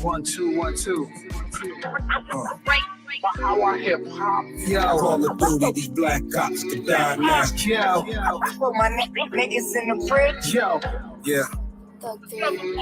1 2 1 2. Our hip hop, yo. Call of Duty, these black cops can die now. Yo, Put my niggas in the fridge. yo. Yeah.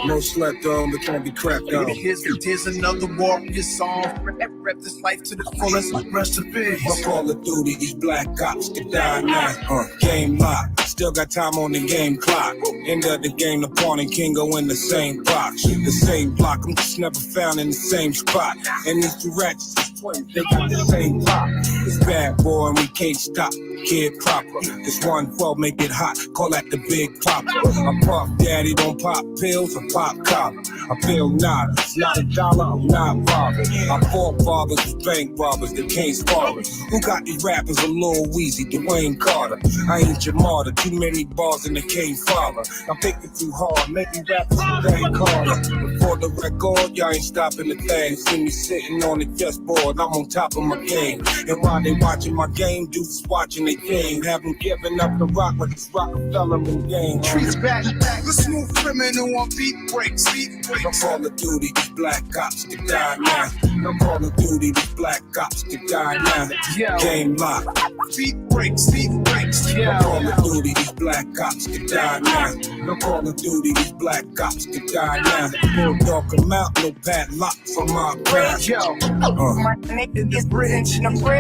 No slept on, but can't be cracked on. Here's another warrior song. Rep this life to the fullest. Rest in peace. Call of Duty, these black cops can die now. Game locked. Still got time on the game clock. End of the game, the pawn and king go in the same box. The same block, I'm just never found in the same spot. And these two ratchets, they got the same pop. It's bad boy and we can't stop. Kid proper. This 112 make it hot. Call that the big popper. I'm Puff Daddy, don't pop pills or pop copper. I feel nada. It's not a dollar, I'm not bothered. Our forefathers was bank robbers, the King's fathers. Who got these rappers? A Lil Weezy, Dwayne Carter. I ain't your martyr. Too many bars in the King father. I'm thinking too hard. Making rappers bank harder. Before the record, y'all ain't stopping the thing. See me sitting on the chessboard. I'm on top of my game. And while they watching my game, dudes watching their game. Haven't given up the rock like it's Rockefeller in game. Trees back, the smooth criminal on beat breaks. No Call of Duty, these black cops can die now. No Call of Duty, these black cops can die now. Yo. Game locked. Beat breaks. Yo. No Call of Duty, these black cops can die now. No Call of Duty, these black cops can die now. No dog come out, no padlock for my crash. Yo. My niggas in the fridge.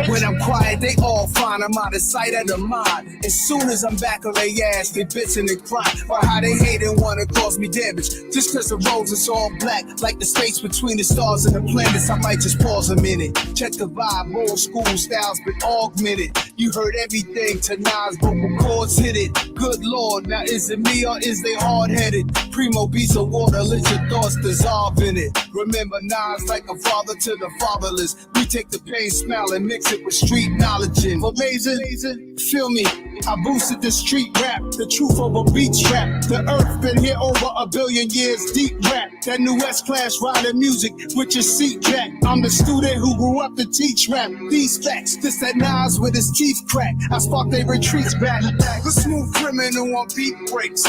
When I'm quiet, they all fine. I'm out of sight of the mind. As soon as I'm back on their ass, they bitching and cry. Or how they hate and wanna cause me damage. Just cause the roads is all black, like the space between the stars and the planets. I might just pause a minute. Check the vibe, old school styles been augmented. You heard everything to Nas, vocal cords hit it. Good Lord, now is it me or is they hard-headed? Primo beats of water, let your thoughts dissolve in it. Remember Nas like a father to the fatherless. We take the pain, smile, and mix it with street knowledge. And for Mason, feel me, I boosted the street rap, the truth over beat trap. The earth been here over a billion years, deep rap. That new S-Class riding music with your seat jack. I'm the student who grew up to teach rap. These facts, this that Nas with his teeth crack. I spark they retreats back. The smooth criminal on beat breaks.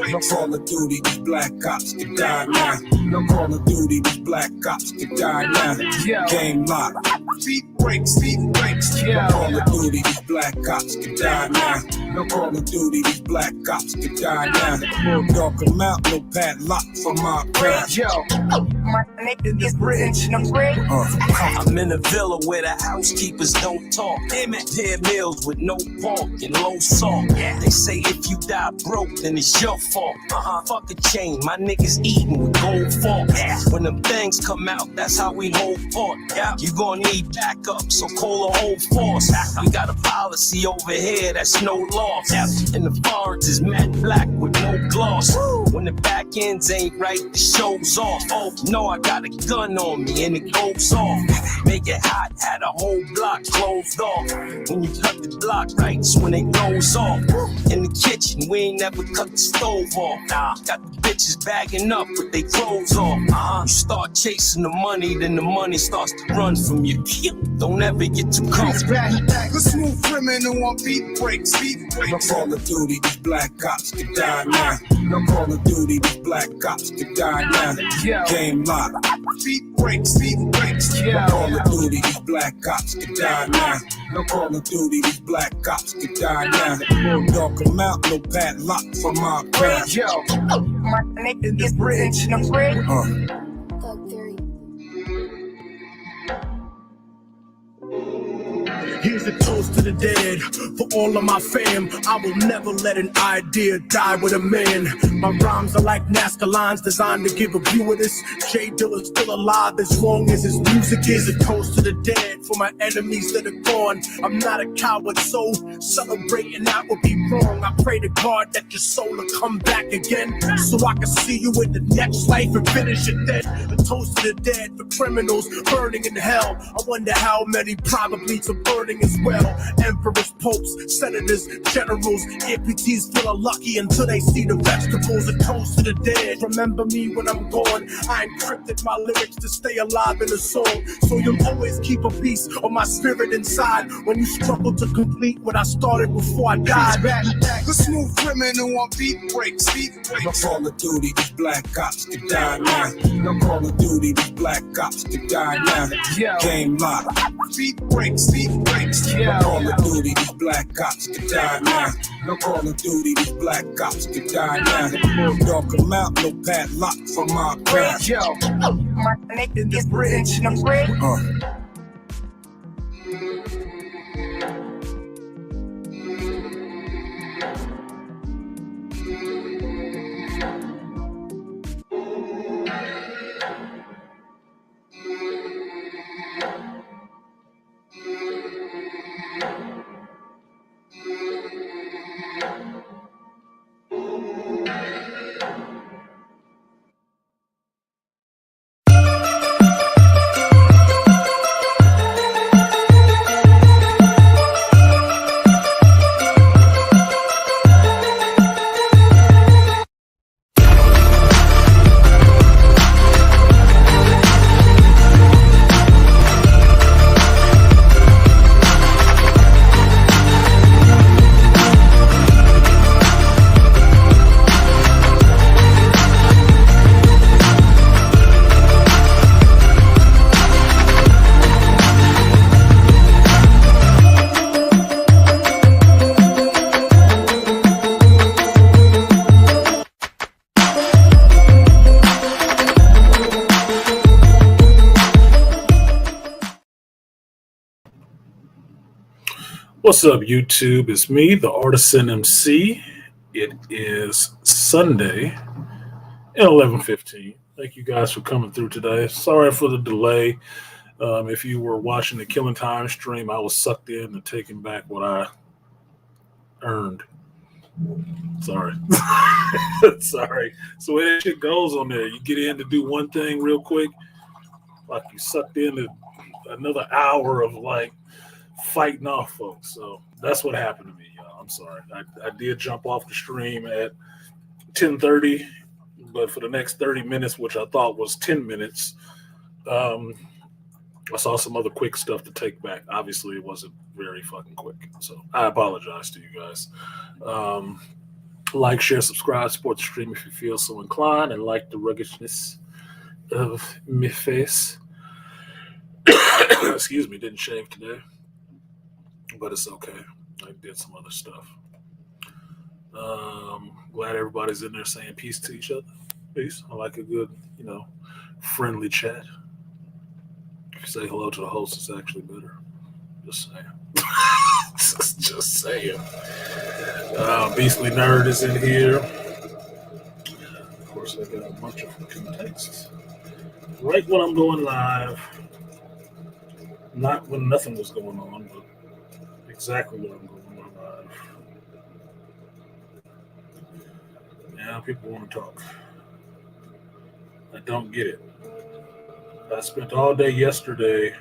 No Call of Duty, these black cops can die now. No Call of Duty, these black cops can die now. Yo. Game locked. Beat breaks. Yo. No Call of Duty, these black cops can die now. No Call of Duty, these black cops can die now. No dog come out, no padlock for my crash. Yo. My niggas in the fridge. I'm in a villa where the housekeepers don't talk. Pair meals with no pork and low salt. They say if you die broke, then it's your fault. Fuck a chain, my niggas eating with gold forks. When them things come out, that's how we hold fort. You gon' need backup, so call a whole force. We got a policy over here that's no loss. And the foreigns is matte black with no gloss. When the back ends ain't right, the show's off. Oh no, I got a gun on me and it goes off. Make it hot, had a whole block closed off. When you cut the block right, it's when it goes off. In the kitchen, we ain't never cut the stove off. Got the bitches bagging up with they clothes off. You start chasing the money, then the money starts to run from you. Don't ever get too comfortable. The smooth criminal on beat breaks. No Call of Duty, these black cops can die now. No Call of Duty, these black cops can die now. Yo. Game locked. Beat breaks. No Yo. Call of Duty, these black cops can die now. No Call of Duty, these black cops can die now. No dog come out, no padlock for my crash. Yo. My niggas in the fridge. Thug Theory. Here's a toast to the dead, for all of my fam. I will never let an idea die with a man. My rhymes are like NASCAR lines designed to give a view of this. Jay Dilla's still alive as long as his music is. A toast to the dead, for my enemies that are gone. I'm not a coward, so celebrating that would be wrong. I pray to God that your soul will come back again, so I can see you in the next life and finish it then. A toast to the dead, for criminals burning in hell. I wonder how many probably to burning as well. Emperors, popes, senators, generals, amputees feel lucky until they see the vegetables. A toast to the dead. Remember me when I'm gone. I encrypted my lyrics to stay alive in a song, so you'll always keep a piece of my spirit inside when you struggle to complete what I started before I died. The smooth criminal on beat breaks. No Call of Duty, these black cops can die now. No Call Call of Duty, these black ops to die now. Yo. Game locked. Beat breaks, yo. Call of Duty, these black ops to die now. No Call of Duty, these black ops to die now. Don't come out, no padlock for my craft. Yo, My nigga is rich in the brick. What's up, YouTube? It's me, the Artisan MC. It is Sunday at 11:15. Thank you guys for coming through today. Sorry for the delay. If you were watching the Killing Time stream, I was sucked in and taking back what I earned. Sorry. Sorry. So when that shit goes on there, you get in to do one thing real quick, like you sucked into another hour of like fighting off folks. So that's what happened to me, y'all. I'm sorry. I did jump off the stream at 10:30, but for the next 30 minutes, which I thought was 10 minutes, I saw some other quick stuff to take back. Obviously, it wasn't very fucking quick. So I apologize to you guys. Like, share, subscribe, support the stream if you feel so inclined, and like the ruggedness of my face. Excuse me, didn't shave today, but it's okay. I did some other stuff. Glad everybody's in there saying peace to each other. Peace. I like a good, friendly chat. If you say hello to the host, it's actually better. Just saying. Just saying. Beastly Nerd is in here. Of course, I got a bunch of fucking texts. Right when I'm going live. Not when nothing was going on, but exactly when I'm going live. Now people want to talk. I don't get it. I spent all day yesterday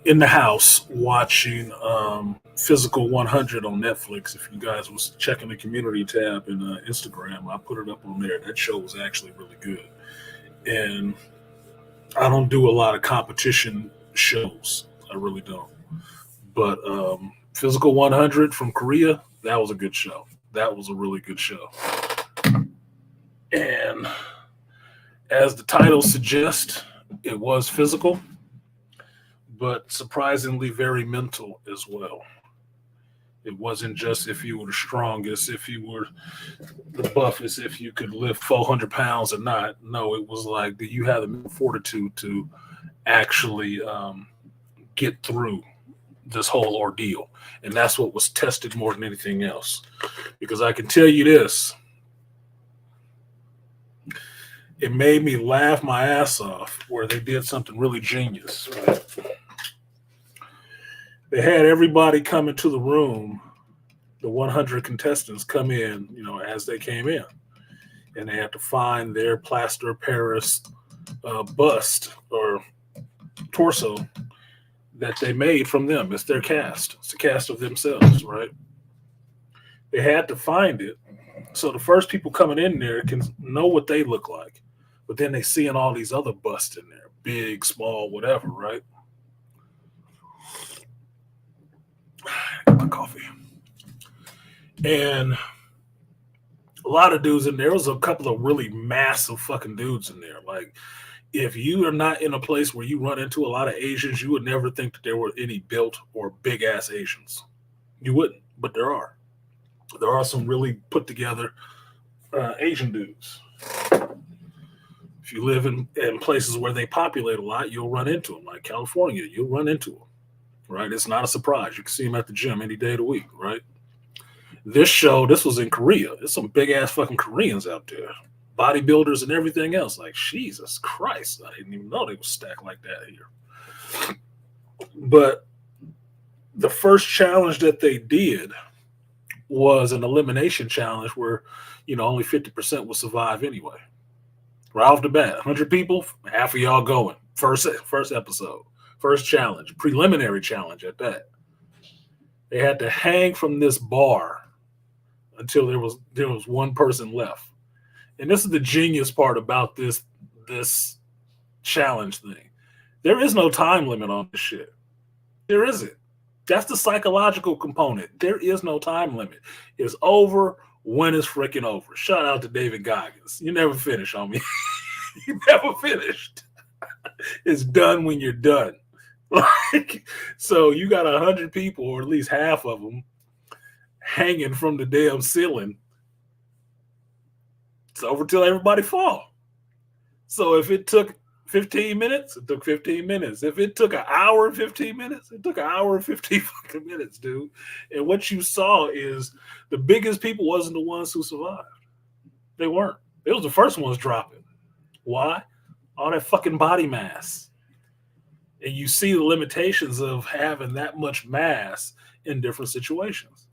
in the house watching Physical 100 on Netflix. If you guys was checking the community tab in Instagram, I put it up on there. That show was actually really good. And I don't do a lot of competition shows. I really don't. But Physical 100 from Korea, that was a good show. That was a really good show. And as the title suggests, it was physical, but surprisingly very mental as well. It wasn't just if you were the strongest, if you were the buffest, if you could lift 400 pounds or not. No, it was like, do you have the fortitude to actually get through this whole ordeal? And that's what was tested more than anything else. Because I can tell you this, it made me laugh my ass off where they did something really genius. Right? They had everybody come into the room, the 100 contestants come in, as they came in. And they had to find their plaster of Paris bust or torso that they made from them. It's their cast. It's a cast of themselves, right? They had to find it. So the first people coming in there can know what they look like. But then they seeing all these other busts in there, big, small, whatever, right? My coffee. And A lot of dudes in there. There was a couple of really massive fucking dudes in there. Like, if you are not in a place where you run into a lot of Asians, you would never think that there were any built or big ass Asians. You wouldn't, but there are. There are some really put together Asian dudes. If you live in places where they populate a lot, you'll run into them. Like California, you'll run into them, right? It's not a surprise. You can see them at the gym any day of the week, right? This was in Korea. There's some big ass fucking Koreans out there, bodybuilders and everything else. Like, Jesus Christ, I didn't even know they were stacked like that here. But the first challenge that they did was an elimination challenge where, only 50% will survive anyway. Right off the bat, 100 people, half of y'all going. First episode, first challenge, preliminary challenge at that. They had to hang from this bar until there was one person left. And this is the genius part about this challenge thing. There is no time limit on this shit. There isn't. That's the psychological component. There is no time limit. It's over when it's freaking over. Shout out to David Goggins. You never finish, homie. You never finished. It's done when you're done. So you got 100 people, or at least half of them, hanging from the damn ceiling. It's over till everybody fall. So if it took 15 minutes, it took 15 minutes. If it took an hour and 15 minutes, it took an hour and 15 fucking minutes, dude. And what you saw is the biggest people wasn't the ones who survived. They weren't. It was the first ones dropping. Why? All that fucking body mass. And you see the limitations of having that much mass in different situations.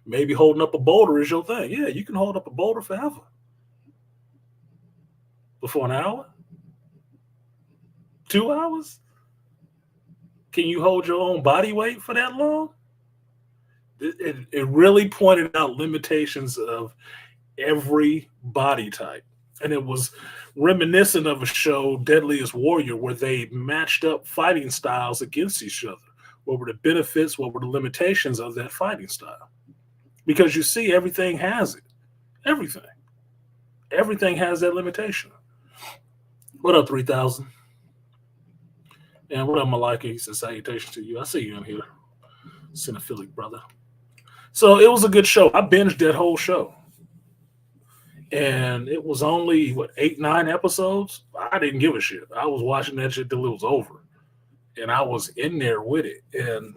Maybe holding up a boulder is your thing. Yeah, you can hold up a boulder forever. Before an hour? 2 hours? Can you hold your own body weight for that long? It really pointed out limitations of every body type. And it was reminiscent of a show, Deadliest Warrior, where they matched up fighting styles against each other. What were the benefits? What were the limitations of that fighting style? Because you see, everything has it. Everything. Everything has that limitation. What up, 3000? And what up, Malika? He says, salutations to you. I see you in here. Cinephilic brother. So it was a good show. I binged that whole show. And it was only, 8, 9 episodes? I didn't give a shit. I was watching that shit till it was over. And I was in there with it. And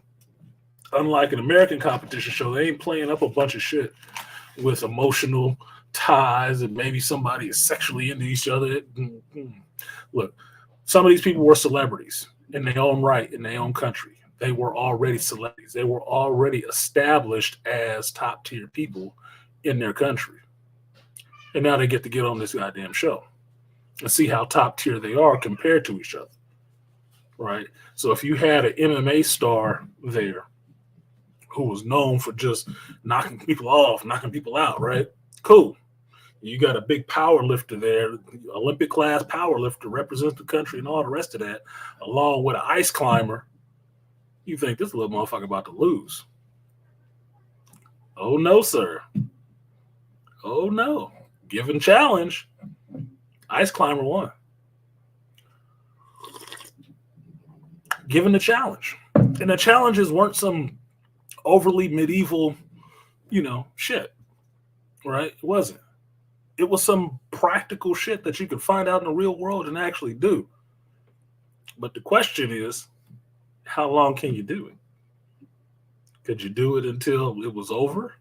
unlike an American competition show, they ain't playing up a bunch of shit with emotional ties and maybe somebody is sexually into each other. Look, some of these people were celebrities in their own right, in their own country. They were already celebrities. They were already established as top-tier people in their country. And now they get to get on this goddamn show and see how top-tier they are compared to each other, right? So if you had an MMA star there who was known for just knocking people off, knocking people out, right? Cool. You got a big power lifter there, Olympic class power lifter, represents the country and all the rest of that, along with an ice climber. You think this little motherfucker about to lose. Oh no, sir. Oh no. Given challenge, ice climber won. Given the challenge. And the challenges weren't some overly medieval, shit, right? It wasn't. It was some practical shit that you could find out in the real world and actually do. But the question is, how long can you do it? Could you do it until it was over?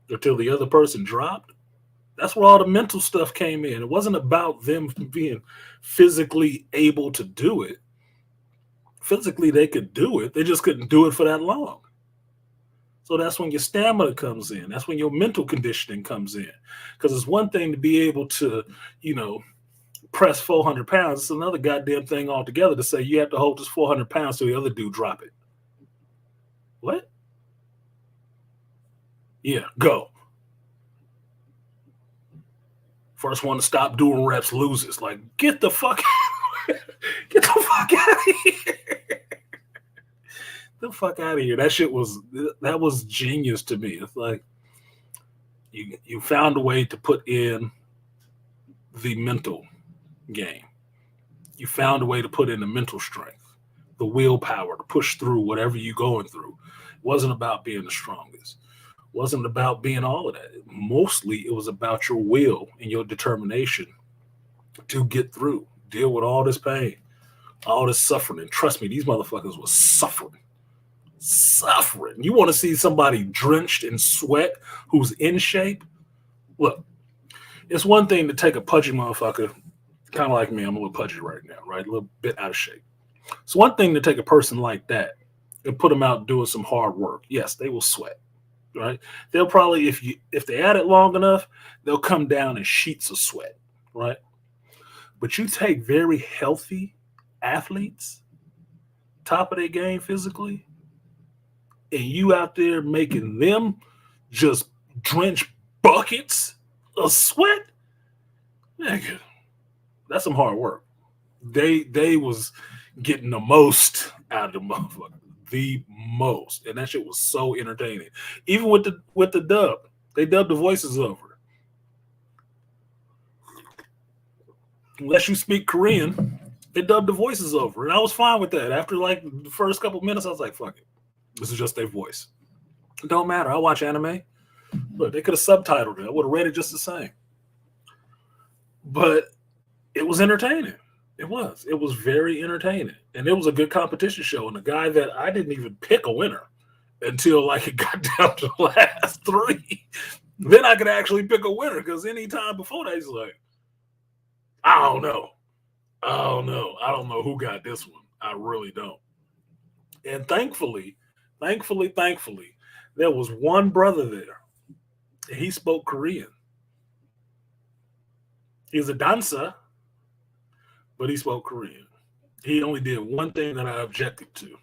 Until the other person dropped? That's where all the mental stuff came in. It wasn't about them being physically able to do it. Physically, they could do it. They just couldn't do it for that long. So that's when your stamina comes in. That's when your mental conditioning comes in. Because it's one thing to be able to, press 400 pounds. It's another goddamn thing altogether to say you have to hold this 400 pounds till the other dude drop it. What? Yeah, go. First one to stop doing reps loses. Like, get the fuck out of here. The fuck out of here. That was genius to me. It's like, You found a way to put in the mental game. You found a way to put in the mental strength, the willpower to push through whatever you're going through. It wasn't about being the strongest. It wasn't about being all of that. Mostly it was about your will and your determination to get through, deal with all this pain, all this suffering. And trust me, these motherfuckers were suffering. You want to see somebody drenched in sweat who's in shape? Look, it's one thing to take a pudgy motherfucker, kind of like me. I'm a little pudgy right now, right? A little bit out of shape. It's one thing to take a person like that and put them out doing some hard work. Yes, they will sweat, right? They'll probably, if they at it long enough, they'll come down in sheets of sweat, right? But you take very healthy athletes, top of their game physically, and you out there making them just drench buckets of sweat, nigga, that's some hard work. They was getting the most out of the motherfucker, the most, and that shit was so entertaining. Even with the dub, they dubbed the voices over. Unless you speak Korean, they dubbed the voices over, and I was fine with that. After like the first couple minutes, I was like, "Fuck it, this is just their voice. It don't matter. I watch anime. Look, they could have subtitled it. I would have read it just the same." But it was entertaining. It was very entertaining, and it was a good competition show. And a guy that I didn't even pick a winner until like it got down to the last three. Then I could actually pick a winner, because any time before that, he's like, I don't know. I don't know who got this one. I really don't. And thankfully, there was one brother there. And he spoke Korean. He's a dancer, but he spoke Korean. He only did one thing that I objected to.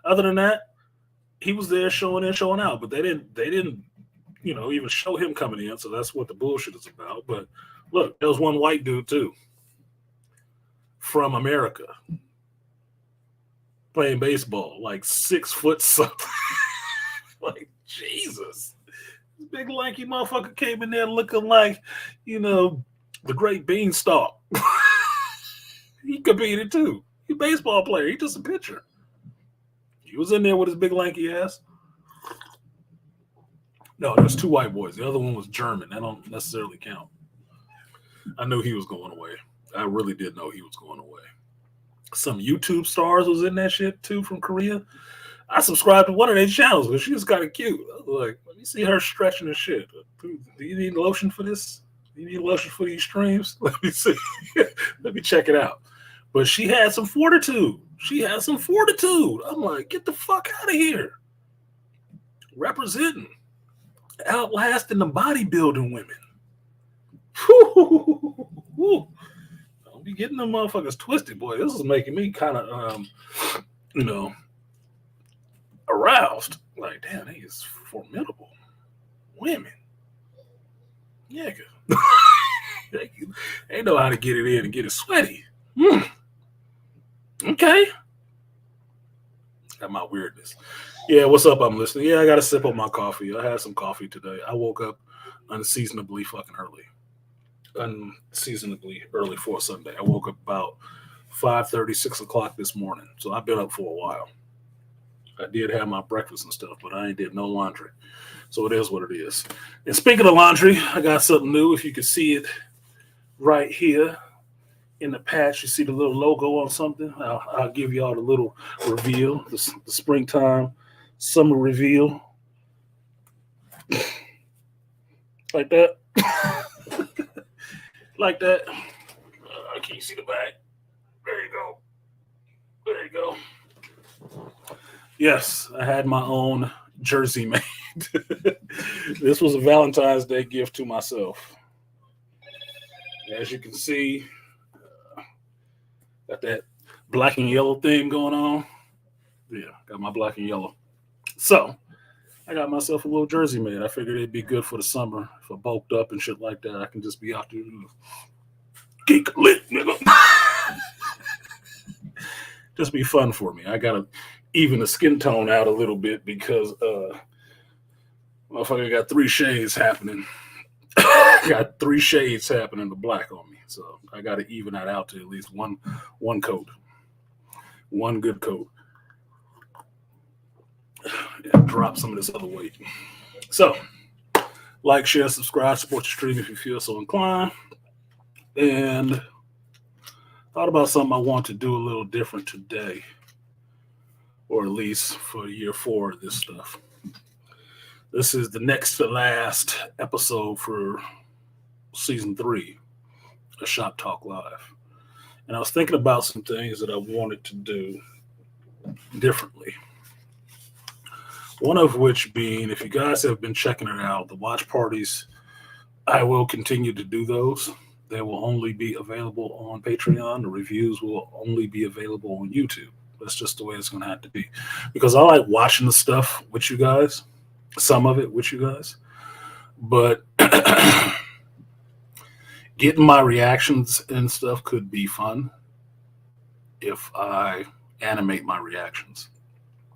Other than that, he was there showing in, showing out. But they didn't, even show him coming in. So that's what the bullshit is about. But look, there was one white dude too, from America, playing baseball, like 6 foot something. Like, Jesus. This big lanky motherfucker came in there looking like, the great Beanstalk. He competed too. He's a baseball player. He just a pitcher. He was in there with his big lanky ass. No, there's 2 white boys. The other one was German. That don't necessarily count. I knew he was going away. I really did know he was going away. Some YouTube stars was in that shit too from Korea. I subscribed to one of their channels because she was kind of cute. I was like, let me see her stretching and shit. Do you need lotion for this? Do you need lotion for these streams? Let me see. Let me check it out. But she had some fortitude. I'm like, get the fuck out of here. Representing. Outlasting the bodybuilding women. Whew. Don't be getting them motherfuckers twisted, boy. This is making me kind of, aroused. Like, damn, they is formidable women. Yeah, they know how to get it in and get it sweaty. Okay. Got my weirdness. Yeah, what's up? I'm listening. Yeah, I got a sip of my coffee. I had some coffee today. I woke up unseasonably fucking early. Unseasonably early for a Sunday. I woke up about 5:30, 6 o'clock this morning. So I've been up for a while. I did have my breakfast and stuff, but I ain't did no laundry. So it is what it is. And speaking of laundry, I got something new. If you can see it right here in the patch, you see the little logo on something. I'll give y'all the little reveal, the springtime summer reveal. Like that. Like that. I can't see the back. There you go. Yes, I had my own jersey made. This was a Valentine's Day gift to myself. As you can see, got that black and yellow thing going on. Yeah, got my black and yellow. So, I got myself a little jersey made. I figured it'd be good for the summer. If I bulked up and shit like that, I can just be out there geek lit, nigga. Just be fun for me. I gotta even the skin tone out a little bit because Motherfucker got 3 shades happening. Got 3 shades happening to black on me. So I got to even that out to at least one coat. One good coat. And drop some of this other weight. So, like, share, subscribe, support the stream if you feel so inclined. And thought about something I want to do a little different today, or at least for year 4 of this stuff. This is the next to last episode for season 3 of Shop Talk Live. And I was thinking about some things that I wanted to do differently. One of which being, if you guys have been checking it out, the watch parties, I will continue to do those. They will only be available on Patreon. The reviews will only be available on YouTube. That's just the way it's going to have to be. Because I like watching the stuff with you guys, some of it with you guys. But getting my reactions and stuff could be fun if I animate my reactions.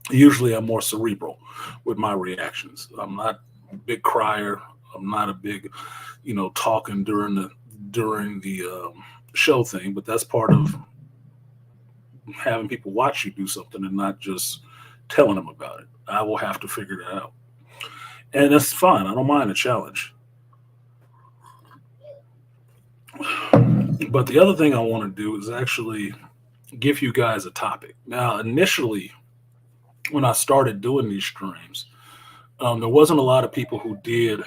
Usually I'm more cerebral with my reactions. I'm not a big crier. I'm not a big, talking during the show thing, but that's part of having people watch you do something and not just telling them about it. I will have to figure that out. And that's fine. I don't mind a challenge. But the other thing I want to do is actually give you guys a topic. Now, initially, when I started doing these streams, there wasn't a lot of people who did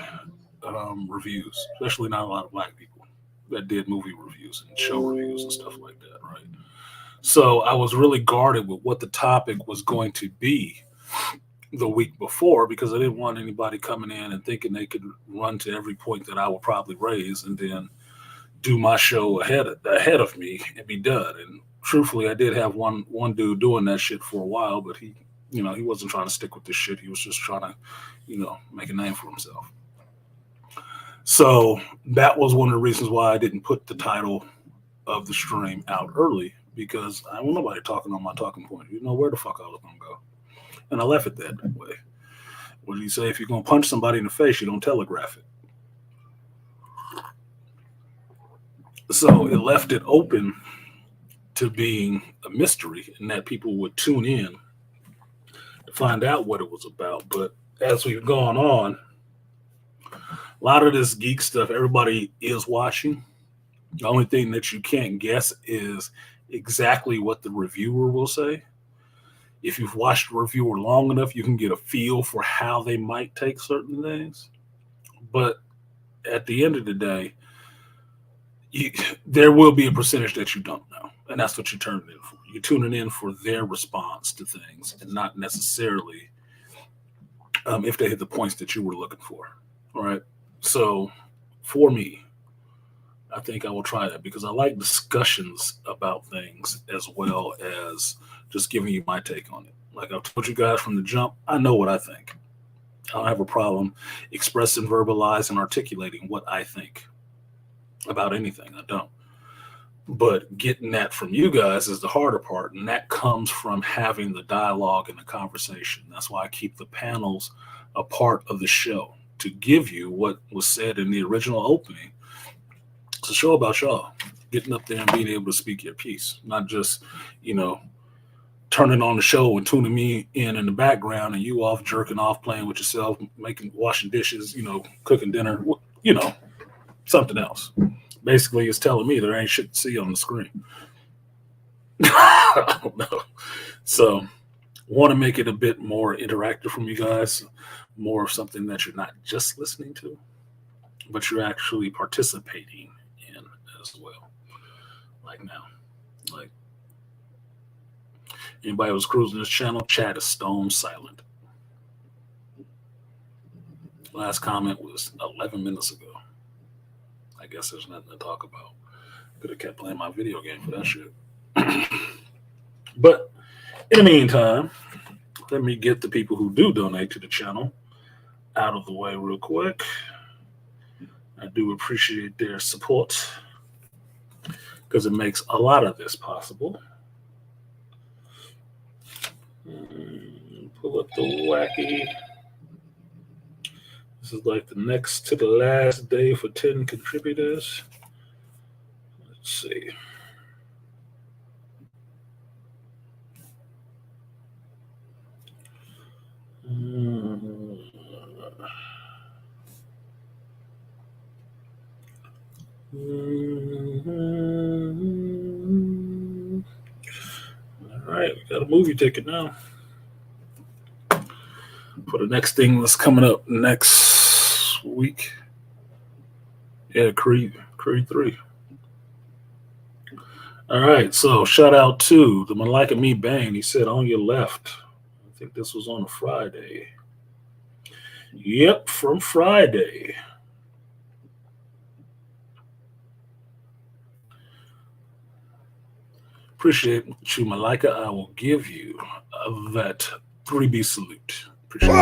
reviews, especially not a lot of black people that did movie reviews and show reviews and stuff like that, right? So I was really guarded with what the topic was going to be the week before, because I didn't want anybody coming in and thinking they could run to every point that I would probably raise and then do my show ahead of me and be done. And truthfully, I did have one dude doing that shit for a while, but he wasn't trying to stick with this shit. He was just trying to, make a name for himself. So that was one of the reasons why I didn't put the title of the stream out early, because I don't want nobody talking on my talking point. You know where the fuck I was going to go. And I left it that way. What do you say? If you're going to punch somebody in the face, you don't telegraph it. So it left it open to being a mystery, and that people would tune in to find out what it was about. But as we've gone on, a lot of this geek stuff everybody is watching. The only thing that you can't guess is exactly what the reviewer will say. If you've watched a reviewer long enough, you can get a feel for how they might take certain things. But at the end of the day, there will be a percentage that you don't know. And that's what you're tuning in for. You're tuning in for their response to things and not necessarily if they hit the points that you were looking for. All right. So for me, I think I will try that, because I like discussions about things as well as just giving you my take on it. Like I've told you guys from the jump, I know what I think. I don't have a problem expressing, verbalizing, articulating what I think about anything. I don't. But getting that from you guys is the harder part, and that comes from having the dialogue and the conversation. That's why I keep the panels a part of the show, to give you what was said in the original opening. It's a show about y'all getting up there and being able to speak your piece, not just, turning on the show and tuning me in the background and you off jerking off, playing with yourself, washing dishes, cooking dinner, something else. Basically, it's telling me there ain't shit to see on the screen. I don't know. So, want to make it a bit more interactive from you guys, more of something that you're not just listening to, but you're actually participating in as well. Like now. Like, anybody who's cruising this channel, chat is stone silent. Last comment was 11 minutes ago. I guess there's nothing to talk about. Could have kept playing my video game for that shit. But in the meantime, let me get the people who do donate to the channel out of the way real quick. I do appreciate their support, because it makes a lot of this possible. Pull up the wacky This is like the next to the last day for 10 contributors. Let's see. All right, we got a movie ticket now for the next thing that's coming up next week. Yeah, Creed 3. All right, so shout out to the Malika Me Bang. He said on your left. I think this was on a Friday. Yep, from Friday. Appreciate you, Malika. I will give you that 3B salute. Appreciate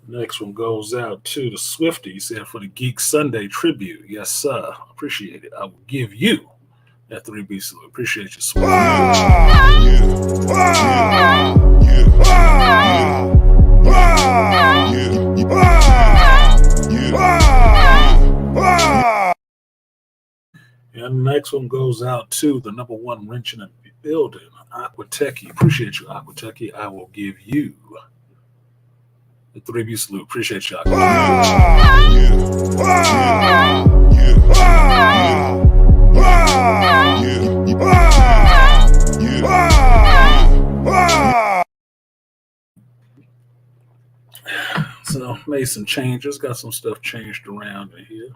Next one goes out to the Swifty. He said for the Geek Sunday tribute. Yes, sir. Appreciate it. I will give you that 3B salute. Appreciate you, Swifty. And the next one goes out to the number one wrench in the building, Aquatechy. Appreciate you, Aquatechy. I will give you the 3B salute. Appreciate you, So made some changes, got some stuff changed around in here.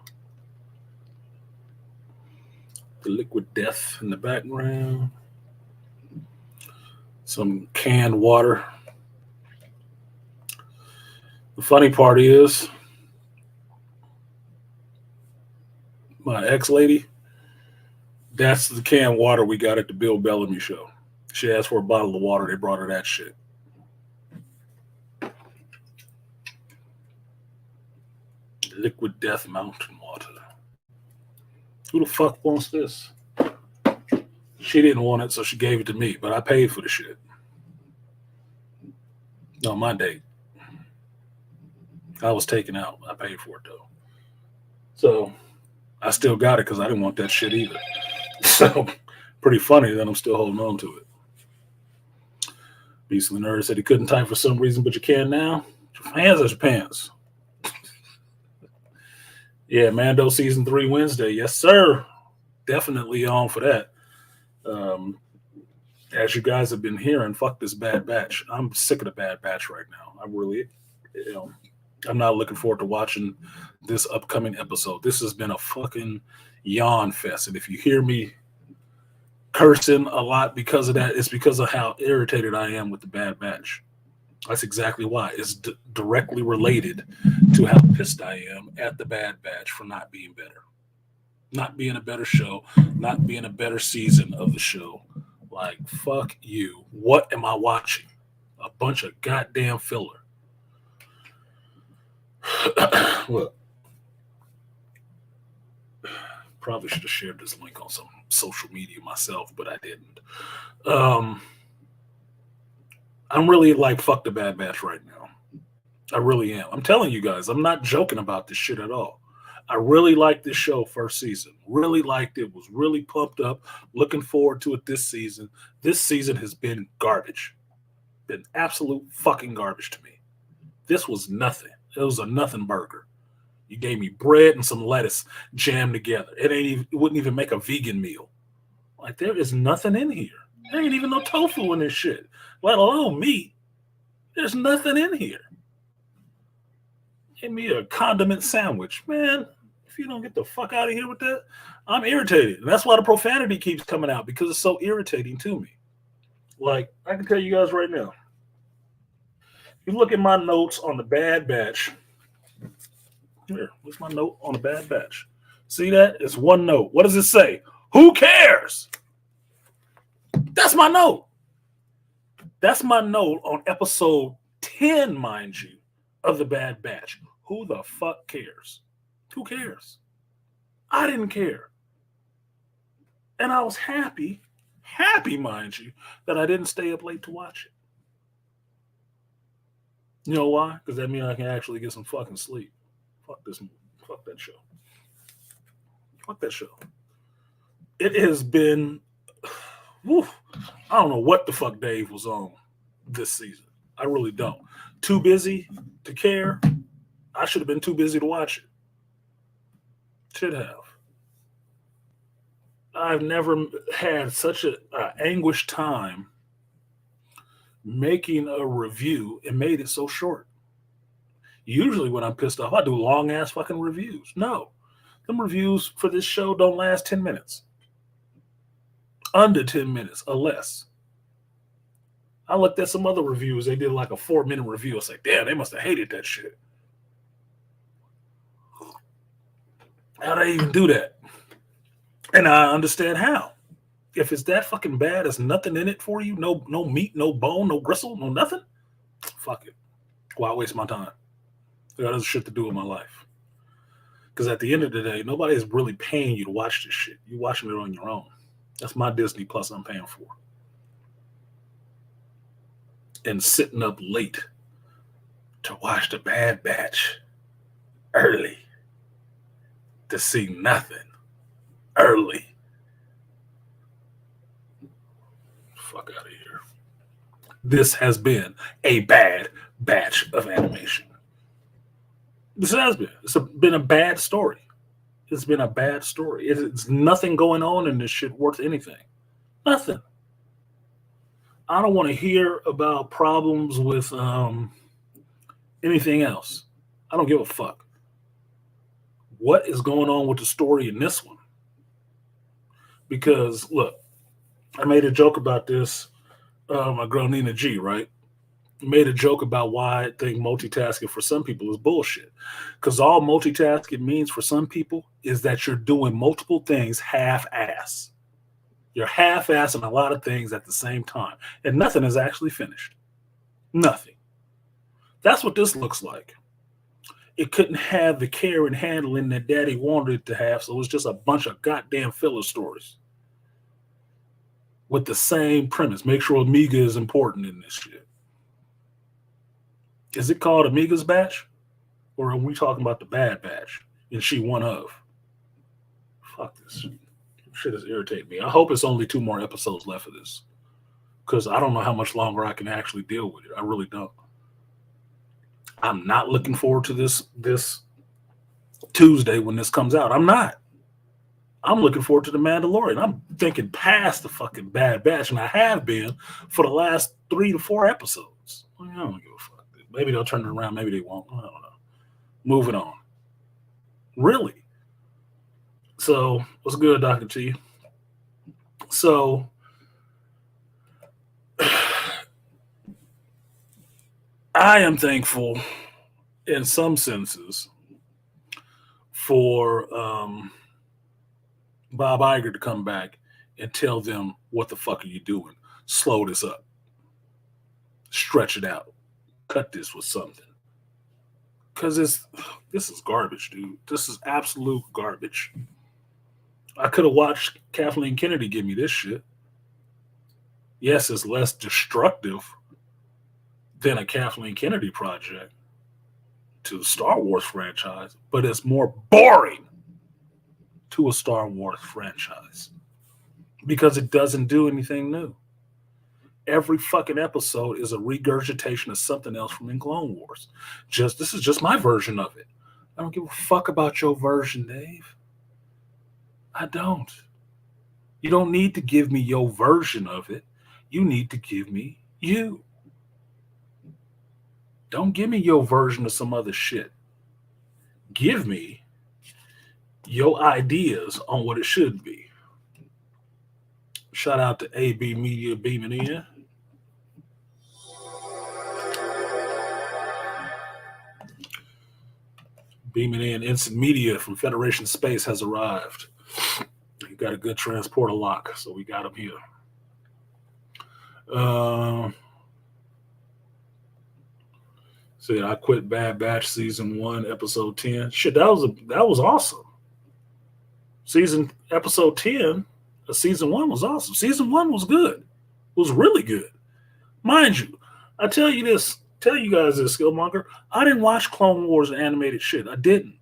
The Liquid Death in the background. Some canned water. The funny part is, my ex-lady, that's the canned water we got at the Bill Bellamy show. She asked for a bottle of water. They brought her that shit. Liquid Death Mountain Water. Who the fuck wants this? She didn't want it, so she gave it to me, but I paid for the shit. No, my date. I was taken out. I paid for it, though. So I still got it because I didn't want that shit either. So pretty funny that I'm still holding on to it. Beastly Nerd said he couldn't type for some reason, but you can now. Your hands are your pants. Yeah, Mando Season 3 Wednesday. Yes, sir. Definitely on for that. As you guys have been hearing, fuck this Bad Batch. I'm sick of the Bad Batch right now. I really, I'm not looking forward to watching this upcoming episode. This has been a fucking yawn fest. And if you hear me cursing a lot because of that, it's because of how irritated I am with the Bad Batch. That's exactly why. It's directly related to how pissed I am at the Bad Batch for not being better. Not being a better show, not being a better season of the show. Like, fuck you. What am I watching? A bunch of goddamn filler. Look. Probably should have shared this link on some social media myself, but I didn't. I'm really like, fuck the Bad Batch right now. I really am. I'm telling you guys, I'm not joking about this shit at all. I really liked this show first season. Really liked it. Was really pumped up. Looking forward to it this season. This season has been garbage. Been absolute fucking garbage to me. This was nothing. It was a nothing burger. You gave me bread and some lettuce jammed together. It wouldn't even make a vegan meal. Like, there is nothing in here. There ain't even no tofu in this shit, let alone meat. There's nothing in here. Give me a condiment sandwich. Man, if you don't get the fuck out of here with that, I'm irritated. And that's why the profanity keeps coming out, because it's so irritating to me. Like, I can tell you guys right now, if you look at my notes on the Bad Batch, here, what's my note on the Bad Batch? See that? It's one note. What does it say? Who cares? That's my note. That's my note on episode 10, mind you, of the Bad Batch. Who the fuck cares? Who cares? I didn't care. And I was happy, mind you, that I didn't stay up late to watch it. You know why? Because that means I can actually get some fucking sleep. Fuck this movie. Fuck that show. Fuck that show. It has been, whew, I don't know what the fuck Dave was on this season. I really don't. Too busy to care. I should have been too busy to watch it. Should have. I've never had such an anguished time making a review and made it so short. Usually when I'm pissed off, I do long ass fucking reviews. No, them reviews for this show don't last 10 minutes. Under 10 minutes or less. I looked at some other reviews. They did like a 4-minute review. It's like, damn, they must have hated that shit. How'd they even do that? And I understand how. If it's that fucking bad, there's nothing in it for you. No meat, no bone, no gristle, no nothing. Fuck it. Why waste my time? I got other shit to do with my life. Because at the end of the day, nobody's really paying you to watch this shit. You're watching it on your own. That's my Disney Plus I'm paying for. And sitting up late to watch The Bad Batch early to see nothing early. Fuck out of here. This has been a bad batch of animation. This has been. It's been a bad story. It's been a bad story. It's nothing going on in this shit worth anything. Nothing. I don't want to hear about problems with anything else. I don't give a fuck. What is going on with the story in this one? Because, look, I made a joke about this. My girl Nina G, right? Made a joke about why I think multitasking for some people is bullshit. Because all multitasking means for some people is that you're doing multiple things half-ass. You're half-assing a lot of things at the same time. And nothing is actually finished. Nothing. That's what this looks like. It couldn't have the care and handling that Daddy wanted it to have, so it was just a bunch of goddamn filler stories. With the same premise. Make sure Omega is important in this shit. Is it called Omega's Batch? Or are we talking about the Bad Batch? And she one of? Fuck this. Shit is irritating me. I hope it's only 2 more episodes left of this. Because I don't know how much longer I can actually deal with it. I really don't. I'm not looking forward to this Tuesday when this comes out. I'm not. I'm looking forward to The Mandalorian. I'm thinking past the fucking Bad Batch, and I have been for the last 3 to 4 episodes. I don't give a fuck. Maybe they'll turn it around. Maybe they won't. I don't know. Moving on. Really? So, what's good, Dr. T? So, I am thankful in some senses for Bob Iger to come back and tell them, what the fuck are you doing? Slow this up. Stretch it out. Cut this with something. Because this is garbage, dude. This is absolute garbage. I could have watched Kathleen Kennedy give me this shit. Yes, it's less destructive than a Kathleen Kennedy project to the Star Wars franchise, but it's more boring to a Star Wars franchise because it doesn't do anything new. Every fucking episode is a regurgitation of something else from in Clone Wars. This is just my version of it. I don't give a fuck about your version, Dave. I don't. You don't need to give me your version of it. You need to give me you. Don't give me your version of some other shit. Give me your ideas on what it should be. Shout out to AB Media beaming in. Beaming in. Instant Media from Federation Space has arrived. You got a good transporter lock, so we got him here. So I quit Bad Batch season 1, episode 10. Shit, that was awesome. Episode 10 of season 1 was awesome. Season 1 was good. It was really good. Mind you, I tell you guys this, Skillmonger, I didn't watch Clone Wars animated shit. I didn't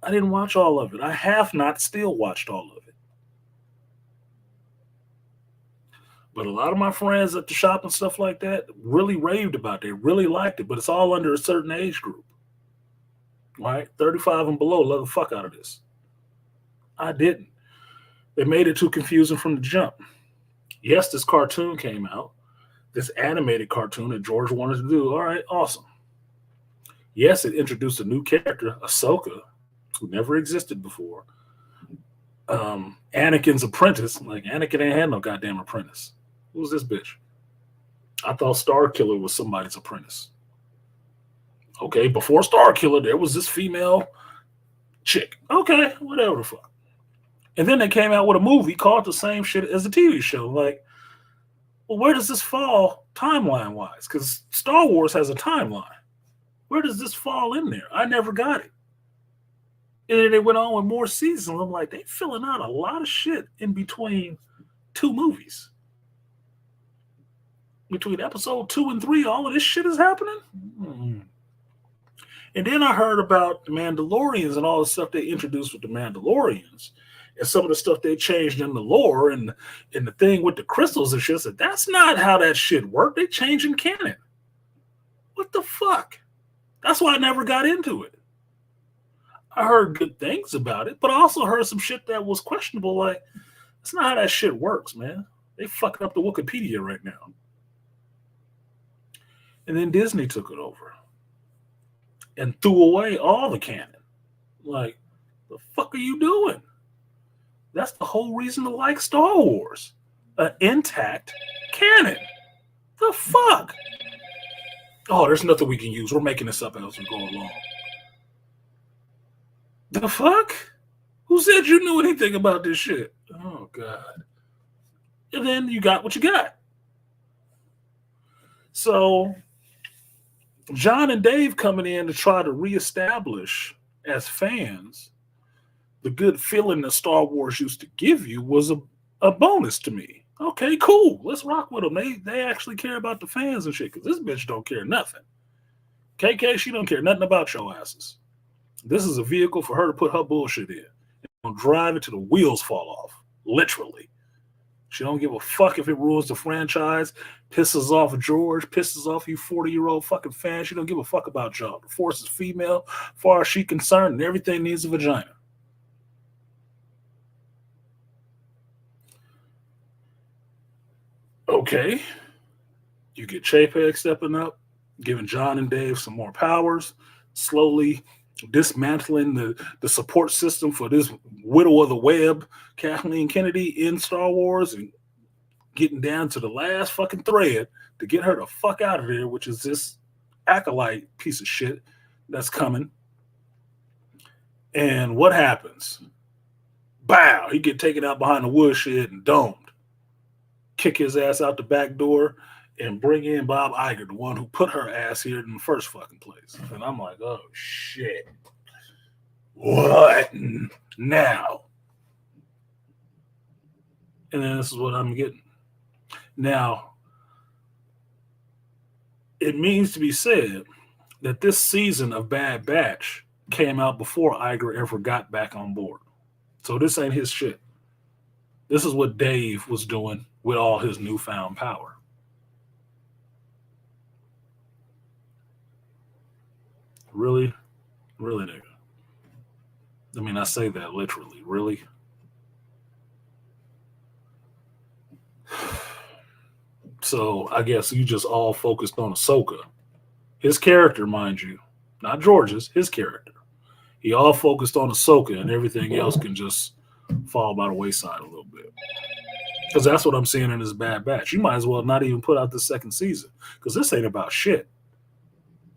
watch all of it. I have not still watched all of it. But a lot of my friends at the shop and stuff like that really raved about it. They really liked it, but it's all under a certain age group. Right? 35 and below love the fuck out of this. I didn't. They made it too confusing from the jump. Yes, this cartoon came out. This animated cartoon that George wanted to do. All right, awesome. Yes, it introduced a new character, Ahsoka, who never existed before. Anakin's apprentice. Like, Anakin ain't had no goddamn apprentice. Who's this bitch? I thought Starkiller was somebody's apprentice. Okay, before Starkiller, there was this female chick. Okay, whatever the fuck. And then they came out with a movie called the same shit as the TV show. Like, well, where does this fall timeline-wise? Because Star Wars has a timeline. Where does this fall in there? I never got it. And then they went on with more seasons. I'm like, they filling out a lot of shit in between 2 movies. Between episode 2 and 3, all of this shit is happening? And then I heard about the Mandalorians and all the stuff they introduced with the Mandalorians. And some of the stuff they changed in the lore and the thing with the crystals and shit. Said, that's not how that shit worked. They changed in canon. What the fuck? That's why I never got into it. I heard good things about it, but I also heard some shit that was questionable. Like, that's not how that shit works, man. They fucking up the Wikipedia right now. And then Disney took it over and threw away all the canon. Like, the fuck are you doing? That's the whole reason to like Star Wars. An intact canon. The fuck? Oh, there's nothing we can use. We're making this up as we go along. The fuck? Who said you knew anything about this shit? Oh, God. And then you got what you got. So, John and Dave coming in to try to reestablish as fans the good feeling that Star Wars used to give you was a bonus to me. Okay, cool. Let's rock with them. They actually care about the fans and shit, because this bitch don't care nothing. KK, she don't care nothing about your asses. This is a vehicle for her to put her bullshit in. And drive it till the wheels fall off. Literally. She don't give a fuck if it ruins the franchise, pisses off George, pisses off you 40-year-old fucking fans. She don't give a fuck about y'all. The Force is female, far as she's concerned, and everything needs a vagina. Okay. You get Chapek stepping up, giving John and Dave some more powers, slowly dismantling the support system for this widow of the web, Kathleen Kennedy, in Star Wars, and getting down to the last fucking thread to get her the fuck out of there, which is this acolyte piece of shit that's coming. And what happens? Bow! He get taken out behind the woodshed and domed. Kick his ass out the back door and bring in Bob Iger, the one who put her ass here in the first fucking place. And I'm like, oh, shit. What now? And then this is what I'm getting. Now, it means to be said that this season of Bad Batch came out before Iger ever got back on board. So this ain't his shit. This is what Dave was doing with all his newfound power. Really? Really, nigga? I mean, I say that literally. Really? So I guess you just all focused on Ahsoka. His character, mind you. Not George's, his character. He all focused on Ahsoka, and everything else can just fall by the wayside a little bit. Because that's what I'm seeing in this Bad Batch. You might as well not even put out the second season, because this ain't about shit.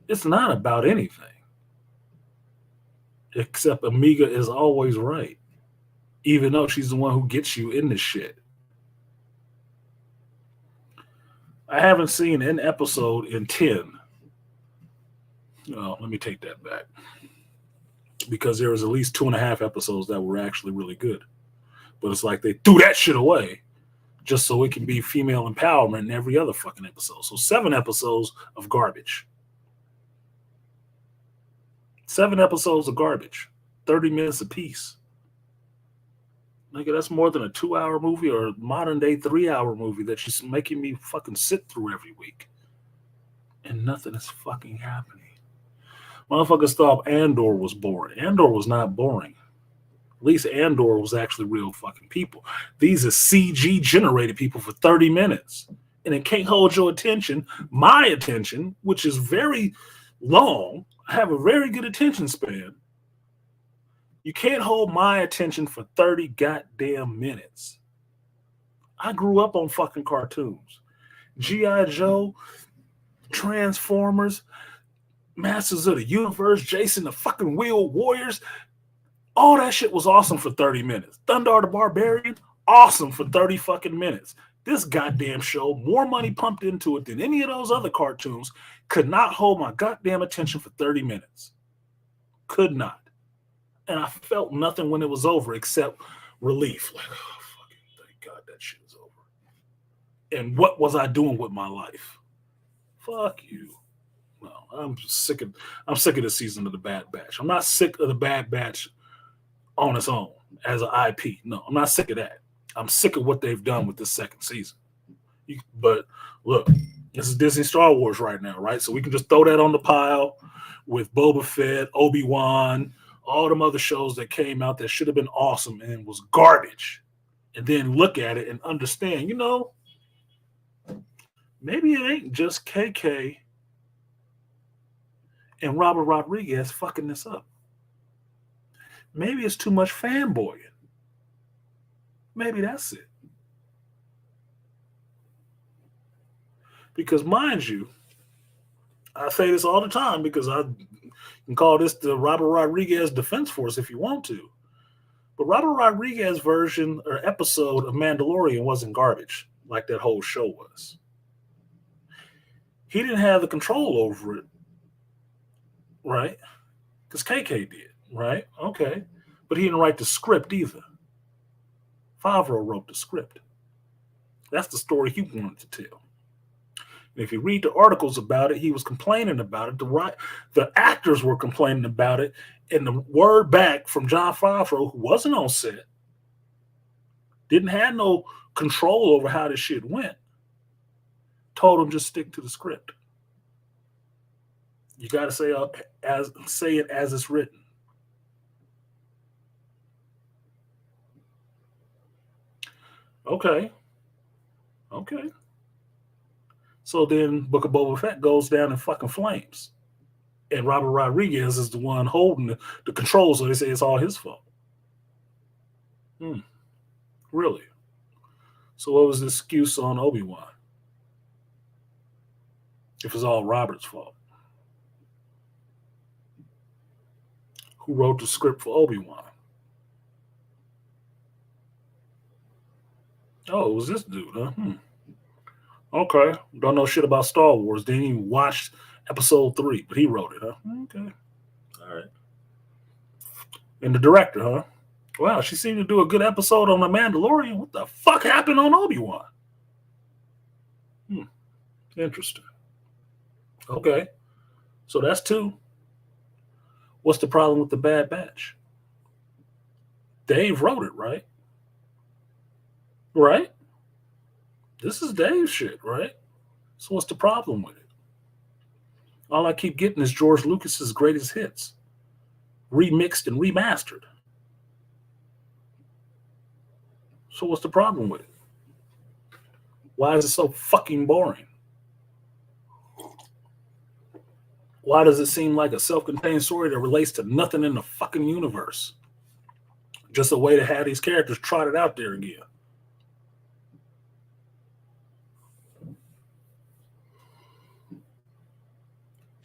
It's not about anything. Except Amiga is always right. Even though she's the one who gets you in this shit. I haven't seen an episode in 10. No, let me take that back. Because there was at least 2.5 episodes that were actually really good. But it's like they threw that shit away just so it can be female empowerment in every other fucking episode. So 7 episodes of garbage. 7 episodes of garbage. 30 minutes apiece. Nigga, that's more than a 2-hour movie or a modern day 3-hour movie that she's making me fucking sit through every week. And nothing is fucking happening. Motherfuckers thought Andor was boring. Andor was not boring. At least Andor was actually real fucking people. These are CG generated people for 30 minutes. And it can't hold your attention, my attention, which is very long. I have a very good attention span. You can't hold my attention for 30 goddamn minutes. I grew up on fucking cartoons. G.I. Joe, Transformers, Masters of the Universe, Jason the fucking Wheel Warriors. All that shit was awesome for 30 minutes. Thundar the Barbarian, awesome for 30 fucking minutes. This goddamn show, more money pumped into it than any of those other cartoons, could not hold my goddamn attention for 30 minutes. Could not. And I felt nothing when it was over except relief. Like, oh, fucking thank God that shit is over. And what was I doing with my life? Fuck you. No, I'm sick of the season of The Bad Batch. I'm not sick of The Bad Batch on its own as an IP. No, I'm not sick of that. I'm sick of what they've done with this second season. But look, this is Disney Star Wars right now, right? So we can just throw that on the pile with Boba Fett, Obi-Wan, all them other shows that came out that should have been awesome and was garbage. And then look at it and understand, you know, maybe it ain't just KK and Robert Rodriguez fucking this up. Maybe it's too much fanboying. Maybe that's it. Because mind you, I say this all the time because I can call this the Robert Rodriguez Defense Force if you want to. But Robert Rodriguez version or episode of Mandalorian wasn't garbage like that whole show was. He didn't have the control over it, right? Because KK did, right? Okay. But he didn't write the script either. Favreau wrote the script. That's the story he wanted to tell. And if you read the articles about it, he was complaining about it. The actors were complaining about it. And the word back from Jon Favreau, who wasn't on set, didn't have no control over how this shit went, told him just stick to the script. You got to say it as it's written. Okay. So then Book of Boba Fett goes down in fucking flames. And Robert Rodriguez is the one holding the controls, so they say it's all his fault. Really? So what was the excuse on Obi-Wan? If it's all Robert's fault. Who wrote the script for Obi-Wan? Oh, it was this dude, huh? Okay. Don't know shit about Star Wars. Didn't even watch episode 3, but he wrote it, huh? Okay. All right. And the director, huh? Wow, she seemed to do a good episode on The Mandalorian. What the fuck happened on Obi-Wan? Interesting. Okay. So that's 2. What's the problem with The Bad Batch? Dave wrote it, right? Right? This is Dave's shit, right? So what's the problem with it? All I keep getting is George Lucas's greatest hits, remixed and remastered. So what's the problem with it? Why is it so fucking boring? Why does it seem like a self-contained story that relates to nothing in the fucking universe? Just a way to have these characters trotted out there again.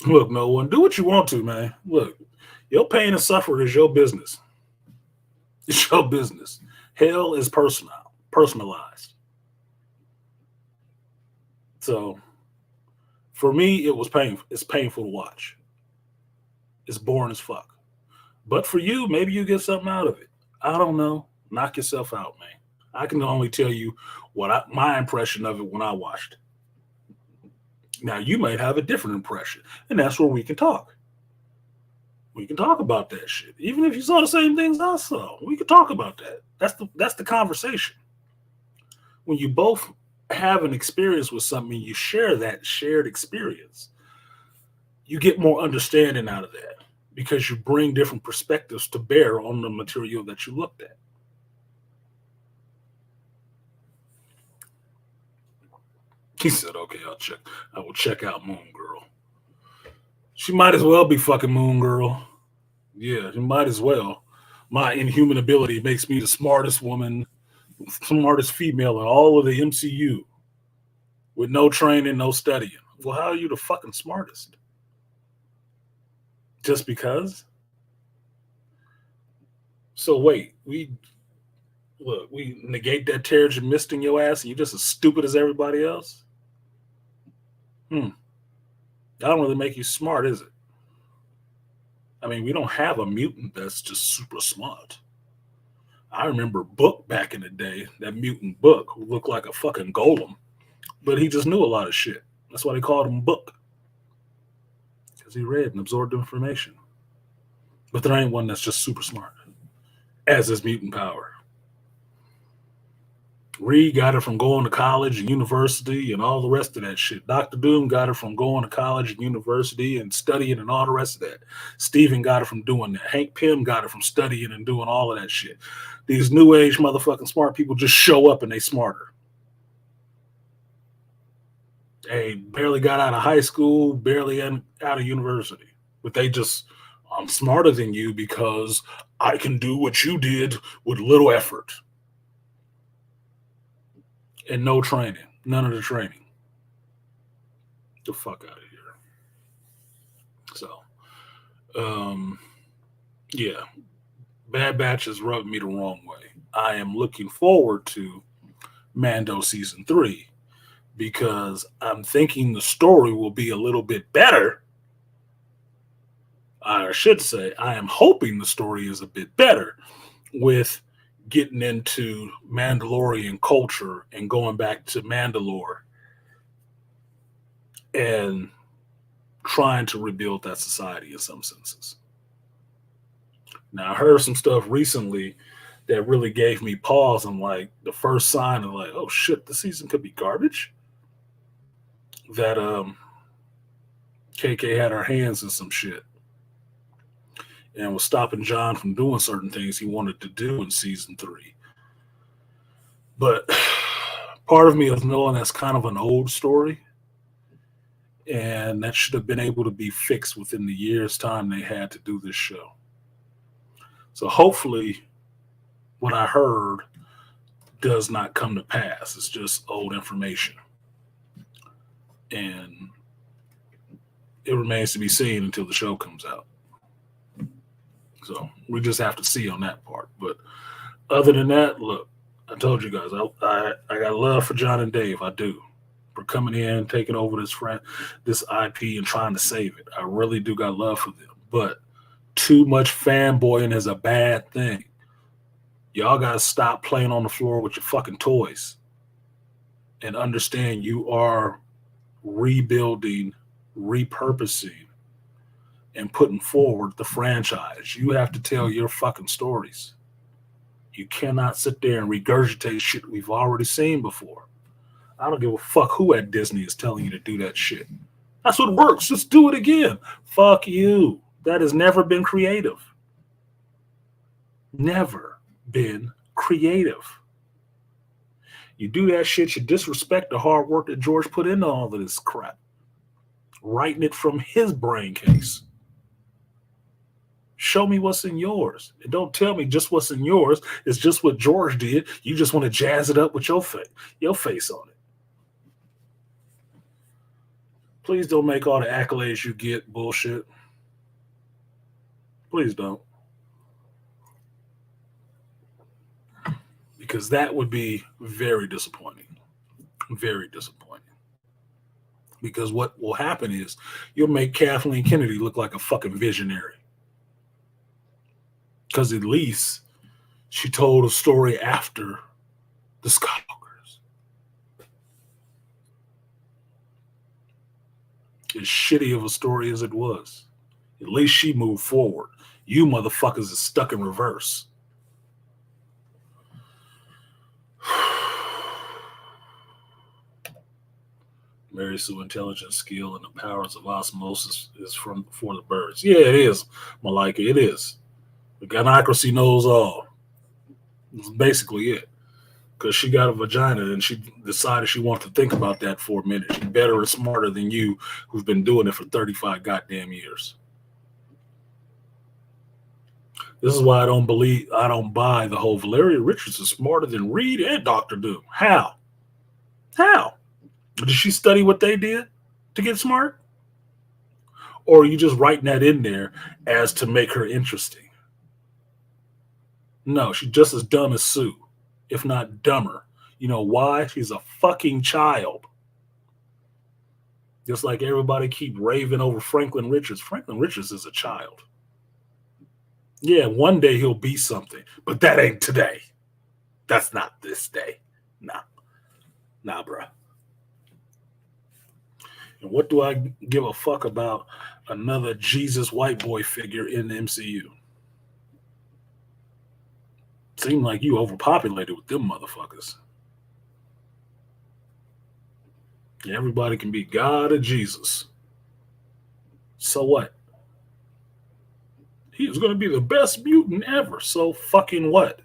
Look, no one, do what you want to, man. Look, your pain and suffering is your business. It's your business. Hell is personalized. So, for me, it was painful. It's painful to watch. It's boring as fuck. But for you, maybe you get something out of it. I don't know. Knock yourself out, man. I can only tell you what my impression of it when I watched it. Now, you might have a different impression, and that's where we can talk. We can talk about that shit. Even if you saw the same things I saw, we can talk about that. That's the conversation. When you both have an experience with something, you share that shared experience, you get more understanding out of that because you bring different perspectives to bear on the material that you looked at. He said, okay, I will check out Moon Girl. She might as well be fucking Moon Girl. Yeah, she might as well. My inhuman ability makes me the smartest woman, smartest female in all of the MCU with no training, no studying. Well, how are you the fucking smartest? Just because? So wait, we negate that Terrigen Mist in your ass and you're just as stupid as everybody else? That don't really make you smart, is it? I mean, we don't have a mutant that's just super smart. I remember Book back in the day, that mutant Book who looked like a fucking golem, but he just knew a lot of shit. That's why they called him Book. Because he read and absorbed information. But there ain't one that's just super smart, as his mutant power. Reed got it from going to college and university and all the rest of that shit. Dr. Doom got it from going to college and university and studying and all the rest of that. Steven got it from doing that. Hank Pym got it from studying and doing all of that shit. These new age motherfucking smart people just show up and they smarter. They barely got out of high school, barely out of university. But they just, I'm smarter than you because I can do what you did with little effort. And no training. None of the training. Get the fuck out of here. So, yeah. Bad Batch has rubbed me the wrong way. I am looking forward to Mando Season 3 because I'm thinking the story will be a little bit better. I should say, I am hoping the story is a bit better with getting into Mandalorian culture and going back to Mandalore and trying to rebuild that society in some senses. Now, I heard some stuff recently that really gave me pause and like the first sign of like, oh shit, the season could be garbage. That KK had her hands in some shit and was stopping John from doing certain things he wanted to do in season 3. But part of me is knowing that's kind of an old story, and that should have been able to be fixed within the year's time they had to do this show. So hopefully what I heard does not come to pass. It's just old information. And it remains to be seen until the show comes out. So we just have to see on that part. But other than that, look, I told you guys, I got love for John and Dave. I do. For coming in, taking over this IP and trying to save it. I really do got love for them. But too much fanboying is a bad thing. Y'all got to stop playing on the floor with your fucking toys and understand you are rebuilding, repurposing, and putting forward the franchise. You have to tell your fucking stories. You cannot sit there and regurgitate shit we've already seen before. I don't give a fuck who at Disney is telling you to do that shit. That's what works. Just do it again. Fuck you. That has never been creative. Never been creative. You do that shit, you disrespect the hard work that George put into all of this crap. Writing it from his brain case. Show me what's in yours. And don't tell me just what's in yours is just what George did. You just want to jazz it up with your face on it. Please don't make all the accolades you get bullshit. Please don't. Because that would be very disappointing. Very disappointing. Because what will happen is you'll make Kathleen Kennedy look like a fucking visionary. Because at least She told a story after the Skywalkers. As shitty of a story as it was, at least she moved forward. You motherfuckers is stuck in reverse. Mary Sue intelligence, skill, and the powers of osmosis is for the birds. Yeah, it is, Malika. It is. The gynocracy knows all. That's basically it. Because she got a vagina and she decided she wanted to think about that for a minute. She's better and smarter than you, who've been doing it for 35 goddamn years. This is why I don't buy the whole Valeria Richards is smarter than Reed and Dr. Doom. How? Did she study what they did to get smart? Or are you just writing that in there as to make her interesting? No, she's just as dumb as Sue, if not dumber. You know why? She's a fucking child. Just like everybody keep raving over Franklin Richards. Franklin Richards is a child. Yeah, one day he'll be something, but that ain't today. That's not this day. Nah, bruh. And what do I give a fuck about another Jesus white boy figure in the MCU? Seem like you overpopulated with them motherfuckers. Everybody can be God or Jesus. So what? He's going to be the best mutant ever. So fucking what?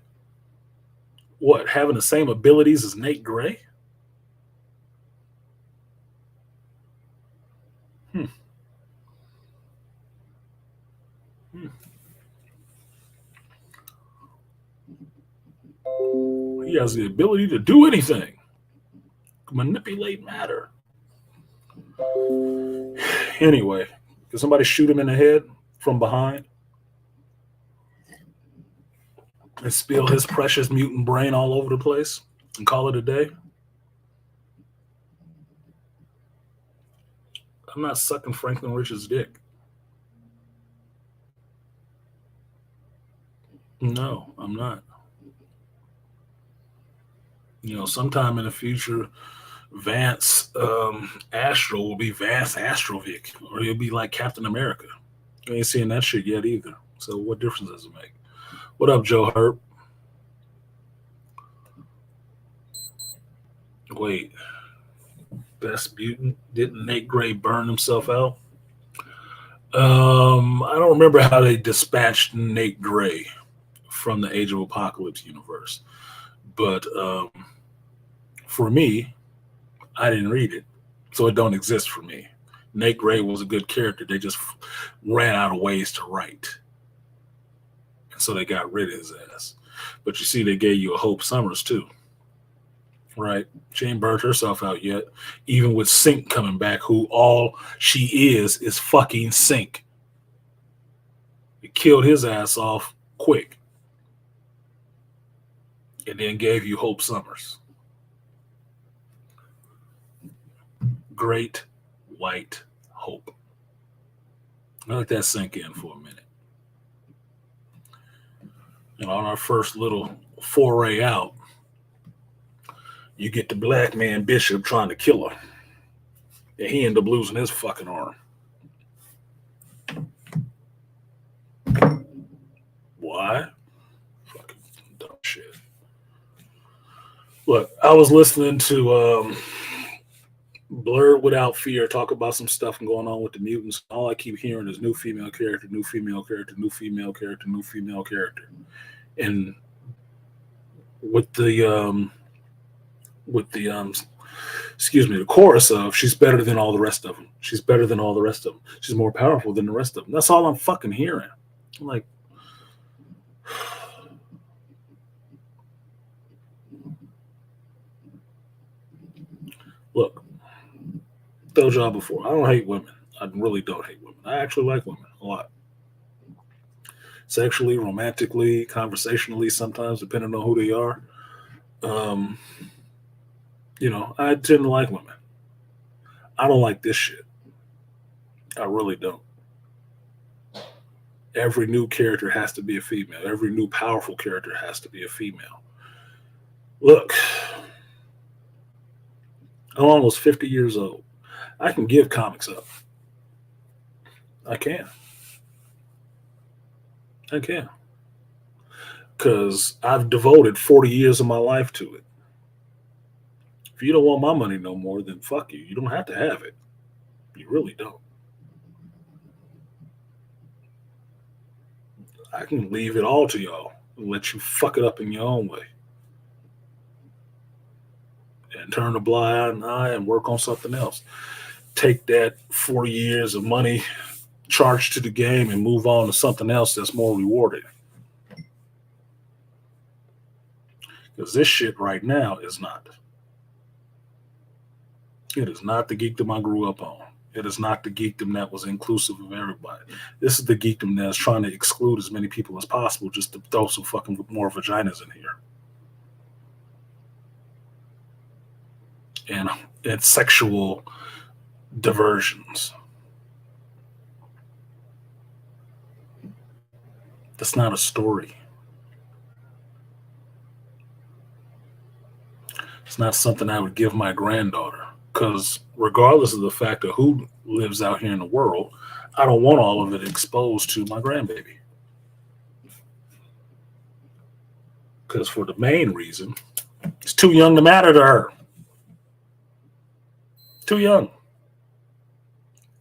What, having the same abilities as Nate Gray? He has the ability to do anything. Manipulate matter. Anyway, can somebody shoot him in the head from behind and spill his precious mutant brain all over the place and call it a day? I'm not sucking Franklin Richards' dick. No, I'm not. You know, sometime in the future, Vance Astro will be Vance Astrovic, or he'll be like Captain America. I ain't seeing that shit yet either. So what difference does it make? What up, Joe Herb? Wait, Best Mutant? Didn't Nate Gray burn himself out? I don't remember how they dispatched Nate Gray from the Age of Apocalypse universe, but for me, I didn't read it, so it don't exist for me. Nate Gray was a good character. They just ran out of ways to write, and so they got rid of his ass. But you see, they gave you a Hope Summers too, right? She ain't burnt herself out yet, even with Synch coming back, who all she is fucking Synch. It killed his ass off quick, and then gave you Hope Summers. Great White Hope. Let that sink in for a minute. And on our first little foray out, you get the black man Bishop trying to kill her. And he ended up losing his fucking arm. Why? Fucking dumb shit. Look, I was listening to Blurred Without Fear talk about some stuff going on with the mutants. All I keep hearing is new female character, new female character, new female character, new female character. And with the the chorus of she's better than all the rest of them. She's better than all the rest of them. She's more powerful than the rest of them. That's all I'm fucking hearing. I'm like, look, told y'all before, I don't hate women. I really don't hate women. I actually like women a lot. Sexually, romantically, conversationally, sometimes, depending on who they are. I tend to like women. I don't like this shit. I really don't. Every new character has to be a female. Every new powerful character has to be a female. Look, I'm almost 50 years old. I can give comics up. I can. Because I've devoted 40 years of my life to it. If you don't want my money no more, then fuck you. You don't have to have it. You really don't. I can leave it all to y'all and let you fuck it up in your own way. And turn a blind eye and work on something else. Take that 40 years of money charged to the game and move on to something else that's more rewarding. Because this shit right now is not. It is not the geekdom I grew up on. It is not the geekdom that was inclusive of everybody. This is the geekdom that's trying to exclude as many people as possible just to throw some fucking more vaginas in here. And sexual diversions. That's not a story. It's not something I would give my granddaughter. Because regardless of the fact of who lives out here in the world, I don't want all of it exposed to my grandbaby. Because for the main reason, it's too young to matter to her. Too young.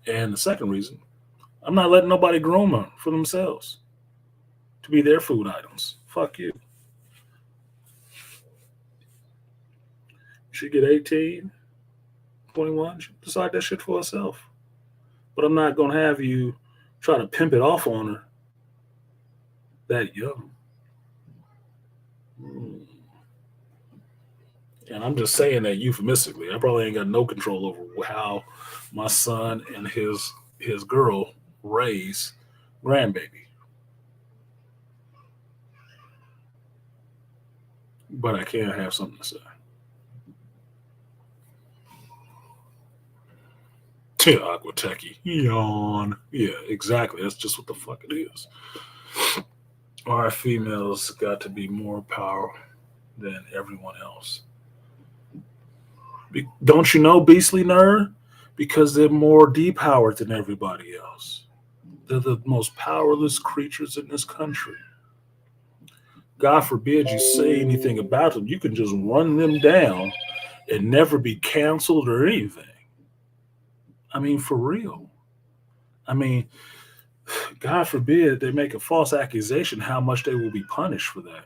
And the second reason, I'm not letting nobody groom her for themselves to be their food items. Fuck you. She get 18, 21, she decide that shit for herself. But I'm not going to have you try to pimp it off on her that young. And I'm just saying that euphemistically. I probably ain't got no control over how my son and his girl raise grandbaby. But I can have something to say. Yeah, Aqua Techie. Yawn. Yeah, exactly. That's just what the fuck it is. Our females got to be more powerful than everyone else. Don't you know, beastly nerd? Because they're more depowered than everybody else. They're the most powerless creatures in this country. God forbid you say anything about them. You can just run them down and never be canceled or anything. I mean, for real. I mean, God forbid they make a false accusation, how much they will be punished for that.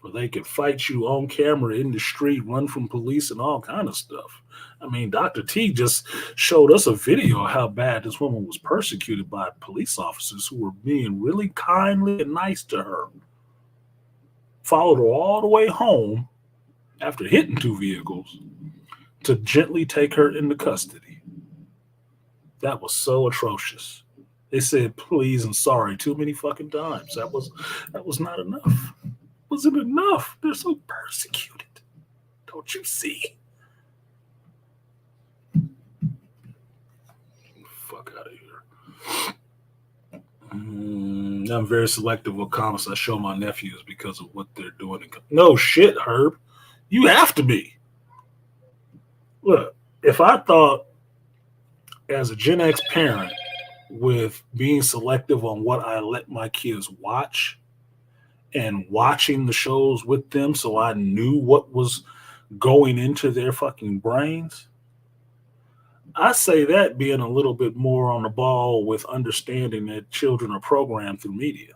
Or they could fight you on camera in the street, run from police and all kind of stuff. I mean, Dr. T just showed us a video of how bad this woman was persecuted by police officers who were being really kindly and nice to her. Followed her all the way home after hitting two vehicles to gently take her into custody. That was so atrocious. They said please and sorry too many fucking times. That was not enough. Wasn't enough. They're so persecuted. Don't you see? Fuck out of here. I'm very selective with comments I show my nephews because of what they're doing. No shit, Herb. You have to be. Look, if I thought as a Gen X parent with being selective on what I let my kids watch and watching the shows with them so I knew what was going into their fucking brains, I say that being a little bit more on the ball with understanding that children are programmed through media.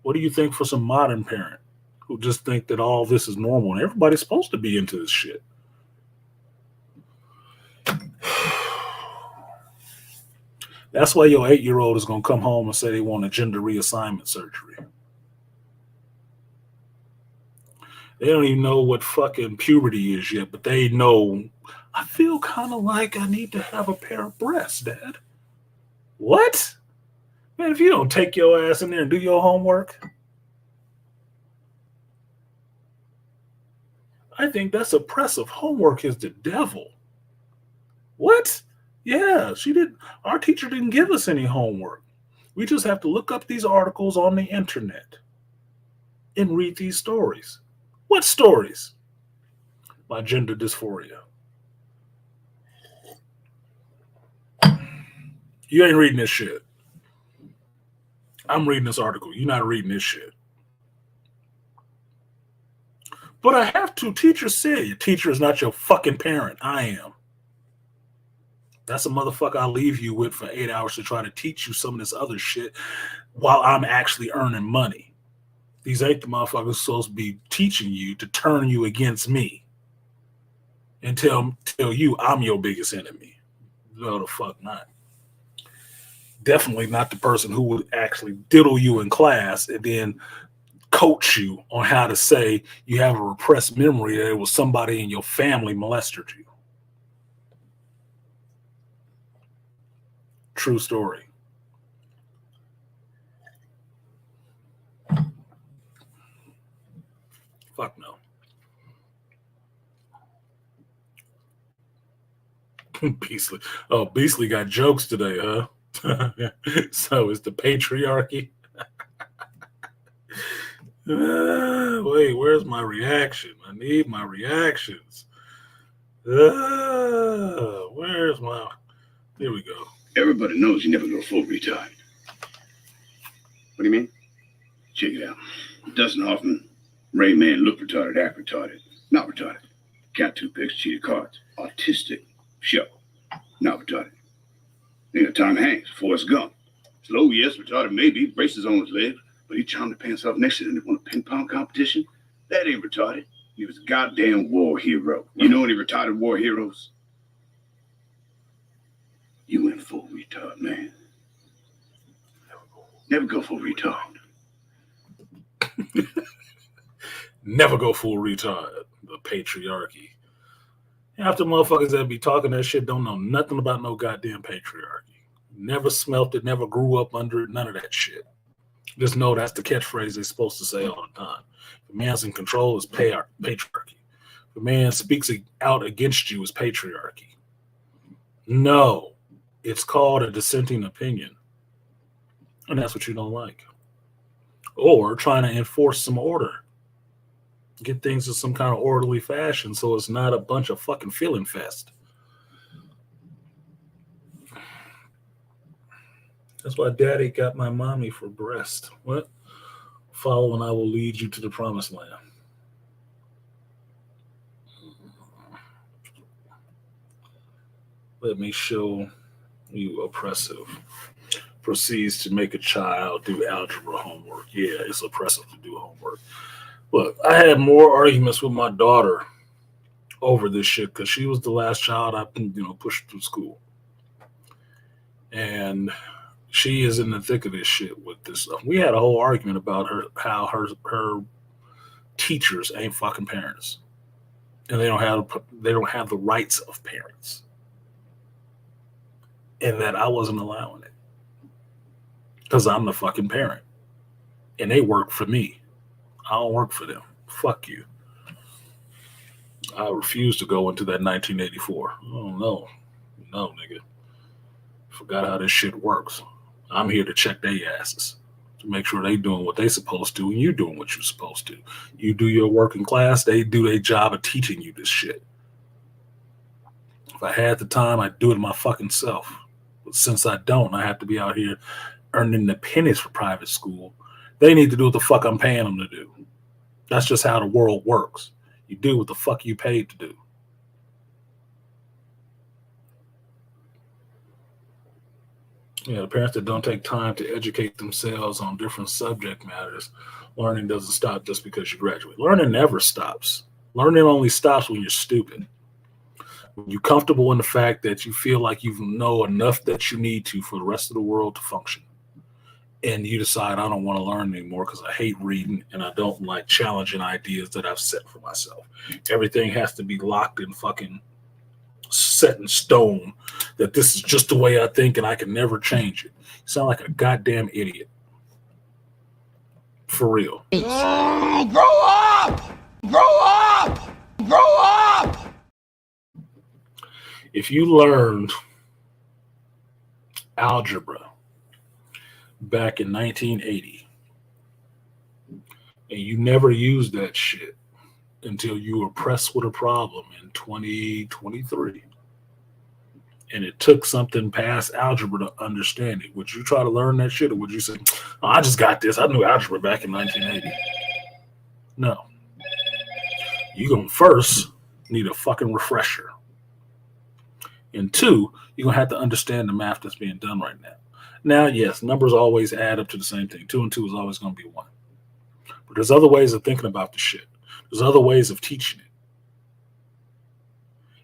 What do you think for some modern parent who just think that all this is normal and everybody's supposed to be into this shit? That's why your 8-year-old is going to come home and say they want a gender reassignment surgery. They don't even know what fucking puberty is yet, but they know, I feel kind of like I need to have a pair of breasts, Dad. What? Man, if you don't take your ass in there and do your homework, I think that's oppressive. Homework is the devil. What? Yeah, she did. Our teacher didn't give us any homework. We just have to look up these articles on the internet and read these stories. What stories? My gender dysphoria. You ain't reading this shit. I'm reading this article. You're not reading this shit. But I have to. Teacher said your teacher is not your fucking parent. I am. That's a motherfucker I'll leave you with for 8 hours to try to teach you some of this other shit while I'm actually earning money. These ain't the motherfuckers supposed to be teaching you to turn you against me and tell you I'm your biggest enemy. No, the fuck not. Definitely not the person who would actually diddle you in class and then coach you on how to say you have a repressed memory that it was somebody in your family molested you. True story. Fuck no. Beastly. Oh, Beastly got jokes today, huh? So it's the patriarchy. Wait, where's my reaction? I need my reactions. Where's my... Here we go. Everybody knows you never go full retard. What do you mean? Check it out. Dustin Hoffman, Rain Man, look retarded, act retarded. Not retarded. Count toothpicks, cheated cards. Autistic. Show. Not retarded. Tom Hanks, Forrest Gump. Slow, yes, retarded maybe, braces on his legs, but he charmed the pants off next to him and won a ping pong competition. That ain't retarded. He was a goddamn war hero. You know any retarded war heroes? You went full retard, man. Never go full retard. Never go full retard. The patriarchy. Half the motherfuckers that be talking that shit don't know nothing about no goddamn patriarchy. Never smelt it, never grew up under it, none of that shit. Just know that's the catchphrase they're supposed to say all the time. If a man's in control, it's patriarchy. If a man speaks out against you, it's patriarchy. No, it's called a dissenting opinion. And that's what you don't like. Or trying to enforce some order. Get things in some kind of orderly fashion so it's not a bunch of fucking feeling fest. That's why daddy got my mommy for breast. What? Follow and I will lead you to the promised land. Let me show you oppressive. Proceeds to make a child do algebra homework. Yeah, it's oppressive to do homework. Look, I had more arguments with my daughter over this shit because she was the last child I pushed through school. And she is in the thick of this shit with this stuff. We had a whole argument about how her teachers ain't fucking parents. And they don't have the rights of parents. And that I wasn't allowing it. Because I'm the fucking parent. And they work for me. I don't work for them. Fuck you. I refuse to go into that 1984. Oh, no. No, nigga. Forgot how this shit works. I'm here to check their asses. To make sure they doing what they supposed to and you doing what you're supposed to. You do your work in class, they do their job of teaching you this shit. If I had the time, I'd do it my fucking self. But since I don't, I have to be out here earning the pennies for private school. They need to do what the fuck I'm paying them to do. That's just how the world works. You do what the fuck you paid to do. Yeah, the parents that don't take time to educate themselves on different subject matters, learning doesn't stop just because you graduate. Learning never stops. Learning only stops when you're stupid. When you're comfortable in the fact that you feel like you know enough that you need to for the rest of the world to function. And you decide I don't want to learn anymore because I hate reading and I don't like challenging ideas that I've set for myself. Everything has to be locked and fucking set in stone that this is just the way I think and I can never change it. You sound like a goddamn idiot. For real. Grow up! Grow up! Grow up! If you learned algebra back in 1980, and you never used that shit until you were pressed with a problem in 2023, and it took something past algebra to understand it, would you try to learn that shit, or would you say, oh, I just got this, I knew algebra back in 1980? No. You're going to first need a fucking refresher. And two, you're going to have to understand the math that's being done right now. Now, yes, numbers always add up to the same thing. 2 and 2 is always going to be 1. But there's other ways of thinking about the shit. There's other ways of teaching it.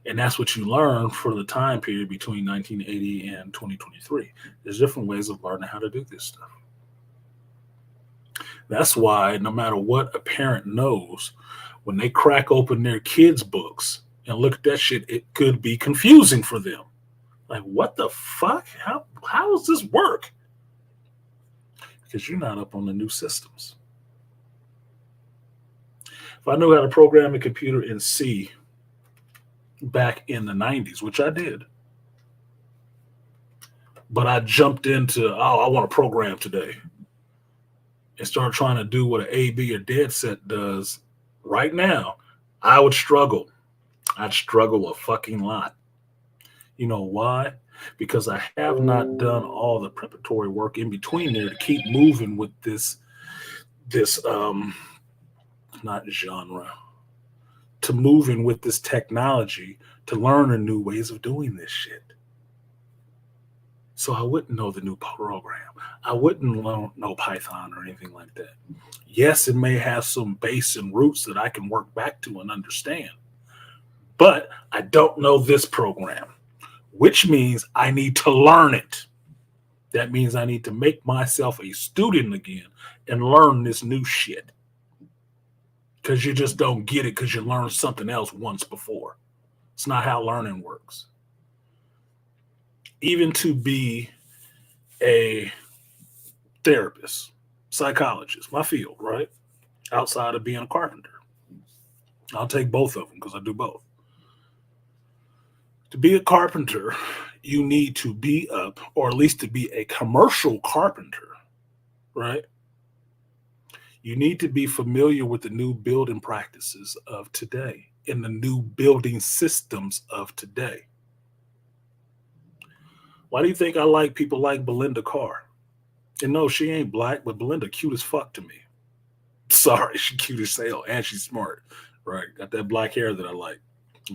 And that's what you learn for the time period between 1980 and 2023. There's different ways of learning how to do this stuff. That's why no matter what a parent knows, when they crack open their kids' books and look at that shit, it could be confusing for them. Like, what the fuck? How does this work? Because you're not up on the new systems. If I knew how to program a computer in C back in the 90s, which I did, but I jumped into, I want to program today, and started trying to do what an A, B, or dead set does right now, I would struggle. I'd struggle a fucking lot. You know why? Because I have not done all the preparatory work in between there to keep moving with this not genre, to moving with this technology, to learn the new ways of doing this shit. So I wouldn't know the new program. I wouldn't know Python or anything like that. Yes, it may have some base and roots that I can work back to and understand, but I don't know this program, which means I need to learn it. That means I need to make myself a student again and learn this new shit. Because you just don't get it because you learned something else once before. It's not how learning works. Even to be a therapist, psychologist, my field, right? Outside of being a carpenter. I'll take both of them because I do both. To be a carpenter, you need to be up, or at least to be a commercial carpenter, right? You need to be familiar with the new building practices of today and the new building systems of today. Why do you think I like people like Belinda Carr? And no, she ain't black, but Belinda cute as fuck to me. Sorry, she cute as hell, and she's smart, right? Got that black hair that I like.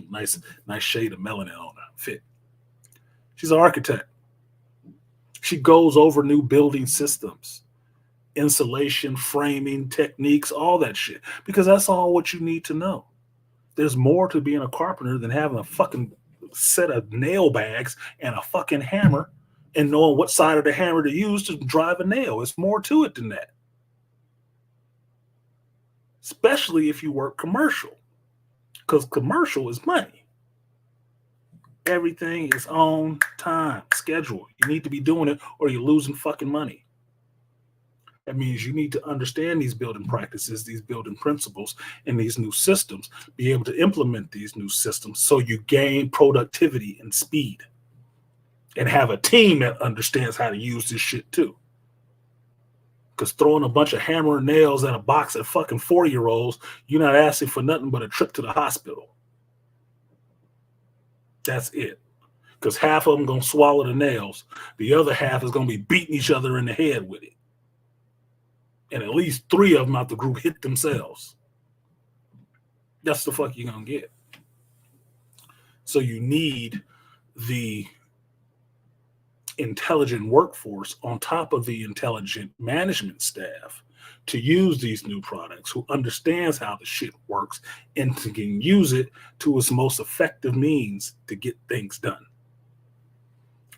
Nice shade of melanin on her. Fit. She's an architect. She goes over new building systems, insulation, framing, techniques, all that shit, because that's all what you need to know. There's more to being a carpenter than having a fucking set of nail bags and a fucking hammer and knowing what side of the hammer to use to drive a nail. It's more to it than that. Especially if you work commercial, because commercial is money. Everything is on time, schedule. You need to be doing it or you're losing fucking money. That means you need to understand these building practices, these building principles, and these new systems, be able to implement these new systems so you gain productivity and speed, and have a team that understands how to use this shit too. Because throwing a bunch of hammer and nails at a box at fucking 40-year-olds, you're not asking for nothing but a trip to the hospital. That's it. Because half of them going to swallow the nails. The other half is going to be beating each other in the head with it. And at least 3 of them out the group hit themselves. That's the fuck you're going to get. So you need the intelligent workforce on top of the intelligent management staff to use these new products, who understands how the shit works and can use it to its most effective means to get things done.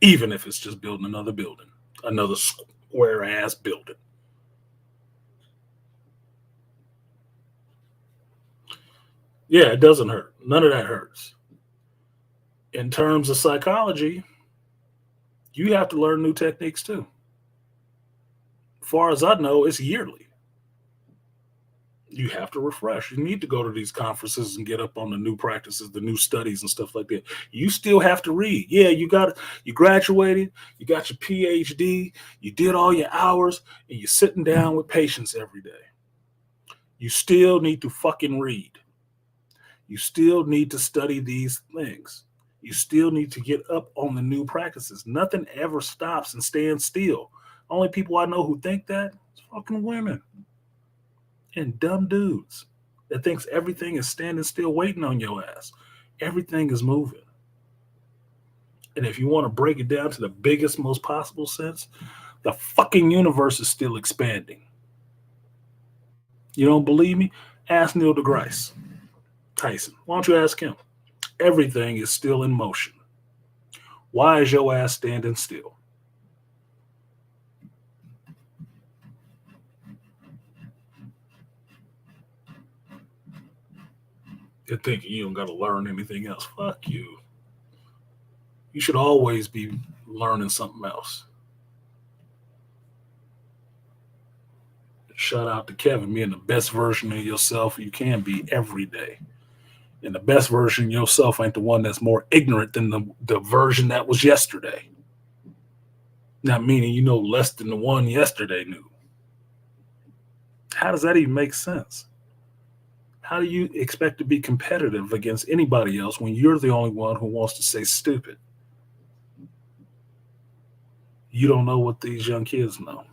Even if it's just building another building, another square ass building. Yeah, it doesn't hurt. None of that hurts. In terms of psychology, you have to learn new techniques too. As far as I know, it's yearly. You have to refresh. You need to go to these conferences and get up on the new practices, the new studies and stuff like that. You still have to read. Yeah, you graduated, you got your PhD, you did all your hours, and you're sitting down with patients every day. You still need to fucking read. You still need to study these things. You still need to get up on the new practices. Nothing ever stops and stands still. Only people I know who think that is fucking women and dumb dudes that thinks everything is standing still waiting on your ass. Everything is moving. And if you want to break it down to the biggest, most possible sense, the fucking universe is still expanding. You don't believe me? Ask Neil deGrasse Tyson. Why don't you ask him? Everything is still in motion. Why is your ass standing still? You're thinking you don't got to learn anything else. Fuck you. You should always be learning something else. Shout out to Kevin, being the best version of yourself you can be every day. And the best version of yourself ain't the one that's more ignorant than the version that was yesterday. Not meaning you know less than the one yesterday knew. How does that even make sense? How do you expect to be competitive against anybody else when you're the only one who wants to say stupid? You don't know what these young kids know.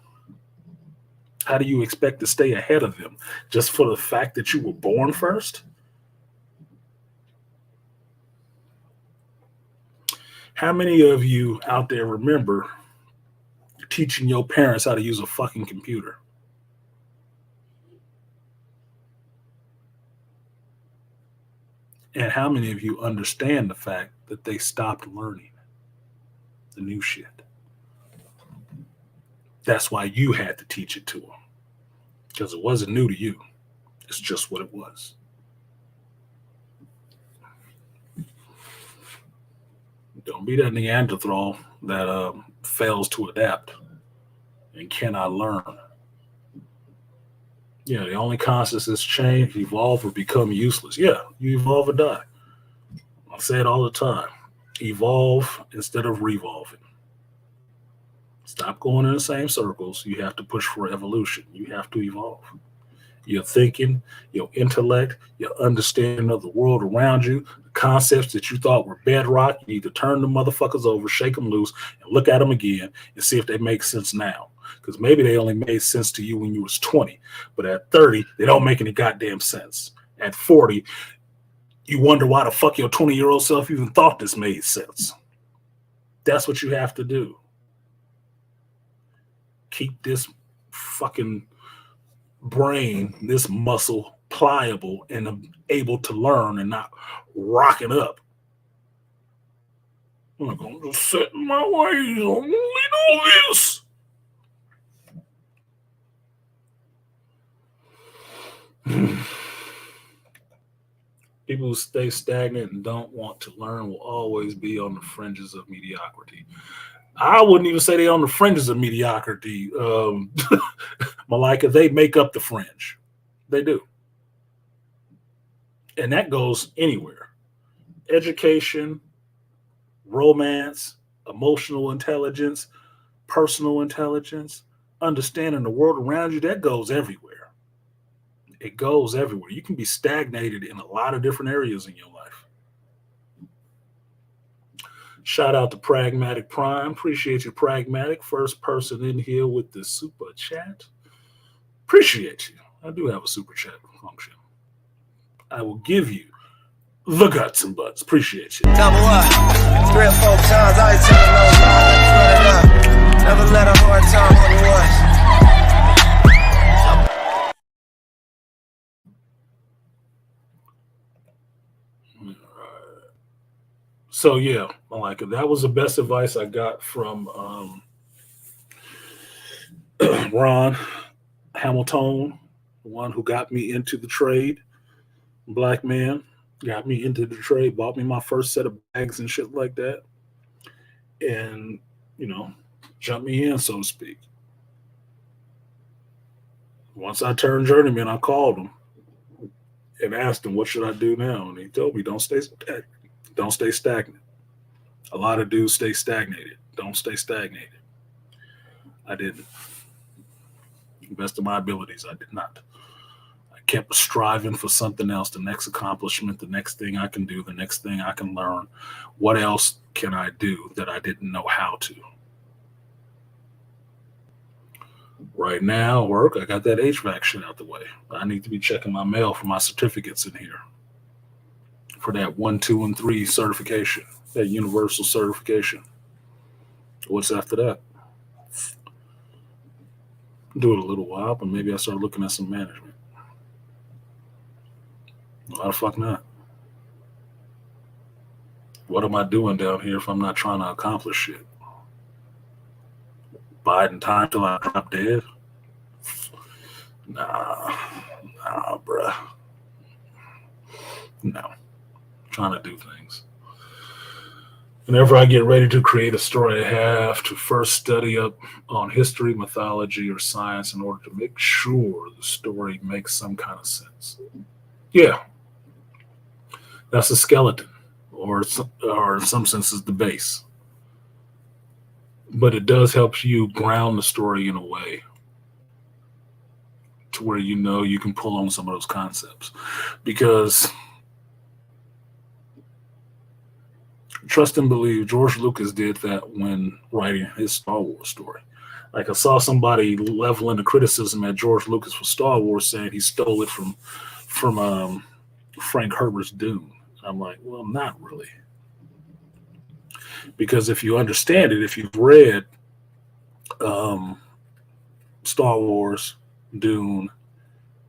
How do you expect to stay ahead of them just for the fact that you were born first? How many of you out there remember teaching your parents how to use a fucking computer? And how many of you understand the fact that they stopped learning the new shit? That's why you had to teach it to them. Because it wasn't new to you. It's just what it was. Don't be that Neanderthal that fails to adapt and cannot learn. Yeah, the only constant is change, evolve, or become useless. Yeah, you evolve or die. I say it all the time. Evolve instead of revolving. Stop going in the same circles. You have to push for evolution. You have to evolve. Your thinking, your intellect, your understanding of the world around you, the concepts that you thought were bedrock, you need to turn the motherfuckers over, shake them loose, and look at them again and see if they make sense now. Because maybe they only made sense to you when you was 20, but at 30, they don't make any goddamn sense. At 40, you wonder why the fuck your 20-year-old self even thought this made sense. That's what you have to do. Keep this fucking brain, this muscle pliable and able to learn and not rocking up. I'm not going to just set in my ways. I'm going to lead all this. People who stay stagnant and don't want to learn will always be on the fringes of mediocrity. I wouldn't even say they're on the fringes of mediocrity, Malika. They make up the fringe. They do. And that goes anywhere. Education, romance, emotional intelligence, personal intelligence, understanding the world around you, that goes everywhere. It goes everywhere. You can be stagnated in a lot of different areas in your life. Shout out to Pragmatic Prime. Appreciate you, Pragmatic. First person in here with the super chat. Appreciate you. I do have a super chat function. I will give you the guts and butts. Appreciate you. Double up. 3 or 4 times. I ain't telling no lies. Never let a hard time on us. So yeah, Malika, that was the best advice I got from Ron Hamilton, the one who got me into the trade. Black man got me into the trade, bought me my first set of bags and shit like that, and jumped me in, so to speak. Once I turned journeyman, I called him. and asked him, what should I do now? And he told me, don't stay stagnant. A lot of dudes stay stagnated. Don't stay stagnated. I didn't. To the best of my abilities, I did not. I kept striving for something else, the next accomplishment, the next thing I can do, the next thing I can learn. What else can I do that I didn't know how to? Right now, work, I got that HVAC shit out the way. I need to be checking my mail for my certificates in here. For that 1, 2, and 3 certification, that universal certification. What's after that? Do it a little while, but maybe I start looking at some management. Why the fuck not? What am I doing down here if I'm not trying to accomplish shit? Biding time till I drop dead? Nah, bruh. No. I'm trying to do things. Whenever I get ready to create a story, I have to first study up on history, mythology, or science in order to make sure the story makes some kind of sense. Yeah. That's a skeleton, or in some senses, the base. But it does help you ground the story in a way to where you know you can pull on some of those concepts. Because trust and believe, George Lucas did that when writing his Star Wars story. Like, I saw somebody leveling the criticism at George Lucas for Star Wars, saying he stole it from Frank Herbert's Dune. I'm like, well, not really. Because if you understand it, if you've read Star Wars, Dune,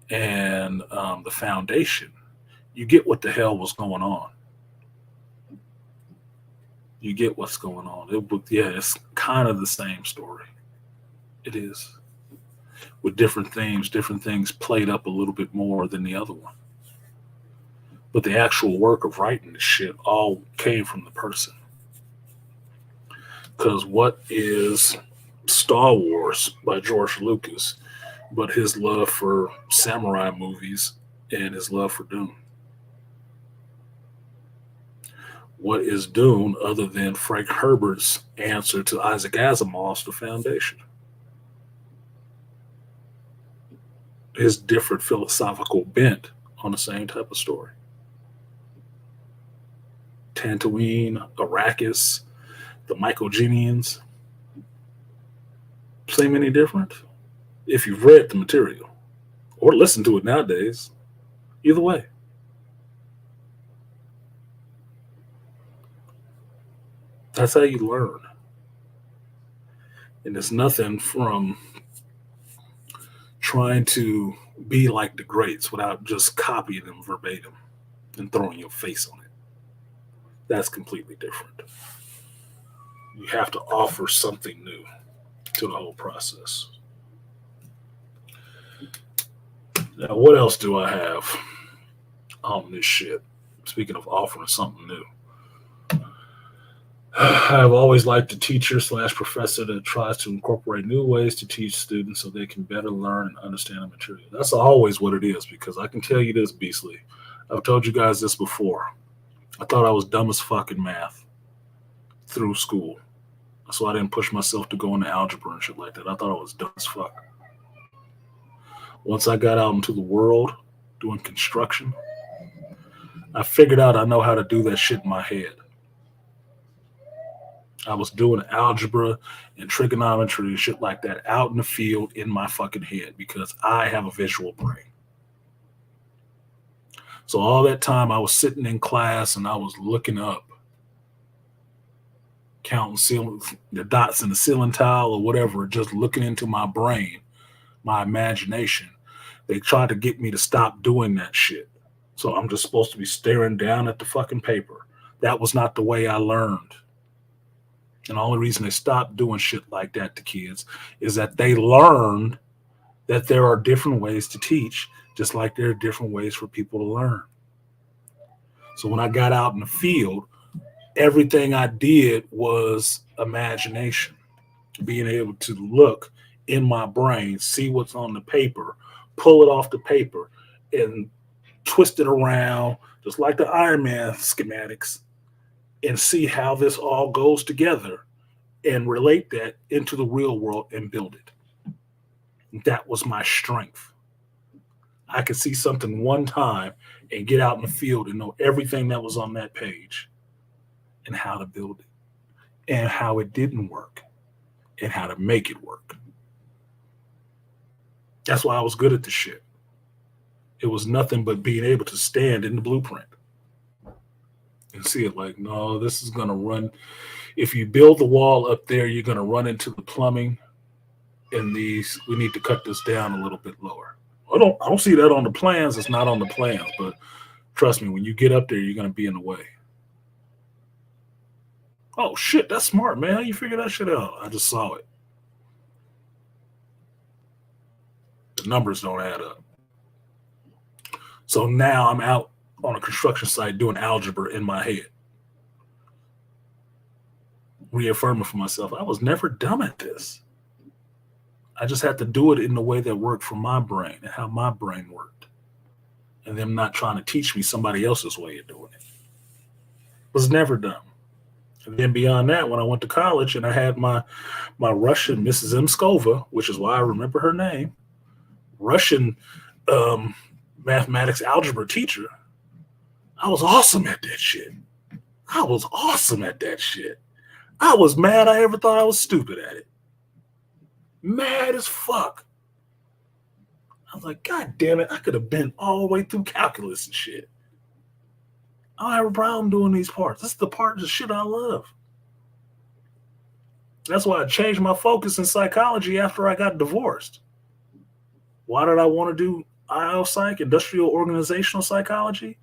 and The Foundation, you get what the hell was going on. You get what's going on. It's kind of the same story. It is. With different things played up a little bit more than the other one. But the actual work of writing this shit all came from the person. Because what is Star Wars by George Lucas but his love for samurai movies and his love for Dune? What is Dune other than Frank Herbert's answer to Isaac Asimov's The Foundation? His different philosophical bent on the same type of story. Tatooine, Arrakis, the Mycogenians. Seem any different? If you've read the material or listened to it nowadays, either way. That's how you learn. And it's nothing from trying to be like the greats without just copying them verbatim and throwing your face on it. That's completely different. You have to offer something new to the whole process. Now, what else do I have on this shit? Speaking of offering something new. I've always liked a teacher / professor that tries to incorporate new ways to teach students so they can better learn and understand the material. That's always what it is, because I can tell you this, Beastly. I've told you guys this before. I thought I was dumb as fuck in math through school. So I didn't push myself to go into algebra and shit like that. I thought I was dumb as fuck. Once I got out into the world doing construction, I figured out I know how to do that shit in my head. I was doing algebra and trigonometry and shit like that out in the field in my fucking head because I have a visual brain. So all that time I was sitting in class and I was looking up, counting the dots in the ceiling tile or whatever, just looking into my brain, my imagination. They tried to get me to stop doing that shit. So I'm just supposed to be staring down at the fucking paper. That was not the way I learned. And the only reason they stopped doing shit like that to kids is that they learned that there are different ways to teach, just like there are different ways for people to learn. So when I got out in the field, everything I did was imagination, being able to look in my brain, see what's on the paper, pull it off the paper, and twist it around, just like the Iron Man schematics, and see how this all goes together and relate that into the real world and build it. That was my strength. I could see something one time and get out in the field and know everything that was on that page and how to build it and how it didn't work and how to make it work. That's why I was good at the shit. It was nothing but being able to stand in the blueprint and see it like, no, this is going to run. If you build the wall up there, you're going to run into the plumbing, and we need to cut this down a little bit lower. I don't see that on the plans. It's not on the plans, but trust me, when you get up there, you're going to be in the way. Oh shit, that's smart, man. How you figure that shit out? I just saw it. The numbers don't add up. So now I'm out on a construction site doing algebra in my head, reaffirming for myself, I was never dumb at this. I just had to do it in the way that worked for my brain and how my brain worked. And them not trying to teach me somebody else's way of doing it. Was never dumb. And then beyond that, when I went to college and I had my Russian Mrs. Mskova, which is why I remember her name, Russian mathematics algebra teacher, I was awesome at that shit. I was mad I ever thought I was stupid at it. Mad as fuck. I was like, God damn it, I could have been all the way through calculus and shit. I don't have a problem doing these parts. This is the part of the shit I love. That's why I changed my focus in psychology after I got divorced. Why did I want to do IO Psych, industrial organizational psychology?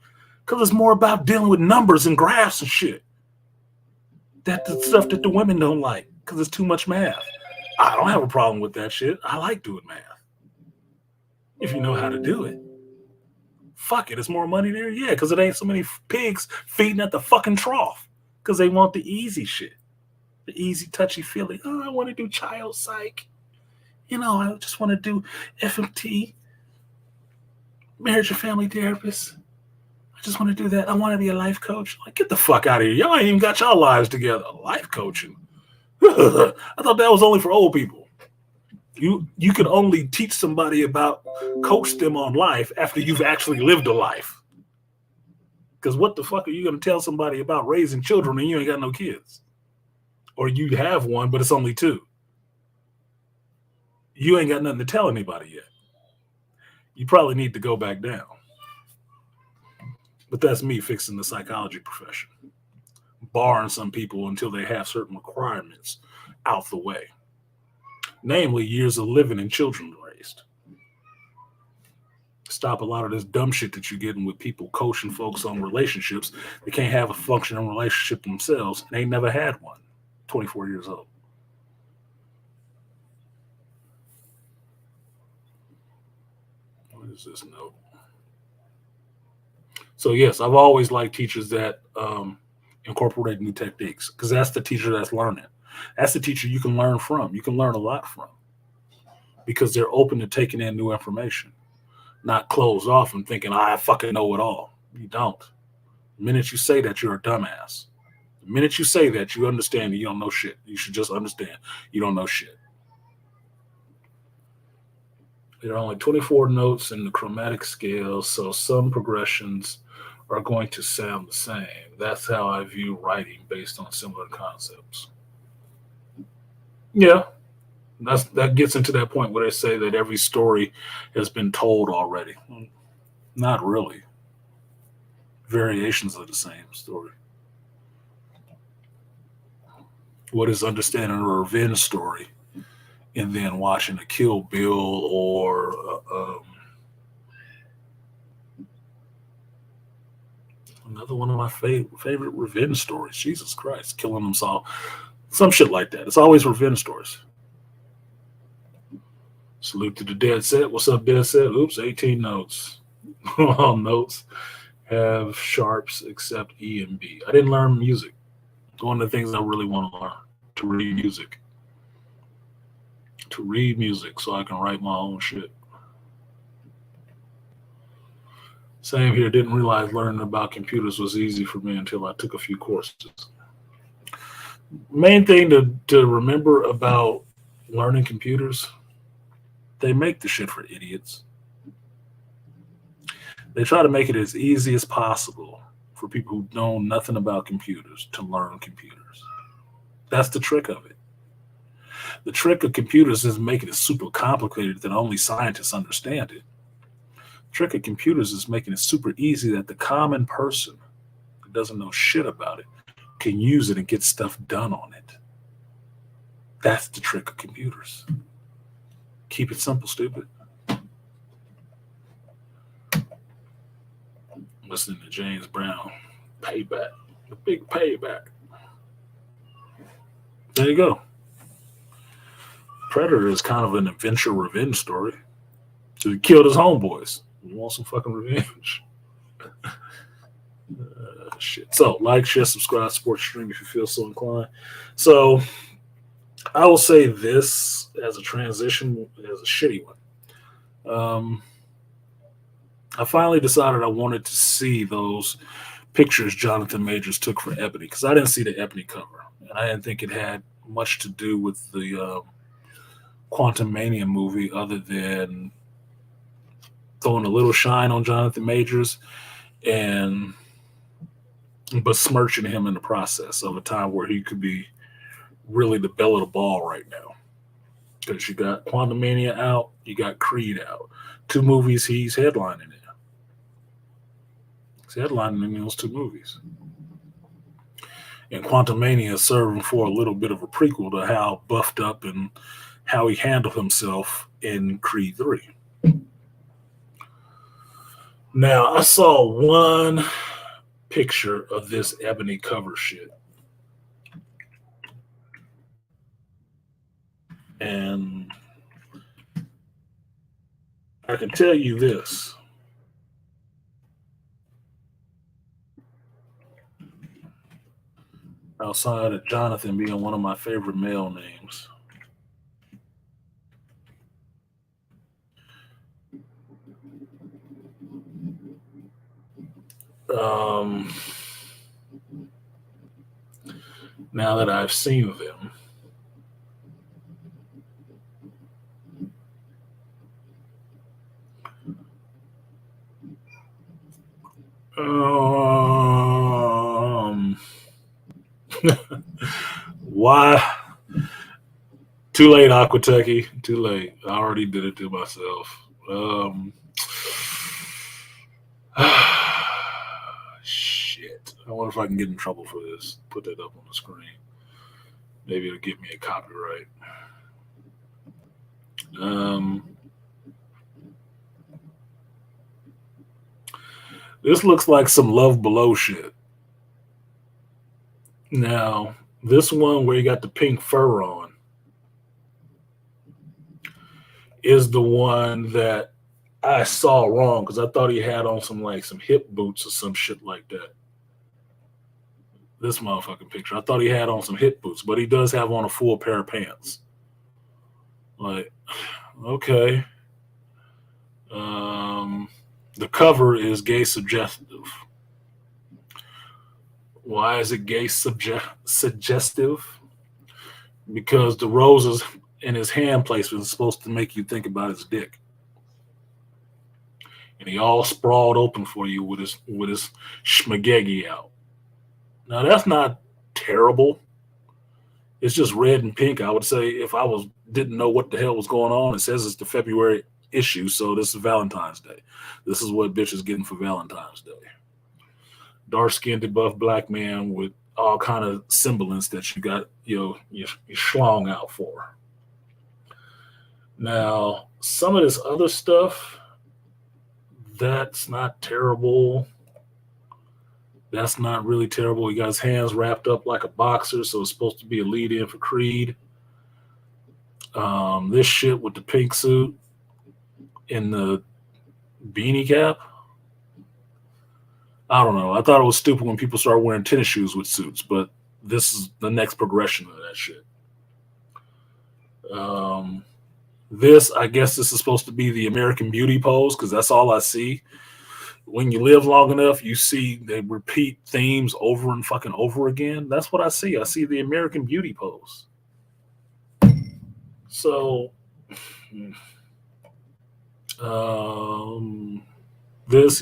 Because it's more about dealing with numbers and graphs and shit. That's the stuff that the women don't like because it's too much math. I don't have a problem with that shit. I like doing math. If you know how to do it. Fuck it, it's more money there? Yeah, because it ain't so many pigs feeding at the fucking trough because they want the easy shit. The easy, touchy-feely. Oh, I want to do child psych. You know, I just want to do FMT, marriage and family therapist. I just want to do that. I want to be a life coach. Like, get the fuck out of here. Y'all ain't even got y'all lives together. Life coaching. I thought that was only for old people. You can only teach somebody about, coach them on life after you've actually lived a life. Because what the fuck are you going to tell somebody about raising children and you ain't got no kids? Or you have one, but it's only 2. You ain't got nothing to tell anybody yet. You probably need to go back down. But that's me fixing the psychology profession. Barring some people until they have certain requirements out the way. Namely, years of living and children raised. Stop a lot of this dumb shit that you're getting with people coaching folks on relationships. They can't have a functioning relationship themselves and they never had one. 24 years old. What is this note? So yes, I've always liked teachers that incorporate new techniques because that's the teacher that's learning. That's the teacher you can learn from. You can learn a lot from because they're open to taking in new information, not closed off and thinking, I fucking know it all. You don't. The minute you say that, you're a dumbass. The minute you say that, you understand that you don't know shit. You should just understand you don't know shit. There are only 24 notes in the chromatic scale, so some progressions are going to sound the same. That's how I view writing based on similar concepts. Yeah, that gets into that point where they say that every story has been told already. Not really. Variations of the same story. What is understanding a revenge story and then watching a Kill Bill or another one of my favorite revenge stories. Jesus Christ, killing them all. Some shit like that. It's always revenge stories. Salute to the Dead Set. What's up, Dead Set? Oops, 18 notes. All notes have sharps except E and B. I didn't learn music. It's one of the things I really want to learn, to read music. To read music so I can write my own shit. Same here. Didn't realize learning about computers was easy for me until I took a few courses. Main thing to remember about learning computers, they make the shit for idiots. They try to make it as easy as possible for people who know nothing about computers to learn computers. That's the trick of it. The trick of computers is making it super complicated that only scientists understand it. The trick of computers is making it super easy that the common person who doesn't know shit about it can use it and get stuff done on it. That's the trick of computers. Keep it simple, stupid. Listening to James Brown, Payback, the big payback. There you go. Predator is kind of an adventure revenge story. So he killed his homeboys. You want some fucking revenge? Shit. So, like, share, subscribe, support the stream if you feel so inclined. So, I will say this as a transition, as a shitty one. I finally decided I wanted to see those pictures Jonathan Majors took for Ebony, because I didn't see the Ebony cover. And I didn't think it had much to do with the Quantumania movie other than throwing a little shine on Jonathan Majors and besmirching him in the process of a time where he could be really the belle of the ball right now. Because you got Quantumania out, you got Creed out. 2 movies he's headlining in. He's headlining in those 2 movies. And Quantumania is serving for a little bit of a prequel to how buffed up and how he handled himself in Creed 3. Now, I saw one picture of this Ebony cover shit. And I can tell you this. Outside of Jonathan being one of my favorite male names, now that I've seen them, why? Too late, Aquatucky. Too late. I already did it to myself. Shit. I wonder if I can get in trouble for this. Put that up on the screen. Maybe it'll get me a copyright. This looks like some Love Below shit. Now, this one where you got the pink fur on is the one that I saw wrong because I thought he had on some hip boots or some shit like that. This motherfucking picture. I thought he had on some hip boots, but he does have on a full pair of pants. Like, okay. The cover is gay suggestive. Why is it gay suggestive? Because the roses in his hand placement is supposed to make you think about his dick. And he all sprawled open for you with his schmagegi out. Now that's not terrible. It's just red and pink. I would say if I didn't know what the hell was going on, it says it's the February issue, so this is Valentine's Day. This is what bitch is getting for Valentine's Day. Dark-skinned, buff black man with all kind of semblance that you got your schlong out for. Now, some of this other stuff, that's not terrible. That's not really terrible. He got his hands wrapped up like a boxer, so it's supposed to be a lead-in for Creed. This shit with the pink suit and the beanie cap. I don't know. I thought it was stupid when people started wearing tennis shoes with suits, but this is the next progression of that shit. I guess this is supposed to be the American Beauty pose because that's all I see. when you live long enough, you see they repeat themes over and fucking over again. That's what I see. I see the American Beauty pose. So, he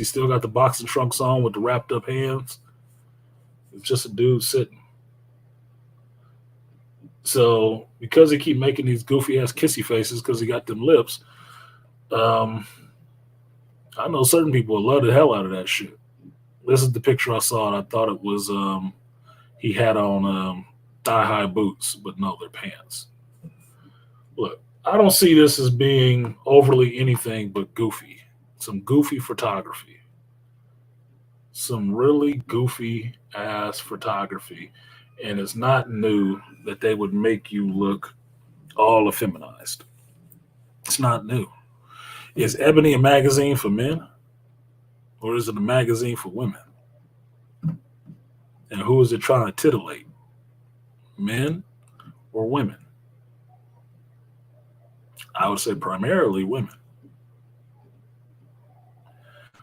still got the boxing trunks on with the wrapped up hands. It's just a dude sitting. So, because he keep making these goofy ass kissy faces because he got them lips, I know certain people would love the hell out of that shit. This is the picture I saw, and I thought it was he had on thigh-high boots, but no, they're pants. Look, I don't see this as being overly anything but goofy. Some goofy photography. Some really goofy ass photography. And it's not new that they would make you look all effeminized. It's not new. Is Ebony a magazine for men? Or is it a magazine for women? And who is it trying to titillate? Men or women? I would say primarily women.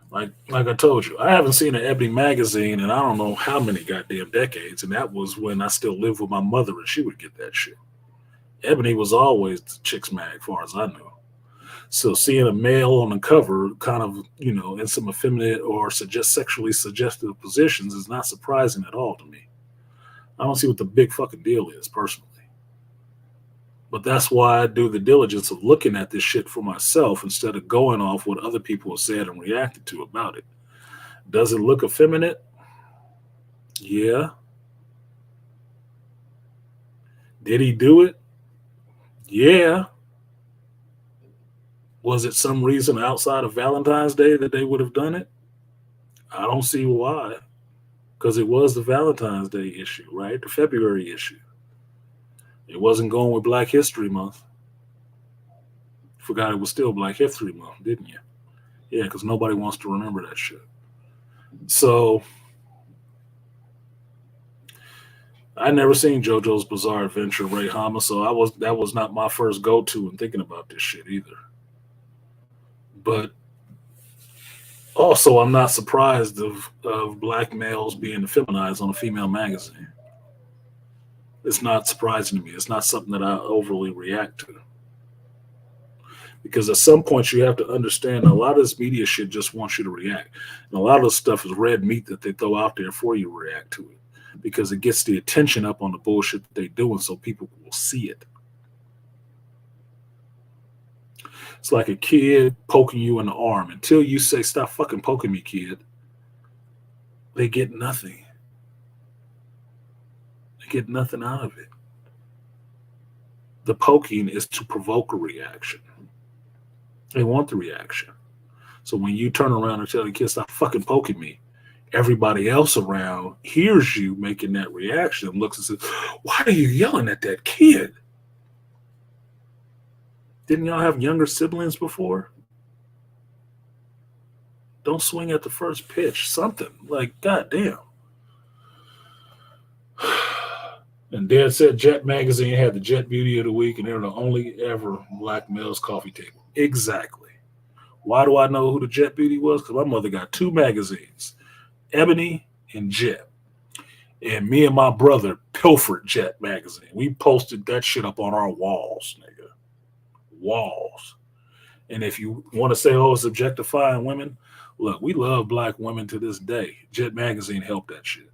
Like I told you, I haven't seen an Ebony magazine in I don't know how many goddamn decades, and that was when I still lived with my mother and she would get that shit. Ebony was always the chick's mag, as far as I knew. So seeing a male on the cover kind of, in some effeminate or sexually suggestive positions is not surprising at all to me. I don't see what the big fucking deal is, personally. But that's why I do the diligence of looking at this shit for myself instead of going off what other people have said and reacted to about it. Does it look effeminate? Yeah. Did he do it? Yeah. Was it some reason outside of Valentine's Day that they would have done it? I don't see why. Because it was the Valentine's Day issue, right? The February issue. It wasn't going with Black History Month. Forgot it was still Black History Month, didn't you? Yeah, because nobody wants to remember that shit. So, I never seen JoJo's Bizarre Adventure, Ray Hama, so that was not my first go-to in thinking about this shit either. But also, I'm not surprised of black males being effeminized on a female magazine. It's not surprising to me. It's not something that I overly react to. Because at some point you have to understand a lot of this media shit just wants you to react. And a lot of this stuff is red meat that they throw out there for you to react to it. Because it gets the attention up on the bullshit that they do, and so people will see it. It's like a kid poking you in the arm. Until you say, stop fucking poking me, kid, they get nothing. Get nothing out of it. The poking is to provoke a reaction. They want the reaction. So when you turn around and tell the kid, stop fucking poking me, everybody else around hears you making that reaction and looks and says, why are you yelling at that kid? Didn't y'all have younger siblings before? Don't swing at the first pitch. Something. Like, goddamn. And Dad said Jet Magazine had the Jet Beauty of the Week, and they're the only ever black male's coffee table. Exactly. Why do I know who the Jet Beauty was? Because my mother got two magazines, Ebony and Jet. And me and my brother pilfered Jet Magazine. We posted that shit up on our walls, nigga. Walls. And if you want to say, oh, it's objectifying women, look, we love black women to this day. Jet Magazine helped that shit.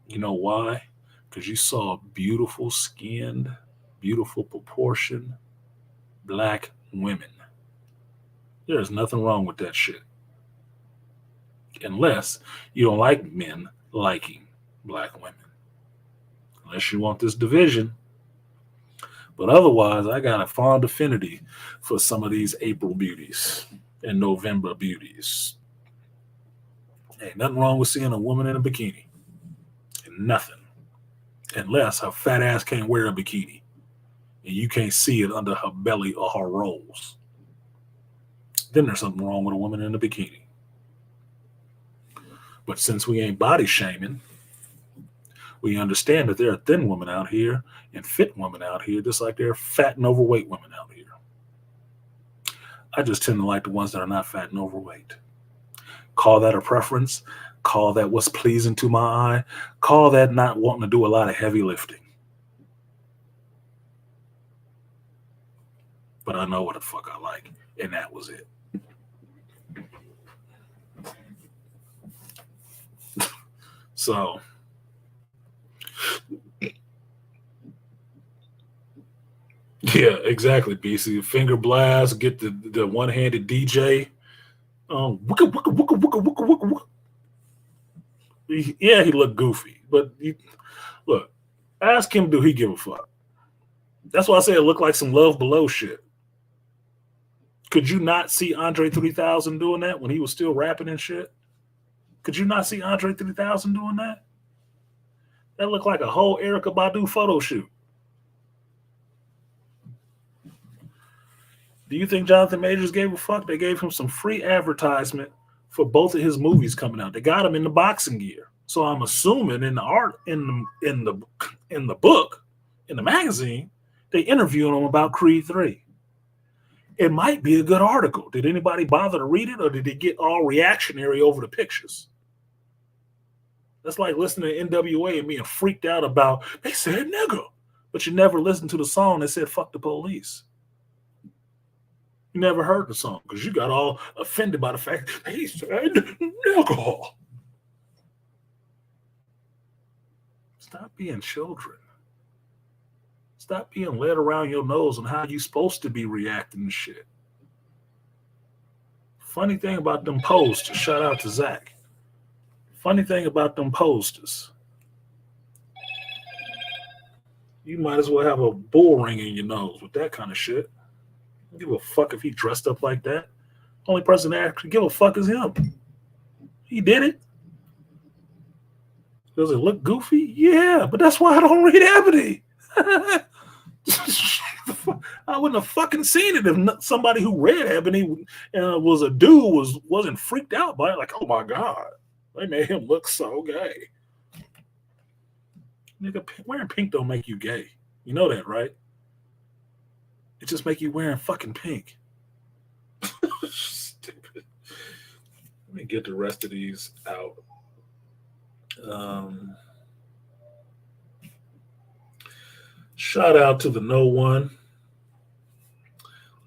You know why? Because you saw beautiful skinned, beautiful proportioned black women. There's nothing wrong with that shit. Unless you don't like men liking black women. Unless you want this division. But otherwise, I got a fond affinity for some of these April beauties and November beauties. Ain't nothing wrong with seeing a woman in a bikini. Nothing. Unless her fat ass can't wear a bikini. And you can't see it under her belly or her rolls. Then there's something wrong with a woman in a bikini. But since we ain't body shaming, we understand that there are thin women out here and fit women out here, just like there are fat and overweight women out here. I just tend to like the ones that are not fat and overweight. Call that a preference. Call that what's pleasing to my eye. Call that not wanting to do a lot of heavy lifting. But I know what the fuck I like, and that was it. So, yeah, exactly, BC. Finger blast, get the one-handed DJ. Wooka, wooka, wooka, wooka, wooka, wooka, wooka. Yeah, he looked goofy, but look, ask him, do he give a fuck? That's why I say it looked like some Love Below shit. Could you not see Andre 3000 doing that when he was still rapping and shit? Could you not see Andre 3000 doing that? That looked like a whole Erykah Badu photo shoot. Do you think Jonathan Majors gave a fuck? They gave him some free advertisement for both of his movies coming out. They got him in the boxing gear. So I'm assuming in the art, in the book, in the magazine, they interviewed him about Creed 3. It might be a good article. Did anybody bother to read it, or did it get all reactionary over the pictures? That's like listening to NWA and being freaked out about, they said nigga, but you never listened to the song that said fuck the police. You never heard the song because you got all offended by the fact that he said nigga. Stop being children. Stop being led around your nose on how you supposed to be reacting to shit. Funny thing about them posters, shout out to Zach. Funny thing about them posters, you might as well have a bull ring in your nose with that kind of shit. I don't give a fuck if he dressed up like that. Only person that actually give a fuck is him. He did it. Does it look goofy? Yeah, but that's why I don't read Ebony. I wouldn't have fucking seen it if somebody who read Ebony was a dude wasn't freaked out by it. Like, oh my God, they made him look so gay. Nigga, wearing pink don't make you gay. You know that, right? It just make you wearing fucking pink. Stupid. Let me get the rest of these out. Shout out to the No One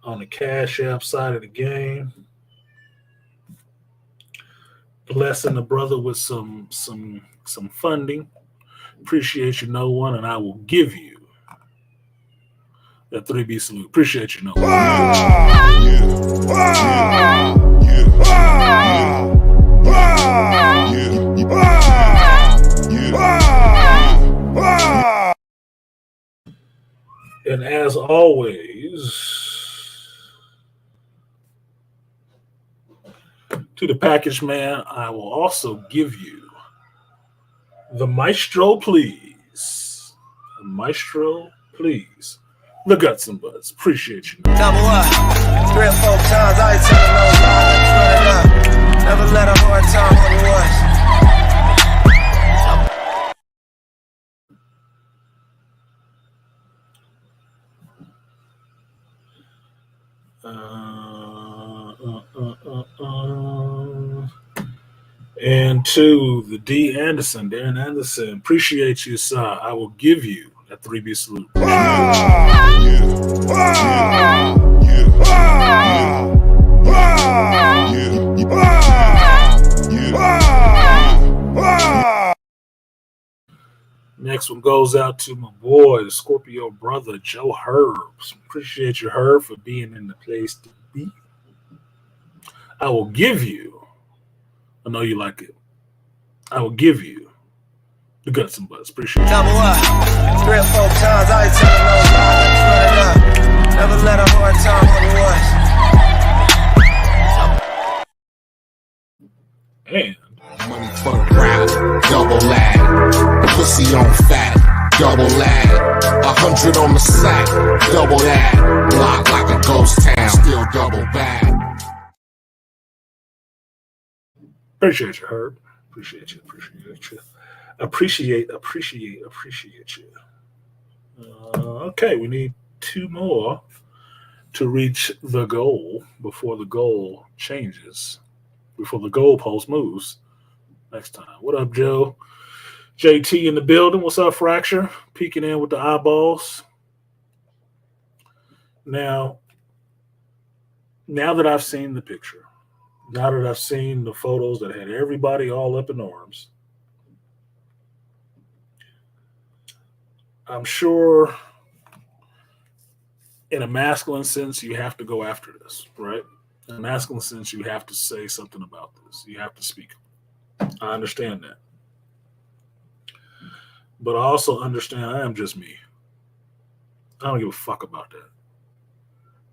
on the Cash App side of the game. Blessing the brother with some funding. Appreciate you, No One, and I will give you that 3B salute. Appreciate you, No One. And as always, to the package man, I will also give you the Maestro, please. The Maestro, please. The Guts and Buds. Appreciate you. Double up. 3 or 4 times. I ain't telling no lies. Run it up. Never let a hard time on the ones. And to the D. Anderson, Darren Anderson, appreciate you, sir. I will give you that 3B salute. Next one goes out to my boy, the Scorpio brother, Joe Herbs. Appreciate you, Herb, for being in the place to be. I will give you, I know you like it, I will give you the Guts and Buds. Appreciate it. Double up. 3 or 4 times. I ain't telling no lies. Run it up. Never let a hard time on the ones. And money for the crowd, double lag. Pussy on fat, double lag. 100 on the sack, double that. Block like a ghost town, still double bag. appreciate you, Herb. Appreciate you. Appreciate you. Okay, we need 2 more to reach the goal before the goal changes. before the goalpost moves next time. What up, Joe? JT in the building. What's up, Fracture? Peeking in with the eyeballs. Now that I've seen the picture, now that I've seen the photos that had everybody all up in arms, I'm sure in a masculine sense, you have to go after this, right? In a masculine sense, you have to say something about this. You have to speak. I understand that. But I also understand I am just me. I don't give a fuck about that.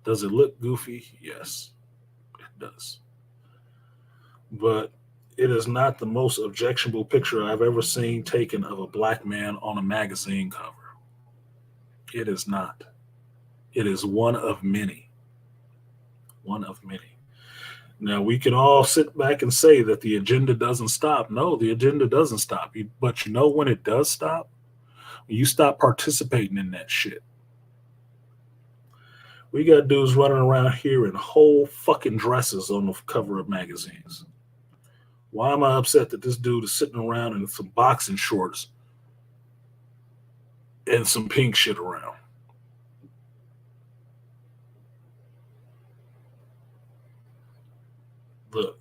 Does it look goofy? Yes, it does. But it is not the most objectionable picture I've ever seen taken of a black man on a magazine cover. It is not. It is one of many. One of many. Now, we can all sit back and say that the agenda doesn't stop. No, the agenda doesn't stop. But you know when it does stop? When you stop participating in that shit. We got dudes running around here in whole fucking dresses on the cover of magazines. Why am I upset that this dude is sitting around in some boxing shorts and some pink shit around? The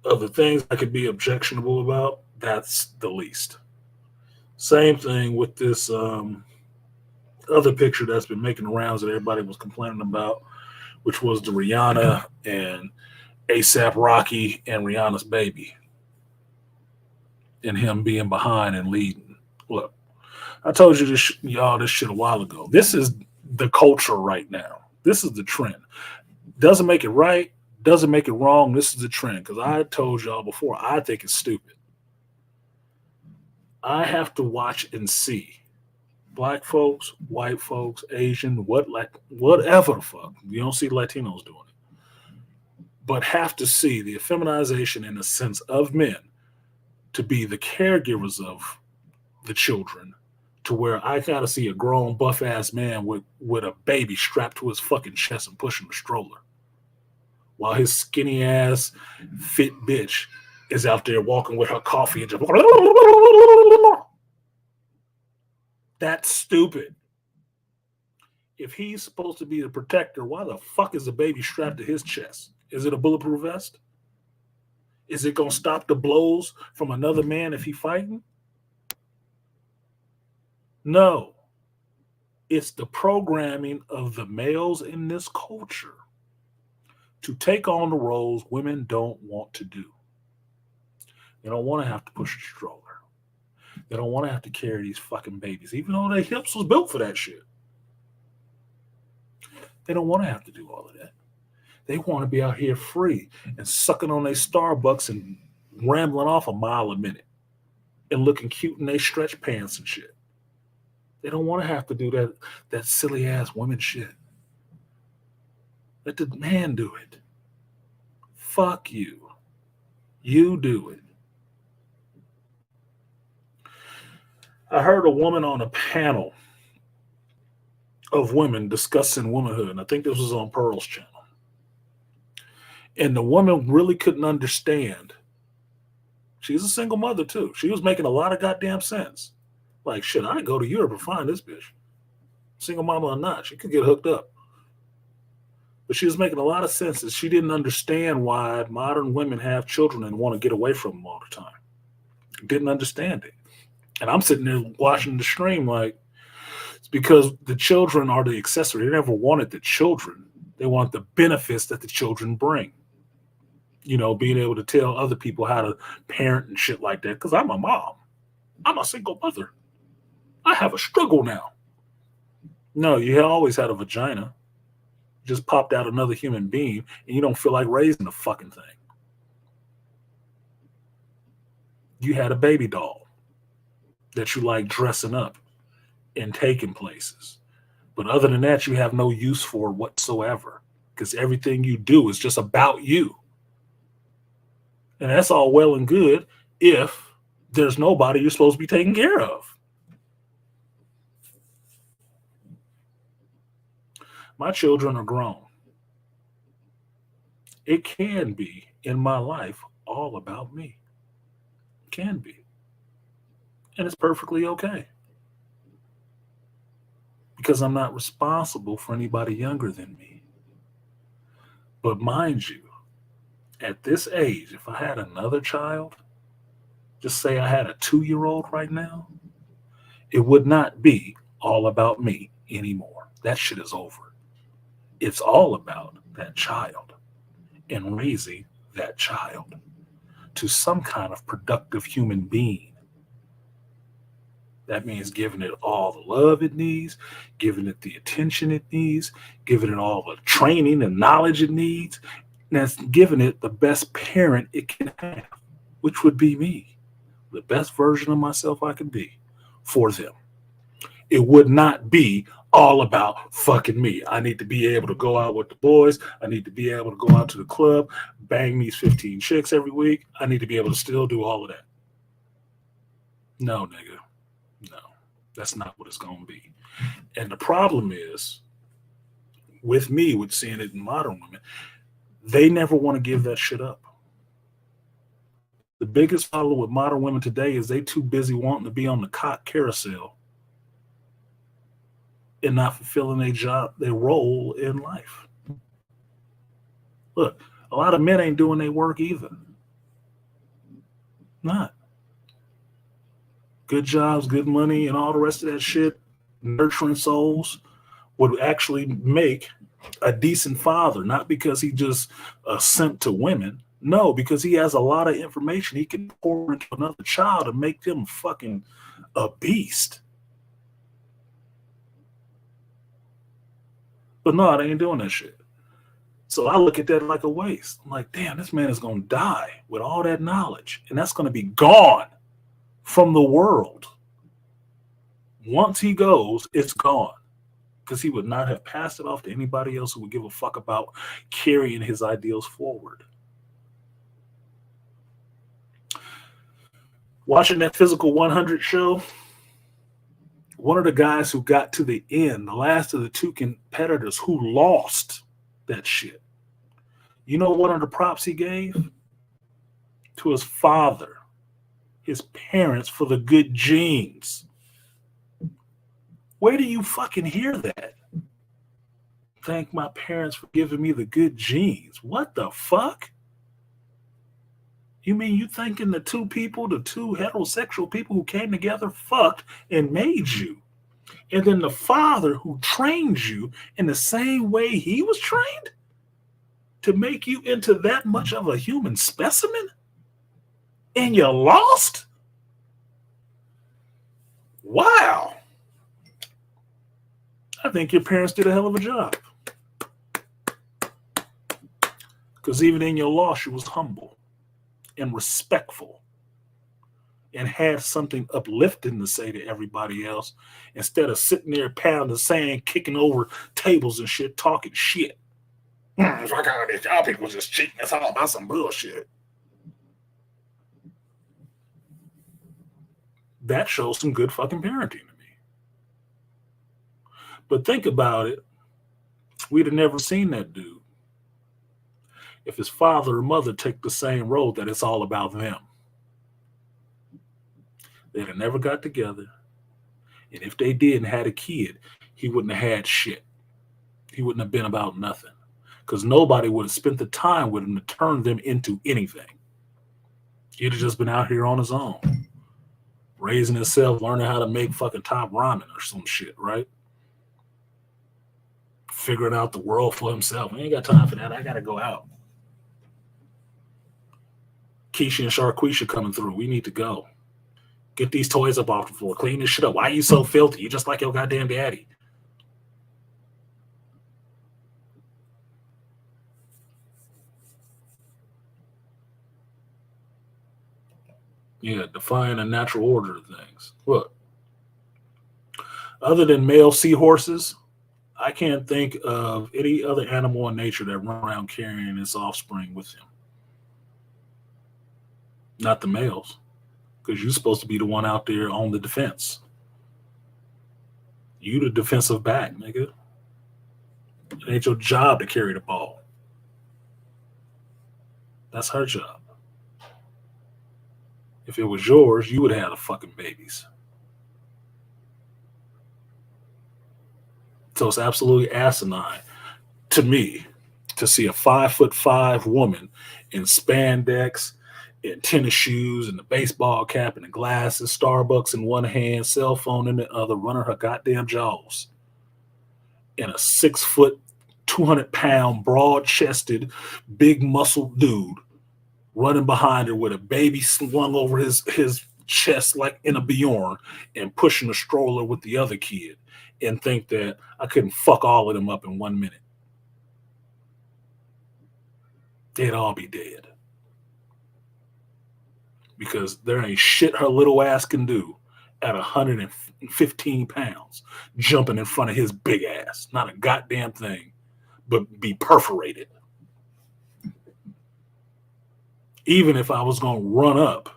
other things I could be objectionable about, that's the least. Same thing with this other picture that's been making the rounds that everybody was complaining about, which was the Rihanna and A$AP Rocky and Rihanna's baby. And him being behind and leading. Look, I told you this shit a while ago. This is the culture right now. This is the trend. Doesn't make it right. Doesn't make it wrong. This is the trend. Because I told y'all before, I think it's stupid. I have to watch and see black folks, white folks, Asian, whatever the fuck. You don't see Latinos doing it. But have to see the effeminization in the sense of men to be the caregivers of the children, to where I gotta see a grown buff ass man with a baby strapped to his fucking chest and pushing the stroller, while his skinny ass fit bitch is out there walking with her coffee and just that's stupid. If he's supposed to be the protector, why the fuck is the baby strapped to his chest? Is it a bulletproof vest? Is it going to stop the blows from another man if he's fighting? No. It's the programming of the males in this culture to take on the roles women don't want to do. They don't want to have to push a stroller. They don't want to have to carry these fucking babies, even though their hips was built for that shit. They don't want to have to do all of that. They want to be out here free and sucking on their Starbucks and rambling off a mile a minute and looking cute in their stretch pants and shit. They don't want to have to do that silly ass women shit. Let the man do it. Fuck you. You do it. I heard a woman on a panel of women discussing womanhood, and I think this was on Pearl's channel. And the woman really couldn't understand. She's a single mother, too. She was making a lot of goddamn sense. Like, shit, I'd go to Europe and find this bitch. Single mama or not, she could get hooked up. But she was making a lot of sense that she didn't understand why modern women have children and want to get away from them all the time. Didn't understand it. And I'm sitting there watching the stream like, it's because the children are the accessory. They never wanted the children. They want the benefits that the children bring. You know, being able to tell other people how to parent and shit like that. Because I'm a mom. I'm a single mother. I have a struggle now. No, you always had a vagina. Just popped out another human being and you don't feel like raising the fucking thing. You had a baby doll that you like dressing up and taking places. But other than that, you have no use for whatsoever because everything you do is just about you. And that's all well and good if there's nobody you're supposed to be taking care of. My children are grown. It can be in my life all about me. It can be. And it's perfectly okay. Because I'm not responsible for anybody younger than me. But mind you, at this age, if I had another child, just say I had a 2-year-old right now, it would not be all about me anymore. That shit is over. It's all about that child and raising that child to some kind of productive human being. That means giving it all the love it needs, giving it the attention it needs, giving it all the training and knowledge it needs, and that's giving it the best parent it can have, which would be me, the best version of myself I could be for them. It would not be all about fucking me. I need to be able to go out with the boys. I need to be able to go out to the club, bang these 15 chicks every week. I need to be able to still do all of that. No, nigga. No, that's not what it's going to be. And the problem is, with me, with seeing it in modern women, they never want to give that shit up. The biggest problem with modern women today is they too busy wanting to be on the cock carousel and not fulfilling their job, their role in life. Look, a lot of men ain't doing their work either. Not. Good jobs, good money, and all the rest of that shit, nurturing souls, would actually make a decent father, not because he just sent to women. No, because he has a lot of information he can pour into another child and make them fucking a beast. But no, they ain't doing that shit. So I look at that like a waste. I'm like, damn, this man is going to die with all that knowledge, and that's going to be gone from the world. Once he goes, it's gone, because he would not have passed it off to anybody else who would give a fuck about carrying his ideals forward. Watching that Physical 100 show, one of the guys who got to the end, the last of the two competitors who lost that shit, you know what one of the props he gave? To his father, his parents, for the good genes. Where do you fucking hear that? Thank my parents for giving me the good genes. What the fuck? You mean you thinking the two heterosexual people who came together fucked and made you? And then the father who trained you in the same way he was trained to make you into that much of a human specimen? And you lost? Wow. I think your parents did a hell of a job. Because even in your loss, you was humble and respectful and had something uplifting to say to everybody else instead of sitting there pounding sand, kicking over tables and shit, talking shit. Fuck all this. Y'all people just cheating. It's all about some bullshit. That shows some good fucking parenting to me. But think about it. We'd have never seen that dude if his father or mother take the same road that it's all about them. They'd have never got together. And if they did and had a kid, he wouldn't have had shit. He wouldn't have been about nothing. Because nobody would have spent the time with him to turn them into anything. He'd have just been out here on his own, raising himself, learning how to make fucking top ramen or some shit, right? Figuring out the world for himself. I ain't got time for that. I got to go out. Keisha and Sharquisha coming through. We need to go. Get these toys up off the floor. Clean this shit up. Why are you so filthy? You just like your goddamn daddy. Yeah, define a natural order of things. Look, other than male seahorses, I can't think of any other animal in nature that run around carrying its offspring with him. Not the males, because you're supposed to be the one out there on the defense. You the defensive back, nigga. It ain't your job to carry the ball. That's her job. If it was yours, you would have the fucking babies. So it's absolutely asinine to me to see a 5'5" woman in spandex, in tennis shoes, and the baseball cap, and the glasses, Starbucks in one hand, cell phone in the other, running her goddamn jaws. And a 6 foot, 200-pound, broad-chested, big muscled dude running behind her with a baby slung over his chest like in a Bjorn and pushing a stroller with the other kid, and think that I couldn't fuck all of them up in 1 minute. They'd all be dead. Because there ain't shit her little ass can do at 115 pounds jumping in front of his big ass. Not a goddamn thing, but be perforated. Even if I was going to run up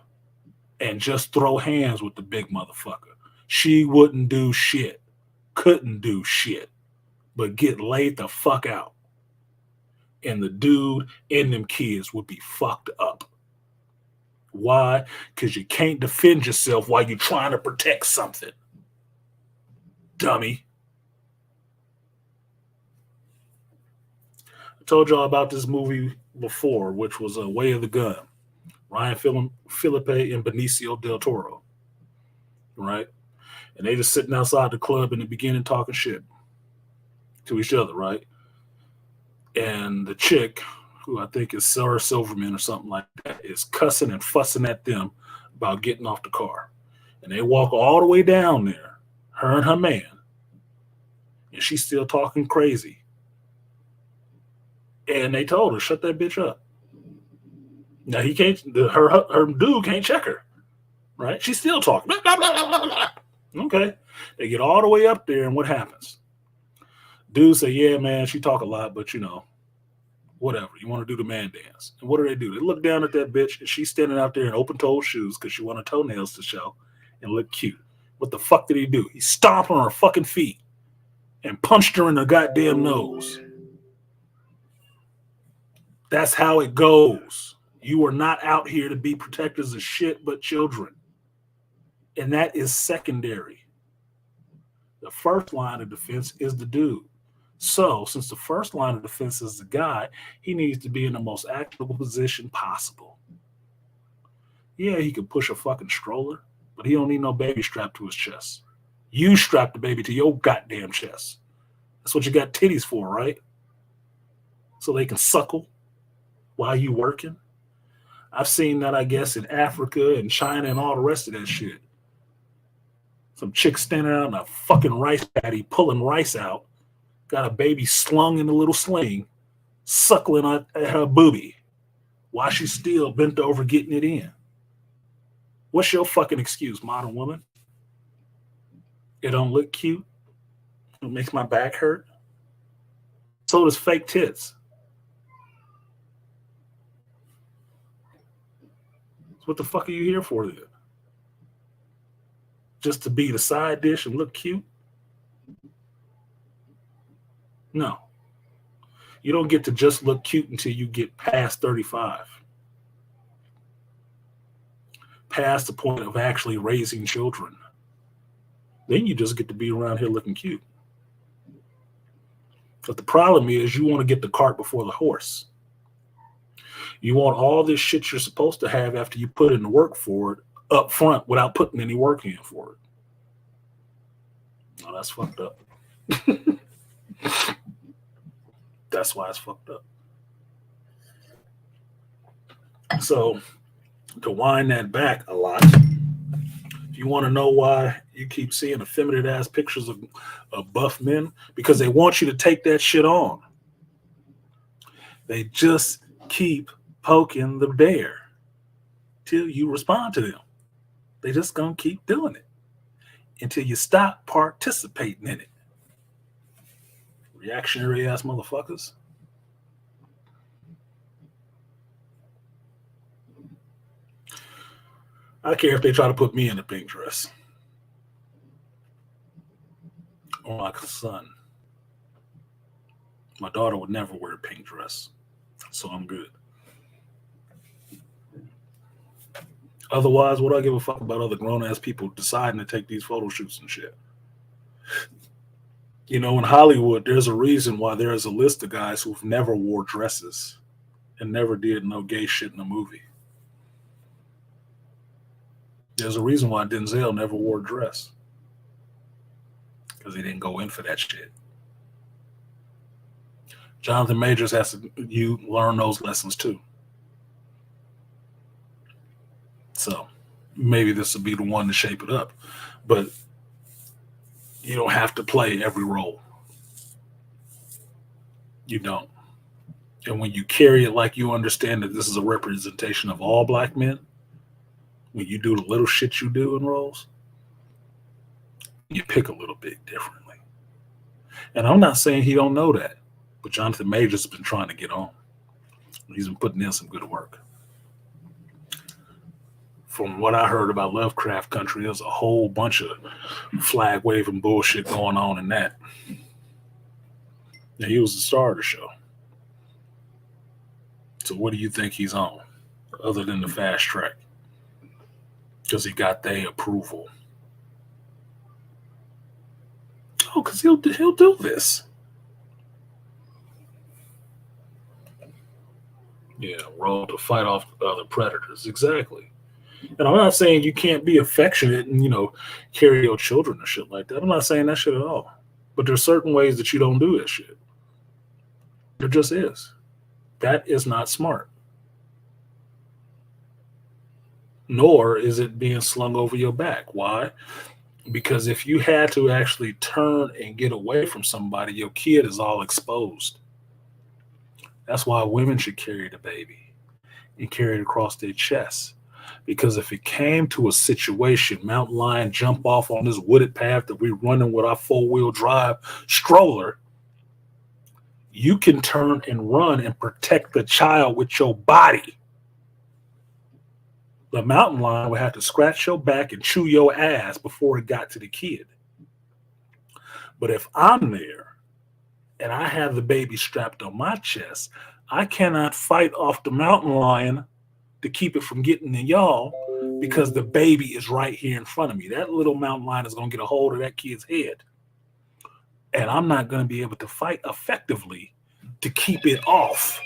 and just throw hands with the big motherfucker, she wouldn't do shit. Couldn't do shit. But get laid the fuck out. And the dude and them kids would be fucked up. Why? Because you can't defend yourself while you're trying to protect something. Dummy. I told y'all about this movie before, which was Way of the Gun. Ryan Phillippe and Benicio del Toro. Right? And they just sitting outside the club in the beginning talking shit to each other, right? And the chick, who I think is Sarah Silverman or something like that, is cussing and fussing at them about getting off the car. And they walk all the way down there, her and her man, and she's still talking crazy. And they told her, shut that bitch up. Now he can't, her dude can't check her, right? She's still talking. Blah, blah, blah, blah, blah. Okay. They get all the way up there, and what happens? Dude say, yeah, man, she talk a lot, but you know, whatever. You want to do the man dance. And what do? They look down at that bitch, and she's standing out there in open-toed shoes because she want her toenails to show and look cute. What the fuck did he do? He stomped on her fucking feet and punched her in the goddamn nose. That's how it goes. You are not out here to be protectors of shit but children. And that is secondary. The first line of defense is the dude. So, since the first line of defense is the guy, he needs to be in the most actionable position possible. Yeah, he could push a fucking stroller, but he don't need no baby strapped to his chest. You strap the baby to your goddamn chest. That's what you got titties for, right? So they can suckle while you working. I've seen that, I guess, in Africa and China and all the rest of that shit. Some chick standing out in a fucking rice paddy pulling rice out, got a baby slung in a little sling, suckling at her booby while she's still bent over getting it in. What's your fucking excuse, modern woman? It don't look cute. It makes my back hurt. So does fake tits. So what the fuck are you here for then? Just to be the side dish and look cute? No. You don't get to just look cute until you get past 35. Past the point of actually raising children. Then you just get to be around here looking cute. But the problem is you want to get the cart before the horse. You want all this shit you're supposed to have after you put in the work for it up front without putting any work in for it. Oh, that's fucked up. That's why it's fucked up. So, to wind that back a lot, if you want to know why you keep seeing effeminate ass pictures of buff men, because they want you to take that shit on. They just keep poking the bear till you respond to them. They just gonna keep doing it until you stop participating in it. Reactionary ass motherfuckers. I care if they try to put me in a pink dress. Or my son. My daughter would never wear a pink dress. So I'm good. Otherwise, what do I give a fuck about other grown-ass people deciding to take these photo shoots and shit? You know, in Hollywood, there's a reason why there is a list of guys who've never wore dresses and never did no gay shit in a movie. There's a reason why Denzel never wore a dress. Because he didn't go in for that shit. Jonathan Majors has to learn those lessons too. So maybe this will be the one to shape it up. But you don't have to play every role. You don't. And when you carry it like you understand that this is a representation of all black men, when you do the little shit you do in roles, you pick a little bit differently. And I'm not saying he don't know that, but Jonathan Majors has been trying to get on. He's been putting in some good work. From what I heard about Lovecraft Country, there's a whole bunch of flag waving bullshit going on in that. Now, he was the star of the show. So what do you think he's on, other than the fast track? Because he got their approval. Oh, because he'll do this. Yeah, role to fight off other predators. Exactly. And I'm not saying you can't be affectionate and, you know, carry your children and shit like that. I'm not saying that shit at all. But there's certain ways that you don't do that shit. There just is. That is not smart. Nor is it being slung over your back. Why? Because if you had to actually turn and get away from somebody, your kid is all exposed. That's why women should carry the baby and carry it across their chest. Because if it came to a situation, mountain lion jump off on this wooded path that we're running with our 4-wheel drive stroller, you can turn and run and protect the child with your body. The mountain lion would have to scratch your back and chew your ass before it got to the kid. But if I'm there and I have the baby strapped on my chest, I cannot fight off the mountain lion to keep it from getting to y'all because the baby is right here in front of me. That little mountain lion is going to get a hold of that kid's head. And I'm not going to be able to fight effectively to keep it off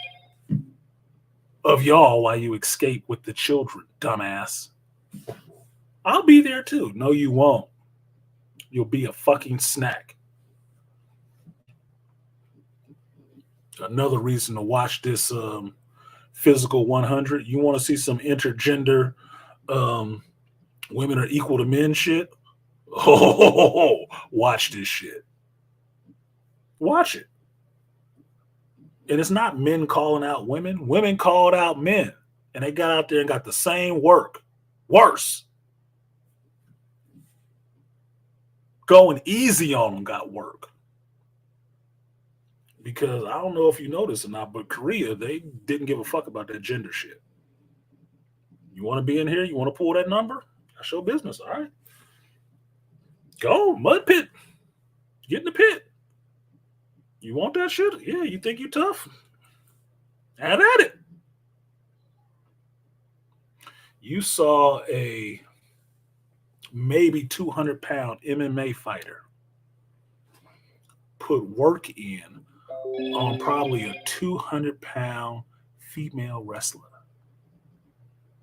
of y'all while you escape with the children, dumbass. I'll be there too. No, you won't. You'll be a fucking snack. Another reason to watch this Physical 100. You want to see some intergender women are equal to men shit? Oh, watch this shit. Watch it. And it's not men calling out women. Women called out men. And they got out there and got the same work. Worse. Going easy on them got work. Because I don't know if you noticed or not, but Korea, they didn't give a fuck about that gender shit. You want to be in here? You want to pull that number? That's your business, all right? Go, mud pit. Get in the pit. You want that shit? Yeah, you think you tough? Have at it. You saw a maybe 200-pound MMA fighter put work in on probably a 200-pound female wrestler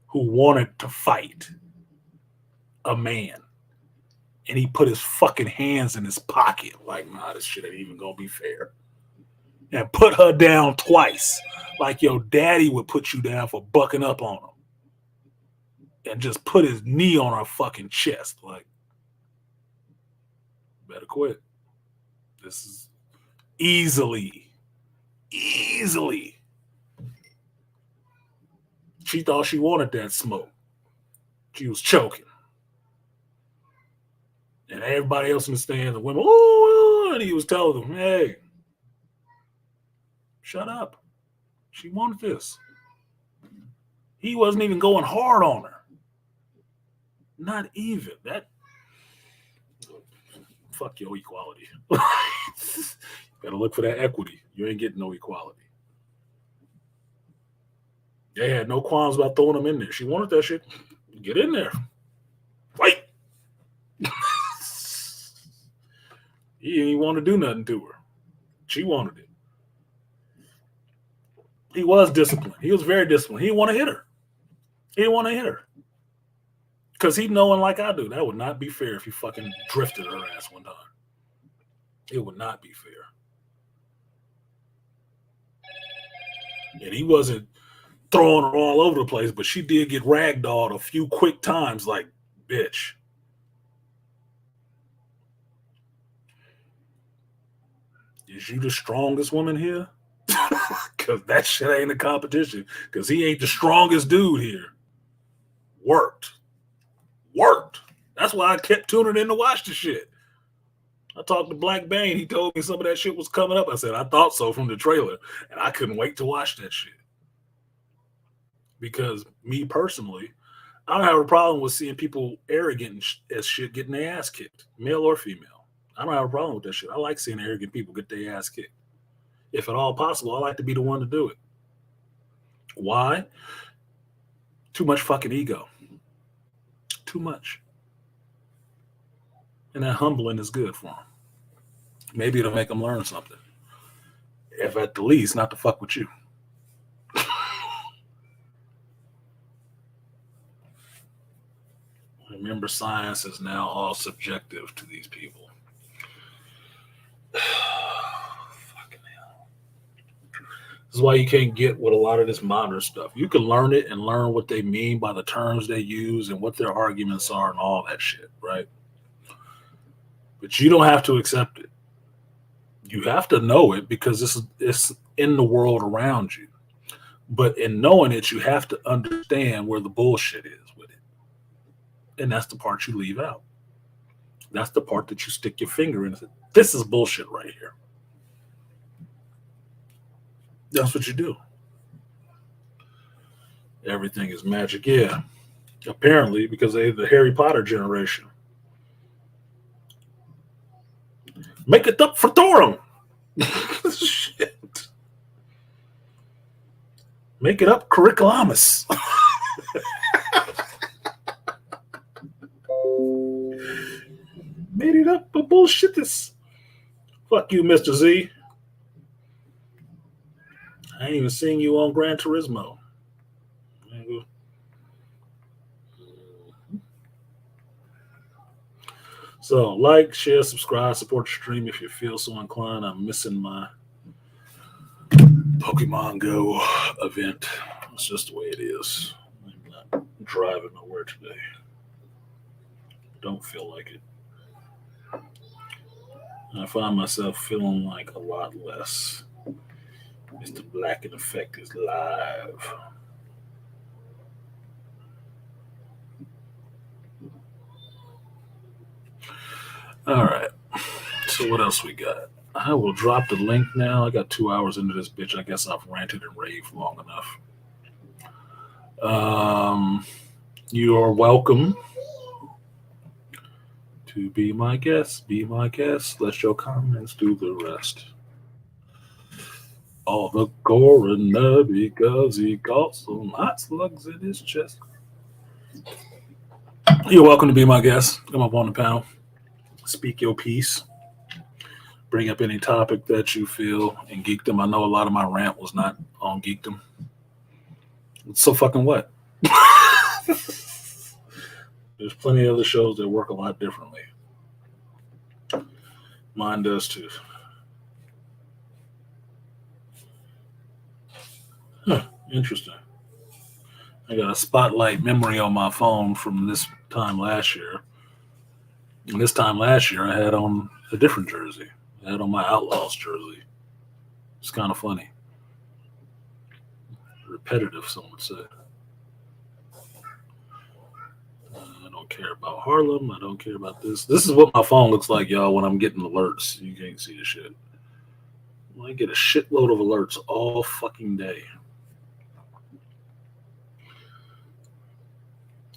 who wanted to fight a man. And he put his fucking hands in his pocket. Like, nah, this shit ain't even gonna be fair. And put her down twice. Like your daddy would put you down for bucking up on him. And just put his knee on her fucking chest. Like, better quit. This is easily. She thought she wanted that smoke. She was choking. And everybody else in the stands, the women, oh, and he was telling them, hey, shut up. She wanted this. He wasn't even going hard on her. Not even. That, fuck your equality. Better look for that equity. You ain't getting no equality. They had no qualms about throwing them in there. She wanted that shit. Get in there. Fight. He didn't want to do nothing to her. She wanted it. He was disciplined. He was very disciplined. He didn't want to hit her. He didn't want to hit her. Because he knowing like I do, that would not be fair if he fucking drifted her ass one time. It would not be fair. And he wasn't throwing her all over the place, but she did get ragdolled a few quick times like, bitch. Is you the strongest woman here? Because that shit ain't a competition. Because he ain't the strongest dude here. Worked. That's why I kept tuning in to watch the shit. I talked to Black Bane. He told me some of that shit was coming up. I said, I thought so from the trailer. And I couldn't wait to watch that shit. Because me personally, I don't have a problem with seeing people arrogant as shit getting their ass kicked, male or female. I don't have a problem with that shit. I like seeing arrogant people get their ass kicked. If at all possible, I like to be the one to do it. Why? Too much fucking ego. Too much. And that humbling is good for them. Maybe it'll make them learn something. If at the least, not to fuck with you. Remember, science is now all subjective to these people. Fucking hell. This is why you can't get with a lot of this modern stuff. You can learn it and learn what they mean by the terms they use and what their arguments are and all that shit, right? But you don't have to accept it. You have to know it because it's in the world around you. But in knowing it, you have to understand where the bullshit is with it. And that's the part you leave out. That's the part that you stick your finger in and say, this is bullshit right here. That's what you do. Everything is magic. Yeah. Apparently, because they're the Harry Potter generation. Make it up for Thorum. Shit. Make it up, Curriculamus. Made it up, but bullshit this. Fuck you, Mr. Z. I ain't even seen you on Gran Turismo. So, like, share, subscribe, support the stream if you feel so inclined. I'm missing my Pokemon Go event. It's just the way it is. I'm not driving nowhere today. Don't feel like it. I find myself feeling like a lot less. Mr. Black in Effect is live. All right. So what else we got? I will drop the link now. I got 2 hours into this bitch. I guess I've ranted and raved long enough. You are welcome to be my guest. Be my guest. Let your comments do the rest. All the coroner because he got some hot slugs in his chest. You're welcome to be my guest. Come up on the panel. Speak your piece. Bring up any topic that you feel in geekdom. I know a lot of my rant was not on geekdom. So fucking what? There's plenty of other shows that work a lot differently. Mine does too. Huh, interesting. I got a spotlight memory on my phone from this time last year. And this time last year, I had on a different jersey. I had on my Outlaws jersey. It's kind of funny. Repetitive, some would say. I don't care about Harlem. I don't care about this. This is what my phone looks like, y'all, when I'm getting alerts. You can't see the shit. I get a shitload of alerts all fucking day.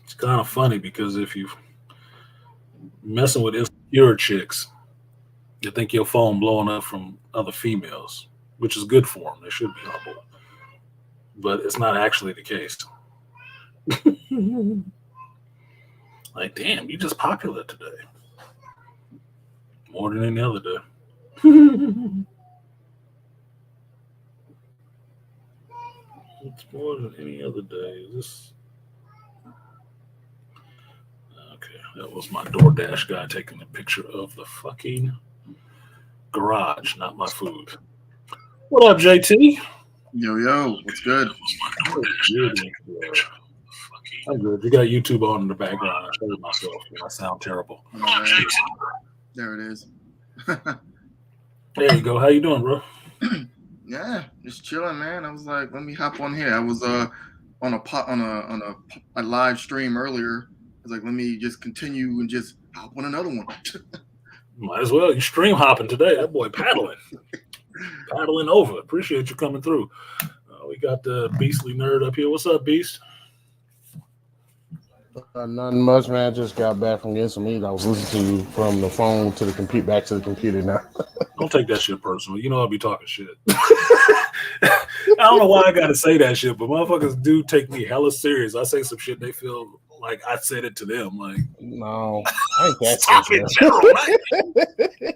It's kind of funny because if you messing with insecure chicks, you think your phone blowing up from other females, which is good for them. They should be humble. But it's not actually the case. Like, damn, you just popular today. More than any other day. It's more than any other day. Is this okay? That was my DoorDash guy taking a picture of the fucking garage, not my food. What up, JT? Yo, what's good? I'm good. You got YouTube on in the background. I showed myself. I sound terrible. There it is. There you go. How you doing, bro? Yeah, just chilling, man. I was like, let me hop on here. I was on a live stream earlier. I was like, let me just continue and just hop on another one. Might as well. You stream hopping today. That boy paddling over. Appreciate you coming through. We got the Beastly Nerd up here. What's up, Beast? Nothing much, man. I just got back from getting some meat. I was listening to you from the phone to the computer, back to the computer now. Don't take that shit personal. You know I'll be talking shit. I don't know why I gotta say that shit, but motherfuckers do take me hella serious. I say some shit, they feel like I said it to them. Like, no, I ain't that talking general, right?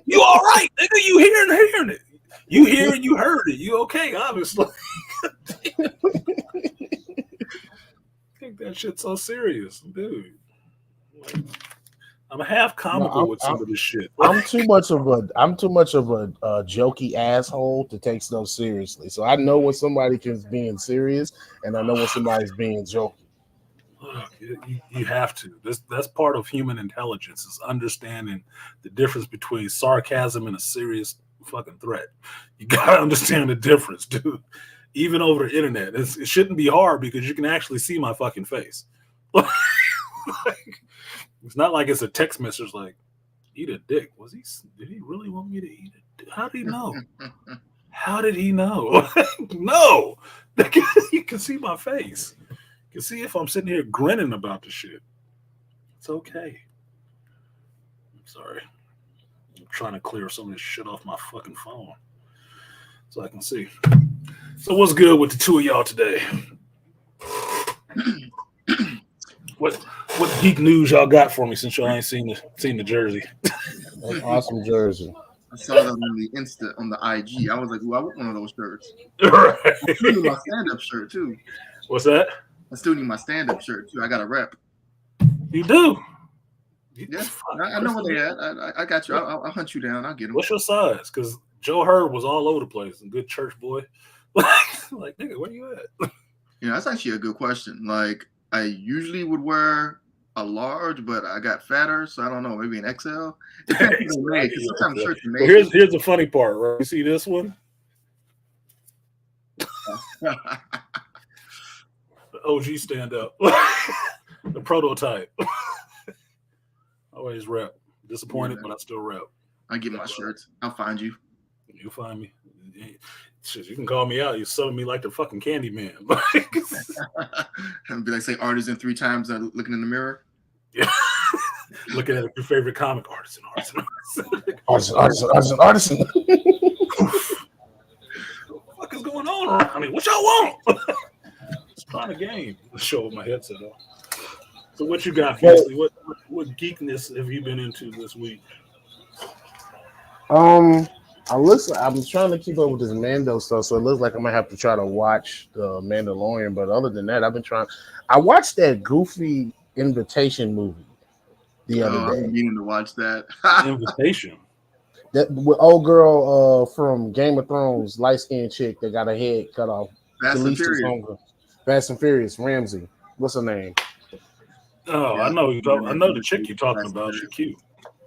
You all right, nigga? You hearing it? You hear it? You heard it? You okay? Obviously. Take that shit so serious, dude. Like, I'm half comical with some of this shit. I'm too much of a jokey asshole to take stuff seriously. So I know when somebody is being serious, and I know when somebody's being jokey. You have to. That's part of human intelligence, is understanding the difference between sarcasm and a serious fucking threat. You gotta understand the difference, dude. Even over the internet, it shouldn't be hard because you can actually see my fucking face. Like, it's not like it's a text message like, eat a dick. Did he really want me to eat it? How did he know? How did he know? No. You can see my face. You can see if I'm sitting here grinning about the shit. It's okay. I'm sorry. I'm trying to clear some of this shit off my fucking phone so I can see. So what's good with the two of y'all today? What geek news y'all got for me since y'all ain't seen the jersey? An awesome jersey. I saw that on the Insta, on the IG. I was like, ooh, I want one of those shirts. Right. I still need my stand-up shirt too. What's that? I still need my stand-up shirt too. I got a rep. You do? Yeah, I know where they at. I got you. I'll hunt you down. I'll get them. What's your size? Because Joe Hurd was all over the place. A good church boy. Like, nigga, where you at? Yeah, that's actually a good question. Like, I usually would wear a large, but I got fatter, so I don't know, maybe an XL. Depends on the made, because sometimes shirts are made. Well, here's the funny part, right? You see this one? The OG stand up. The prototype. Always rep. Disappointed, but I still rep. I get my shirts. I'll find you. You'll find me. Shit, you can call me out. You're selling me like the fucking candy man. And be like, say artisan 3 times looking in the mirror. Yeah. Looking at your favorite comic, artisan. Artisan. What the fuck is going on? I mean, what y'all want? It's trying a game. Let's show my headset off. So what you got, Feasty? What geekness have you been into this week? I'm trying to keep up with this Mando stuff, so it looks like I might have to try to watch the Mandalorian. But other than that, I watched that goofy Invitation movie the other day. I'm meaning to watch that. Invitation. That old girl from Game of Thrones, light skinned chick that got her head cut off. Fast and Furious. Ramsey. What's her name? Oh, yeah. I know the chick you're talking about. She's cute.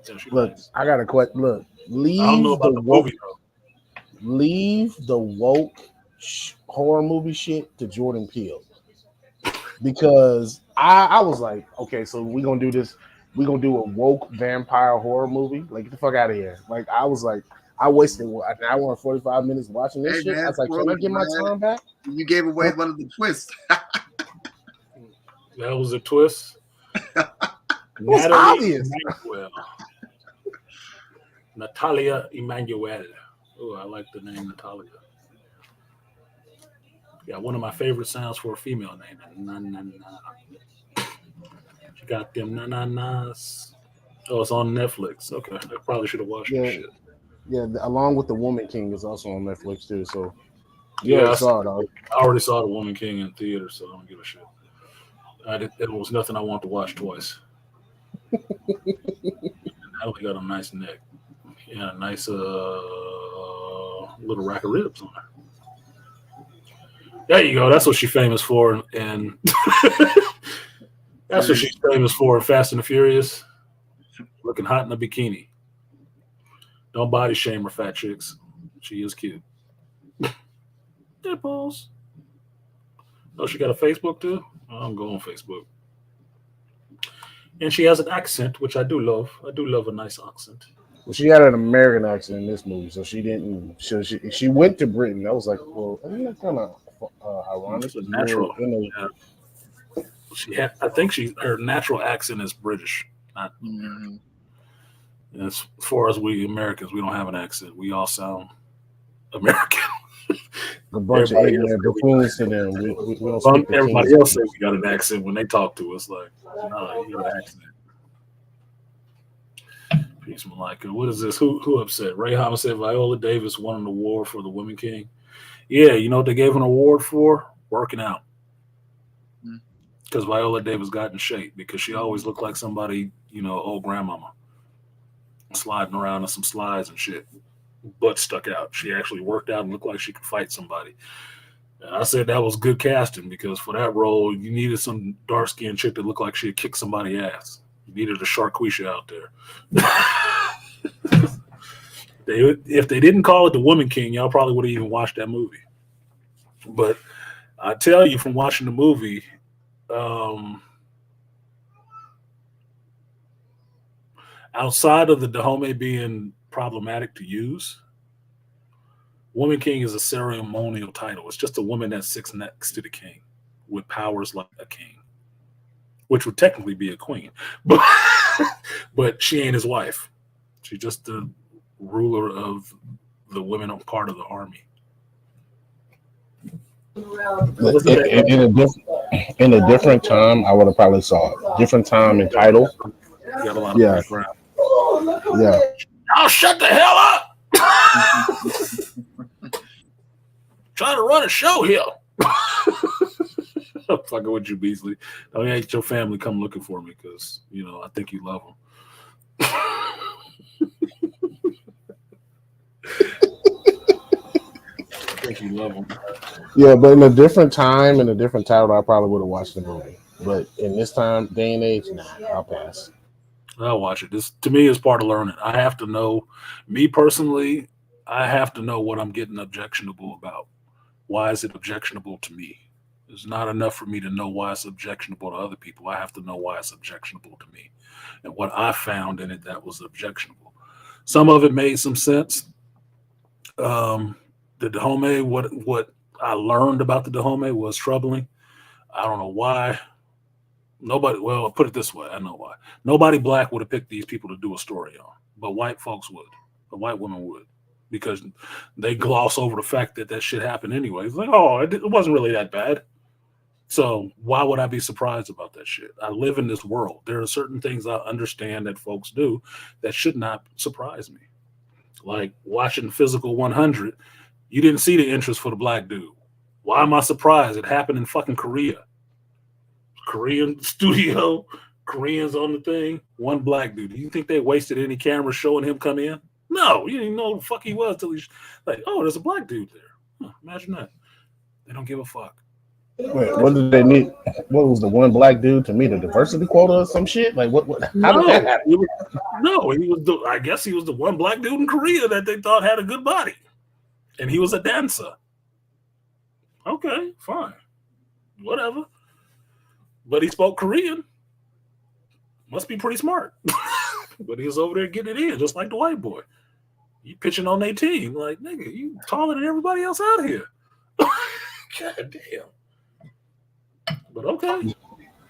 Yeah, look, nice. I got a question. Look, leave I don't know about the movie though. Leave the woke horror movie shit to Jordan Peele, because I was like, okay, so we're gonna do this. We're gonna do a woke vampire horror movie. Like, get the fuck out of here. Like, I was like, I wasted an hour and 45 minutes watching this shit. Man, I was like, can I get my time back? You gave away one of the twists. That was a twist. It's obvious. Natalia Emmanuel. Oh, I like the name Natalia. Yeah, one of my favorite sounds for a female name. She got them na-na-nas. Oh, it's on Netflix. Okay, I probably should have watched that shit. Yeah, along with The Woman King is also on Netflix too. So Yeah, I saw it. I already saw The Woman King in theater, so I don't give a shit. It was nothing I want to watch twice. I only got a nice neck. Yeah, a nice little rack of ribs on her. There you go. That's what she's famous for, and that's what she's famous for in Fast and the Furious. Looking hot in a bikini. Don't body shame her, fat chicks. She is cute. Nipples. Oh, she got a Facebook too? I'm going on Facebook. And she has an accent, which I do love. I do love a nice accent. Well, she had an American accent in this movie, so she didn't. She went to Britain. I was like, well, isn't that kind of ironic? It's a natural. Yeah. I think her natural accent is British. Not. As far as we Americans, we don't have an accent. We all sound American. A bunch of ignorant buffoons to them. We don't speak everybody else says we got an accent when they talk to us. Like, no, you got an accent. Peace, Malika. What is this? Who upset? Ray Hama said Viola Davis won an award for the Woman King. Yeah, you know what they gave an award for? Working out. Because Viola Davis got in shape because she always looked like somebody, old grandmama. Sliding around on some slides and shit. Butt stuck out. She actually worked out and looked like she could fight somebody. And I said that was good casting because for that role, you needed some dark-skinned chick that looked like she'd kick somebody's ass. You needed a Sharquisha out there. If they didn't call it The Woman King, y'all probably would have even watched that movie. But I tell you from watching the movie, outside of the Dahomey being problematic to use, Woman King is a ceremonial title. It's just a woman that sits next to the king with powers like a king, which would technically be a queen. But she ain't his wife. She's just the ruler of the women part of the army. In a different time, I would have probably saw it. Different time and title. You got a lot of background. Yeah. I'll shut the hell up. Trying to run a show here. I'm fucking with you, Beasley. Don't hate your family come looking for me because, I think you love them. I think you love them. Yeah, but in a different time and a different title, I probably would have watched the movie. But in this day and age, nah, I'll pass. I'll watch it. This, to me, is part of learning. I have to know, me personally, I have to know what I'm getting objectionable about. Why is it objectionable to me? It's not enough for me to know why it's objectionable to other people. I have to know why it's objectionable to me and what I found in it that was objectionable. Some of it made some sense. The Dahomey, what I learned about the Dahomey was troubling. I don't know why. I'll put it this way. I know why. Nobody black would have picked these people to do a story on, but white folks would. The white women would, because they gloss over the fact that shit happened anyway. It's like, it wasn't really that bad. So why would I be surprised about that shit? I live in this world. There are certain things I understand that folks do that should not surprise me. Like watching Physical 100, you didn't see the interest for the black dude. Why am I surprised? It happened in fucking Korea. Korean studio, Koreans on the thing, one black dude. Do you think they wasted any cameras showing him come in? No, you didn't know who the fuck he was till he's like, there's a black dude there. Huh, imagine that. They don't give a fuck. Wait, what did they need? What was the one black dude to meet a diversity quota or some shit? Like what how did that happen? I guess he was the one black dude in Korea that they thought had a good body. And he was a dancer. Okay, fine. Whatever. But he spoke Korean. Must be pretty smart. But he was over there getting it in, just like the white boy. You pitching on their team. Like, nigga, you taller than everybody else out here. God damn. But okay.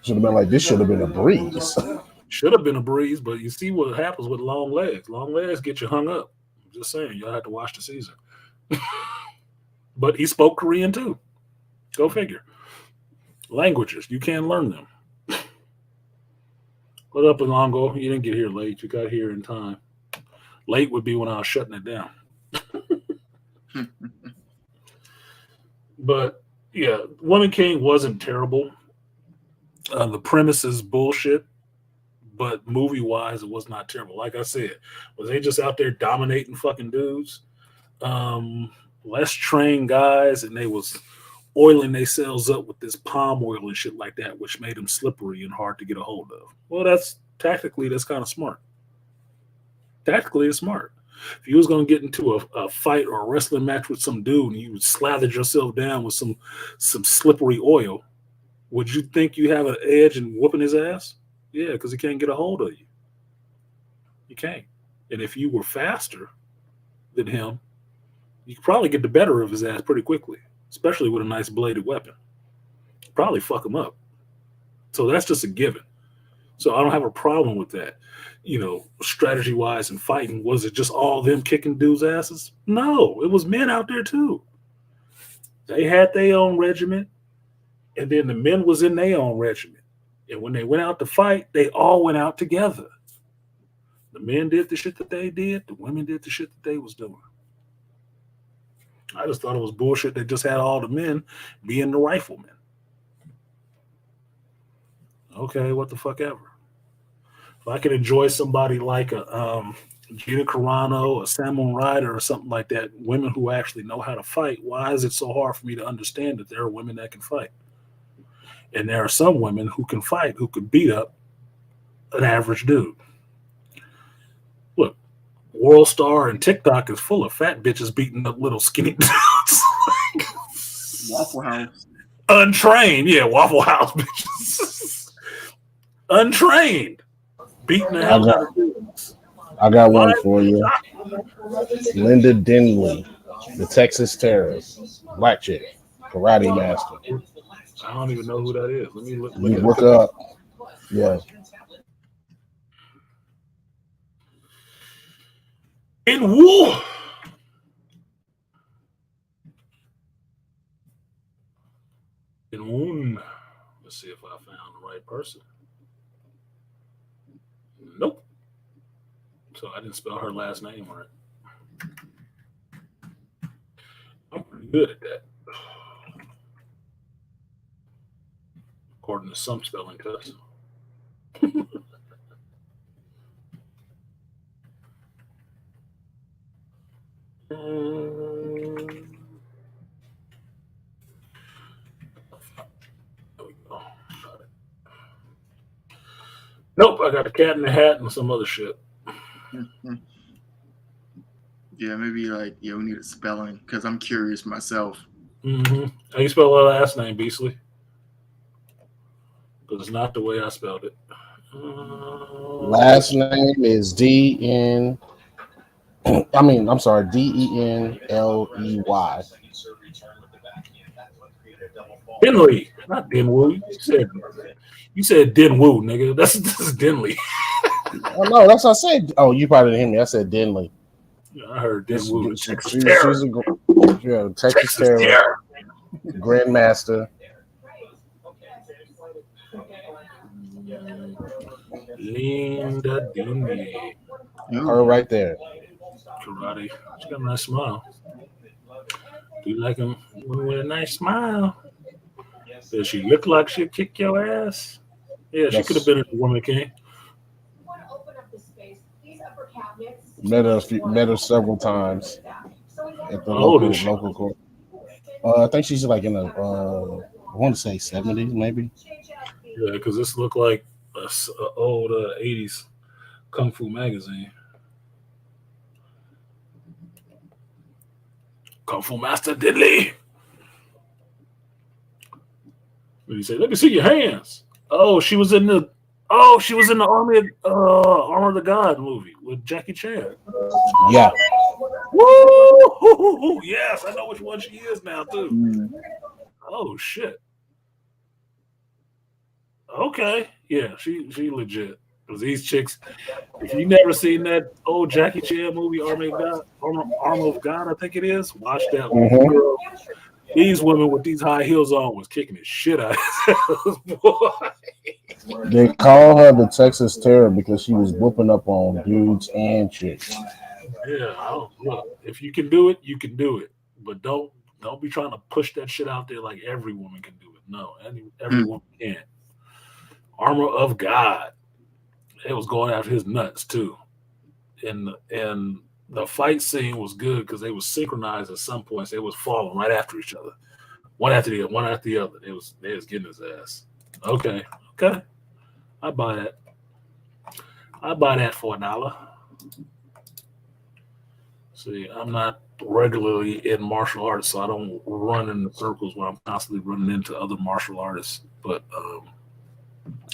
Should have been like, this should have been a breeze. Should have been a breeze, but you see what happens with long legs. Long legs get you hung up. I'm just saying, y'all have to watch the season. But he spoke Korean too. Go figure. Languages, you can learn them. What up, Longo? You didn't get here late. You got here in time. Late would be when I was shutting it down. But yeah, Woman King wasn't terrible. The premise is bullshit, but movie-wise, it was not terrible. Like I said, was they just out there dominating fucking dudes? Less trained guys, and they was oiling themselves up with this palm oil and shit like that, which made them slippery and hard to get a hold of. Well, that's kind of smart. Tactically, it's smart. If you was going to get into a fight or a wrestling match with some dude and you slathered yourself down with some slippery oil, would you think you have an edge in whooping his ass? Yeah, because he can't get a hold of you. You can't. And if you were faster than him, you could probably get the better of his ass pretty quickly, especially with a nice bladed weapon. Probably fuck him up. So that's just a given. So I don't have a problem with that. Strategy-wise and fighting, was it just all them kicking dudes' asses? No, it was men out there too. They had their own regiment, and then the men was in their own regiment. And when they went out to fight, they all went out together. The men did the shit that they did. The women did the shit that they was doing. I just thought it was bullshit. They just had all the men being the riflemen. Okay, what the fuck ever. If I could enjoy somebody like a Gina Carano, a Samoan Ryder, or something like that, women who actually know how to fight, why is it so hard for me to understand that there are women that can fight? And there are some women who can fight, who could beat up an average dude. Look, World Star and TikTok is full of fat bitches beating up little skinny dudes. Waffle House. Untrained. Yeah, Waffle House bitches. Untrained. Beating the hell out of dudes. I got one for you. Linda Dinley, the Texas Terrorist. Black chick. Karate master. I don't even know who that is. Let me look up. Yeah. In war. In Woon. Let's see if I found the right person. Nope. So I didn't spell her last name right. I'm pretty good at that. According to some spelling tests. Nope, I got a cat in the hat and some other shit. Yeah, maybe we need a spelling because I'm curious myself. Mm-hmm. How you spell her last name, Beasley? Because it's not the way I spelled it. Last name is Denley. Dinley, not Dinwoo. You said Dinwoo, nigga. This is Dinley. Oh no, that's what I said. Oh, you probably didn't hear me. I said Dinley. Yeah, I heard Dinwoo. She's Texas Terror. Grandmaster. Linda Dinley. Her right there. Karate. She got a nice smile. Do you like him with a nice smile? Does she look like she'll kick your ass? Yeah, she could have been a Woman King. Met her several times at the local court. I think she's like in the I want to say 70s, maybe. Yeah, because this looked like an old 80s Kung Fu magazine. Kung Fu Master Diddley. What did he say? Let me see your hands. She was in the Army of the God movie with Jackie Chan. Yeah. Woo! Yes, I know which one she is now too. Oh shit. Okay. Yeah, she legit. Because these chicks, if you never seen that old Jackie Chan movie, Army of God, I think it is, watch that one. Girl, these women with these high heels on was kicking the shit out of boy. They call her the Texas Terror because she was whooping up on dudes and chicks. Yeah, look, if you can do it, you can do it. But don't be trying to push that shit out there like every woman can do it. No, every woman can't. Armor of God. It was going after his nuts too. And the fight scene was good because they was synchronized at some points. They was falling right after each other. One after the other. They was getting his ass. Okay. I buy that. I buy that for $1. See, I'm not regularly in martial arts, so I don't run in the circles where I'm constantly running into other martial artists, but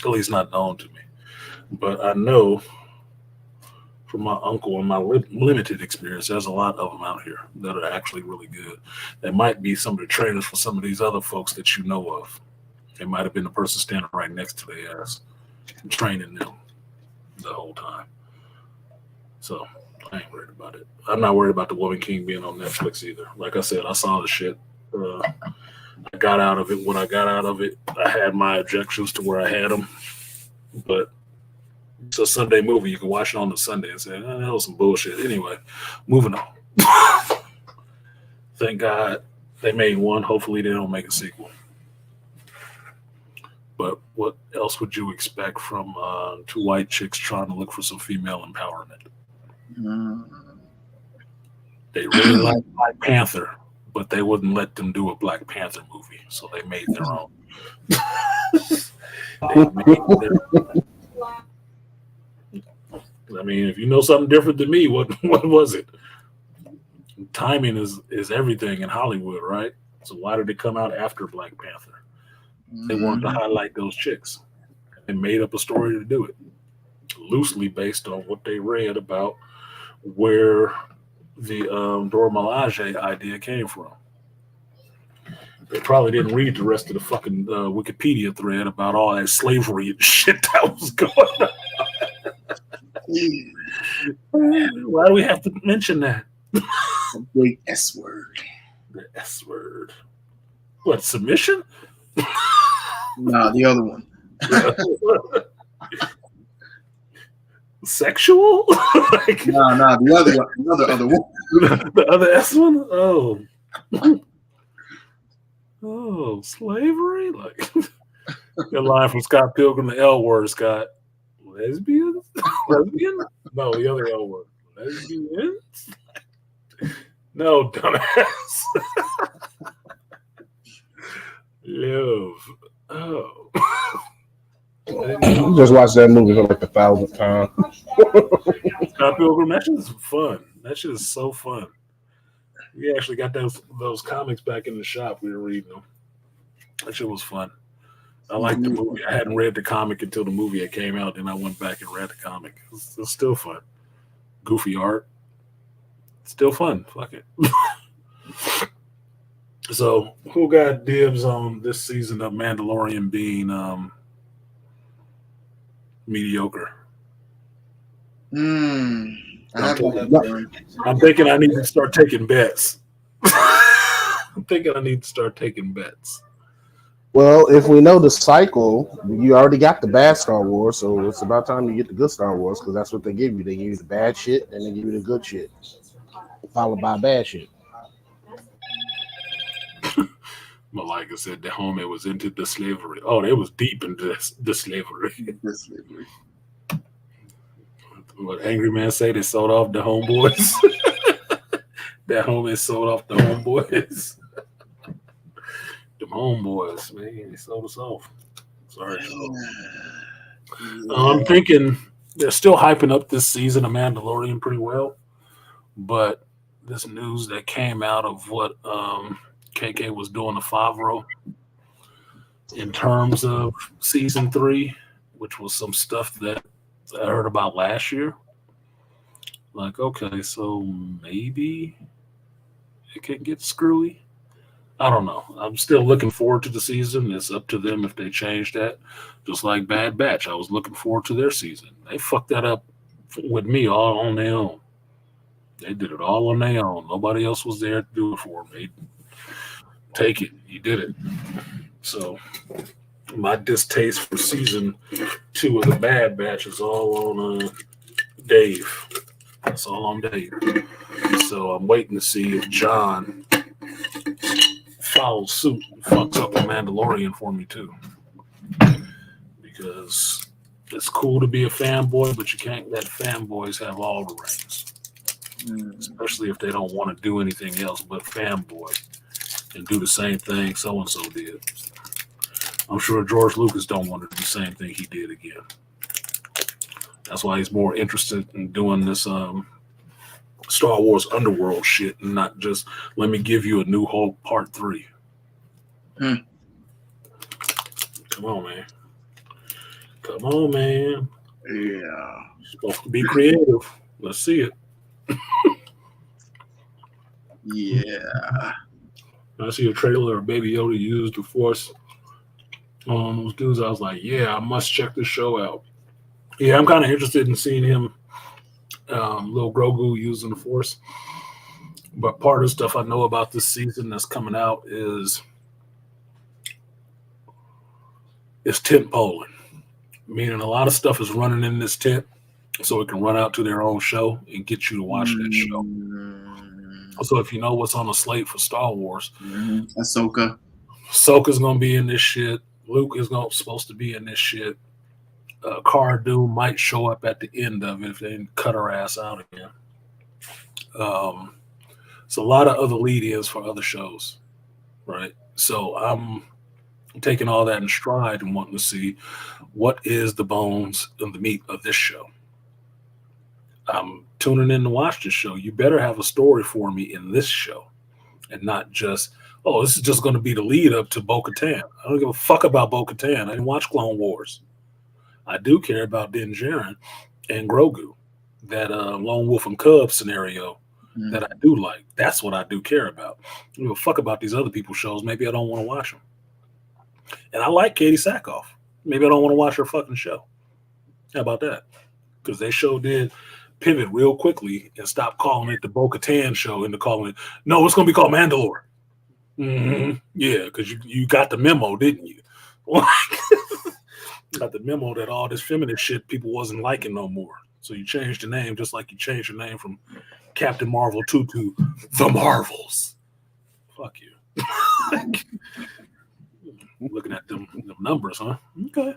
at least not known to me. But I know from my uncle and my limited experience, there's a lot of them out here that are actually really good. They might be some of the trainers for some of these other folks that you know of. They might have been the person standing right next to their ass, training them the whole time. So I ain't worried about it. I'm not worried about the Woman King being on Netflix either. Like I said, I saw the shit. I got out of it. When I got out of it, I had my objections to where I had them. But it's a Sunday movie. You can watch it on the Sunday and say, that was some bullshit. Anyway, moving on. Thank God they made one. Hopefully they don't make a sequel. But what else would you expect from two white chicks trying to look for some female empowerment? They really like Black Panther, but they wouldn't let them do a Black Panther movie, so they made their own. I mean, if you know something different than me, what was it? Timing is everything in Hollywood, right? So why did it come out after Black Panther? They wanted to highlight those chicks. They made up a story to do it, loosely based on what they read about where the Dora Milaje idea came from. They probably didn't read the rest of the fucking Wikipedia thread about all that slavery and shit that was going on. Why do we have to mention that? The big S word. The S word. What, submission? No, the other one. Sexual? Like, no, the other one. Other one. The other S one? Oh. Oh, slavery? Like, good line from Scott Pilgrim, the L word, Scott. Lesbian? Lesbian? No, the other L word. Lesbians? No, dumbass. Love. Oh. Just watched that movie for like the 1,000th time. Scott Pilgrim, that shit is fun. That shit is so fun. We actually got those comics back in the shop. We were reading them. That shit was fun. I liked the movie. I hadn't read the comic until the movie had came out. Then I went back and read the comic. It was still fun. Goofy art. Still fun. Fuck it. So, who got dibs on this season of Mandalorian being mediocre? I'm thinking I need to start taking bets. Well, if we know the cycle, you already got the bad Star Wars, so it's about time you get the good Star Wars, because that's what they give you. They give you the bad shit, and they give you the good shit, followed by bad shit. Malika said the homie was into the slavery. Oh, they was deep into the slavery. What Angry Man say? They sold off the homeboys. That homie sold off the homeboys. Them homeboys, man, they sold us off. Sorry. I'm thinking they're still hyping up this season of Mandalorian pretty well, but this news that came out of what KK was doing to Favreau in terms of season 3, which was some stuff that I heard about last year. Like, okay, so maybe it can get screwy. I don't know. I'm still looking forward to the season. It's up to them if they change that. Just like Bad Batch, I was looking forward to their season. They fucked that up with me all on their own. They did it all on their own. Nobody else was there to do it for me. Take it. You did it. So my distaste for season 2 of the Bad Batch is all on Dave. It's all on Dave. So I'm waiting to see if John follows suit and fucks up the Mandalorian for me too. Because it's cool to be a fanboy, but you can't let fanboys have all the reins. Especially if they don't want to do anything else but fanboy and do the same thing so-and-so did. I'm sure George Lucas don't want to do the same thing he did again. That's why he's more interested in doing this Star Wars Underworld shit and not just let me give you a New Hope Part 3. Come on, man. Come on, man. Yeah. You're supposed to be creative. Let's see it. Yeah. I see a trailer of Baby Yoda use the Force on those dudes. I was like, yeah, I must check this show out. Yeah, I'm kind of interested in seeing him, little Grogu using the Force. But part of the stuff I know about this season that's coming out is tent polling, meaning a lot of stuff is running in this tent so it can run out to their own show and get you to watch that show. So if you know what's on the slate for Star Wars, Ahsoka's gonna be in this shit. Luke is supposed to be in this shit. Cara Dune might show up at the end of it if they didn't cut her ass out again. So a lot of other lead-ins for other shows, right? So I'm taking all that in stride and wanting to see what is the bones and the meat of this show. I'm tuning in to watch this show. You better have a story for me in this show and not just, oh, this is just going to be the lead up to Bo-Katan. I don't give a fuck about Bo-Katan. I didn't watch Clone Wars. I do care about Din Djarin and Grogu, that Lone Wolf and Cub scenario that I do like. That's what I do care about. I don't give a fuck about these other people's shows. Maybe I don't want to watch them. And I like Katie Sackhoff. Maybe I don't want to watch her fucking show. How about that? Because they show did pivot real quickly and stop calling it the Bo-Katan show into calling it, no, it's going to be called Mandalore. Yeah, because you got the memo, didn't you? Got the memo that all this feminist shit people wasn't liking no more. So you changed the name just like you changed your name from Captain Marvel 2 to The Marvels. Fuck you. Looking at them numbers, huh? Okay.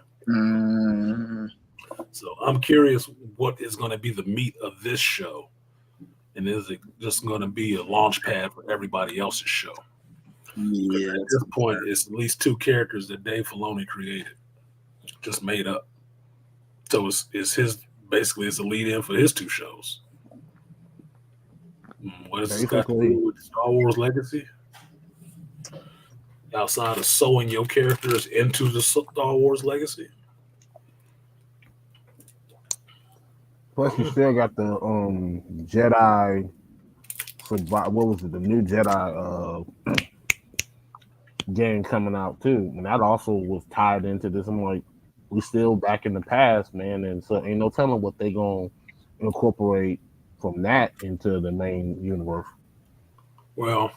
So I'm curious what is going to be the meat of this show. And is it just going to be a launch pad for everybody else's show? Yeah. At this point, it's at least 2 characters that Dave Filoni created, just made up. So it's his, basically it's a lead-in for his 2 shows. What is this got to do with Star Wars Legacy? Outside of sewing your characters into the Star Wars Legacy? Plus, you still got the Jedi. What was it? The new Jedi game coming out too, and that also was tied into this. I'm like, we still back in the past, man, and so ain't no telling what they gonna incorporate from that into the main universe. Well,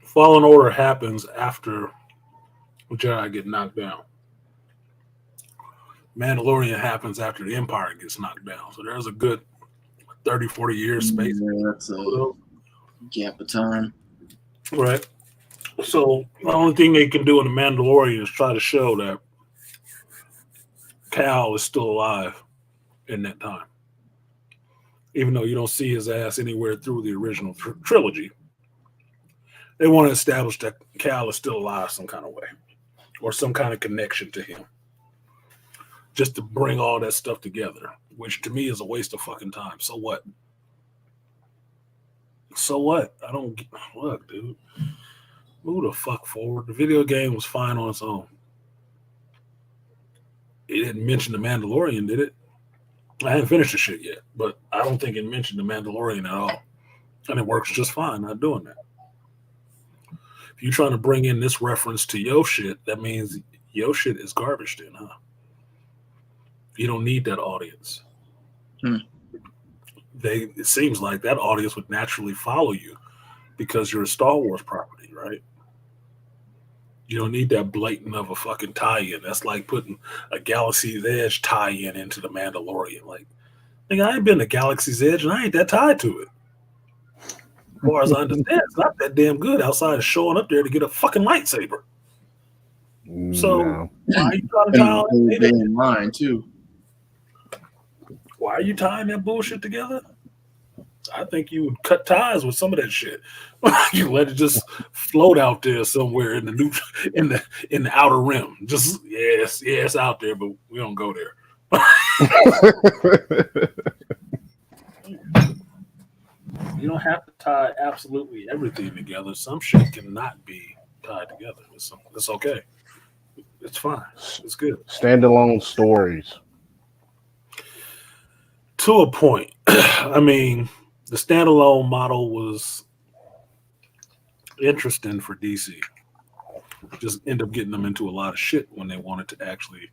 Fallen Order happens after Jedi get knocked down. Mandalorian happens after the Empire gets knocked down. So there's a good 30, 40 years space. Yeah, that's a gap of time. Right. So the only thing they can do in the Mandalorian is try to show that Cal is still alive in that time. Even though you don't see his ass anywhere through the original trilogy. They want to establish that Cal is still alive some kind of way. Or some kind of connection to him. Just to bring all that stuff together. Which to me is a waste of fucking time. So what? So what? I don't look, dude. Move the fuck forward. The video game was fine on its own. It didn't mention the Mandalorian, did it? I haven't finished the shit yet, but I don't think it mentioned the Mandalorian at all. And it works just fine not doing that. If you're trying to bring in this reference to your shit, that means your shit is garbage then, huh? You don't need that audience. It seems like that audience would naturally follow you because you're a Star Wars property, right? You don't need that blatant of a fucking tie-in. That's like putting a Galaxy's Edge tie-in into the Mandalorian. Like, nigga, I ain't been to Galaxy's Edge and I ain't that tied to it. As far as I understand, it's not that damn good outside of showing up there to get a fucking lightsaber. So why are you trying to tie all that in mind too? Why are you tying that bullshit together? I think you would cut ties with some of that shit. You let it just float out there somewhere in the in the outer rim. Just it's out there, but we don't go there. You don't have to tie absolutely everything together. Some shit cannot be tied together. It's okay. It's fine. It's good. Standalone stories. To a point. I mean, the standalone model was interesting for DC. Just end up getting them into a lot of shit when they wanted to actually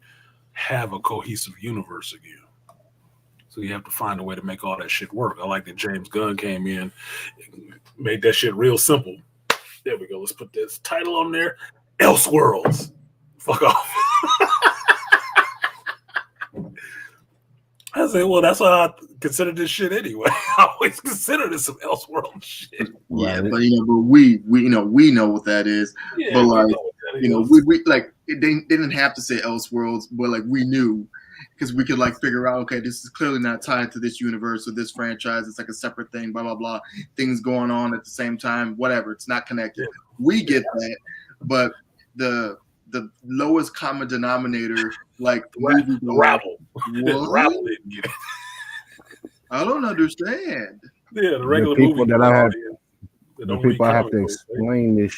have a cohesive universe again. So you have to find a way to make all that shit work. I like that James Gunn came in and made that shit real simple. There we go. Let's put this title on there. Elseworlds. Fuck off. I say, well, that's what I consider this shit anyway. I always consider this some Elseworld shit. Yeah, but we know what that is. Yeah, but like, we like they didn't have to say Elseworlds, but like we knew because we could like figure out, okay, this is clearly not tied to this universe or this franchise. It's like a separate thing. Blah blah blah. Things going on at the same time. Whatever. It's not connected. Yeah. We get that, but the lowest common denominator, like Rabble. Rabble didn't get it. I don't understand. Yeah, the regular people movie that I have, the people I have to explain this.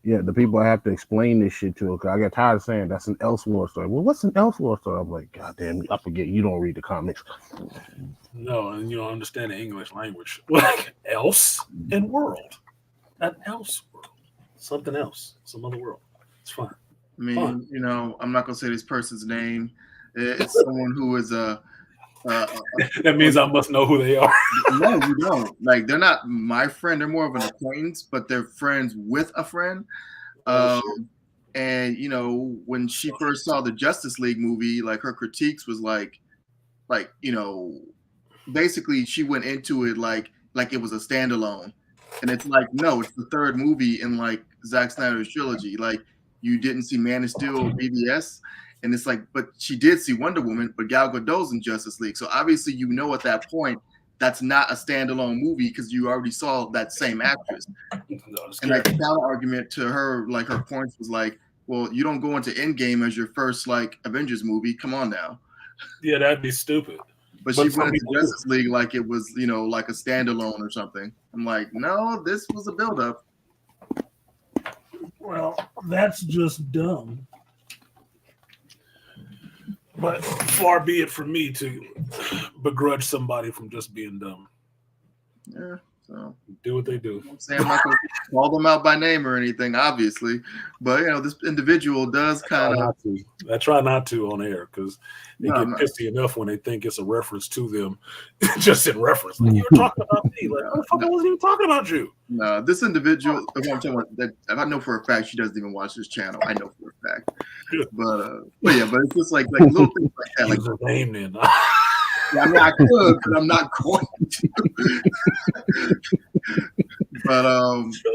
Yeah, the people I have to explain this shit to. Cause I get tired of saying that's an Elseworld story. Well, what's an Elseworld story? I'm like, God damn, I forget. You don't read the comics. No, and you don't understand the English language. Like else and world, not else world, something else, some other world. It's fine. I mean, I'm not gonna say this person's name. It's someone who is that means I must know who they are. No, you don't. Like, they're not my friend. They're more of an acquaintance, but they're friends with a friend. And when she first saw the Justice League movie, like her critiques was like basically she went into it like it was a standalone, and it's like, no, it's the third movie in like Zack Snyder's trilogy. Like, you didn't see Man of Steel or BVS. And it's like, but she did see Wonder Woman, but Gal Gadot's in Justice League. So obviously, at that point, that's not a standalone movie because you already saw that same actress. And like the counter argument to her, like her points was like, well, you don't go into Endgame as your first like Avengers movie. Come on now. Yeah, that'd be stupid. But she went into Justice League like it was, like a standalone or something. I'm like, no, this was a buildup. Well, that's just dumb. But far be it from me to begrudge somebody from just being dumb. Yeah, so do what they do. I'm saying I'm not going to call them out by name or anything, obviously. But this individual does kind of. I try not to on air because they get pissy enough when they think it's a reference to them, just in reference. Like, you were talking about me. Like, I wasn't even talking about you. No, this individual. I'm talking about that. I know for a fact she doesn't even watch this channel. I know for a fact. But it's just like little things like that. Like her name then. Yeah, I mean, I could, but I'm not going to. But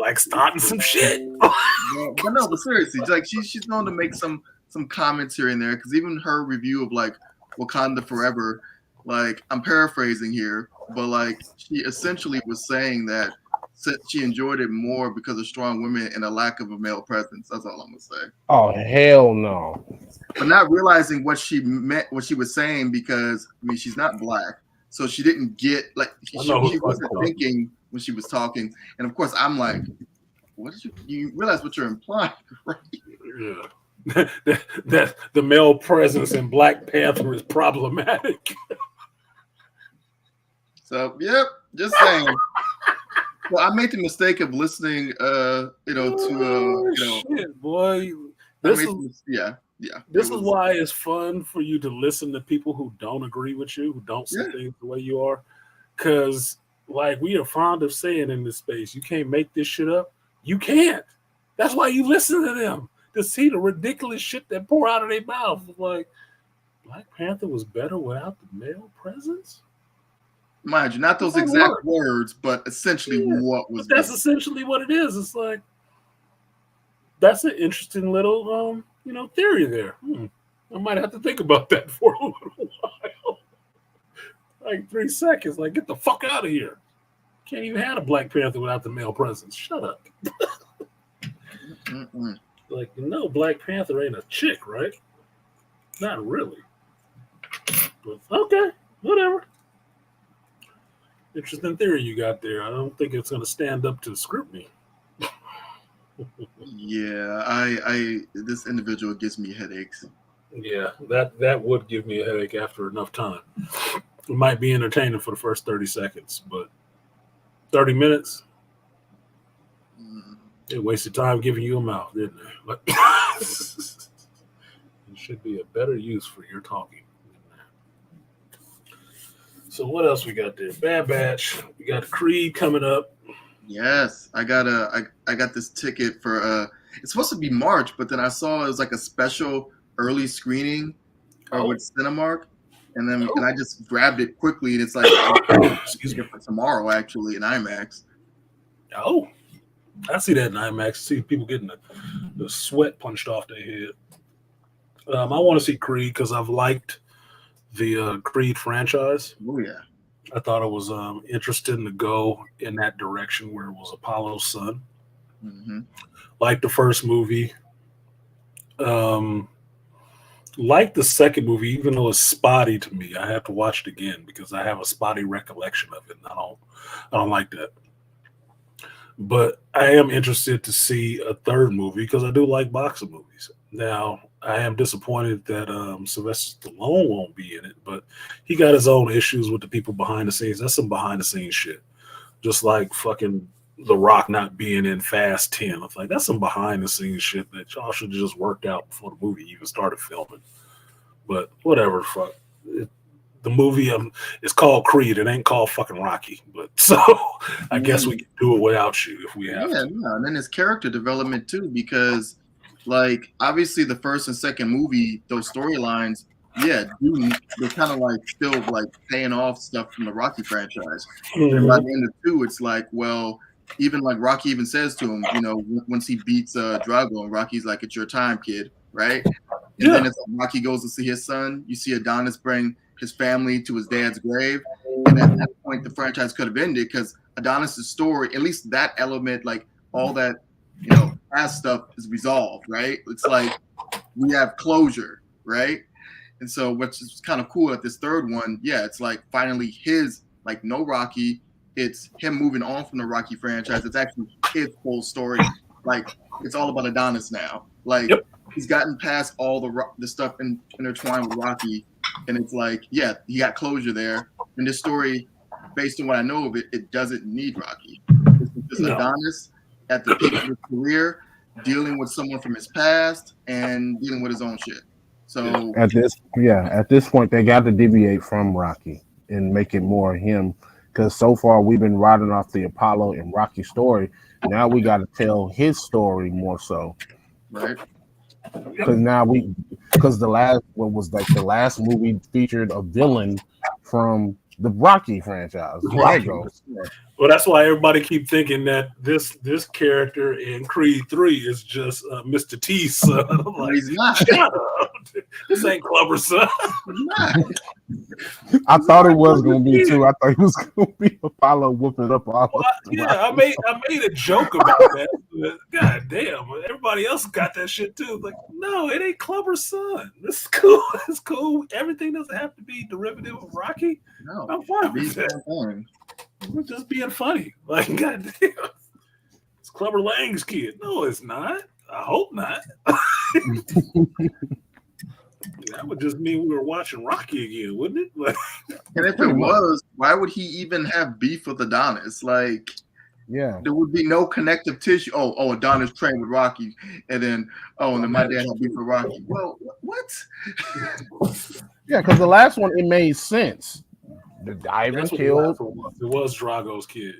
like starting some shit. but seriously, like she's known to make some comments here and there, because even her review of like Wakanda Forever, like, I'm paraphrasing here, but like she essentially was saying that she enjoyed it more because of strong women and a lack of a male presence. That's all I'm gonna say. Oh, hell no. But not realizing what she meant, what she was saying, because I mean, she's not black, so she didn't get like she wasn't thinking when she was talking. And of course, I'm like, what did you realize what you're implying, right? Yeah. that the male presence in Black Panther is problematic. So, yep, just saying. Well, I made the mistake of listening, shit, boy. This is why it's fun for you to listen to people who don't agree with you, who don't see things the way you are, because like we are fond of saying in this space, you can't make this shit up. You can't. That's why you listen to them, to see the ridiculous shit that pour out of their mouth. Like, Black Panther was better without the male presence? Mind you, not those exact words, but essentially what was. But that's essentially what it is. It's like, that's an interesting little, theory there. I might have to think about that for a little while. Like 3 seconds. Like, get the fuck out of here. Can't even have a Black Panther without the male presence. Shut up. Like, Black Panther ain't a chick, right? Not really. But okay, whatever. Interesting theory you got there. I don't think it's going to stand up to scrutiny. Yeah, I this individual gives me headaches. Yeah, that would give me a headache after enough time. It might be entertaining for the first 30 seconds, but 30 minutes, it wasted time giving you a mouth, didn't it? Like, it should be a better use for your talking. So what else we got there? Bad Batch. We got Creed coming up. Yes, I got this ticket for it's supposed to be March, but then I saw it was like a special early screening with Cinemark, and I just grabbed it quickly, and it's like excuse me, for tomorrow actually in IMAX. Oh, I see that in IMAX. See people getting the sweat punched off their head. I want to see Creed because I've liked the Creed franchise. Oh yeah, I thought it was interesting to go in that direction where it was Apollo's son. Mm-hmm. Like the first movie, like the second movie, even though it's spotty to me. I have to watch it again because I have a spotty recollection of it, and I don't like that. But I am interested to see a third movie because I do like boxing movies. Now, I am disappointed that Sylvester Stallone won't be in it, but he got his own issues with the people behind the scenes. That's some behind the scenes shit. Just like fucking The Rock not being in Fast 10. I was like, that's some behind the scenes shit that y'all should have just worked out before the movie even started filming. But whatever, fuck. The movie is called Creed. It ain't called fucking Rocky. But so I guess we can do it without you if we have to. Yeah, and then his character development too, because like obviously the first and second movie, those storylines, they're kind of like still like paying off stuff from the Rocky franchise. Mm-hmm. And by the end of 2, it's like, well, even like Rocky even says to him, once he beats Drago, and Rocky's like, "It's your time, kid," right? And then it's like Rocky goes to see his son. You see Adonis bring his family to his dad's grave, and at that point, the franchise could have ended because Adonis' story, at least that element, like all that, past stuff is resolved, right? It's like we have closure, right? And so, which is kind of cool at this third one, it's like finally his, like no Rocky, it's him moving on from the Rocky franchise. It's actually his whole story. Like it's all about Adonis now. Like he's gotten past all the stuff intertwined with Rocky, and it's like, he got closure there. And this story, based on what I know of it, it doesn't need Rocky. It's just Adonis at the peak of his career, dealing with someone from his past and dealing with his own shit. So at this point, they got to deviate from Rocky and make it more him. Because so far we've been riding off the Apollo and Rocky story. Now we got to tell his story more so. Right. Because the last movie featured a villain from the Rocky franchise. Right. Well, that's why everybody keep thinking that this character in Creed 3 is just Mr. T's son. I'm like, he's not. Shut up. This ain't Clubber's son. I thought it was going to be too. I thought it was going to be Apollo whooping up all. I made a joke about that. God damn, everybody else got that shit too. Like, no, it ain't Clubber's son. This is cool. It's cool. Everything doesn't have to be derivative of Rocky. No, I'm fine with that. We're just being funny. Like, goddamn, it's Clubber Lang's kid. No, it's not. I hope not. That would just mean we were watching Rocky again, wouldn't it? Like, and if it was, why would he even have beef with Adonis? Like, there would be no connective tissue. Oh, Adonis trained with Rocky, and then my dad had beef with Rocky. Well, what? Yeah, because the last one, it made sense. Ivan That's what killed. it was Drago's kid.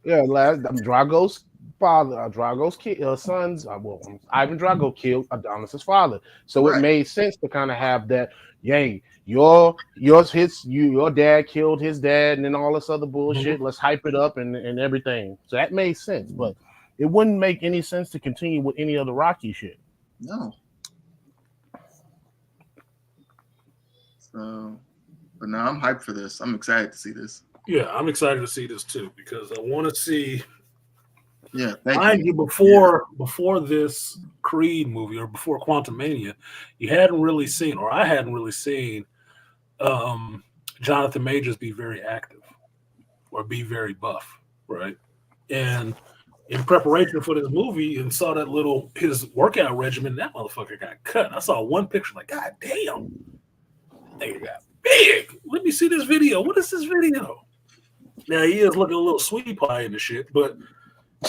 Yeah, Drago's father, Drago's kid, sons. Ivan Drago killed Adonis's father, so it made sense to kind of have that. Yay, your dad killed his dad, and then all this other bullshit. Mm-hmm. Let's hype it up and everything. So that made sense, but it wouldn't make any sense to continue with any other Rocky shit. No. So, but now I'm hyped for this. I'm excited to see this. Yeah, I'm excited to see this too because I want to see. Yeah, mind you, before this Creed movie or before Quantumania, you hadn't really seen, or I hadn't really seen, Jonathan Majors be very active or be very buff, right? And in preparation for this movie, and saw that his workout regimen, that motherfucker got cut. I saw one picture, like, God damn, nigga got big. Let me see this video. What is this video? Now he is looking a little sweetie pie in the shit, but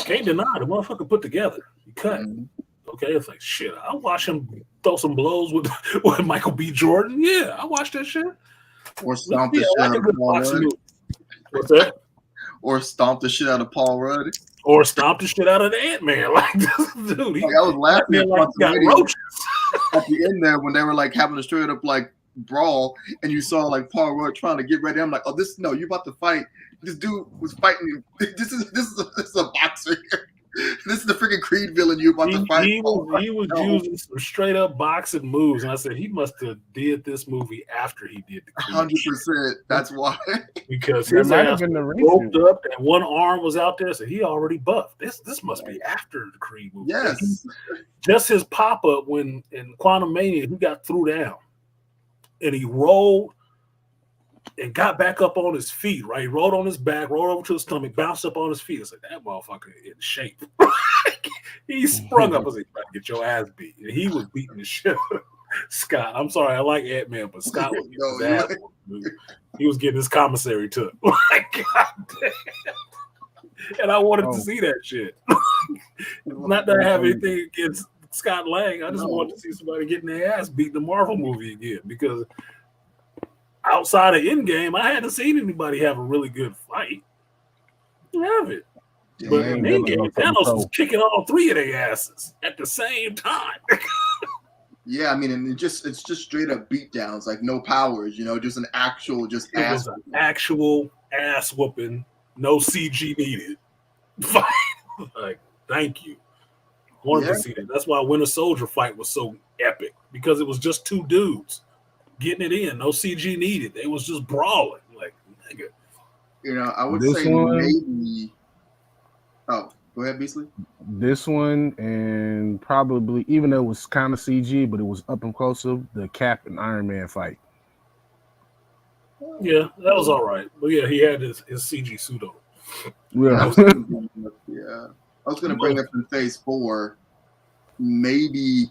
can't deny the motherfucker put together. He cut. Okay, it's like shit. I watch him throw some blows with Michael B. Jordan. Yeah, I watched that shit. Or stomp the shit out of Paul Rudd. What's that? Or stomp the shit out of Paul Rudd. Or stomp the shit out of the Ant-Man. Like this dude. Like, I was laughing at like got roaches. At the end there when they were like having a straight up like brawl, and you saw like Paul Rudd trying to get ready. I'm like, oh, you about to fight. This dude was fighting. This is a boxer here. This is the freaking Creed villain you about to fight. He was using some straight up boxing moves, and I said he must have did this movie after he did the Creed. 100%. That's why. Because his ass roped up and one arm was out there, so he already buffed. This must be after the Creed movie. Yes. Just his pop up when in Quantumania he got threw down, and he rolled. And got back up on his feet, right? He rolled on his back, rolled over to his stomach, bounced up on his feet. It's like, that motherfucker in shape. He sprung up. I was like, about to get your ass beat. And he was beating the shit out of Scott. I'm sorry, I like Ant-Man, but Scott was getting his ass beat. He was getting his commissary took. Like, God damn. And I wanted to see that shit. Not that I have anything against Scott Lang. I just wanted to see somebody getting their ass beat in the Marvel movie again because outside of Endgame, I hadn't seen anybody have a really good fight. You have it. But in Endgame, Thanos was kicking all three of their asses at the same time. Yeah, I mean, and it's just straight up beatdowns, like no powers, just an actual ass. An actual ass whooping, no CG needed. Fight. Like, thank you. I wanted to see that. That's why Winter Soldier fight was so epic, because it was just two dudes getting it in, no CG needed. They was just brawling, like, nigga. I would say maybe. Oh, go ahead, Beasley. This one, and probably, even though it was kind of CG, but it was up and closer, the Cap and Iron Man fight. Yeah, that was all right. But yeah, he had his CG suit on. Yeah. I was gonna bring up in Phase 4, maybe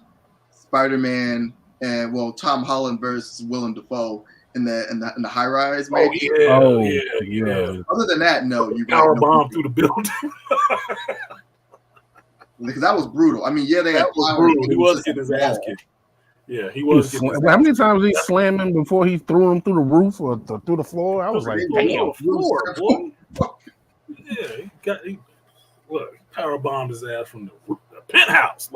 Spider-Man and Tom Holland versus Willem Dafoe in the high rise. Maybe. Yeah. Other than that, no. You power bomb through the building. Because that was brutal. I mean, yeah, they had power. He was getting his ass kicked. Yeah, he was. How many times did he slam him before he threw him through the roof or through the floor? I was like, damn. Floor, boy. Yeah, he power bombed his ass from the penthouse.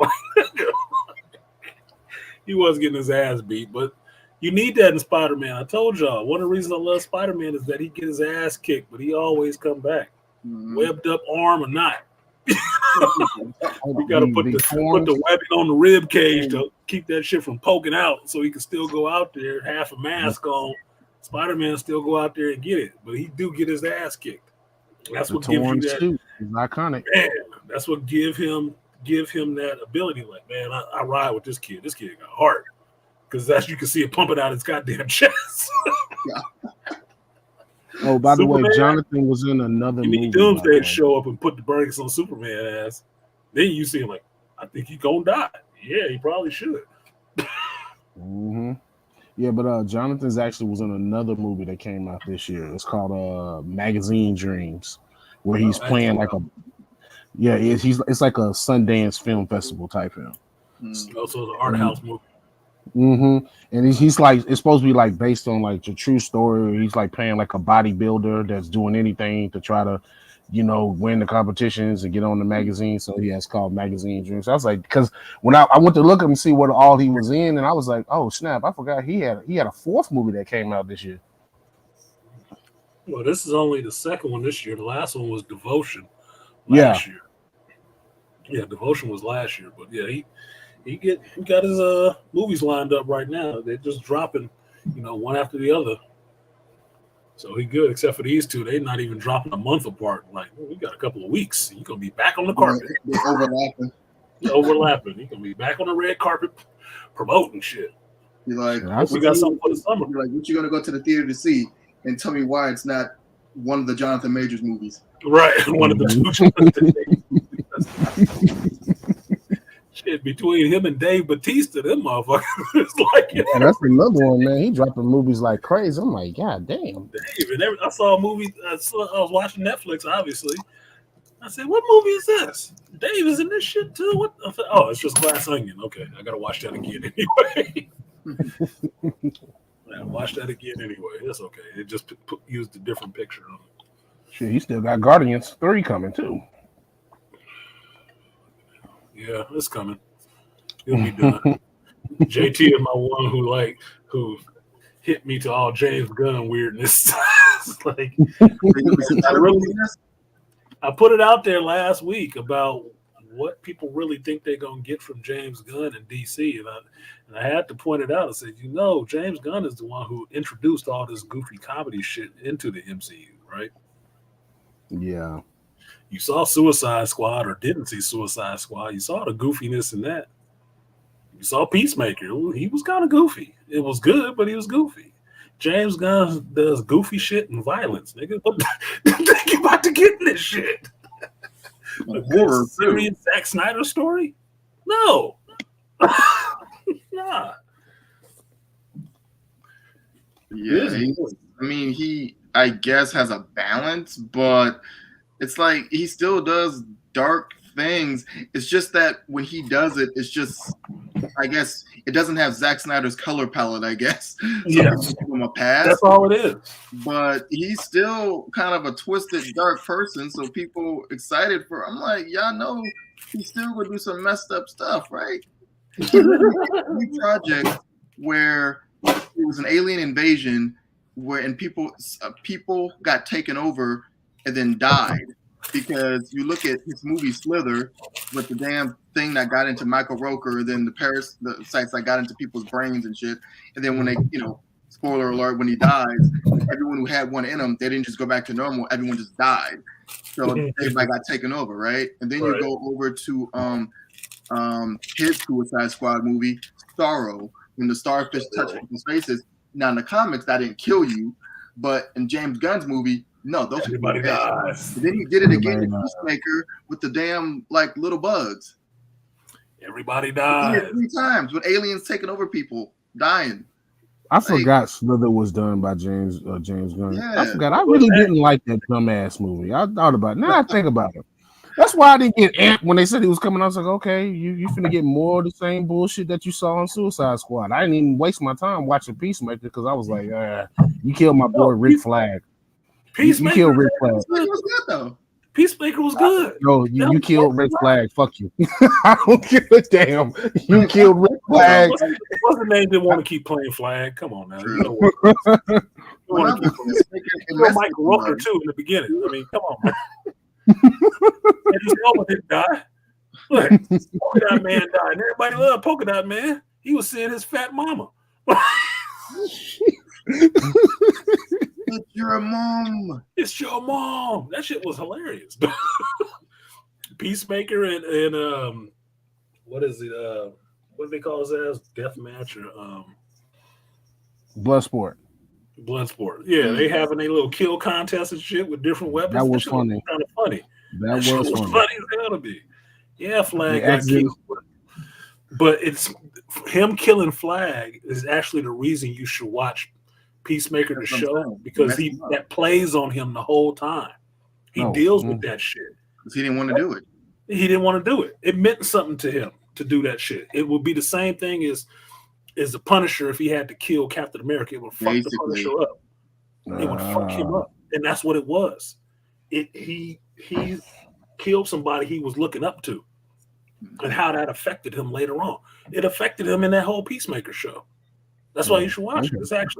He was getting his ass beat, but you need that in Spider-Man. I told y'all, one of the reasons I love Spider-Man is that he get his ass kicked, but he always come back, webbed up arm or not. You got to put the webbing on the rib cage to keep that shit from poking out, so he can still go out there, half a mask on. Spider-Man still go out there and get it, but he do get his ass kicked. That's what gives you that. Suit is iconic. Man, that's what give him that ability. Like, man, I ride with this kid. This kid got heart, because as you can see it pumping out his goddamn chest. Oh, by the way, Jonathan was in another movie. Doomsday show up and put the brakes on Superman ass. Then you see him like, I think he's gonna die. Yeah, he probably should. Yeah, but Jonathan's actually was in another movie that came out this year. It's called Magazine Dreams, where he's playing like it's like a Sundance Film Festival type film. Also, it's an art house movie. Mm-hmm. And he's like, it's supposed to be like based on like the true story. He's like playing like a bodybuilder that's doing anything to try to, win the competitions and get on the magazine. So he has called Magazine Dreams. I was like, because when I went to look at him and see what all he was in, and I was like, oh snap, I forgot he had a fourth movie that came out this year. Well, this is only the second one this year. The last one was Devotion last year. Yeah, Devotion was last year, but yeah, he got his movies lined up right now. They're just dropping, one after the other. So he good, except for these two. They're not even dropping a month apart. Like, we got a couple of weeks. You're gonna be back on the carpet. They're overlapping. Overlapping. You're gonna be back on the red carpet promoting shit. You're like, we got something for the summer. You're like, what you gonna go to the theater to see? And tell me why it's not one of the Jonathan Majors movies. Right, one of the two Jonathan Majors. Shit, between him and Dave Bautista, them motherfuckers. It's like, that's another one, man. He dropping movies like crazy. I'm like, God damn. Dave, and I saw a movie. I was watching Netflix, obviously. I said, what movie is this? Dave is in this shit too? What? Oh, it's just Glass Onion. Okay, I gotta watch that again anyway. I watch that again anyway. That's okay. It just used a different picture of it. Shit, he still got Guardians 3 coming too. Yeah, it's coming. It'll be done. JT is my one who hit me to all James Gunn weirdness. Like, I put it out there last week about what people really think they're gonna get from James Gunn and DC, and I had to point it out. I said, James Gunn is the one who introduced all this goofy comedy shit into the MCU, right? Yeah. You saw Suicide Squad or didn't see Suicide Squad. You saw the goofiness in that. You saw Peacemaker. He was kind of goofy. It was good, but he was goofy. James Gunn does goofy shit and violence, nigga. What think you about to get in this shit? A good serious Zack Snyder story? No. Nah. Yeah, he I guess has a balance, but it's like he still does dark things. It's just that when he does it, it's just, I guess it doesn't have Zack Snyder's color palette, I guess. So yeah, give him a pass. That's all it is. But he's still kind of a twisted, dark person. So people excited for. I'm like, y'all know he's still gonna do some messed up stuff, right? New project where it was an alien invasion, and people got taken over and then died. Because you look at his movie Slither with the damn thing that got into Michael Rooker, then the parasites that got into people's brains and shit. And then when they, spoiler alert, when he dies, everyone who had one in them, they didn't just go back to normal. Everyone just died. So everybody got taken over, right? And then you go over to his Suicide Squad movie, Sorrow, when the starfish touched people's faces. Now in the comics, that didn't kill you, but in James Gunn's movie, no, those everybody dies. And then he did it again in Peacemaker with the damn little bugs. Everybody died 3 times with aliens taking over people, dying. I forgot Slither was done by James Gunn. Yeah. I forgot. I really didn't like that dumbass movie. I thought about it. Now I think about it. That's why I didn't get amped when they said he was coming. I was like, okay, you finna get more of the same bullshit that you saw on Suicide Squad. I didn't even waste my time watching Peacemaker because I was like, you killed my boy Rick Flag. Peacemaker, you killed Rick Flag. Was good though. Peacemaker was good. No, you killed Rick Flag. Fuck you. I don't give a damn. You killed Rick Flag. What's the name that want to keep playing Flag? Come on now. You know what? Michael Rooker too in the beginning. I mean, come on, man. And his helmet didn't die. Look, Polka Dot Man died. And everybody loved Polka Dot Man. He was seeing his fat mama. It's your mom. It's your mom. That shit was hilarious. Peacemaker and what is it? What do they call it as? Deathmatch or Bloodsport. Bloodsport. Yeah, they having a little kill contest and shit with different weapons. That was funny. Kind of funny. That was funny. Funny as hell to be. Yeah, Flag got killed. But it's him killing Flag is actually the reason you should watch Peacemaker the show, because that plays on him the whole time. He deals with that shit. Because he didn't want to do it. He didn't want to do it. It meant something to him to do that shit. It would be the same thing as is the Punisher. If he had to kill Captain America, it would fuck the Basically. Punisher up. It would fuck him up, and that's what it was. He killed somebody he was looking up to, and how that affected him later on. It affected him in that whole Peacemaker show. That's why you should watch it.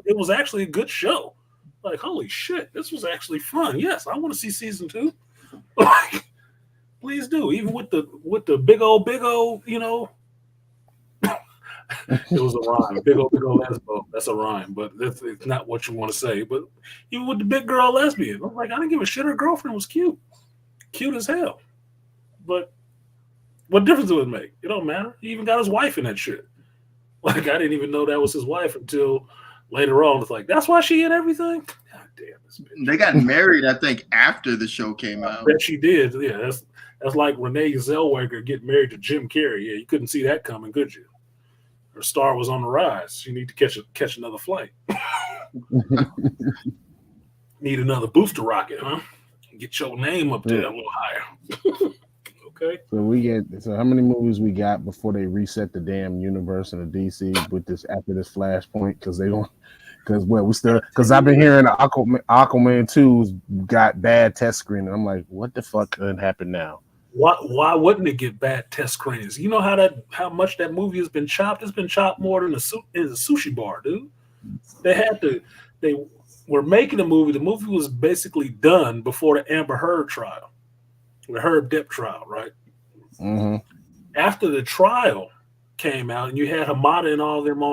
It was actually a good show. Like, holy shit, this was actually fun. Yes, I want to see season 2. Like, please do. Even with the big old, you know. It was a rhyme. Big old lesbo. That's a rhyme, but it's not what you want to say. But even with the big girl lesbian, I'm like, I didn't give a shit. Her girlfriend was cute. Cute as hell. But what difference does it make? It don't matter. He even got his wife in that shit. Like, I didn't even know that was his wife until later on. It's like, that's why she in everything? God damn this bitch. They got married, I think, after the show came out. I bet she did. Yeah, that's like Renee Zellweger getting married to Jim Carrey. Yeah, you couldn't see that coming, could you? Her star was on the rise. You need to catch another flight. Need another booster rocket, huh? Get your name up there a little higher. Okay. So how many movies we got before they reset the damn universe in the DC with this after this Flashpoint? Because I've been hearing Aquaman 2's got bad test screening. I'm like, what the fuck could happen now? Why wouldn't it get bad test screenings? You know how much that movie has been chopped? It's been chopped more than a sushi bar, dude. They were making a movie. The movie was basically done before the Amber Heard trial, the Herb Depp trial, right? Mm-hmm. After the trial came out, and you had Hamada and all them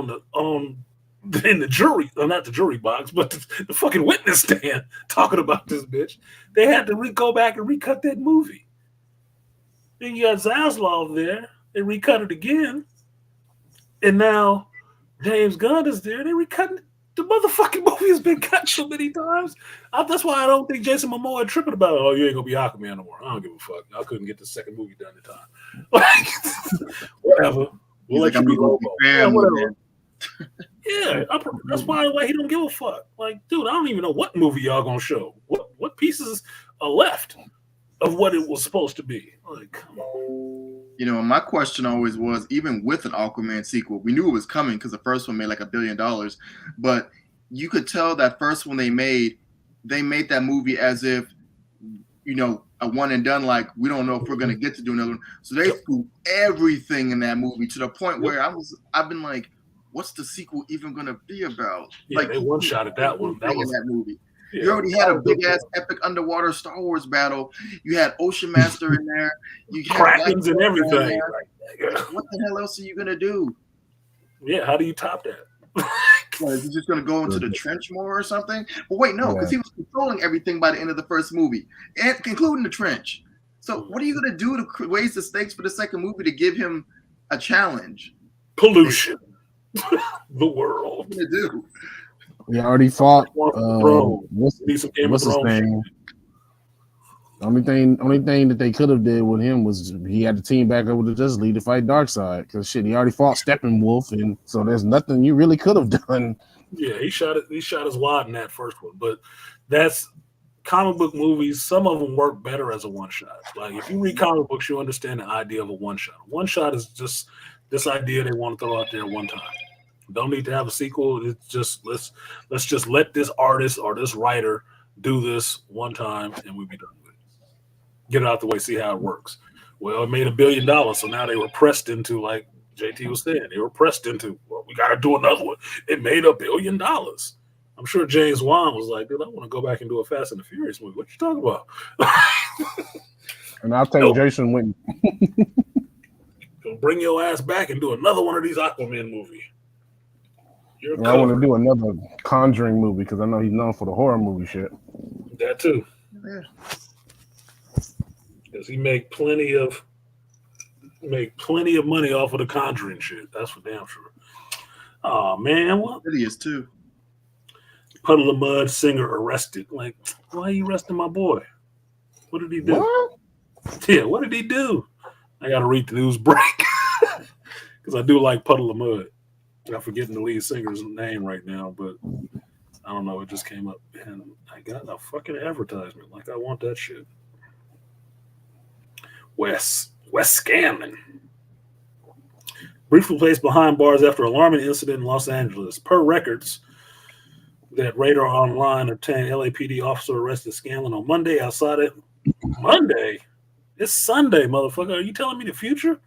in the jury, not the jury box, but the fucking witness stand talking about this bitch. They had to go back and recut that movie. Then you got Zaslav there. They recut it again. And now James Gunn is there. They recut it. The motherfucking movie has been cut so many times. That's why I don't think Jason Momoa tripping about it. Oh, you ain't going to be Aquaman no more. I don't give a fuck. I couldn't get the second movie done in time. Like, whatever. We'll let you be Lobo. Yeah, whatever. Yeah, that's why he don't give a fuck. Like, dude, I don't even know what movie y'all going to show. What pieces are left of what it was supposed to be. Like, come on. You know, my question always was, even with an Aquaman sequel, we knew it was coming because the first one made like $1 billion, but you could tell that first one they made that movie as if, you know, a one and done, like, we don't know if we're going to get to do another one. So they threw everything in that movie to the point where I've been like, what's the sequel even going to be about? Yeah, like, they one-shot at that one. That was that movie. Yeah. You already had a big ass epic underwater Star Wars battle. You had Ocean Master in there. You had Krakens and everything. What the hell else are you gonna do? Yeah, how do you top that? Is he just gonna go into the trench more or something? But wait, no, because he was controlling everything by the end of the first movie, and including the trench. So what are you gonna do to raise the stakes for the second movie to give him a challenge? Pollution. The world. What are you gonna do? We already fought. What's his name? Only thing that they could have did with him was he had the team back up with the Justice League to fight Darkseid. Because shit, he already fought Steppenwolf, and so there's nothing you really could have done. Yeah, he shot his wad in that first one, but that's comic book movies. Some of them work better as a one shot. Like if you read comic books, you understand the idea of a one shot. One shot is just this idea they want to throw out there one time. Don't need to have a sequel. It's just let's just let this artist or this writer do this one time and we'll be done with it. Get it out the way, see how it works. Well, it made $1 billion, so now they were pressed into, like JT was saying, they were pressed into, well, we got to do another one. It made $1 billion. I'm sure James Wan was like, dude, I want to go back and do a Fast and the Furious movie. What you talking about? And I'll take Jason Witten. Go bring your ass back and do another one of these Aquaman movies. I want to do another Conjuring movie because I know he's known for the horror movie shit. That too. Yeah. Because he make plenty of money off of the Conjuring shit. That's for damn sure. Oh man, what? It is too. Puddle of Mud singer arrested. Like, why are you arresting my boy? What did he do? What? Yeah, what did he do? I gotta read the news break because I do like Puddle of Mud. I'm forgetting the lead singer's name right now, but I don't know. It just came up, and I got a fucking advertisement. Like I want that shit. Wes Scanlon. Briefly placed behind bars after alarming incident in Los Angeles. Per records that Radar Online obtained, LAPD officer arrested Scanlon on Monday outside it. Monday? It's Sunday, motherfucker. Are you telling me the future?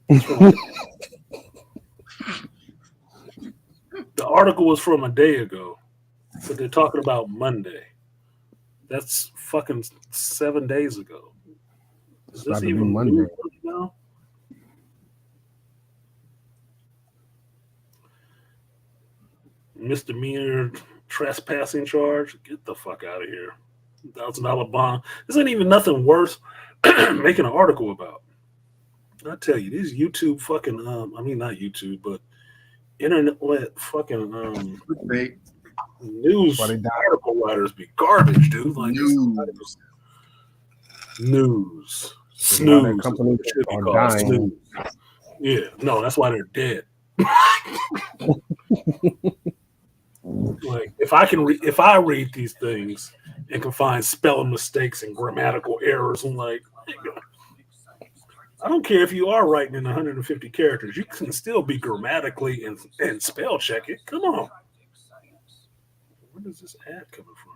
The article was from a day ago, but they're talking about Monday. That's fucking 7 days ago. Is this even Monday? Now? Misdemeanor trespassing charge. Get the fuck out of here. $1,000 bond. This ain't even nothing worth making an article about. I tell you, these YouTube fucking I mean not YouTube, but internet fucking news article writers be garbage, dude. Like news. Snooze. Companies are dying. Snooze. Yeah, no, that's why they're dead. Like if I read these things and can find spelling mistakes and grammatical errors, I'm like, I don't care if you are writing in 150 characters, you can still be grammatically and spell check it. Come on. Where does this ad coming from?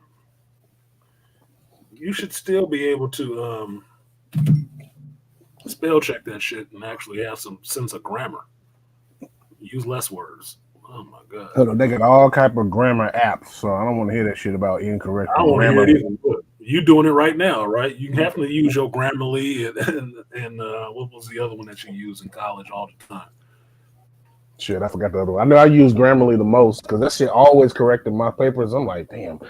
You should still be able to spell check that shit and actually have some sense of grammar. Use less words. Oh my god! Hold on, they got all type of grammar apps, so I don't want to hear that shit about incorrect grammar. You doing it right now, right? You have to use your Grammarly and what was the other one that you use in college all the time? Shit, I forgot the other one. I know I use Grammarly the most because that shit always corrected my papers. I'm like, damn,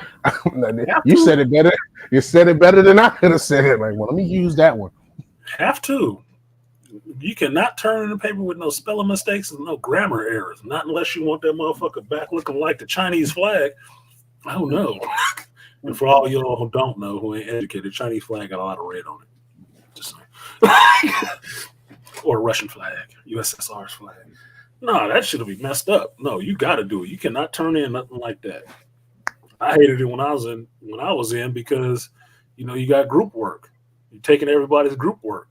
you said it better. You said it better than I could have said it. Like, well, let me use that one. Have to. You cannot turn in the paper with no spelling mistakes and no grammar errors. Not unless you want that motherfucker back looking like the Chinese flag. Oh no. And for all y'all who don't know, who ain't educated, Chinese flag got a lot of red on it. Just saying. Or a Russian flag, USSR's flag. No, that should be messed up. No, you got to do it. You cannot turn in nothing like that. I hated it when I was in because you got group work. You're taking everybody's group work.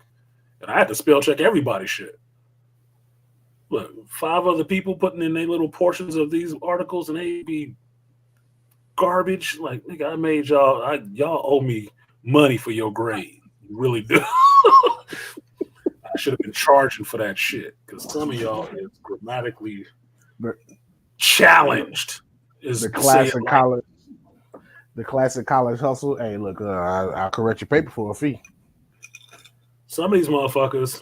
And I had to spell check everybody's shit. Look, 5 other people putting in their little portions of these articles and they be garbage. Like, nigga, I made y'all owe me money for your grade. You really do. I should have been charging for that shit because some of y'all is grammatically challenged. Is the classic college. The classic college hustle. Hey, look, I'll correct your paper for a fee. Some of these motherfuckers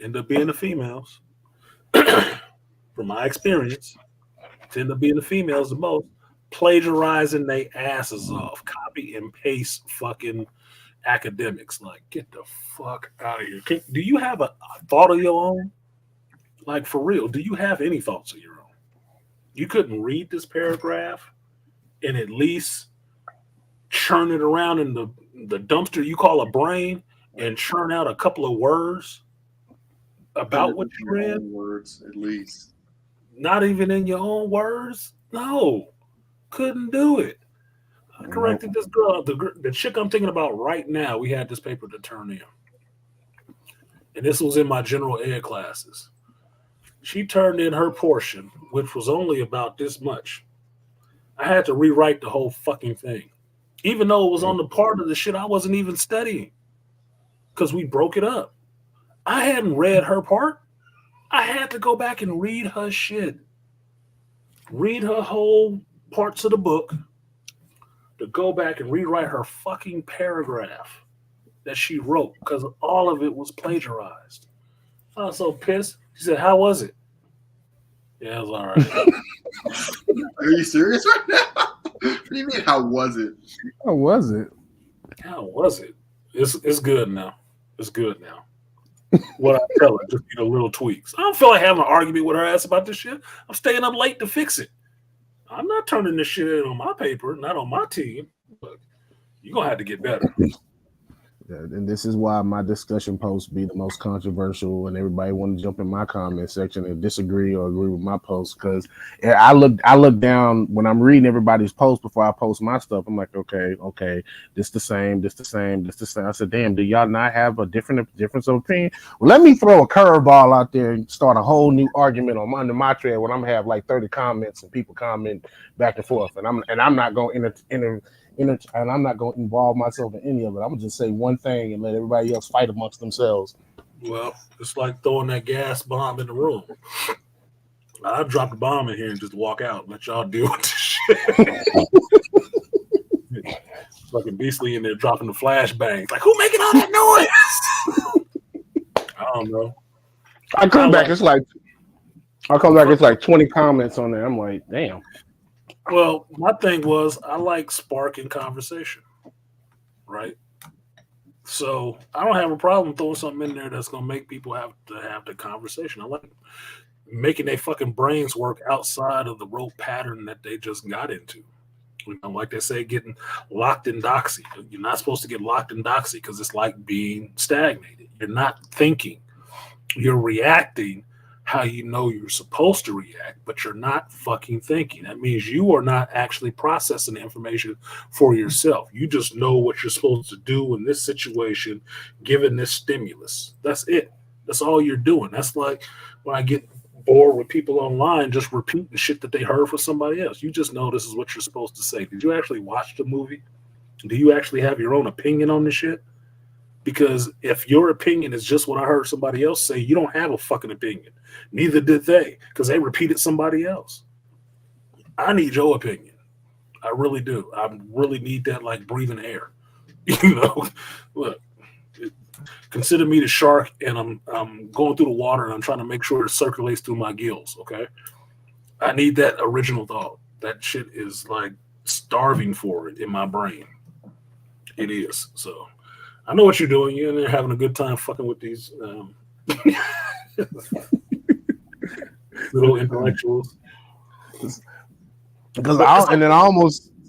end up being the females. From my experience, tend to be the females the most, plagiarizing their asses off, copy and paste fucking academics. Like, get the fuck out of here. Do you have a thought of your own? Like, for real, do you have any thoughts of your own? You couldn't read this paragraph and at least churn it around in the dumpster you call a brain and churn out a couple of words about what you read? Words, at least. Not even in your own words? No. Couldn't do it. I corrected this girl. The chick I'm thinking about right now, we had this paper to turn in. And this was in my general ed classes. She turned in her portion, which was only about this much. I had to rewrite the whole fucking thing. Even though it was on the part of the shit I wasn't even studying. Because we broke it up. I hadn't read her part. I had to go back and read her shit. Read her whole parts of the book to go back and rewrite her fucking paragraph that she wrote because all of it was plagiarized. I was so pissed. She said, "How was it?" Yeah, it was all right. Are you serious right now? What do you mean, how was it? How was it? How was it? It's good now. It's good now. What I tell her, just need a little tweaks. I don't feel like having an argument with her ass about this shit. I'm staying up late to fix it. I'm not turning this shit in on my paper, not on my team. But you're going to have to get better. And this is why my discussion posts be the most controversial, and everybody want to jump in my comment section and disagree or agree with my post. Because I look down when I'm reading everybody's post before I post my stuff. I'm like, okay, this the same. I said, damn, do y'all not have a difference of opinion? Well, let me throw a curveball out there and start a whole new argument on under my thread when I'm gonna have like 30 comments and people comment back and forth, and I'm not going to and I'm not going to involve myself in any of it. I'm gonna just say one thing and let everybody else fight amongst themselves. Well, it's like throwing that gas bomb in the room. I drop the bomb in here and just walk out. Let y'all deal with this shit. Fucking Beastly in there dropping the flashbangs. Like, who making all that noise? I don't know. I come back. It's like 20 comments on there. I'm like, damn. Well, my thing was I like sparking conversation, right? So I don't have a problem throwing something in there that's going to make people have to have the conversation. I like making their fucking brains work outside of the rote pattern that they just got into. You know, like they say, getting locked in doxy. You're not supposed to get locked in doxy because it's like being stagnated. You're not thinking. You're reacting how you know you're supposed to react, but you're not fucking thinking. That means you are not actually processing the information for yourself. You just know what you're supposed to do in this situation, given this stimulus. That's it. That's all you're doing. That's like when I get bored with people online just repeating shit that they heard from somebody else. You just know this is what you're supposed to say. Did you actually watch the movie? Do you actually have your own opinion on this shit? Because if your opinion is just what I heard somebody else say, you don't have a fucking opinion. Neither did they, because they repeated somebody else. I need your opinion. I really do. I really need that like breathing air. You know, look, consider me the shark, and I'm going through the water, and I'm trying to make sure it circulates through my gills, okay? I need that original thought. That shit is like starving for it in my brain. It is, so... I know what you're doing. You're in there having a good time fucking with these little intellectuals. Because I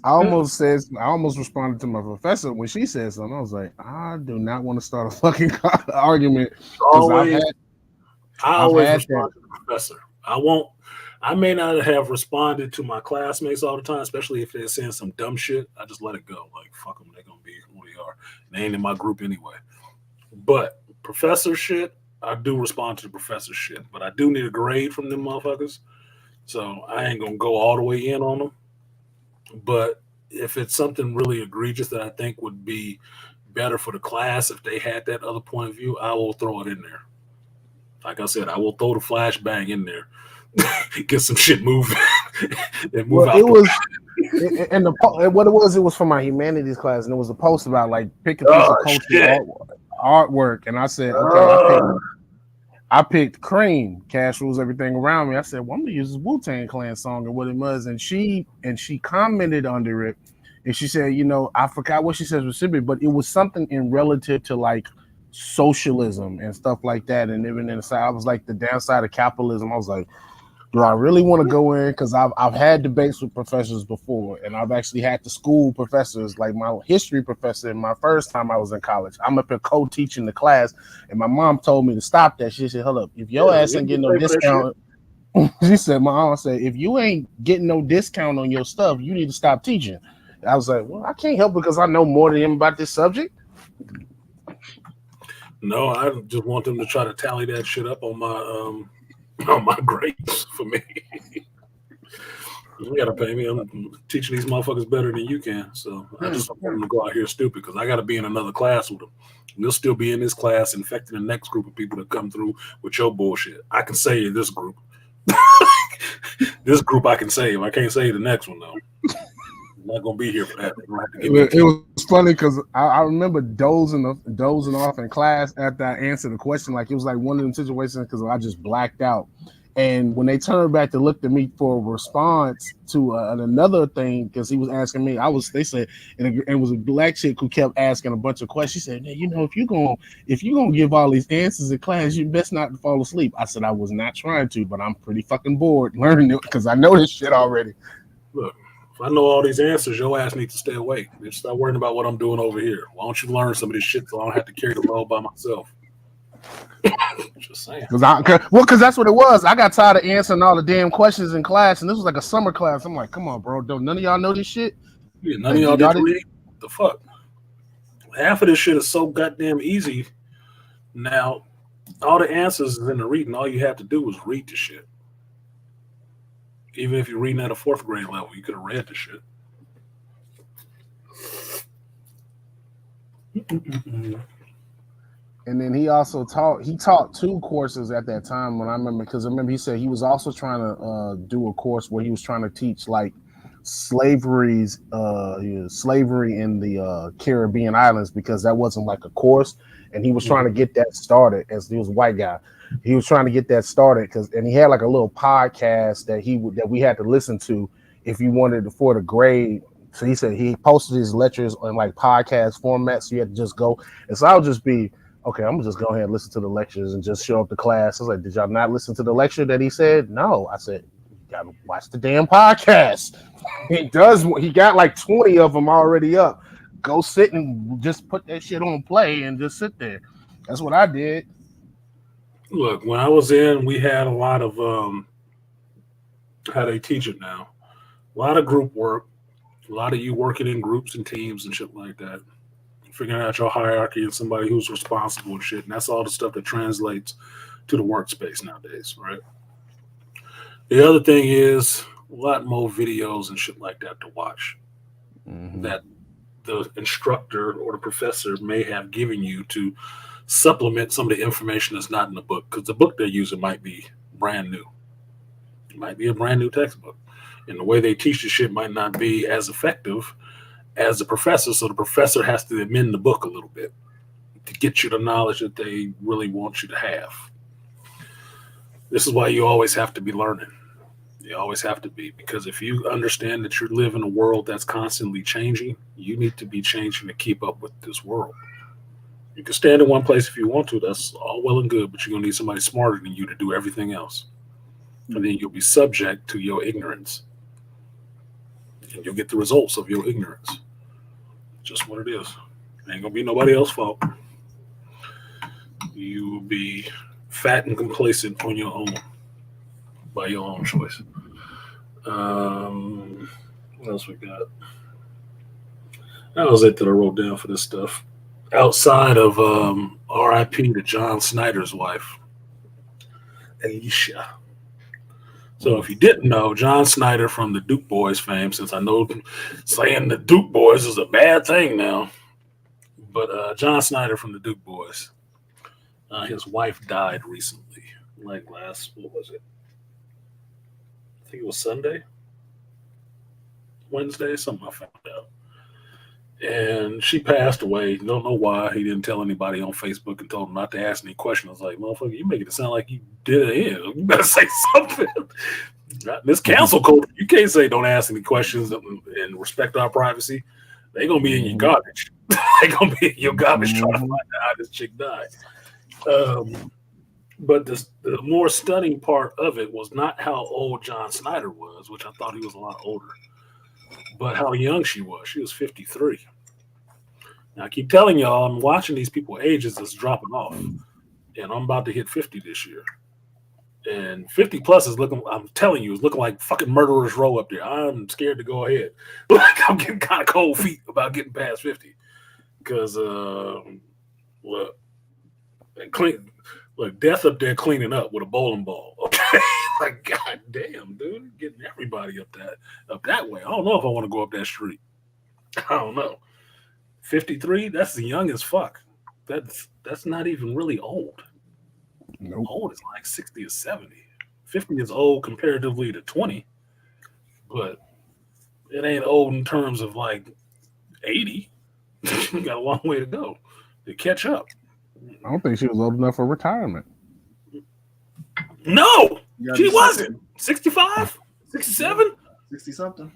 almost responded to my professor when she said something. I was like, I do not want to start a fucking argument. I always respond to the professor. I may not have responded to my classmates all the time, especially if they're saying some dumb shit. I just let it go. Like, fuck them. They're going to be who they are. They ain't in my group anyway. But professor shit, I do respond to the professor shit. But I do need a grade from them motherfuckers. So I ain't going to go all the way in on them. But if it's something really egregious that I think would be better for the class, if they had that other point of view, I will throw it in there. Like I said, I will throw the flashbang in there. Get some shit moving. And move out. It was for my humanities class, and it was a post about like picking piece of culture artwork, and I said, okay, I picked Cream, Cash Rules Everything Around Me. I said, well, I'm gonna use this Wu-Tang Clan song and what it was, and she commented under it, and she said, you know, I forgot what she said specifically, but it was something in relative to like socialism and stuff like that, and even inside, I was like the downside of capitalism. I was like, do I really want to go in? Because I've had debates with professors before, and I've actually had the school professors, like my history professor in my first time I was in college. I'm up here co-teaching the class, and my mom told me to stop that. She said, hold up, if your ass ain't getting no discount, she said, my mom said, if you ain't getting no discount on your stuff, you need to stop teaching. I was like, well, I can't help because I know more than him about this subject. No, I just want them to try to tally that shit up on my grades for me. You gotta pay me. I'm teaching these motherfuckers better than you can. So I just don't want them to go out here stupid because I gotta be in another class with them. You'll still be in this class infecting the next group of people that come through with your bullshit. I can save this group. This group I can save. I can't save the next one though. I'm not gonna be here for that. It was funny because I remember dozing off in class after I answered the question. Like it was like one of them situations because I just blacked out. And when they turned back to look at me for a response to another thing, because he was asking me, they said, and it was a black chick who kept asking a bunch of questions. She said, "Man, you know, if you're gonna give all these answers in class, you best not fall asleep." I said, I was not trying to, but I'm pretty fucking bored learning it because I know this shit already. Look, If I know all these answers, your ass needs to stay awake. Just stop worrying about what I'm doing over here. Why don't you learn some of this shit so I don't have to carry the load by myself? Just saying. Because that's what it was. I got tired of answering all the damn questions in class, and this was like a summer class. I'm like, come on, bro. Don't none of y'all know this shit? Yeah, none of y'all did read. The fuck? Half of this shit is so goddamn easy. Now, all the answers is in the reading. All you have to do is read the shit. Even if you're reading at a 4th grade level, you could have read the shit. And then he also taught 2 courses at that time when I remember, because I remember he said he was also trying to do a course where he was trying to teach like slavery in the Caribbean islands, because that wasn't like a course, and he was trying to get that started. As he was a white guy, he was trying to get that started and he had like a little podcast that we had to listen to if you wanted for the grade. So he said he posted his lectures on like podcast format, so you had to just go. And so I would just be, okay, I'm gonna just go ahead and listen to the lectures and just show up to class. I was like, did y'all not listen to the lecture that he said? No. I said, you gotta watch the damn podcast. He got like 20 of them already up. Go sit and just put that shit on play and just sit there. That's what I did. Look, when I was in, we had a lot of how they teach it now. A lot of group work, a lot of you working in groups and teams and shit like that. Figuring out your hierarchy and somebody who's responsible and shit. And that's all the stuff that translates to the workspace nowadays, right? The other thing is a lot more videos and shit like that to watch that the instructor or the professor may have given you to supplement some of the information that's not in the book, because the book they're using might be brand new. It might be a brand new textbook. And the way they teach the shit might not be as effective as the professor, so the professor has to amend the book a little bit to get you the knowledge that they really want you to have. This is why you always have to be learning. You always have to be, because if you understand that you live in a world that's constantly changing, you need to be changing to keep up with this world. You can stand in one place if you want to, that's all well and good, but you're going to need somebody smarter than you to do everything else. And then you'll be subject to your ignorance. And you'll get the results of your ignorance. Just what it is. It ain't gonna be nobody else's fault. You will be fat and complacent on your own, by your own choice. What else we got? That was it that I wrote down for this stuff. Outside of R.I.P. to John Snyder's wife, Alicia. So if you didn't know, John Snyder from the Duke Boys fame, since I know saying the Duke Boys is a bad thing now, but John Snyder from the Duke Boys, his wife died recently, like what was it? I think it was Wednesday, something I found out. And she passed away. Don't know why. He didn't tell anybody on Facebook and told him not to ask any questions. I was like, motherfucker, you making it sound like you did it in. You better say something. This cancel culture, you can't say don't ask any questions and respect our privacy. They're going to be in your garbage. They're going to be in your garbage trying to find out how this chick died. But the more stunning part of it was not how old John Snyder was, which I thought he was a lot older, but how young she was. She was 53. Now, I keep telling y'all, I'm watching these people ages that's dropping off, and I'm about to hit 50 this year. And 50 plus is looking, I'm telling you, is looking like fucking murderer's row up there. I'm scared to go ahead. Like, I'm getting kind of cold feet about getting past 50. Because, look, death up there cleaning up with a bowling ball. Okay? Like, god damn, dude, getting everybody up that way. I don't know if I want to go up that street. I don't know. 53, that's the young as fuck. That's not even really old. Nope. Old is like 60 or 70. 50 is old comparatively to 20, but it ain't old in terms of like 80. You got a long way to go to catch up. I don't think she was old enough for retirement. No, she wasn't. 65, 67, 60 something.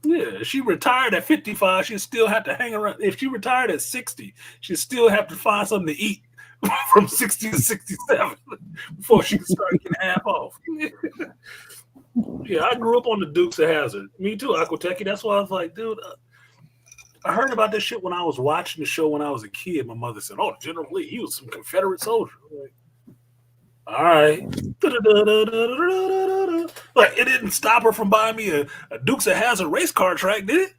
Yeah, she retired at 55. She'd still have to hang around. If she retired at 60, she'd still have to find something to eat from 60 to 67 before she could start getting half off. Yeah, I grew up on the Dukes of Hazzard. Me too, Aquateki. That's why I was like, dude, I heard about this shit when I was watching the show when I was a kid. My mother said, "Oh, General Lee, he was some Confederate soldier." I'm like, all right. Like, it didn't stop her from buying me a Dukes of Hazzard race car track, did it?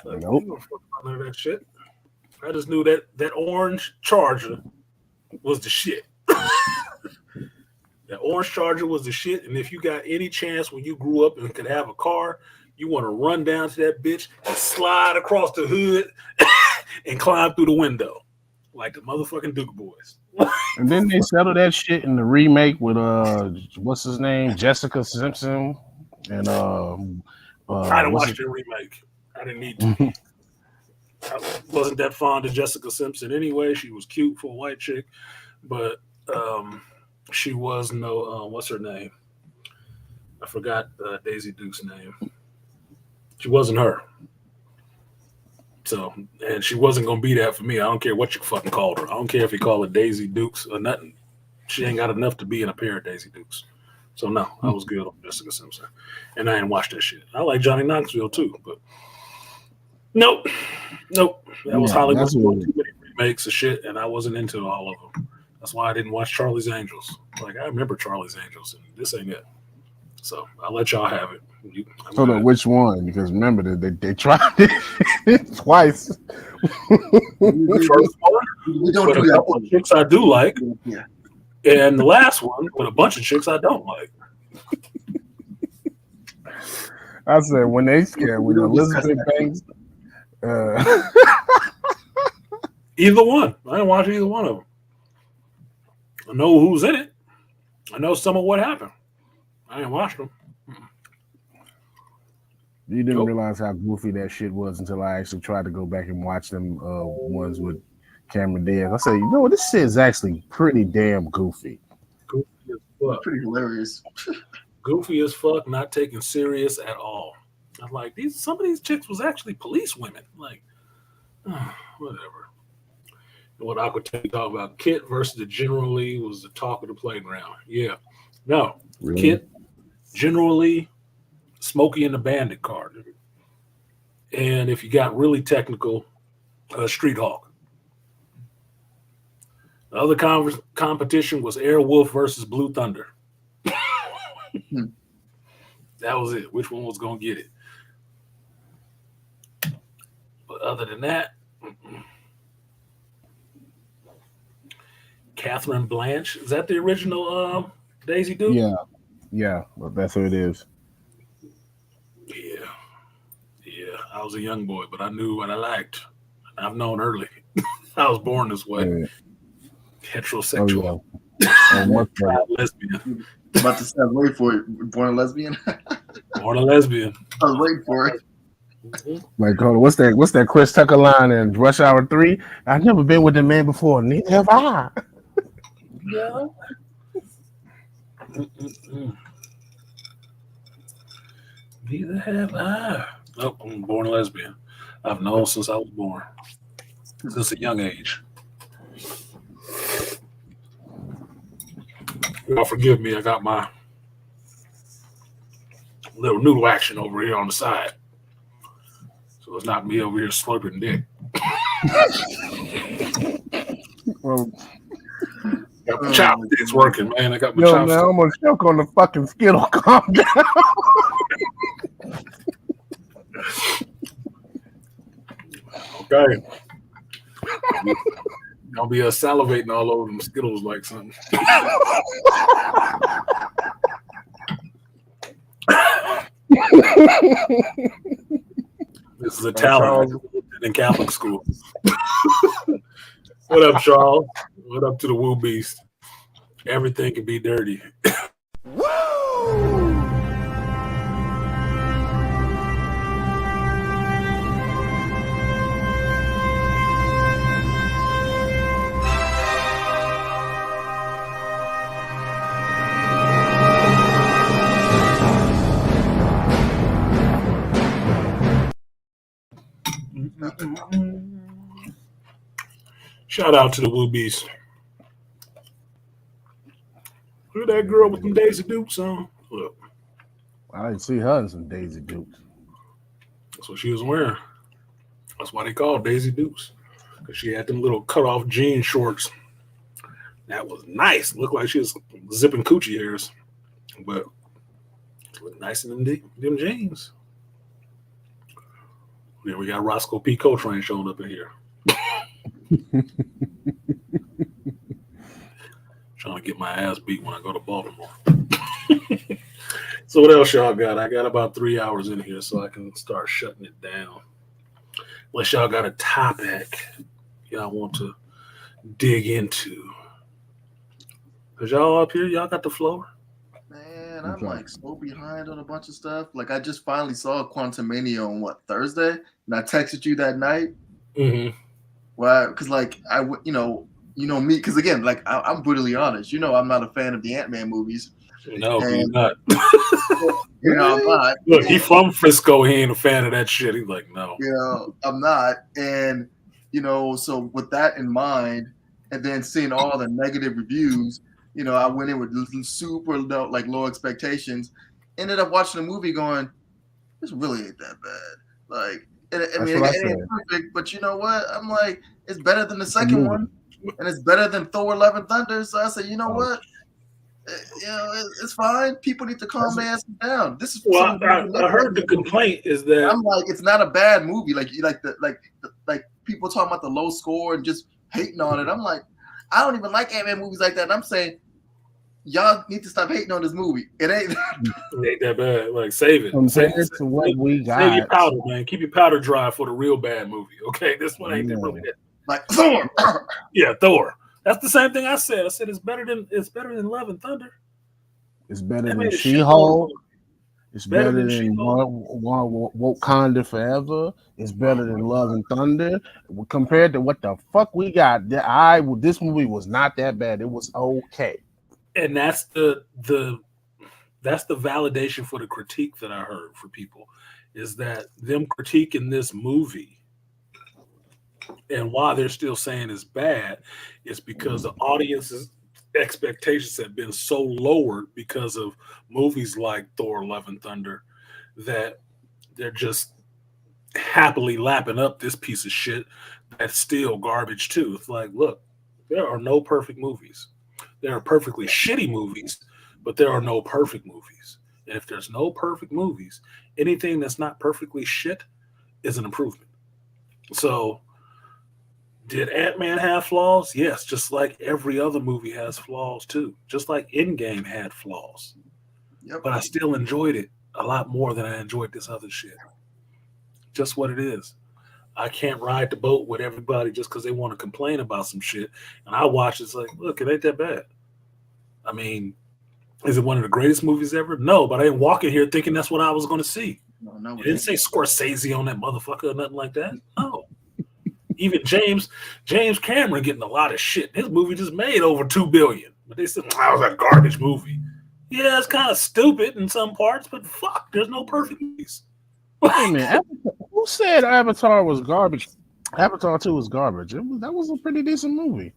Nope. None of that shit. I just knew that orange Charger was the shit. That orange Charger was the shit. And if you got any chance when you grew up and could have a car, you want to run down to that bitch and slide across the hood and climb through the window like the motherfucking Duke boys. And then they settled that shit in the remake with what's his name, Jessica Simpson, and I didn't watch the remake. I didn't need to. I wasn't that fond of Jessica Simpson anyway. She was cute for a white chick, but she was no what's her name? I forgot Daisy Duke's name. She wasn't her. So, and she wasn't gonna be that for me. I don't care what you fucking called her. I don't care if you call her Daisy Dukes or nothing. She ain't got enough to be in a pair of Daisy Dukes. So no, I was good on Jessica Simpson, and I ain't watched that shit. I like Johnny Knoxville too, but nope. That was Hollywood. Too many remakes of shit, and I wasn't into all of them. That's why I didn't watch Charlie's Angels. Like, I remember Charlie's Angels, and this ain't it. So I'll let y'all have it. So which one? Because remember that they tried it twice. First one, with a couple of chicks I do like, and the last one with a bunch of chicks I don't like. I said when they scared with Elizabeth Banks. Either one. I didn't watch either one of them. I know who's in it. I know some of what happened. I didn't watch them. You didn't realize how goofy that shit was until I actually tried to go back and watch them ones with Cameron Diaz. I said, you know what, this shit is actually pretty damn goofy. Goofy as fuck. Pretty hilarious. Goofy as fuck, not taken serious at all. I'm like, some of these chicks was actually police women. Like, whatever. And what Aquateki talk about, Kit versus the General Lee was the talk of the playground. Yeah. No. Really? Kit, General Lee, Smokey and the Bandit card. And if you got really technical, Street Hawk. The other competition was Airwolf versus Blue Thunder. That was it. Which one was going to get it? But other than that, Catherine Blanche. Is that the original Daisy Duke? Yeah, well, that's who it is. Yeah. I was a young boy, but I knew what I liked. I've known early. I was born this way. Yeah. Heterosexual. Lesbian. About to say, wait for it. Born a lesbian? Born a lesbian. I was waiting for it. Like, hold on, what's that Chris Tucker line in Rush Hour 3? I've never been with a man before, neither have I. Yeah. Neither have I. Oh, I'm born a lesbian. I've known since I was born. Since a young age. Y'all forgive me, I got my little noodle action over here on the side. So it's not me over here slurping dick. Well, got my chopsticks working, man. I got my chopsticks. Man, I'm gonna choke on the fucking Skittle. Calm down. Okay. I'll be salivating all over them Skittles like something. This is a talent in Catholic school. What up, Charles? What up to the Woo Beast? Everything can be dirty. Woo! Shout out to the Woo Beast. Look at that girl with them Daisy Dukes on. Look. I didn't see her in some Daisy Dukes. That's what she was wearing. That's why they call Daisy Dukes. Because she had them little cut-off jean shorts. That was nice. Looked like she was zipping coochie hairs. But it looked nice in them jeans. Then we got Roscoe P. Coltrane showing up in here. Trying to get my ass beat when I go to Baltimore. So what else y'all got? I got about 3 hours in here so I can start shutting it down. Unless y'all got a topic y'all want to dig into. Because y'all up here, y'all got the floor. Man, I'm like so behind on a bunch of stuff. Like I just finally saw Quantumania on Thursday? And I texted you that night. Mm-hmm. Well, because like you know me, because again, like I'm brutally honest. You know, I'm not a fan of the Ant-Man movies. No, he's not. You know, I'm not. Look, he from Frisco. He ain't a fan of that shit. He's like, no. You know, I'm not. And, you know, so with that in mind, and then seeing all the negative reviews, you know, I went in with super low expectations. Ended up watching the movie going, this really ain't that bad. Like, I mean, it ain't perfect, but you know what? I'm like, it's better than the second one. And it's better than Thor: Love and Thunder. So I said, you know what? You know, it's fine. People need to calm their asses down. This is I heard the complaint is that I'm like, it's not a bad movie. Like people talking about the low score and just hating on it. I'm like, I don't even like Ant-Man movies like that. And I'm saying, y'all need to stop hating on this movie. It ain't that bad. Like, save it. Compared to what we got. Save your powder, man. Keep your powder dry for the real bad movie. Okay, this one ain't really that. Like Thor. Yeah, Thor. That's the same thing I said. I said it's better than Love and Thunder. It's better than She-Hulk. It's better than Wakanda Forever. It's better than Love and Thunder. Compared to what the fuck we got, this movie was not that bad. It was okay. And that's the validation for the critique that I heard for people, is that them critiquing this movie and why they're still saying it's bad is because the audience's expectations have been so lowered because of movies like Thor: Love and Thunder that they're just happily lapping up this piece of shit that's still garbage too. It's like, look, there are no perfect movies. There are perfectly shitty movies, but there are no perfect movies. And if there's no perfect movies, anything that's not perfectly shit is an improvement. So did Ant-Man have flaws? Yes, just like every other movie has flaws too. Just like Endgame had flaws. Yep. But I still enjoyed it a lot more than I enjoyed this other shit. Just what it is. I can't ride the boat with everybody just because they want to complain about some shit. And I watch it's like, look, it ain't that bad. I mean, is it one of the greatest movies ever? No, but I didn't walk in here thinking that's what I was going to see. No, it didn't say Scorsese on that motherfucker or nothing like that. No. Even James Cameron getting a lot of shit. His movie just made over $2 billion. But they said, that was a garbage movie. Yeah, it's kind of stupid in some parts, but fuck, there's no perfect movies. Wait a minute. Who said Avatar was garbage? Avatar 2 was garbage. That was a pretty decent movie.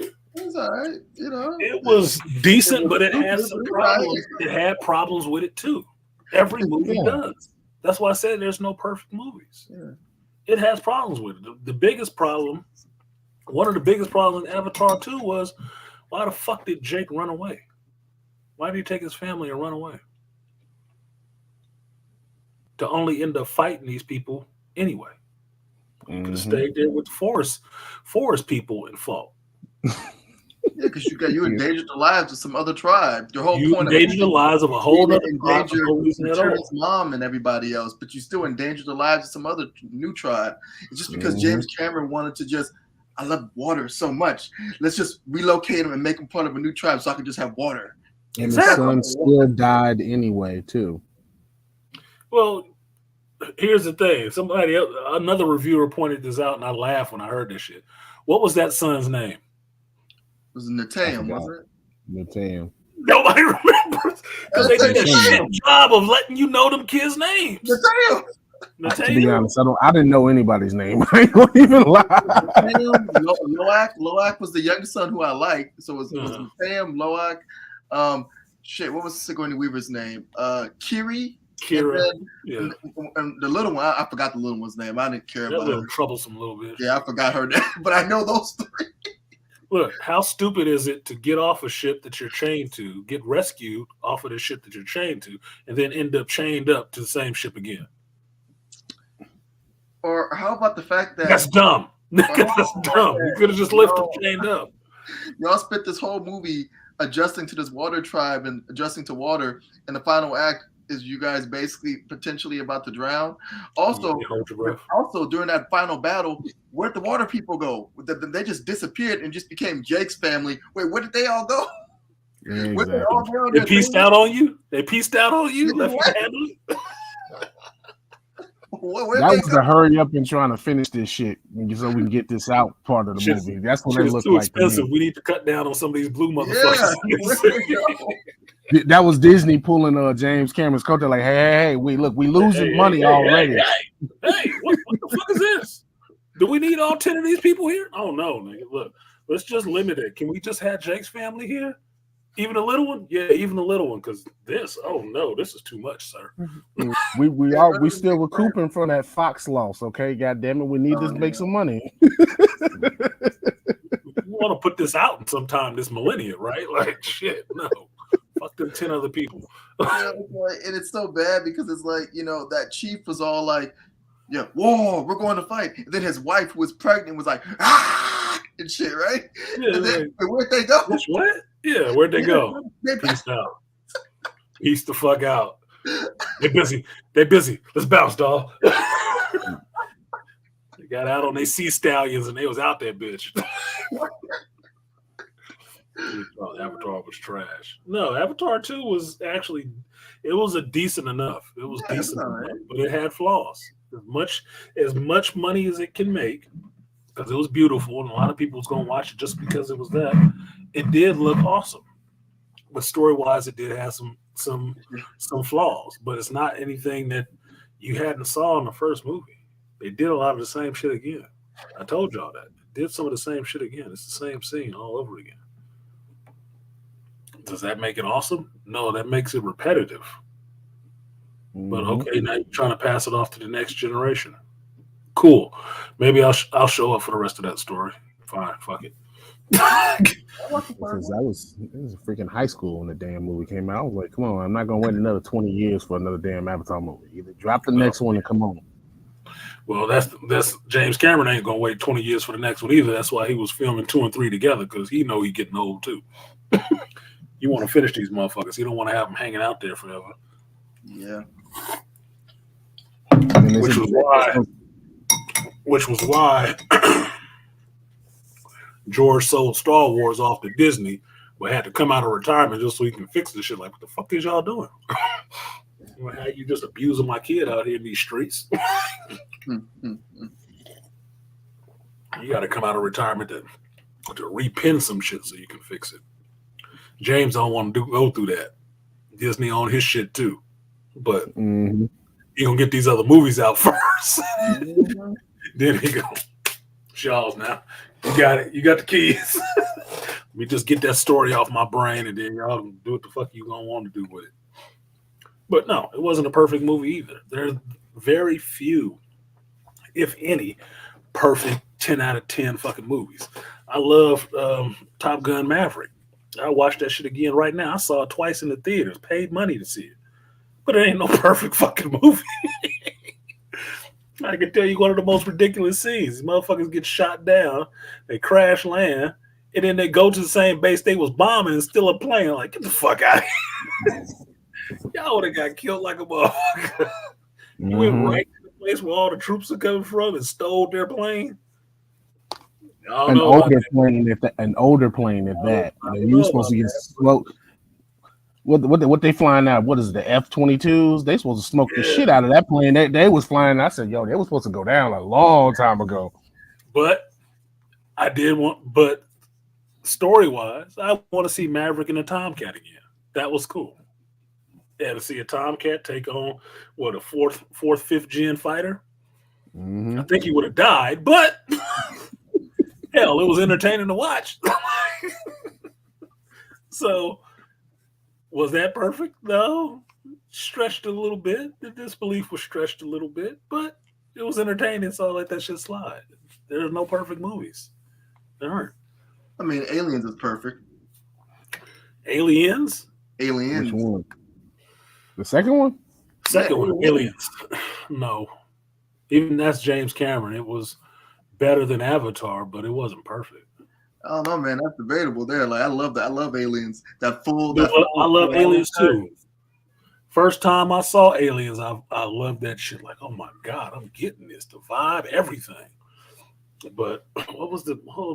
It was all right, you know. It was decent, but it had some problems. It had problems with it too. Every movie does. That's why I said there's no perfect movies. Yeah. It has problems with it. The biggest problem, one of the biggest problems in Avatar 2 was, why the fuck did Jake run away? Why did he take his family and run away? To only end up fighting these people anyway. You could have stayed there with the forest people in fault. Yeah, because you endangered the lives of some other tribe. Your whole you point endangered the lives of a whole other tribe. Endangered mom and everybody else, but you still endangered the lives of some other new tribe. It's just because James Cameron wanted to just, I love water so much. Let's just relocate him and make him part of a new tribe so I can just have water. And the son still died anyway, too. Well, here's the thing. Another reviewer pointed this out, and I laughed when I heard this shit. What was that son's name? It was Natam, wasn't it? Natam. Nobody remembers because they did a shit job of letting you know them kids' names. Natam. To be honest, I didn't know anybody's name. I ain't gonna even lie. Loak was the youngest son who I liked. So it was Natam, Loak, Shit, what was Sigourney Weaver's name? Kiri. Kira. And the little one, I forgot the little one's name. I didn't care about her. Troublesome little bit. Yeah, I forgot her name, but I know those three. Look, how stupid is it to get off a ship that you're chained to, get rescued off of the ship that you're chained to, and then end up chained up to the same ship again? Or how about the fact that that's dumb? That's dumb. You could have just left them chained up. Y'all spent this whole movie adjusting to this water tribe and adjusting to water, and the final act is you guys basically potentially about to drown. Also during that final battle, where'd the water people go? They just disappeared and just became Jake's family. Wait, where did they all go? Yeah, exactly. They pieced out on you? They pieced out on you? Left you handle it? That was the hurry up and trying to finish this shit so we can get this out part of the movie. That's what it looked too like. Expensive. We need to cut down on some of these blue motherfuckers. Yeah. That was Disney pulling James Cameron's coat. They're like, hey, we losing money already. Hey, what the fuck is this? Do we need all 10 of these people here? Oh no, nigga. Look, let's just limit it. Can we just have Jake's family here? Even the little one? Yeah, even the little one. Because this is too much, sir. we still recouping from that Fox loss, okay? God damn it, we need to make some money. We want to put this out sometime this millennium, right? Like, shit, no. Fuck them 10 other people. And it's so bad because it's like, that chief was all like, yeah, whoa, we're going to fight. And then his wife, who was pregnant, was like, ah, and shit, right? Yeah, and then where'd they go? What? Yeah, where'd they go? Peace out. Peace the fuck out. They busy. Let's bounce, dog. They got out on their sea stallions and they was out there, bitch. Avatar was trash. No, Avatar 2 was actually, it was a decent enough. It was decent enough, but it had flaws. As much money as it can make, because it was beautiful, and a lot of people was gonna watch it just because it was that. It did look awesome, but story-wise, it did have some flaws. But it's not anything that you hadn't saw in the first movie. They did a lot of the same shit again. I told y'all that. They did some of the same shit again. It's the same scene all over again. Does that make it awesome? No, that makes it repetitive. But okay, now you're trying to pass it off to the next generation. Cool. Maybe I'll show up for the rest of that story. Fine, fuck it. Because it was freaking high school when the damn movie came out. I was like, come on, I'm not gonna wait another 20 years for another damn Avatar movie. Either drop the next one and come on. Well, that's James Cameron ain't gonna wait 20 years for the next one either. That's why he was filming 2 and 3 together, because he know he getting old too. You want to finish these motherfuckers. You don't want to have them hanging out there forever. Yeah. Which was why George sold Star Wars off to Disney, but had to come out of retirement just so he can fix this shit. Like, what the fuck is y'all doing? How you just abusing my kid out here in these streets? You got to come out of retirement to repin some shit so you can fix it. James don't want to go through that. Disney on his shit too, but he gonna get these other movies out first. Then he go, Charles, now you got it. You got the keys. Let me just get that story off my brain, and then y'all can do what the fuck you gonna want to do with it. But no, it wasn't a perfect movie either. There's very few, if any, perfect 10 out of 10 fucking movies. I love Top Gun Maverick. I watched that shit again right now. I saw it twice in the theaters, paid money to see it. But it ain't no perfect fucking movie. I can tell you one of the most ridiculous scenes. These motherfuckers get shot down, they crash land, and then they go to the same base they was bombing and still a plane. Like, get the fuck out of here. Y'all would have got killed like a motherfucker. You went right to the place where all the troops are coming from and stole their plane. An older plane at that. You were supposed to get smoked. What they flying out? What is it, the F-22s? They supposed to smoke the shit out of that plane. They was flying. I said, yo, they was supposed to go down a long time ago. But story wise, I want to see Maverick and the Tomcat again. That was cool. Yeah, to see a Tomcat take on a fourth, fifth gen fighter. I think he would have died, but hell, it was entertaining to watch. So Was that perfect? No. Stretched a little bit. The disbelief was stretched a little bit, but it was entertaining, so I let that shit slide. There's no perfect movies. There aren't. I mean, Aliens is perfect. Aliens? Aliens. Which one? The second one? Second one, Aliens. No. Even that's James Cameron. It was better than Avatar, but it wasn't perfect. I don't know, man. That's debatable there. Like, I love that. I love Aliens. I love Aliens too. First time I saw Aliens, I loved that shit. Like, oh my God, I'm getting this. The vibe, everything. But what was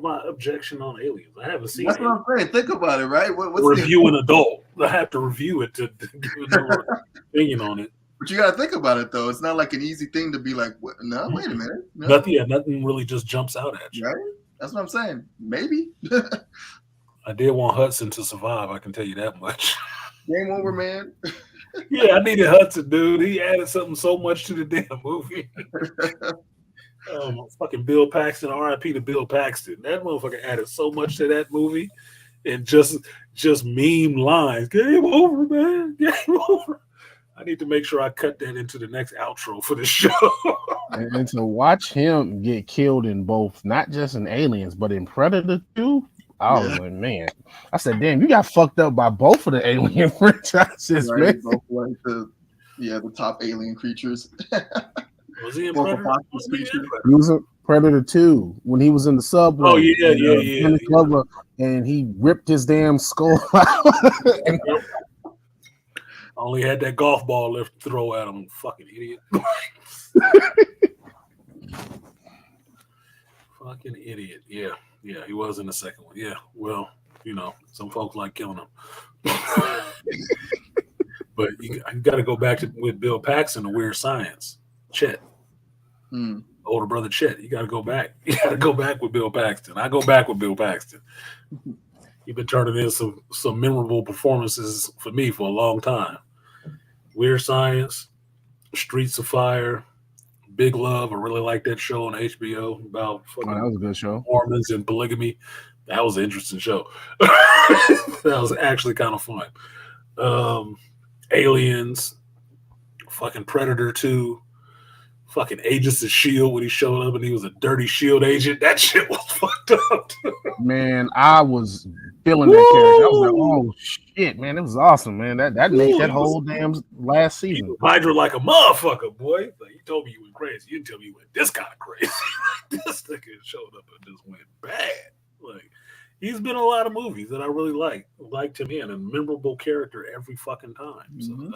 my objection on Aliens? I haven't seen it. That's what I'm saying. Think about it, right? What's review an adult. I have to review it to give an opinion on it. But you got to think about it, though. It's not like an easy thing to be like, no, wait a minute. No. Nothing really just jumps out at you. Right? That's what I'm saying. Maybe. I did want Hudson to survive. I can tell you that much. Game over, man. Yeah, I needed Hudson, dude. He added something so much to the damn movie. Fucking Bill Paxton, R.I.P. to Bill Paxton. That motherfucker added so much to that movie, and just meme lines. Game over, man. Game over. I need to make sure I cut that into the next outro for the show. and to watch him get killed in both, not just in Aliens, but in Predator 2. I was like, man. I said, damn, you got fucked up by both of the Alien franchises, right, man. both like the top alien creatures. Was he in Predator? He was in Predator 2 when he was in the subway. Oh, yeah. And he ripped his damn skull out. Only had that golf ball left to throw at him. Fucking idiot. Fucking idiot. Yeah, he was in the second one. Yeah, well, some folks like killing him. But I got to go back with Bill Paxton, The Weird Science. Chet. Older brother Chet. You got to go back. You got to go back with Bill Paxton. I go back with Bill Paxton. You've been turning in some memorable performances for me for a long time. Weird Science, Streets of Fire, Big Love. I really like that show on HBO about fucking that was a good show. Mormons and polygamy. That was an interesting show. That was actually kind of fun. Aliens, fucking Predator 2, fucking Agents of S.H.I.E.L.D. when he showed up and he was a dirty S.H.I.E.L.D. agent. That shit was fucked up. Man, I was feeling that character. I was like, oh shit, man, it was awesome, man. That made that whole damn last season. Hydra like a motherfucker, boy. Like, you told me you went crazy. You didn't tell me you went this kind of crazy. This nigga showed up and just went bad. Like, he's been in a lot of movies that I really liked him in, a memorable character every fucking time. So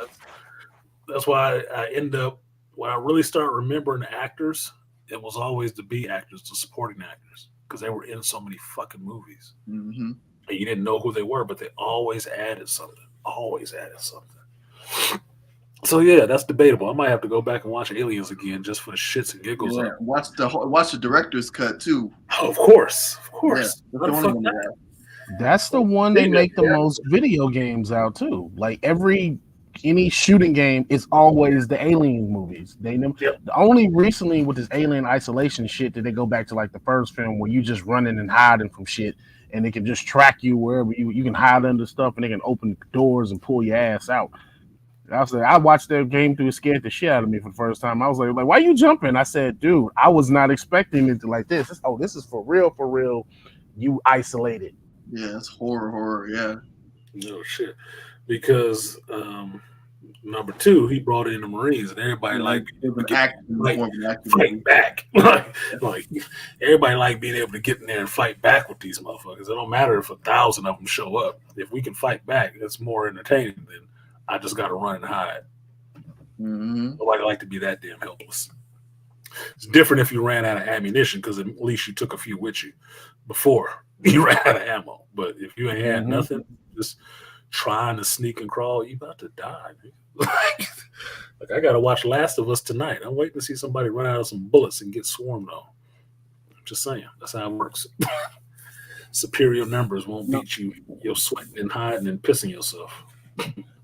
that's why I end up, when I really start remembering the actors, it was always the B actors, the supporting actors, because they were in so many fucking movies. Mm-hmm. And you didn't know who they were, but they always added something. So yeah, that's debatable. I might have to go back and watch Aliens again just for the shits and giggles. Yeah, watch the director's cut too. Oh, of course. Yeah, that's the one they make the most video games out too. Like any shooting game is always the Alien movies. The only recently with this Alien Isolation shit did they go back to like the first film where you just running and hiding from shit, and they can just track you wherever you can hide under stuff, and they can open doors and pull your ass out. I watched their game through. It scared the shit out of me for the first time. I was like, why are you jumping? I said, dude, I was not expecting it to like this. This is for real. You isolated. Yeah, it's horror. Yeah. No shit. Because number 2, he brought in the Marines, and everybody fighting back. like everybody like being able to get in there and fight back with these motherfuckers. It don't matter if 1,000 of them show up. If we can fight back, it's more entertaining than I just got to run and hide. Mm-hmm. Nobody like to be that damn helpless. It's different if you ran out of ammunition, because at least you took a few with you before you ran out of ammo. But if you ain't had nothing, just trying to sneak and crawl, you about to die. Like I got to watch Last of Us tonight. I'm waiting to see somebody run out of some bullets and get swarmed on. I'm just saying, that's how it works. Superior numbers won't beat you. You're sweating and hiding and pissing yourself.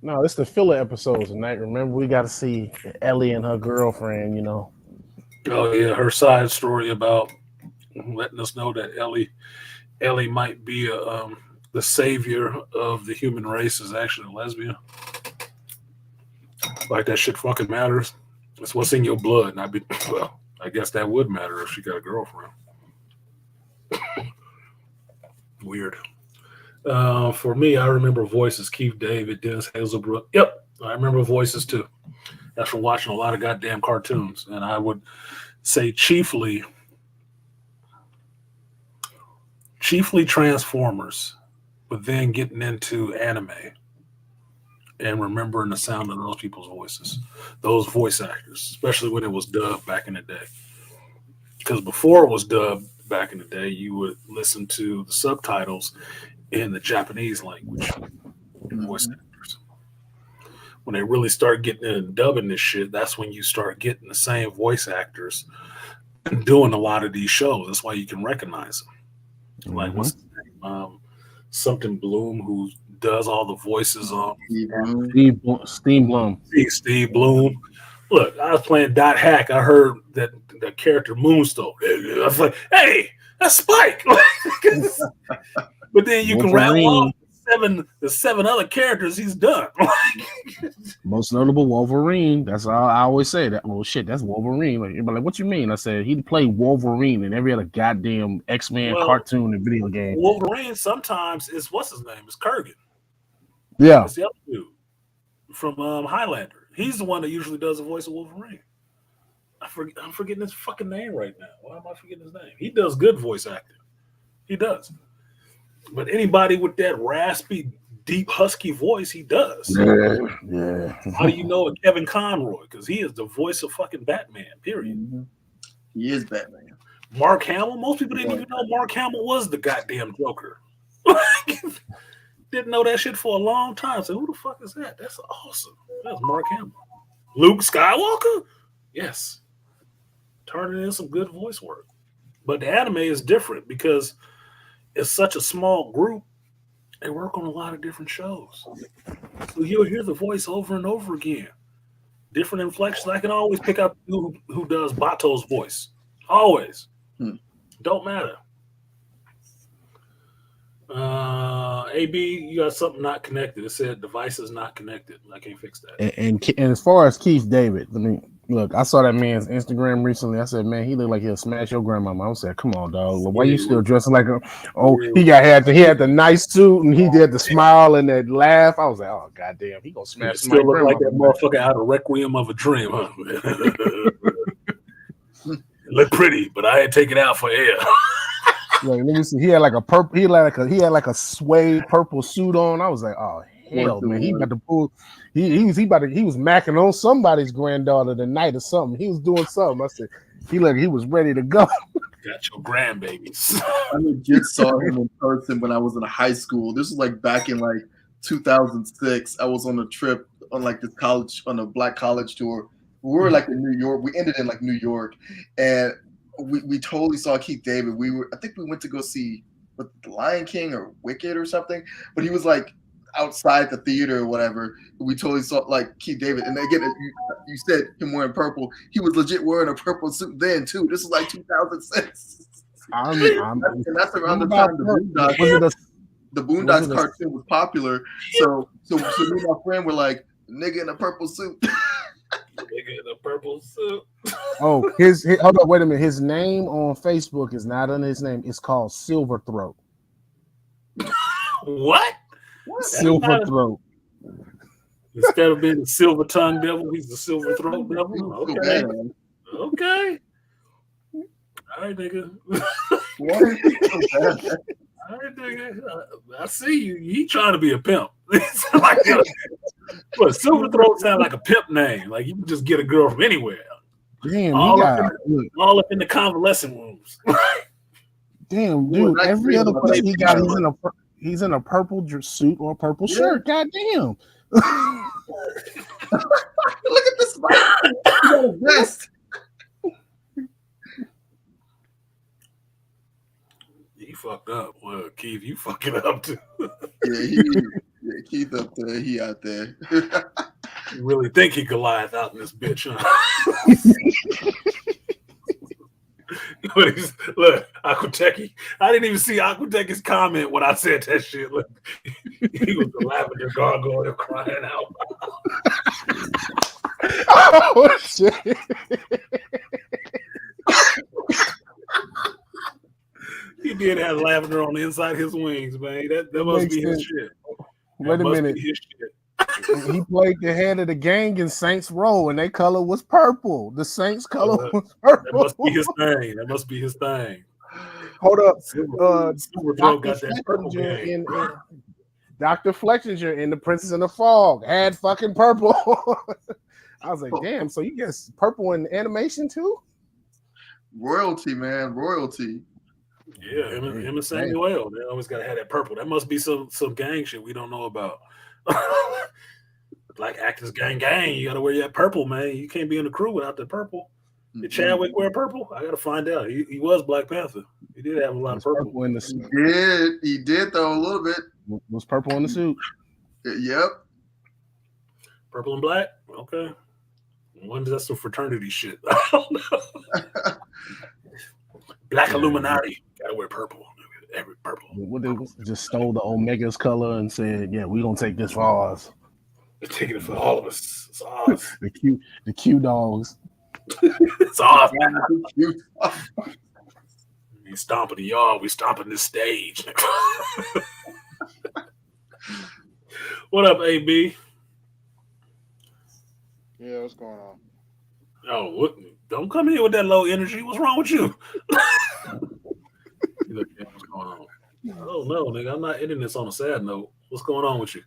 No, it's the filler episodes tonight. Remember, we got to see Ellie and her girlfriend, Oh, yeah, her side story about letting us know that Ellie might be a the savior of the human race is actually a lesbian. Like that shit fucking matters. It's what's in your blood. And well, I guess that would matter if she got a girlfriend. Weird. For me, I remember voices: Keith David, Dennis Hazelbrook. Yep, I remember voices too. That's from watching a lot of goddamn cartoons. And I would say chiefly Transformers, but then getting into anime and remembering the sound of those people's voices, those voice actors, especially when it was dubbed back in the day. Because before it was dubbed back in the day, you would listen to the subtitles in the Japanese language. Voice actors. When they really start getting in and dubbing this shit, that's when you start getting the same voice actors doing a lot of these shows. That's why you can recognize them. Like what's his name? Something Bloom, who does all the voices on Steve Bloom. Steve Bloom. Look, I was playing Dot Hack. I heard that the character Moonstone. I was like, hey, that's Spike. But then you can rattle off the seven other characters he's done. Most notable Wolverine. That's all I always say. That shit, that's Wolverine. Like, everybody like, what you mean? I said he played Wolverine in every other goddamn X-Men cartoon and video game. Wolverine sometimes is what's his name? It's Kurgan. Yeah, it's the other dude from Highlander. He's the one that usually does the voice of Wolverine. I'm forgetting his fucking name right now. Why am I forgetting his name? He does good voice acting. He does. But anybody with that raspy, deep, husky voice, he does. Yeah. How do you know Kevin Conroy? Because he is the voice of fucking Batman, period. Mm-hmm. He is Batman. Mark Hamill? Most people didn't even know Mark Hamill was the goddamn Joker. Didn't know that shit for a long time. So who the fuck is that? That's awesome. That's Mark Hamill. Luke Skywalker? Yes. Turning in some good voice work. But the anime is different because it's such a small group. They work on a lot of different shows. So you'll hear the voice over and over again. Different inflections. I can always pick up who does Bato's voice. Always. Don't matter. AB, you got something not connected. It said device is not connected. I can't fix that. And as far as Keith David, I mean, look, I saw that man's Instagram recently. I said, man, he looked like he'll smash your grandmama. I said, come on, dog. Why you still dressing like a? Oh, he had the nice suit and he did the smile and that laugh. I was like, oh goddamn, he gonna smash. Still look like that motherfucker out of Requiem of a Dream, huh? Look pretty, but I had to take it out for air. Like, let me see. He had like a purple. He had like a suede purple suit on. I was like, oh hell, man, he about to pull. He was macking on somebody's granddaughter tonight or something. He was doing something. I said, he was ready to go. Got your grandbabies. I legit saw him in person when I was in high school. This was like back in like 2006. I was on a trip on like this college, on a black college tour. We were like in New York. We ended in like New York, and we totally saw Keith David. I think we went to go see The Lion King or Wicked or something, but he was like outside the theater or whatever. We totally saw like Keith David. And again, you said him wearing purple. He was legit wearing a purple suit then too. This was like 2006. And that's around the time the Boondocks cartoon was popular. So me and my friend were like, nigga in a purple suit. Nigga in a purple suit. Oh, hold on, wait a minute. His name on Facebook is not under his name. It's called Silverthroat. What? Silverthroat. Instead of being the silver tongue devil, he's the silver throat devil. Okay. Okay. All right, nigga. All right, nigga. I see you. You trying to be a pimp. But silver throat sounds like a pimp name. Like you can just get a girl from anywhere. Damn, all up in the convalescent rooms. Damn, dude. Every other person he got, he's in a purple suit or a purple shirt. God damn. Look at this man. He got a vest. He fucked up. Well, Keith, you fucking up too. Keith up there. He out there. You really think he Goliath out in this bitch, huh? Look, Aquateki. I didn't even see Aquateki's comment when I said that shit. Look, he was the lavender gargoyle crying out. Oh shit! He did have lavender on the inside of his wings, man. That must be his shit. Wait a minute. He played the head of the gang in Saints Row, and their color was purple. The Saints color was purple. That must be his thing. That must be his thing. Hold up. Silver got that purple gang. Dr. Fletcher in The Princess and the Fog had fucking purple. I was like, damn, so you guess purple in animation too? Royalty, man. Royalty. Yeah, him and Samuel. They always gotta have that purple. That must be some gang shit we don't know about. Black actors gang. You gotta wear that purple, man. You can't be in the crew without the purple. Did Chadwick wear purple? I gotta find out. He was Black Panther. He did have a lot of purple in the suit. He did though a little bit. Was purple in the suit? Yep. Purple and black. Okay. When's that some fraternity shit? I don't know. Black Illuminati. Gotta wear purple. Every purple. What they just stole the Omega's color and said, "Yeah, we gonna take this for ours." They're taking it for all of us. It's ours. the Q dogs. It's ours. We stomping the yard. We stomping this stage. What up, AB? Yeah, what's going on? Oh, what? Don't come here with that low energy. What's wrong with you? What's going on? Oh no, nigga, I'm not ending this on a sad note. What's going on with you?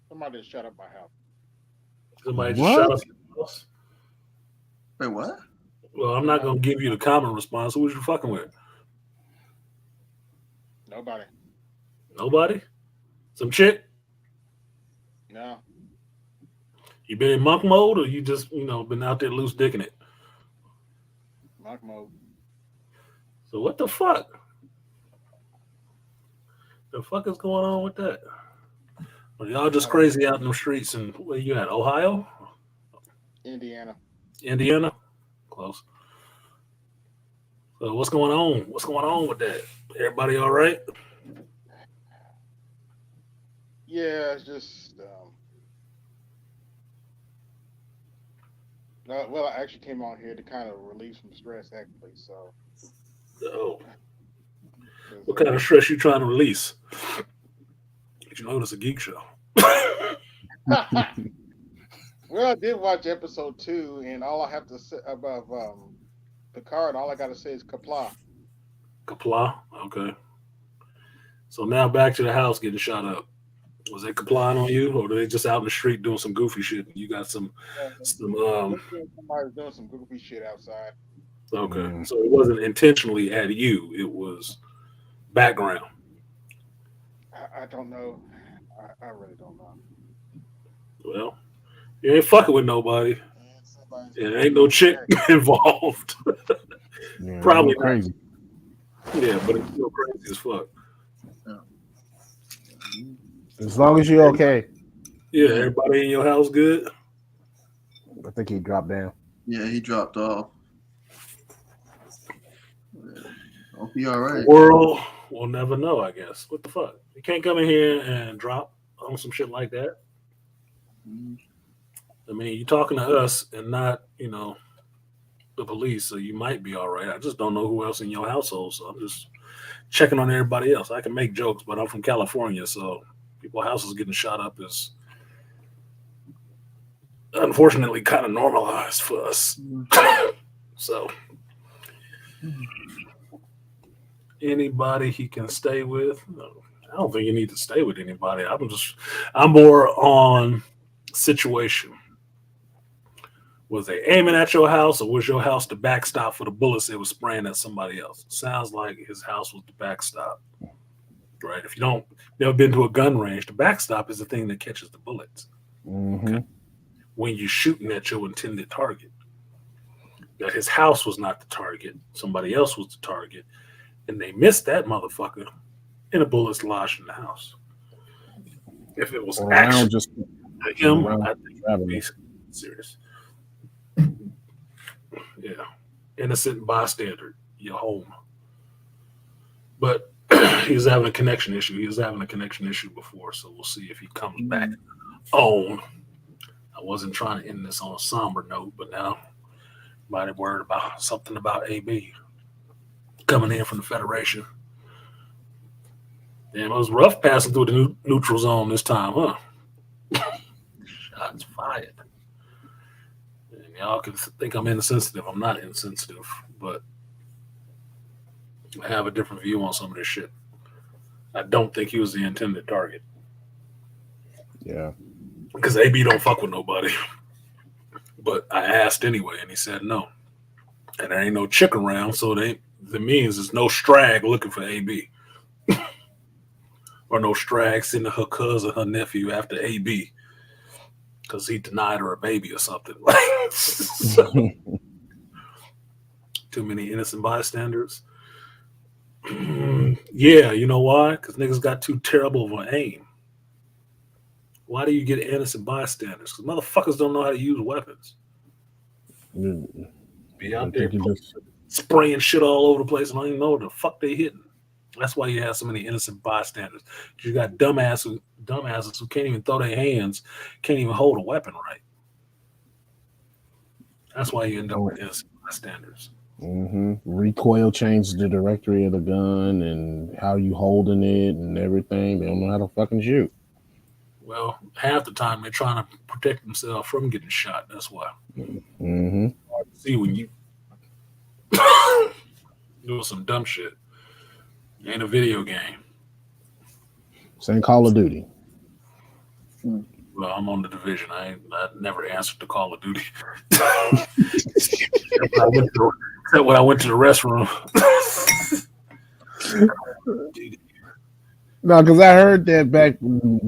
Somebody just shut up my house. Somebody just shut up your house? Wait, what? Well, I'm not gonna give you the common response. Who was you fucking with? Nobody. Nobody? Some chick? No. You been in monk mode, or you just been out there loose dicking it? Monk mode. So what the fuck? The fuck is going on with that? Well, y'all just crazy out in the streets. And where you at? Ohio? Indiana. Indiana? Close. So what's going on? What's going on with that? Everybody all right? Yeah, it's just well, I actually came on here to kind of relieve some stress, actually. So. Oh. What kind of stress you trying to release? Did you know it's a geek show? Well, I did watch episode 2, and all I have to say about Picard, all I got to say is Kapla. Kapla? Okay. So now back to the house getting shot up. Was they complying on you, or were they just out in the street doing some goofy shit? You got somebody's doing some goofy shit outside. Okay, so it wasn't intentionally at you; it was background. I don't know. I really don't know. Well, you ain't fucking with nobody. And ain't no chick involved. Yeah, Probably crazy. Yeah, but it's still crazy as fuck. As long as you're okay. Yeah, everybody in your house good? I think he dropped down. Yeah, he dropped off. Hope he all right. The world will never know, I guess. What the fuck? You can't come in here and drop on some shit like that. I mean, you're talking to us and not, the police, so you might be all right. I just don't know who else in your household, so I'm just checking on everybody else. I can make jokes, but I'm from California, so people's houses getting shot up is unfortunately kind of normalized for us. So anybody he can stay with? No, I don't think you need to stay with anybody. I'm more on situation. Was they aiming at your house, or was your house the backstop for the bullets they were spraying at somebody else? Sounds like his house was the backstop, right? If you never been to a gun range, the backstop is the thing that catches the bullets. Mm-hmm. Okay? When you're shooting at your intended target. That his house was not the target, somebody else was the target, and they missed that motherfucker, and the bullets lodged in the house. If it was actually just him, I think it would be serious. Yeah. innocent bystander. You're home. But he's having a connection issue. He was having a connection issue before, so we'll see if he comes back on. I wasn't trying to end this on a somber note, but now might have worried about something about AB coming in from the Federation. Damn, it was rough passing through the neutral zone this time, huh? Shots fired. And y'all can think I'm insensitive. I'm not insensitive, but I have a different view on some of this shit. I don't think he was the intended target. Yeah. Because AB don't fuck with nobody. But I asked anyway, and he said no. And there ain't no chick around, so that means there's no strag looking for AB. Or no strag sending her cousin, her nephew after AB. Because he denied her a baby or something. So, too many innocent bystanders. Yeah, you know why? Because niggas got too terrible of an aim. Why do you get innocent bystanders? Because motherfuckers don't know how to use weapons. Be out there spraying shit all over the place and don't even know what the fuck they hitting. That's why you have so many innocent bystanders. You got dumbasses who can't even throw their hands, can't even hold a weapon right. That's why you end up with innocent bystanders. Recoil changes the directory of the gun and how you holding it and everything. They don't know how to fucking shoot. Well, half the time they're trying to protect themselves from getting shot. That's why. Mm-hmm. Hard to see when you doing some dumb shit. It ain't a video game. Same Call of Duty. Well, I'm on the Division. I never answered to Call of Duty. Except when I went to the restroom. No, because I heard that back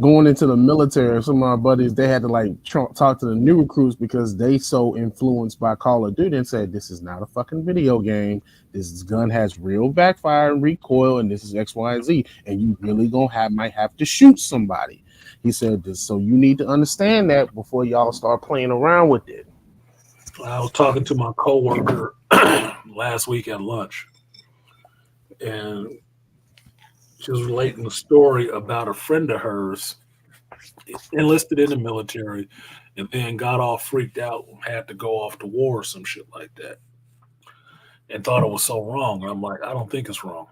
going into the military, some of my buddies, they had to like talk to the new recruits because they so influenced by Call of Duty and said, this is not a fucking video game. This gun has real backfire and recoil, and this is X, Y, and Z. And you really might have to shoot somebody. He said this, so you need to understand that before y'all start playing around with it. I was talking to my coworker last week at lunch, and she was relating a story about a friend of hers enlisted in the military and then got all freaked out and had to go off to war or some shit like that and thought it was so wrong. And I'm like, I don't think it's wrong,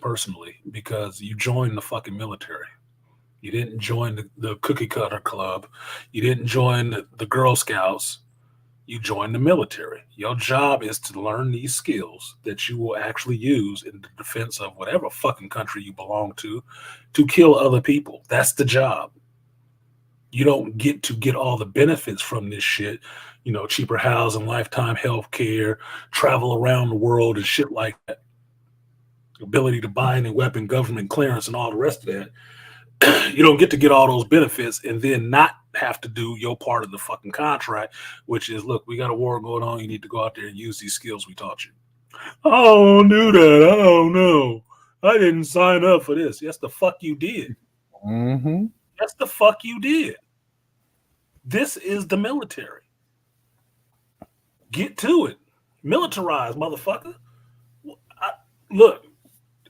personally, because you joined the fucking military. You didn't join the cookie cutter club. You didn't join the Girl Scouts. You join the military. Your job is to learn these skills that you will actually use in the defense of whatever fucking country you belong to kill other people. That's the job. You don't get to get all the benefits from this shit, you know, cheaper housing, lifetime health care, travel around the world and shit like that. Ability to buy any weapon, government clearance, and all the rest of that. You don't get to get all those benefits and then not have to do your part of the fucking contract, which is, look, we got a war going on. You need to go out there and use these skills we taught you. I don't do that. I don't know. I didn't sign up for this. Yes, the fuck you did. Mm-hmm. Yes, the fuck you did. This is the military. Get to it. Militarize, motherfucker. Look.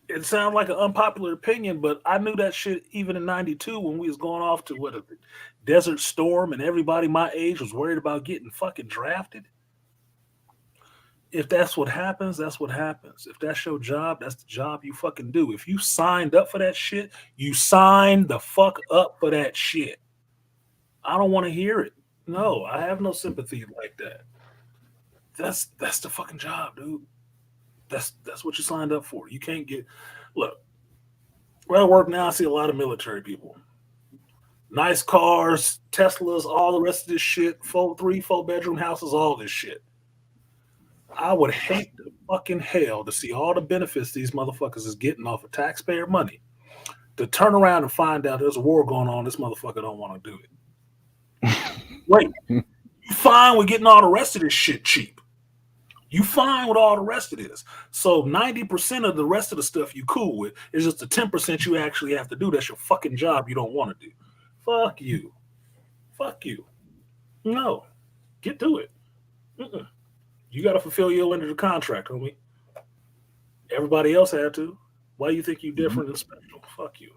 It sounds like an unpopular opinion, but I knew that shit even in 92 when we was going off to Desert Storm and everybody my age was worried about getting fucking drafted. If that's what happens, that's what happens. If that's your job, that's the job you fucking do. If you signed up for that shit, you signed the fuck up for that shit. I don't want to hear it. No, I have no sympathy like that. That's the fucking job, dude. That's what you signed up for. You can't get... Look, where I work now, I see a lot of military people. Nice cars, Teslas, all the rest of this shit, 3-4-bedroom houses, all this shit. I would hate the fucking hell to see all the benefits these motherfuckers is getting off of taxpayer money to turn around and find out there's a war going on, this motherfucker don't want to do it. Wait, you fine with getting all the rest of this shit cheap. You fine with all the rest of this. So 90% of the rest of the stuff you cool with is just the 10% you actually have to do. That's your fucking job you don't want to do. Fuck you. Fuck you. No. Get to it. You got to fulfill your end of the contract, homie. Everybody else had to. Why do you think you different and special? Fuck you.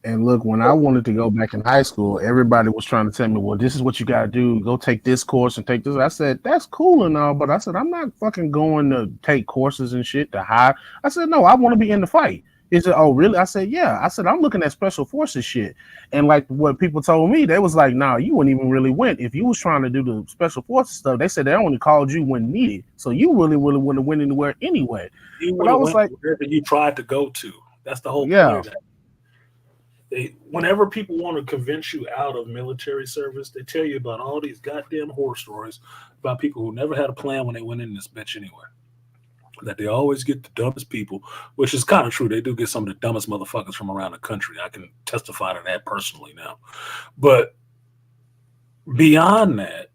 And look, when I wanted to go back in high school, everybody was trying to tell me, well, this is what you got to do. Go take this course and take this. I said, that's cool and all, but I said, I'm not fucking going to take courses and shit to hire. I said, no, I want to be in the fight. He said, oh, really? I said, yeah. I said, I'm looking at special forces shit. And like what people told me, they was like, nah, you wouldn't even really win. If you was trying to do the special forces stuff, they said they only called you when needed. So you really wouldn't have went anywhere anyway. But I was like, wherever you tried to go to. That's the whole point of that. Whenever people want to convince you out of military service, they tell you about all these goddamn horror stories about people who never had a plan when they went in this bitch anyway. That they always get the dumbest people, which is kind of true. They do get some of the dumbest motherfuckers from around the country. I can testify to that personally now. But beyond that,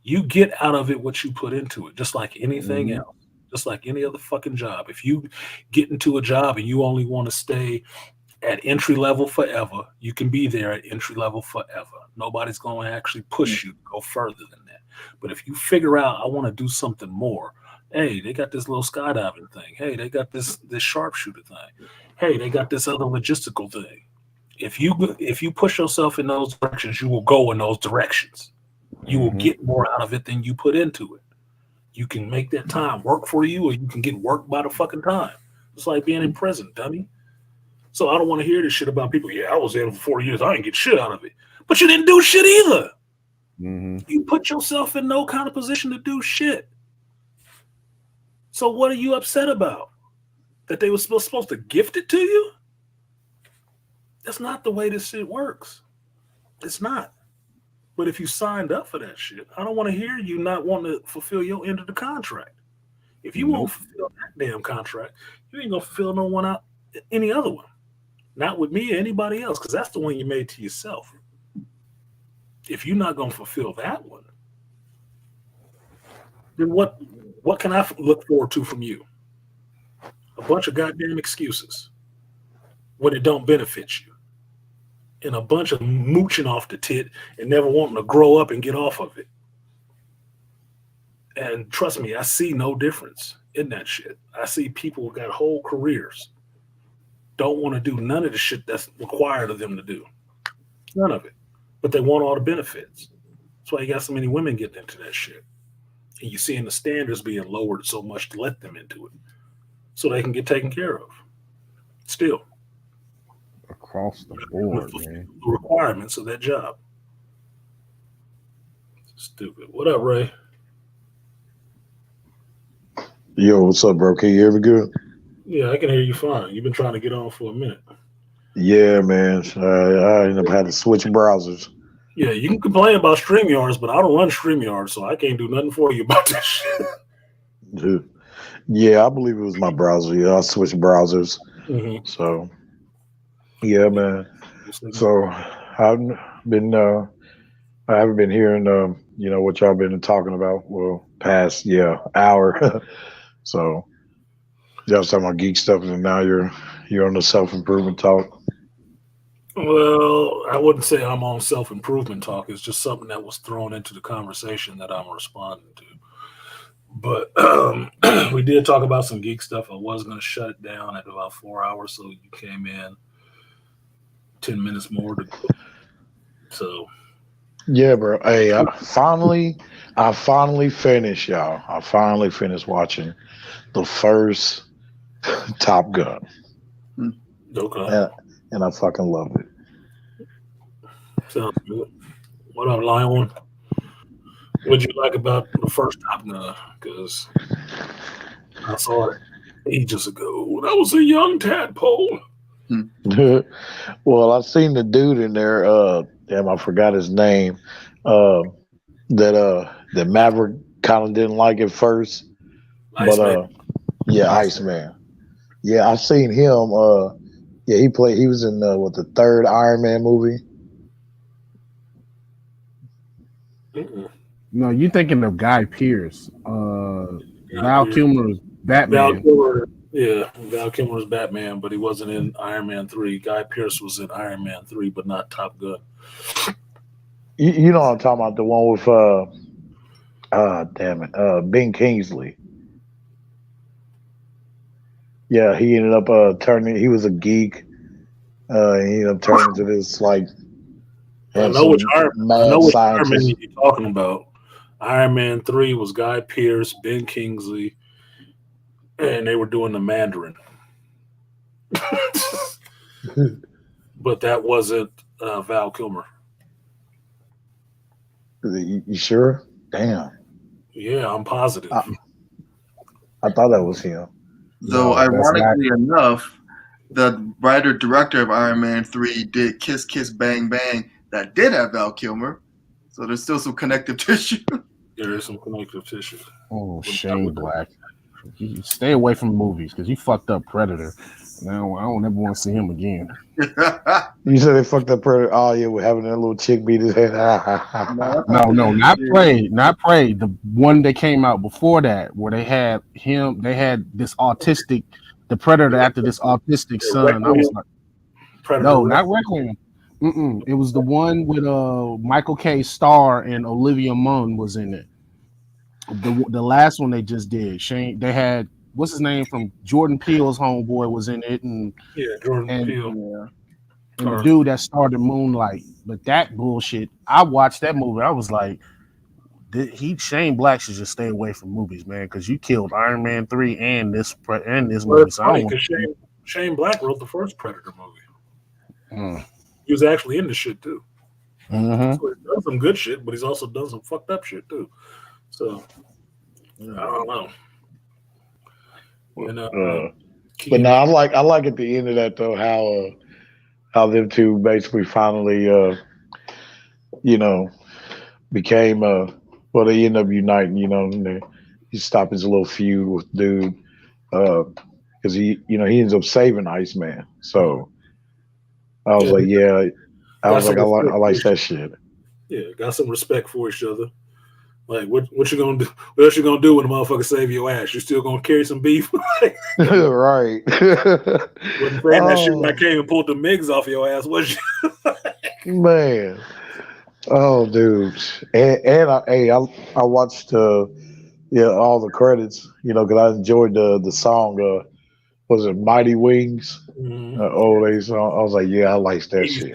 you get out of it what you put into it, just like anything else, just like any other fucking job. If you get into a job and you only want to stay at entry level forever, you can be there at entry level forever. Nobody's going to actually push you to go further than that. But if you figure out, I want to do something more, hey, they got this little skydiving thing. Hey, they got this sharpshooter thing. Hey, they got this other logistical thing. If you push yourself in those directions, you will go in those directions. You will get more out of it than you put into it. You can make that time work for you, or you can get worked by the fucking time. It's like being in prison, dummy. So I don't want to hear this shit about people. Yeah, I was there for 4 years. I didn't get shit out of it. But you didn't do shit either. You put yourself in no kind of position to do shit. So what are you upset about? That they were supposed to gift it to you? That's not the way this shit works. It's not. But if you signed up for that shit, I don't want to hear you not wanting to fulfill your end of the contract. If you won't fulfill that damn contract, you ain't going to fulfill no one out, any other one. Not with me or anybody else, because that's the one you made to yourself. If you're not going to fulfill that one, then what can I look forward to from you? A bunch of goddamn excuses when it don't benefit you. And a bunch of mooching off the tit and never wanting to grow up and get off of it. And trust me, I see no difference in that shit. I see people who got whole careers don't want to do none of the shit that's required of them to do. None of it. But they want all the benefits. That's why you got so many women getting into that shit. And you're seeing the standards being lowered so much to let them into it so they can get taken care of. Still. Across the board, man. The requirements of that job. Stupid. What up, Ray? Yo, what's up, bro? Can you hear me good? Yeah, I can hear you fine. You've been trying to get on for a minute. Yeah, man. I ended up having to switch browsers. Yeah, you can complain about StreamYards, but I don't run StreamYards, so I can't do nothing for you about this shit. Dude. Yeah, I believe it was my browser. Yeah, I switched browsers. So, yeah, man. So I haven't been hearing, what y'all been talking about. Well, past hour. So y'all talking about geek stuff, and now you're on the self-improvement talk. Well, I wouldn't say I'm on self-improvement talk. It's just something that was thrown into the conversation that I'm responding to. But we did talk about some geek stuff. I was going to shut it down at about 4 hours, so you came in 10 minutes more to go. So yeah, bro. Hey, I finally finished, y'all. I finally finished watching the first Top Gun. Okay. And I fucking loved it. Sounds good. What up, Lion? What'd you like about the first Top Gun? Because I saw it ages ago when I was a young tadpole. Well, I seen the dude in there. I forgot his name. That Maverick kind of didn't like at first. Iceman. Iceman. Yeah, I seen him. He was in the third Iron Man movie. No, you're thinking of Guy Pearce. Val Kilmer's Batman. Val Kilmer's Batman, but he wasn't in Iron Man 3. Guy Pearce was in Iron Man 3, but not Top Gun. You know what I'm talking about, the one with Damn it. Ben Kingsley. Yeah, he ended up turning. He was a geek. He ended up turning into this like. I know which Iron Man scientist. you're talking about. Iron Man 3 was Guy Pearce, Ben Kingsley, and they were doing the Mandarin. But that wasn't Val Kilmer. You sure? Damn. Yeah, I'm positive. I thought that was him. Though, ironically enough, the writer-director of Iron Man 3 did Kiss Kiss Bang Bang that did have Val Kilmer. So there's still some connective tissue. There is some connective tissue. Oh, Shane Black. You stay away from movies because you fucked up Predator. Now I don't ever want to see him again. You said they fucked up Predator. Oh yeah, we're having that little chick beat his head. No, not Prey. Not Prey. The one that came out before that, where they had him. They had this autistic, the Predator after this autistic son. I was like, Predator no, not Requiem. It was the one with Michael K. Starr and Olivia Munn was in it. The last one they just did. Shane. They had. What's his name from Jordan Peele's homeboy was in it, and Jordan Peele, and the dude that started Moonlight. But that bullshit, I watched that movie. I was like, Shane Black should just stay away from movies, man, because you killed Iron Man 3 and this movie. So funny because Shane Black wrote the first Predator movie. He was actually in the shit too. Mm-hmm. So he's done some good shit, but he's also done some fucked up shit too. So I don't know. And, but no, I like at the end of that though how them two basically finally became well, they end up uniting, and he stopped his little feud with dude because he ends up saving Iceman. So I was I like that shit. Yeah, got some respect for each other. Like, what you gonna do? What else you gonna do when the motherfucker save your ass? You still gonna carry some beef? Right. Wasn't saying that shit when I came and pulled the MIGs off your ass, was you? Man. Oh, dude. And I watched all the credits, because I enjoyed the song. Was it Mighty Wings? Old song. I was like, yeah, I like that shit.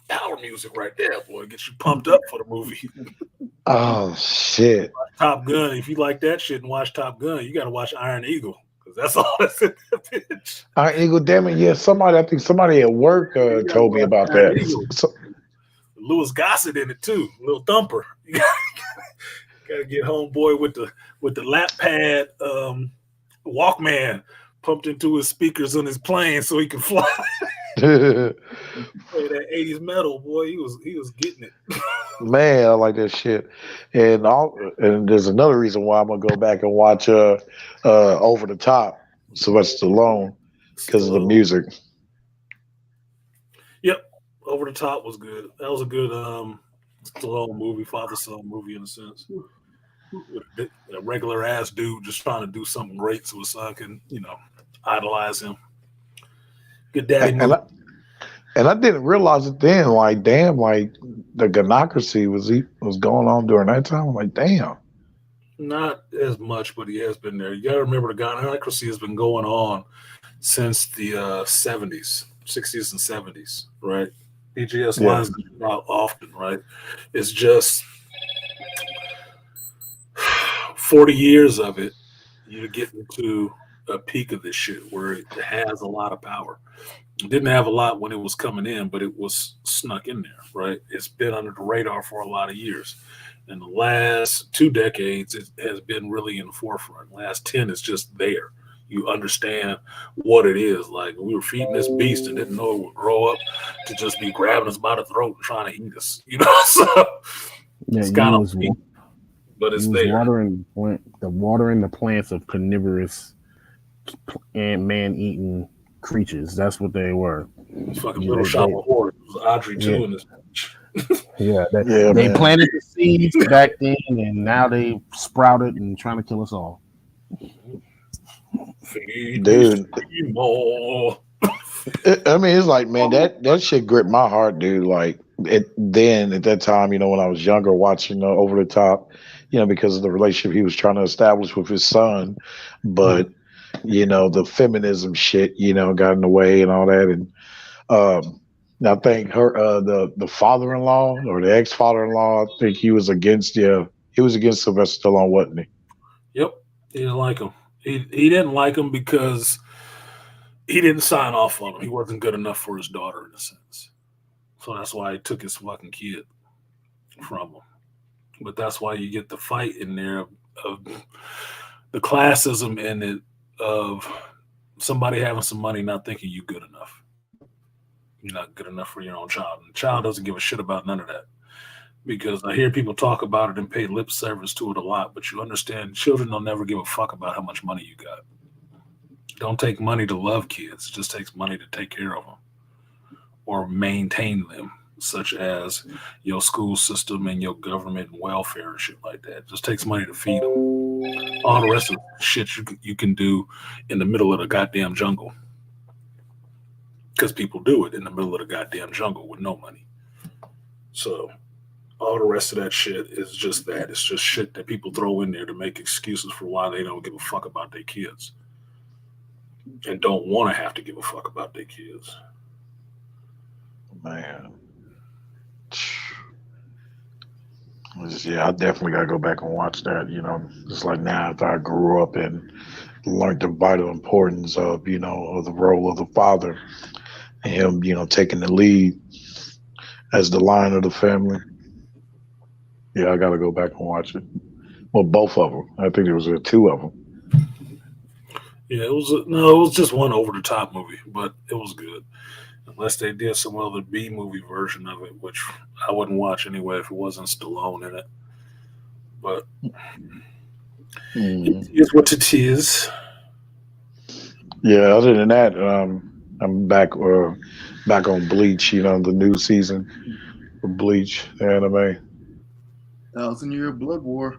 Power music right there, boy. Gets you pumped up for the movie. Oh shit! Top Gun. If you like that shit and watch Top Gun, you got to watch Iron Eagle because that's all that's in that bitch. Iron Eagle, damn it! Yeah, I think somebody at work told me about that. Louis Gossett in it too, little thumper. You gotta get homeboy with the lap pad Walkman pumped into his speakers on his plane so he can fly. That 80s metal, boy, he was getting it. Man, I like that shit. And there's another reason why I'm gonna go back and watch Over the Top, Sylvester Stallone, because of the music. Yep, Over the Top was good. That was a good Stallone movie, father-son movie in a sense. With a regular ass dude just trying to do something great so his son can, idolize him. Good daddy movie. And I didn't realize it then. Like, damn, like the Ghanocracy was going on during that time. I'm like, damn. Not as much, but he has been there. You got to remember the Ghanocracy has been going on since the 70s, 60s, and 70s, right? DGS lines out often, right? It's just 40 years of it. You're getting to a peak of this shit where it has a lot of power. It didn't have a lot when it was coming in, but it was snuck in there, right? It's been under the radar for a lot of years. In the last 2 decades, it has been really in the forefront. Last 10 is just there. You understand what it is. Like, we were feeding this beast and didn't know it would grow up to just be grabbing us by the throat and trying to eat us. So it's kind of peak, but it's there. Watering the plants of carnivorous and man-eating creatures. That's what they were. It's fucking Little Shop of Horrors. It was Audrey too in this. They planted the seeds back then, and now they sprouted and trying to kill us all. Dude, I mean, it's like, man, that shit gripped my heart, dude. Like, at that time, when I was younger, watching Over the Top, because of the relationship he was trying to establish with his son. But, the feminism shit, got in the way and all that. And I think the father-in-law or the ex-father-in-law, I think he was against Sylvester Stallone, wasn't he? Yep. He didn't like him. He didn't like him because he didn't sign off on him. He wasn't good enough for his daughter, in a sense. So that's why he took his fucking kid from him. But that's why you get the fight in there of the classism in it of somebody having some money not thinking you good enough. You're not good enough for your own child. And the child doesn't give a shit about none of that. Because I hear people talk about it and pay lip service to it a lot, but you understand children don't never give a fuck about how much money you got. It don't take money to love kids. It just takes money to take care of them or maintain them, such as your school system and your government and welfare and shit like that. It just takes money to feed them. All the rest of the shit you can do in the middle of the goddamn jungle. Because people do it in the middle of the goddamn jungle with no money. So all the rest of that shit is just that. It's just shit that people throw in there to make excuses for why they don't give a fuck about their kids. And don't want to have to give a fuck about their kids. Man. Yeah, I definitely got to go back and watch that, just like now after I grew up and learned the vital importance of, of the role of the father and him, taking the lead as the lion of the family. Yeah, I got to go back and watch it. Well, both of them. I think there was two of them. Yeah, it was just one over the top movie, but it was good. Unless they did some other B movie version of it, which I wouldn't watch anyway if it wasn't Stallone in it. But it is what it is. Yeah, other than that, I'm back on Bleach, the new season of Bleach, the anime. 1,000-year blood war.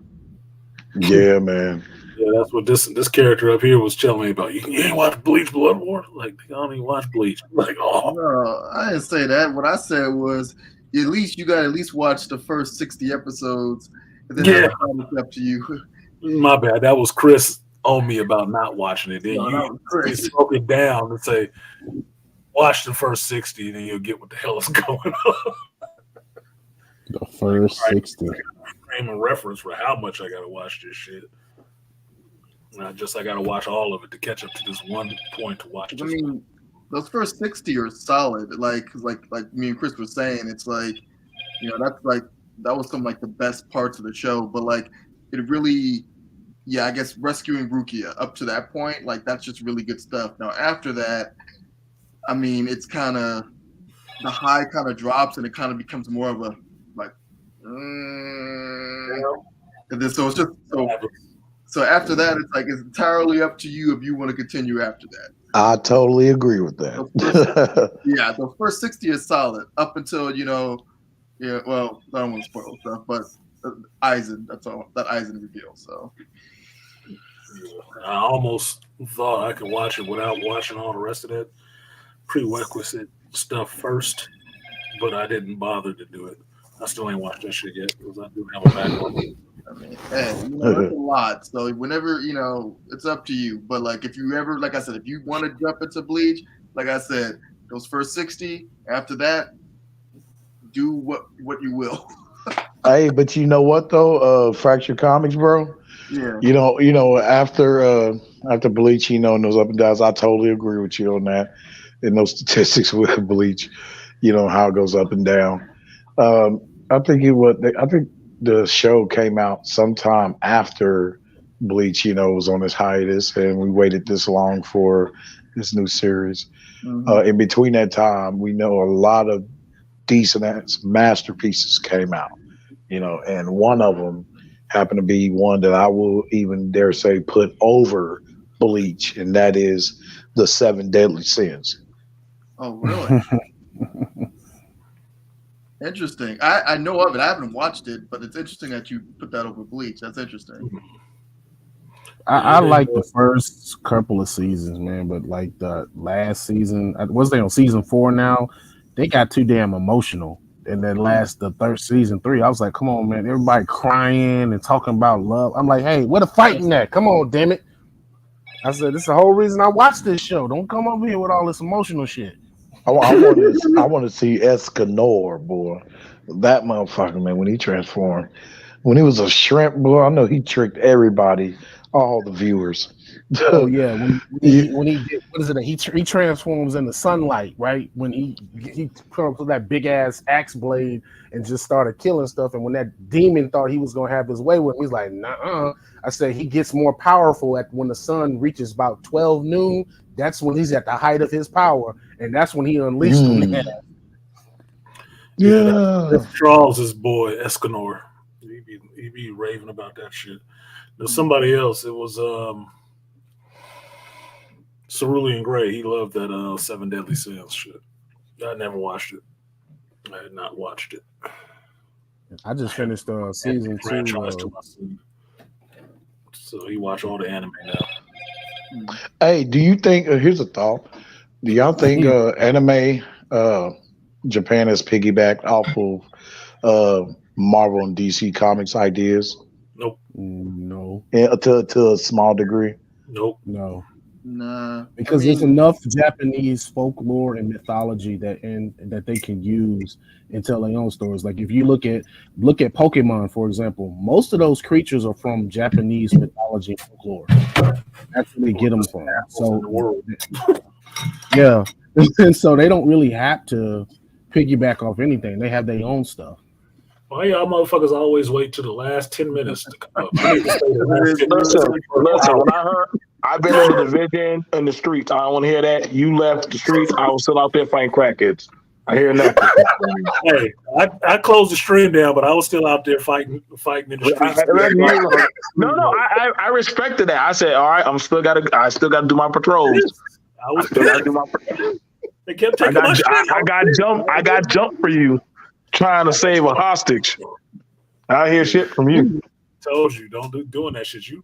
Yeah, man. Yeah, that's what this character up here was telling me about. You ain't watch Bleach Blood War? Like, I don't even watch Bleach. I'm like, oh. No, I didn't say that. What I said was, at least you got to at least watch the first 60 episodes. And then it's up to you. My bad. That was Chris on me about not watching it. Then you broke it down and say, watch the first 60, and then you'll get what the hell is going on. The first 60. Frame of reference for how much I got to watch this shit. I got to watch all of it to catch up to this one point to watch. I mean, those first 60 are solid. Like me and Chris were saying, it's like, that's like, that was some like the best parts of the show. But like, it really, I guess rescuing Rukia up to that point, like that's just really good stuff. Now after that, I mean, it's kind of, the high kind of drops and it kind of becomes more of a like, and then so it's just so after that, it's like it's entirely up to you if you want to continue after that. I totally agree with that. The first 60 is solid up until well, I don't want to spoil stuff, but Aizen, that's all that Aizen reveal. So I almost thought I could watch it without watching all the rest of that prerequisite stuff first, but I didn't bother to do it. I still ain't watched that shit yet because I do have a backlog. I mean, it's a lot. So whenever, it's up to you. But like, if you ever, like I said, if you want to jump into Bleach, like I said, those first 60, after that, do what you will. Hey, but you know what though? Fracture Comics, bro. Yeah. After Bleach, and those up and downs, I totally agree with you on that. And those statistics with Bleach, how it goes up and down. I think the show came out sometime after Bleach, was on its hiatus, and we waited this long for this new series. Mm-hmm. In between that time, we know a lot of decent masterpieces came out, and one of them happened to be one that I will even dare say put over Bleach, and that is the 7 Deadly Sins. Oh, really? Interesting. I know of it. I haven't watched it, but it's interesting that you put that over Bleach. That's interesting. I like the first couple of seasons, man, but like the last season, was they on season 4 now? They got too damn emotional. And then the third season 3, I was like, come on, man, everybody crying and talking about love. I'm like, hey, where the fighting at? Come on, damn it. I said, this is the whole reason I watched this show. Don't come over here with all this emotional shit. I want to see Escanor, boy. That motherfucker, man, when he transformed. When he was a shrimp, boy, I know he tricked everybody, all the viewers. Oh yeah, when he did, what is it? He transforms in the sunlight, right? When he comes with that big ass axe blade and just started killing stuff. And when that demon thought he was gonna have his way with him, he's like, nah. I said he gets more powerful when the sun reaches about 12 noon. That's when he's at the height of his power, and that's when he unleashed him. Yeah, that's Charles's boy Escanor. He be raving about that shit. There's somebody else. It was Cerulean Grey. He loved that Seven Deadly Sins shit. I never watched it. I had not watched it. I just finished season 2. So he watch all the anime now. Hey, do you think? Here's a thought. Do y'all think anime Japan has piggybacked off of Marvel and DC Comics ideas? Nope. No. To a small degree. Nope. No. Nah. Because there's enough Japanese folklore and mythology that they can use and tell their own stories. Like if you look at Pokemon, for example, most of those creatures are from Japanese mythology and folklore. That's where they get them from. So yeah. And so they don't really have to piggyback off anything. They have their own stuff. Why y'all motherfuckers always wait till the last 10 minutes to come up? Listen, when I heard I've been in the division in the streets, I don't want to hear that. You left the streets, I was still out there fighting crackheads. I hear nothing. Hey, I closed the stream down, but I was still out there fighting in the streets. No, I respected that. I said, all right, I still gotta do my patrols. They kept taking my shit. I got jumped for you trying to save a hostage. I hear shit from you. Told you, don't doing that shit. You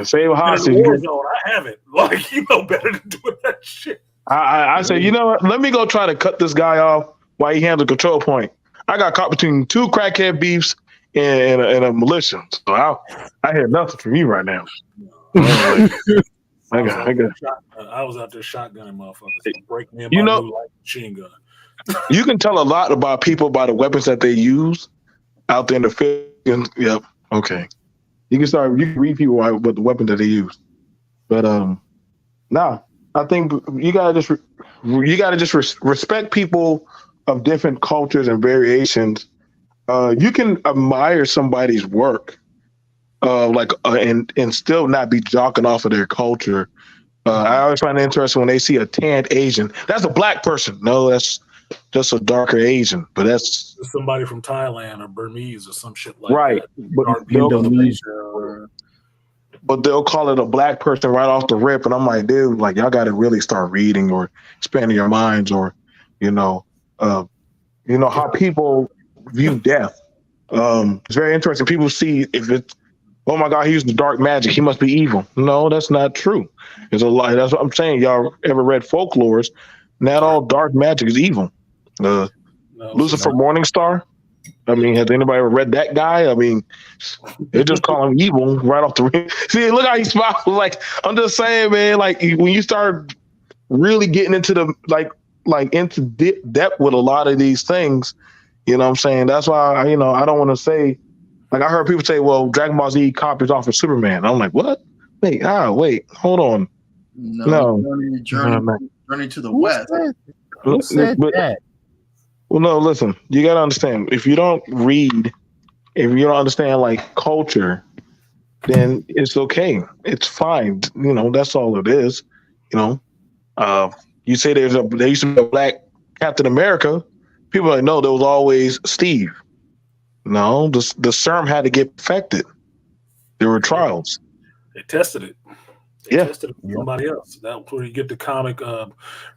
save a hostage. I haven't. Like, you know better than doing that shit. I said, you know what? Let me go try to cut this guy off while he handles control point. I got caught between 2 crackhead beefs and a militia. So I hear nothing from you right now. I was out there shotgunning motherfuckers. Breaking in my new light machine gun. You can tell a lot about people by the weapons that they use out there in the field. Yep. Okay. You can read people with the weapons that they use. But I think you gotta just respect people of different cultures and variations. You can admire somebody's work, and still not be jocking off of their culture. I always find it interesting when they see a tanned Asian. That's a black person. No, that's just a darker Asian. But that's somebody from Thailand or Burmese or some shit like that. But they'll call it a black person right off the rip, and I'm like, dude, like y'all got to really start reading or expanding your minds, or how people view death. It's very interesting. People see if it's, oh my God, he used the dark magic, he must be evil. No, that's not true. There's a lot. That's what I'm saying. Y'all ever read folklores? Not all dark magic is evil. Lucifer Morningstar. I mean, has anybody ever read that guy? I mean, they just call him evil right off the ring. See, look how he smiles. Like, I'm just saying, man, like when you start really getting into the into depth with a lot of these things, you know what I'm saying? That's why, I don't want to say, like I heard people say, well, Dragon Ball Z copies off of Superman. And I'm like, what? Wait, hold on. No. Journey to the West. Who said that? Well, no, listen, you got to understand, if you don't read, if you don't understand like culture, then it's okay. It's fine. That's all it is. You say there used to be a black Captain America. People are like, no, there was always Steve. No, the serum had to get perfected. There were trials. They tested it. They tested it with somebody else. That's where you get the comic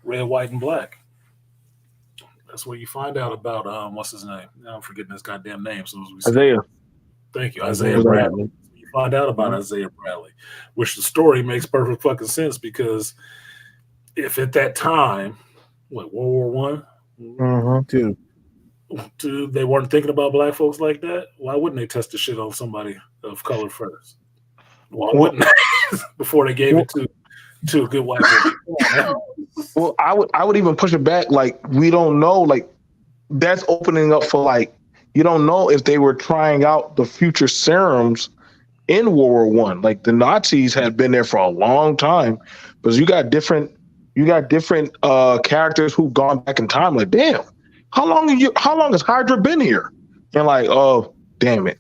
Red, White, and Black. That's where you find out about what's his name? Now I'm forgetting his goddamn name. So Isaiah. Thank you, Isaiah Bradley. You find out about Isaiah Bradley, which the story makes perfect fucking sense, because if at that time, World War I, Two, They weren't thinking about black folks like that. Why wouldn't they test the shit on somebody of color first? Why wouldn't they before they gave it to a good white boy? Well, I would even push it back. Like, we don't know. Like, that's opening up for, like, you don't know if they were trying out the future serums in World War I. Like, the Nazis had been there for a long time, because you got different characters who've gone back in time. Like, damn, how long has Hydra been here? And like, oh, damn it,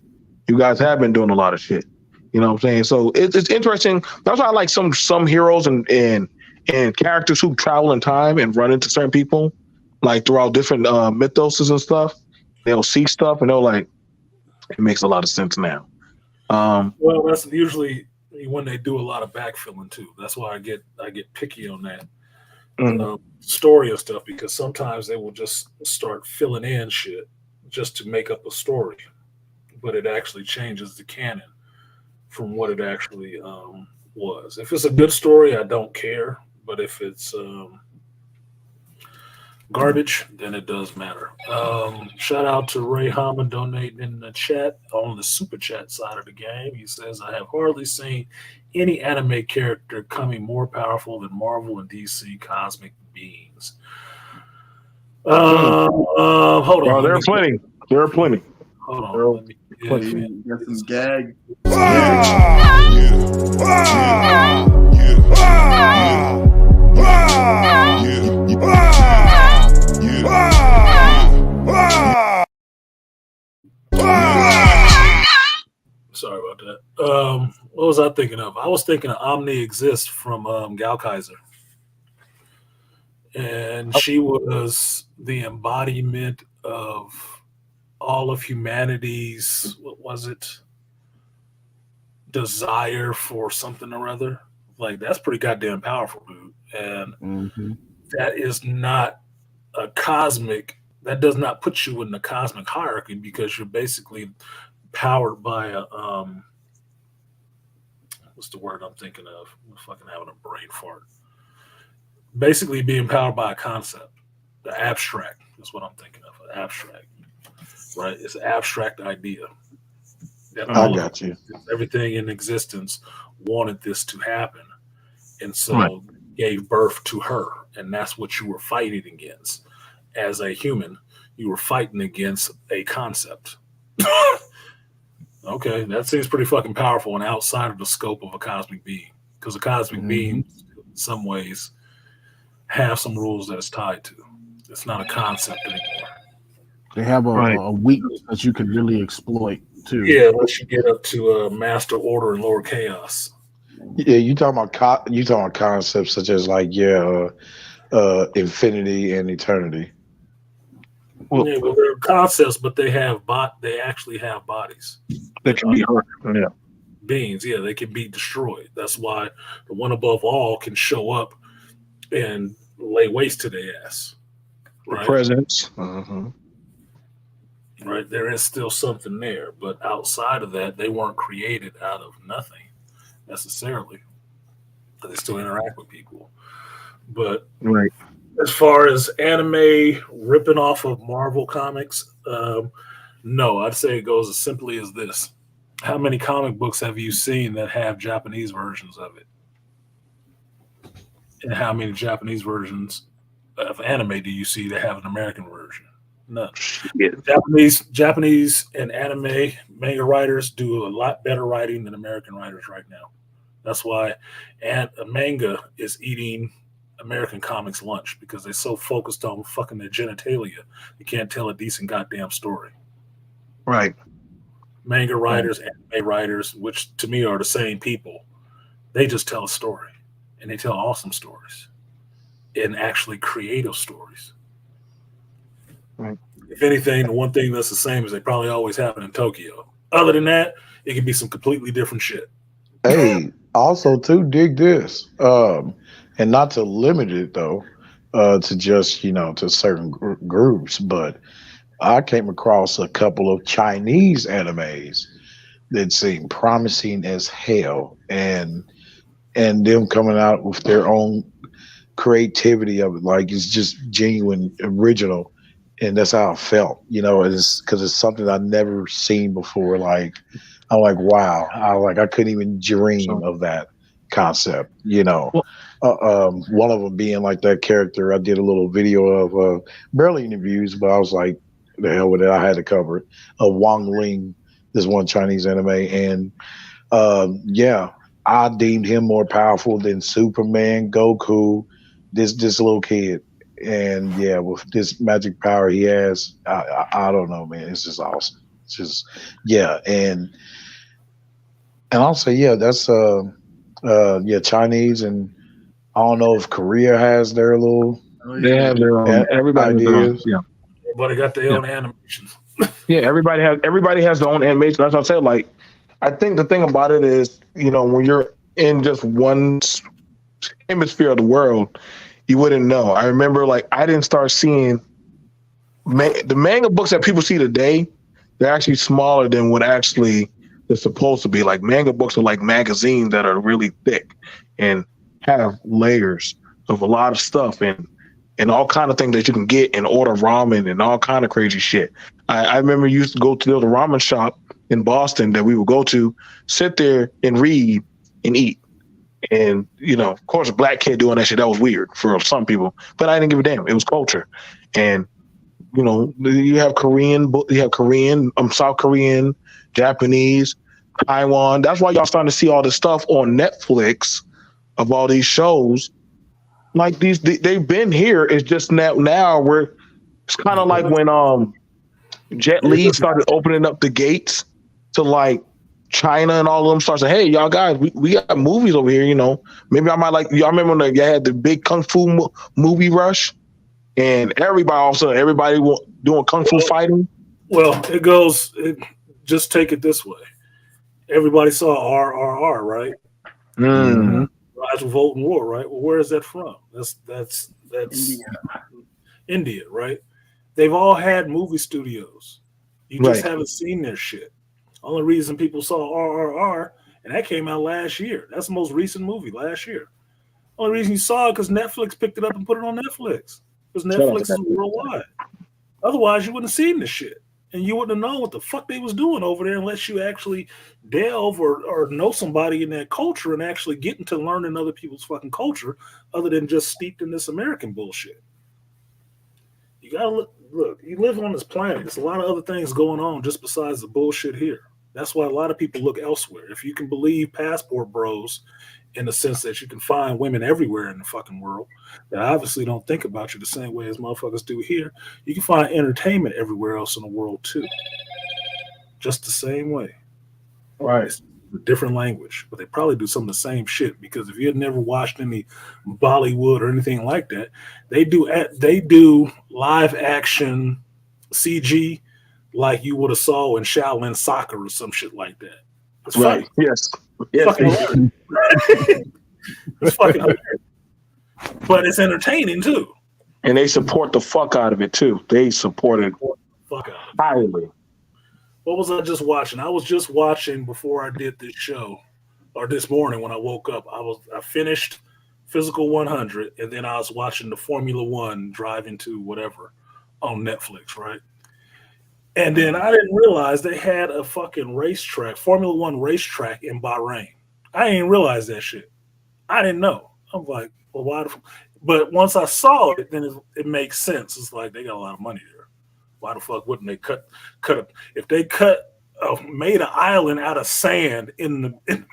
you guys have been doing a lot of shit. You know what I'm saying? So it's interesting. That's why I like some heroes and characters who travel in time and run into certain people, like throughout different mythoses and stuff. They'll see stuff and they'll like, it makes a lot of sense now. Well, that's usually when they do a lot of backfilling too. That's why I get picky on that story and stuff, because sometimes they will just start filling in shit just to make up a story, but it actually changes the canon from what it actually was. If it's a good story, I don't care, but if it's garbage, then it does matter. Shout out to Ray Hammond donating in the chat on the super chat side of the game. He says, I have hardly seen any anime character coming more powerful than Marvel and DC cosmic beings. Hold on. There are plenty. There are plenty. Hold on. Got some gag. Sorry about that. What was I thinking of? I was thinking of Omni Exist from Gal Kaiser. And she was the embodiment of all of humanity's, what was it? Desire for something or other. Like, that's pretty goddamn powerful, dude. And that is not a cosmic, that does not put you in the cosmic hierarchy, because you're basically powered by a what's the word I'm thinking of? I'm fucking having a brain fart. Basically being powered by a concept. The abstract is what I'm thinking of. An abstract. Right? It's an abstract idea. That I got you. Everything in existence wanted this to happen. And so gave birth to her. And that's what you were fighting against. As a human, you were fighting against a concept. Okay, that seems pretty fucking powerful and outside of the scope of a cosmic being. Because a cosmic being, in some ways, have some rules that it's tied to. It's not a concept anymore. They have a weakness that you can really exploit too. Yeah, once you get up to master order and lower chaos. Yeah, you talking about concepts such as like infinity and eternity. Well, they're concepts, but they actually have bodies. They can be hurt. Yeah. Beings, yeah, they can be destroyed. That's why the one above all can show up and lay waste to their ass. Right? Presence. Right, there is still something there, but outside of that, they weren't created out of nothing necessarily. But they still interact with people. But as far as anime ripping off of Marvel comics, no, I'd say it goes as simply as this. How many comic books have you seen that have Japanese versions of it? And how many Japanese versions of anime do you see that have an American version? None. Yeah. Japanese and anime manga writers do a lot better writing than American writers right now. That's why a manga is eating American comics lunch, because they're so focused on fucking their genitalia, they can't tell a decent goddamn story. Right. Manga writers, anime writers, which to me are the same people, they just tell a story, and they tell awesome stories and actually creative stories. Right. If anything, the one thing that's the same is they probably always happen in Tokyo. Other than that, it can be some completely different shit. Hey, also too, dig this, and not to limit it though, to just to certain groups, but I came across a couple of Chinese animes that seemed promising as hell, and them coming out with their own creativity of it, like it's just genuine, original. and that's how I felt. It's because it's something I've never seen before. Like I'm like, wow, I couldn't even dream of that concept. One of them being like that character. I did a little video of barely interviews, but I was like, the hell with it, I had to cover it. Of Wang Ling, this one Chinese anime, and I deemed him more powerful than Superman, Goku, this little kid. And with this magic power he has, I don't know, man. It's just awesome. It's just and I'll say that's Chinese, and I don't know if Korea has their little. They have their own. Everybody ideas. Everybody got their own animations. Yeah, everybody has their own animation. That's what I said. Like, I think the thing about it is, when you're in just one hemisphere of the world, you wouldn't know. I remember, I didn't start seeing the manga books that people see today. They're actually smaller than what actually they're supposed to be. Like, manga books are like magazines that are really thick and have layers of a lot of stuff and all kind of things that you can get and order ramen and all kind of crazy shit. I remember you used to go to the ramen shop in Boston that we would go to, sit there and read and eat. And, of course, a black kid doing that shit, that was weird for some people. But I didn't give a damn. It was culture. And, you have South Korean, Japanese, Taiwan. That's why y'all starting to see all this stuff on Netflix of all these shows. Like they've been here. It's just now where it's kind of like when Jet Li started opening up the gates to China and all of them started saying, hey, y'all guys, we got movies over here, Maybe I might y'all remember when they had the big Kung Fu movie rush and everybody doing Kung Fu fighting? Well, just take it this way. Everybody saw RRR, right? Mm-hmm. Rise, Revolt, and War, right? Well, where is that from? That's India, right? They've all had movie studios. You just haven't seen their shit. Only reason people saw RRR, and that came out last year. That's the most recent movie last year. Only reason you saw it because Netflix picked it up and put it on Netflix. Because Netflix is worldwide. Otherwise, you wouldn't have seen this shit. And you wouldn't have known what the fuck they was doing over there unless you actually delve or know somebody in that culture and actually get into learning other people's fucking culture other than just steeped in this American bullshit. You gotta look, you live on this planet. There's a lot of other things going on just besides the bullshit here. That's why a lot of people look elsewhere. If you can believe passport bros in the sense that you can find women everywhere in the fucking world that obviously don't think about you the same way as motherfuckers do here, you can find entertainment everywhere else in the world too. Just the same way. Right. It's a different language, but they probably do some of the same shit because if you had never watched any Bollywood or anything like that, they do live action CG like you would have saw in Shaolin Soccer or some shit like that. It's funny. Yes. Fucking it's fucking hilarious. But it's entertaining too. And they support the fuck out of it too. They support it highly. What was I just watching? I was just watching before I did this show, or this morning when I woke up. I finished Physical 100, and then I was watching the Formula One driving to whatever on Netflix, right? And then I didn't realize they had a fucking racetrack, Formula One racetrack in Bahrain. I didn't realize that shit. I didn't know. I'm like, well, why? But once I saw it, then it makes sense. It's like they got a lot of money there. Why the fuck wouldn't they cut if they made an island out of sand in the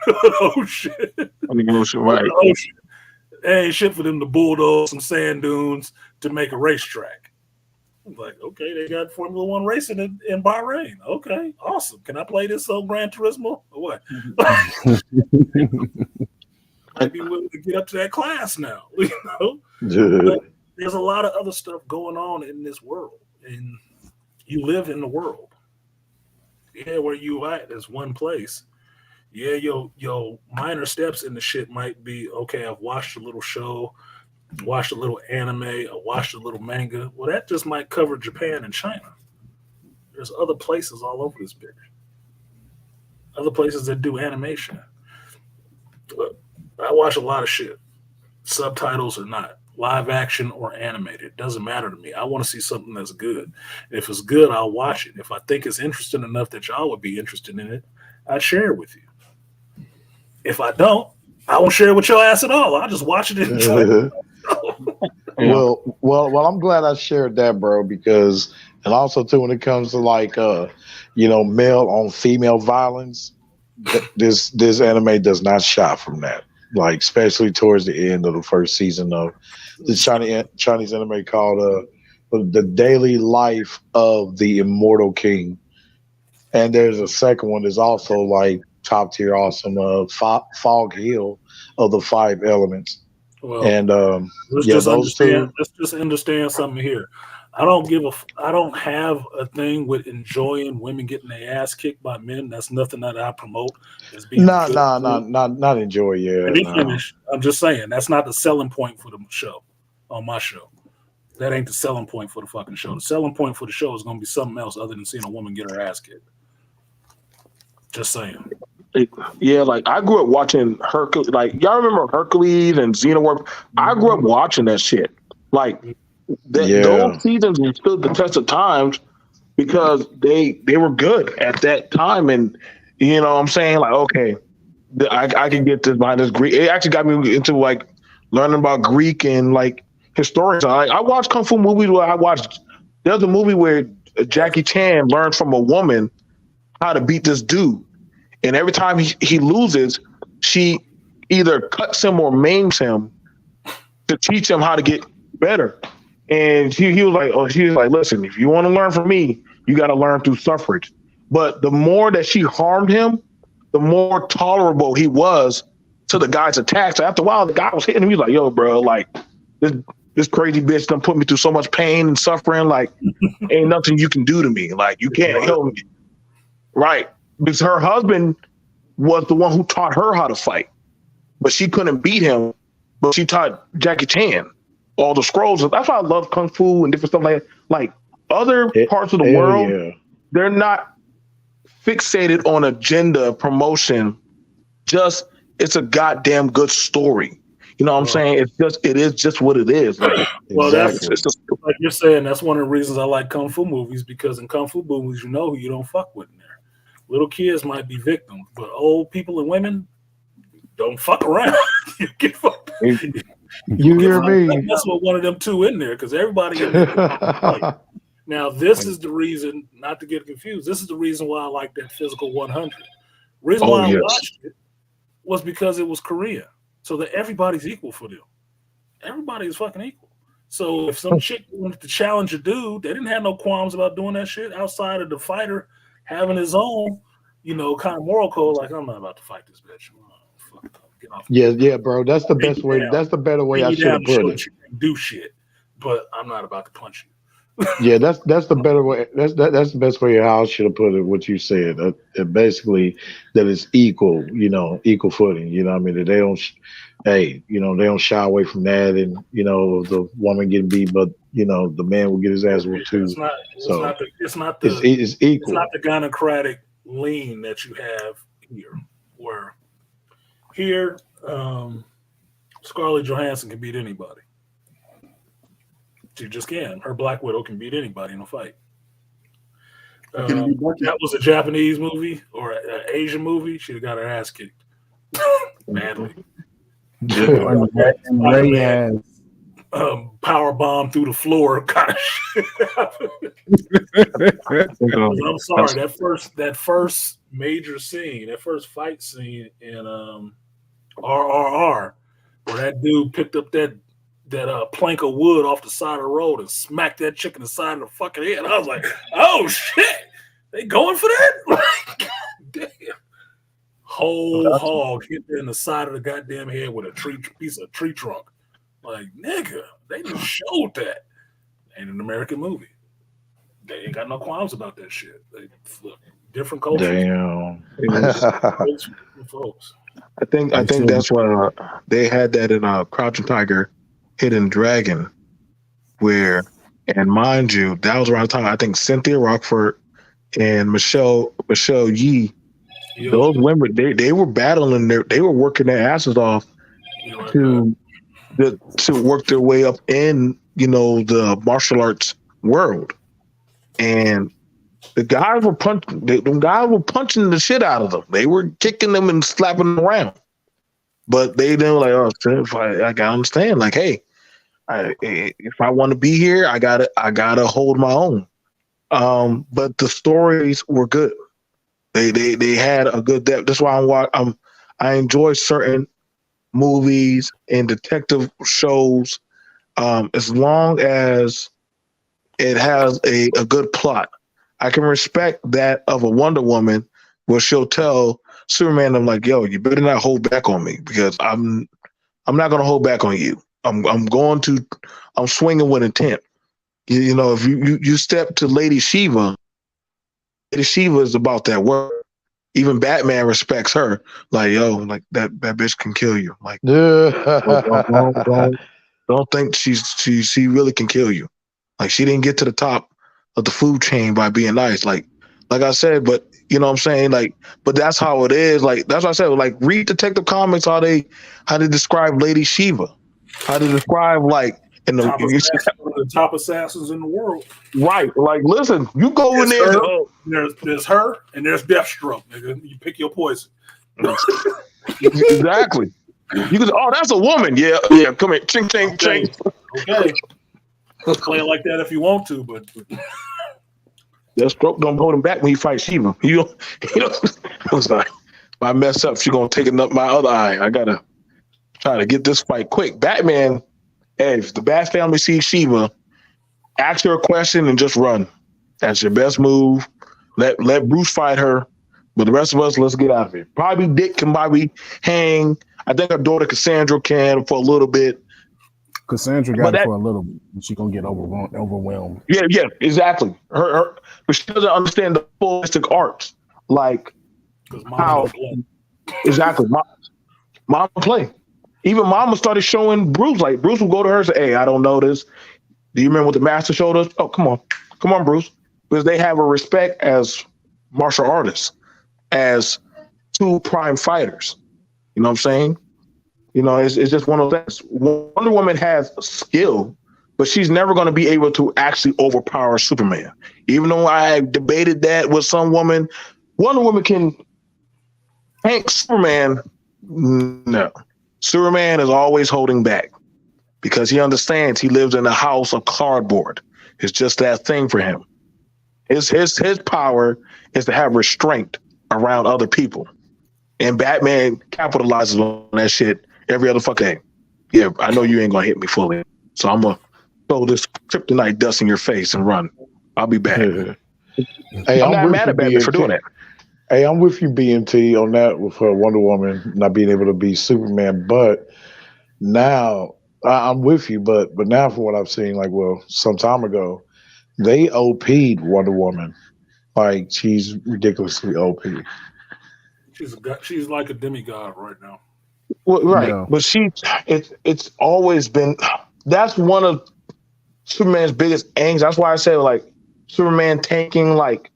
ocean? Right. There ain't shit for them to bulldoze some sand dunes to make a racetrack. I'm like, okay, they got Formula One racing in Bahrain. Okay, awesome. Can I play this on Gran Turismo or what? I'd be willing to get up to that class now, But there's a lot of other stuff going on in this world, and you live in the world. Yeah, where you at is one place. Yeah, your minor steps in the shit might be, okay, I've watched a little show, watched a little anime, I watched a little manga. Well, that just might cover Japan and China. There's other places all over this bitch. Other places that do animation. Look, I watch a lot of shit, subtitles or not. live action or animated. It doesn't matter to me. I want to see something that's good. If it's good, I'll watch it. If I think it's interesting enough that y'all would be interested in it, I'd share it with you. If I don't, I won't share it with your ass at all. I'll just watch it and enjoy it. Well, I'm glad I shared that, bro, because, and also too, when it comes to like, male on female violence, this anime does not shy from that. Like, especially towards the end of the first season of the Chinese anime called The Daily Life of the Immortal King. And there's a second one that's also like top tier awesome, Fog Hill of the Five Elements. Well, and let's just understand something here. I don't have a thing with enjoying women getting their ass kicked by men. That's nothing that I promote as being not enjoy. Yeah, I'm just saying that's not the selling point for the show. On my show, that ain't the selling point for the fucking show. The selling point for the show is going to be something else other than seeing a woman get her ass kicked. Just saying. Yeah, like I grew up watching Hercules. Like y'all remember Hercules and Xenoraptor? I grew up watching that shit. Like those seasons stood the test of times because they were good at that time. And you know what I'm saying? Like, okay, I can get this behind this Greek. It actually got me into like learning about Greek and like historians. I watched Kung Fu movies where there's a movie where Jackie Chan learned from a woman how to beat this dude. And every time he loses, she either cuts him or maims him to teach him how to get better. And she was like, listen, if you want to learn from me, you got to learn through suffrage. But the more that she harmed him, the more tolerable he was to the guy's attacks. So after a while, the guy was hitting him. He was like, yo, bro, like this crazy bitch done put me through so much pain and suffering. Like, ain't nothing you can do to me. Like, you can't help me. Right. Because her husband was the one who taught her how to fight, but she couldn't beat him. But she taught Jackie Chan all the scrolls. That's why I love Kung Fu and different stuff like that. Like other parts of the world, they're not fixated on agenda promotion. Just it's a goddamn good story. You know what I'm saying? It is just what it is. Like, well, that's like you're saying. That's one of the reasons I like Kung Fu movies, because in Kung Fu movies, you know who you don't fuck with in there. Little kids might be victims, but old people and women don't fuck around. You get fucked. You hear me? That's what one of them two in there, because everybody in there. Like, now, this is the reason, not to get confused. This is the reason why I like that Physical 100. The reason why I watched it was because it was Korea, so that everybody's equal for them. Everybody is fucking equal. So if some chick wanted to challenge a dude, they didn't have no qualms about doing that shit outside of the fighter having his own, kind of moral code. Like, I'm not about to fight this bitch. Get off. Yeah, bro. That's the best way. That's the better way I should have put it. You can do shit, but I'm not about to punch you. Yeah, that's the better way. That's the best way how I should have put it. What you said, basically, that it's equal. Equal footing. You know what I mean? That they don't. They don't shy away from that, and the woman getting beat, but the man will get his ass whooped too. It's not equal. It's not the gynocratic lean that you have here. Where here, Scarlett Johansson can beat anybody. She just can. Her Black Widow can beat anybody in a fight. That was a Japanese movie or an Asian movie. She'd have got her ass kicked badly. Ray has power bomb through the floor kind of shit. I'm sorry, that first major scene, that first fight scene in RRR, where that dude picked up that plank of wood off the side of the road and smacked that chick in the side of the fucking head. I was like, oh shit, they going for that? Like, damn. Whole hog hit in the side of the goddamn head with a piece of tree trunk. Like, nigga, they just showed that. Ain't an American movie. They ain't got no qualms about that shit. They different cultures. Damn. Folks. I think that's why they had that in Crouching Tiger, Hidden Dragon, where, and mind you, that was around the time I think Cynthia Rockford and Michelle Yee. Those women, they were battling they were working their asses off to to work their way up in, the martial arts world. And the guys were punching the shit out of them. They were kicking them and slapping them around. But they were like, oh, I gotta understand. Like, hey, if I want to be here, I gotta hold my own. But the stories were good. They had a good depth. That's why I enjoy certain movies and detective shows, as long as it has a good plot. I can respect that of a Wonder Woman where she'll tell Superman, I'm like, yo, you better not hold back on me because I'm not going to hold back on you. I'm swinging with intent. If you step to Lady Shiva is about that work. Even Batman respects her. Like, yo, like that bitch can kill you. Like, don't think she really can kill you. Like, she didn't get to the top of the food chain by being nice. Like I said, but you know what I'm saying? Like, but that's how it is. Like, that's what I said. Like, read Detective Comics, how they describe Lady Shiva. How they describe, like, in one of the top assassins in the world. Right. Like, listen, you go in there. There's her and there's Deathstroke, nigga. You pick your poison. Exactly. You can, that's a woman. Yeah. Come here. Ching, ching, ching. Okay. Play it like that if you want to, but Deathstroke don't hold him back when he fights Shiva. I was like, if I mess up, she's gonna take my other eye. I gotta try to get this fight quick. Batman. Hey, if the Bat family sees Shiva, ask her a question and just run. That's your best move. Let Bruce fight her, but the rest of us, let's get out of here. Probably Dick can hang. I think her daughter Cassandra can for a little bit. Cassandra got it for a little bit. She's gonna get overwhelmed. Yeah, exactly. Her, but she doesn't understand the holistic arts, like how exactly. Mom play. Even Mama started showing Bruce. Like, Bruce would go to her and say, hey, I don't know this. Do you remember what the master showed us? Oh, come on, Bruce. Because they have a respect as martial artists, as two prime fighters. You know what I'm saying? It's just one of those things. Wonder Woman has skill, but she's never going to be able to actually overpower Superman. Even though I debated that with some woman, Wonder Woman can tank Superman. No. Superman is always holding back because he understands he lives in a house of cardboard. It's just that thing for him. His power is to have restraint around other people. And Batman capitalizes on that shit every other fucking day. Yeah, I know you ain't gonna hit me fully. So I'm gonna throw this kryptonite dust in your face and run. I'll be back. Hey, I'm not mad at Batman for doing that. Hey, I'm with you, BMT, on that with Wonder Woman not being able to be Superman. But now I'm with you. But now, from what I've seen, some time ago, they OP'd Wonder Woman. Like, she's ridiculously OP. She's like a demigod right now. Well, right, yeah. But it's always been. That's one of Superman's biggest angst. That's why I say Superman tanking like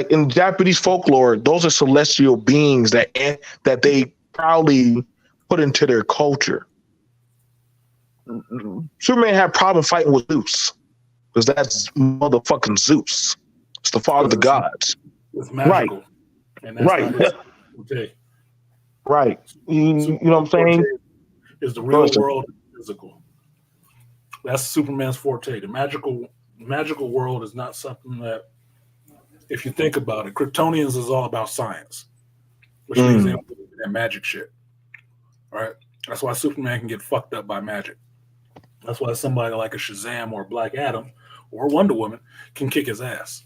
in Japanese folklore, those are celestial beings that they proudly put into their culture. Superman had a problem fighting with Zeus because that's motherfucking Zeus. It's the father of the gods. It's magical. Right. And that's right. Okay. Right. You know what I'm saying? Is the real world physical? That's Superman's forte. The magical world is not something that, if you think about it, Kryptonians is all about science, which means they don't believe in that magic shit. Right? That's why Superman can get fucked up by magic. That's why somebody like a Shazam or Black Adam or Wonder Woman can kick his ass,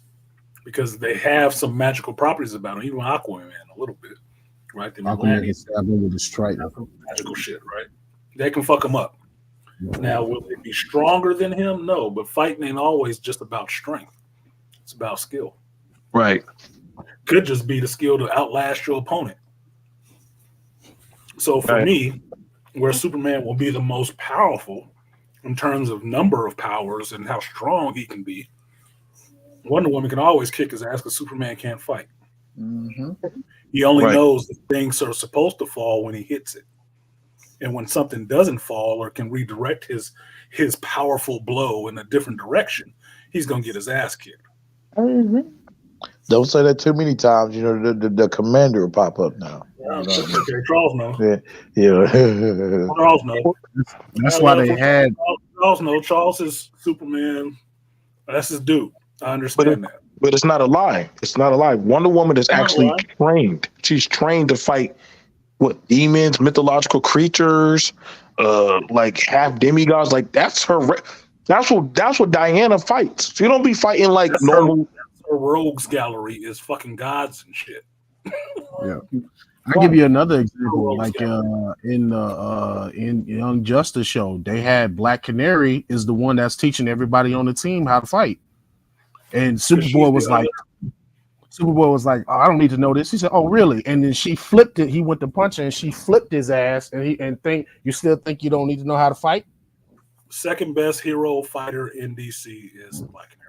because they have some magical properties about them. Even Aquaman a little bit, right? Aquaman can stab him with a strike. Magical shit, right? They can fuck him up. Now, will they be stronger than him? No, but fighting ain't always just about strength. It's about skill. Right. Could just be the skill to outlast your opponent. So for me, where Superman will be the most powerful in terms of number of powers and how strong he can be, Wonder Woman can always kick his ass because Superman can't fight. Mm-hmm. He only knows that things are supposed to fall when he hits it. And when something doesn't fall or can redirect his powerful blow in a different direction, he's gonna get his ass kicked. Don't say that too many times. You know, the commander will pop up now. Okay, Charles knows. Yeah. Charles knows. That's why they had. Charles knows. Charles is Superman. That's his dude. I understand that. But it's not a lie. It's not a lie. Wonder Woman is actually trained. She's trained to fight demons, mythological creatures, like half demigods. Like that's her. That's what Diana fights. She don't be fighting like normal. Her rogues gallery is fucking gods and shit. Yeah. I'll give you another example. Like in Young Justice show, they had Black Canary is the one that's teaching everybody on the team how to fight. And Superboy was like, oh, I don't need to know this. He said, oh, really? And then she flipped it. He went to punch her and she flipped his ass. And you still think you don't need to know how to fight? Second best hero fighter in DC is Black Canary.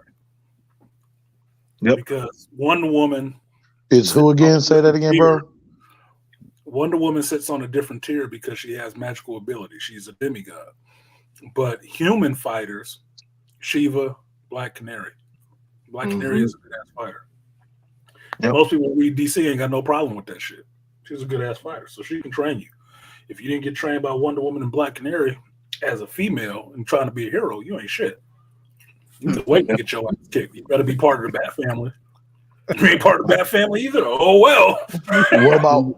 Yep. Because Wonder Woman is who again? Say that again, bro. Wonder Woman sits on a different tier because she has magical ability. She's a demigod. But human fighters, Shiva, Black Canary. Black Canary is a good ass fighter. Yep. Most people read DC ain't got no problem with that shit. She's a good ass fighter, so she can train you. If you didn't get trained by Wonder Woman and Black Canary as a female and trying to be a hero, you ain't shit. You can wait to get your ass kicked. You better be part of the Bat family. You ain't part of the Bat family either. Oh well.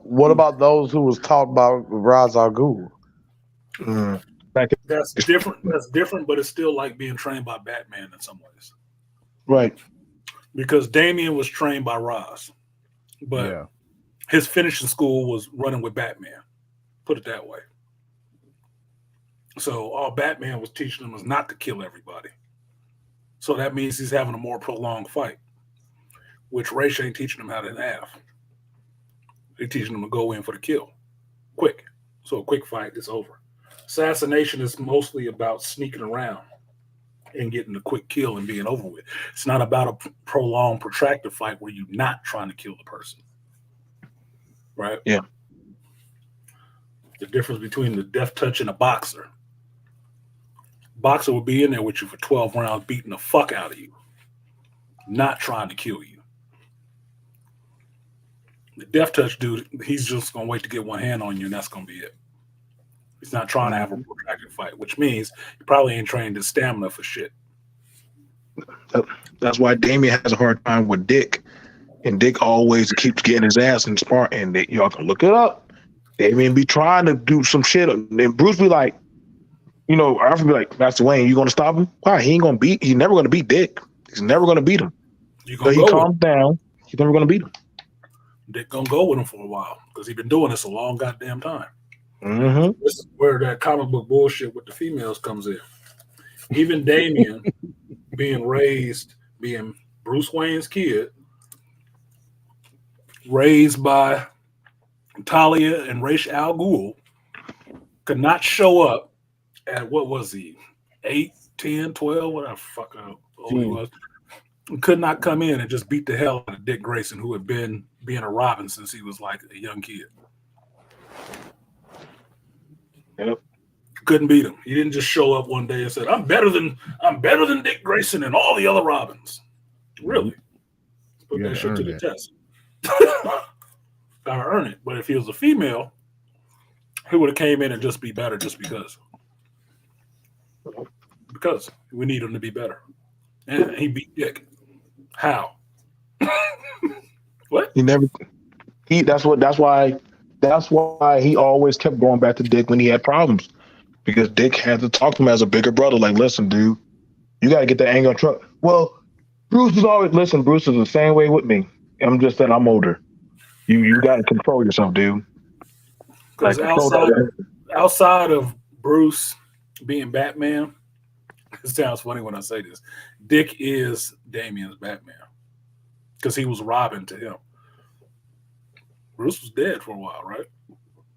What about those who was taught by Ra's al Ghul? That's different. That's different, but it's still like being trained by Batman in some ways. Right. Because Damian was trained by Ra's, but his finishing school was running with Batman. Put it that way. So all Batman was teaching him was not to kill everybody. So that means he's having a more prolonged fight, which Ra's ain't teaching him how to have. They're teaching him to go in for the kill, quick. So a quick fight is over. Assassination is mostly about sneaking around and getting a quick kill and being over with. It's not about a prolonged, protracted fight where you're not trying to kill the person. Right? Yeah. The difference between the death touch and a boxer. Boxer will be in there with you for 12 rounds, beating the fuck out of you, not trying to kill you. The death touch dude, he's just going to wait to get one hand on you, and that's going to be it. He's not trying to have a protracted fight, which means he probably ain't trained his stamina for shit. That's why Damian has a hard time with Dick. And Dick always keeps getting his ass in smart, and y'all can look it up. Damian be trying to do some shit, and then Bruce be like, you know, I have to be like, Master Wayne, you gonna stop him? Why? He's never gonna beat Dick. He's never gonna beat him. But he calms down. He's never gonna beat him. Dick gonna go with him for a while because he's been doing this a long goddamn time. Mm-hmm. This is where that comic book bullshit with the females comes in. Even Damian being Bruce Wayne's kid, raised by Talia and Ra's al Ghul, could not show up at, what was he, 8, 10, 12, whatever fuck old he was. Could not come in and just beat the hell out of Dick Grayson, who had been being a Robin since he was like a young kid. Yep. Couldn't beat him. He didn't just show up one day and said, I'm better than Dick Grayson and all the other Robins. Really? Put that shit to the test. Gotta earn it. But if he was a female, he would have came in and just be better just because. Because we need him to be better. And he beat Dick. How? What? That's why he always kept going back to Dick when he had problems. Because Dick had to talk to him as a bigger brother. Like, listen, dude, you got to get that anger on truck. Well, Bruce is the same way with me. I'm just that I'm older. You got to control yourself, dude. Because outside of Bruce being Batman, it sounds funny when I say this, Dick is Damian's Batman. Because he was Robin to him. Bruce was dead for a while, right?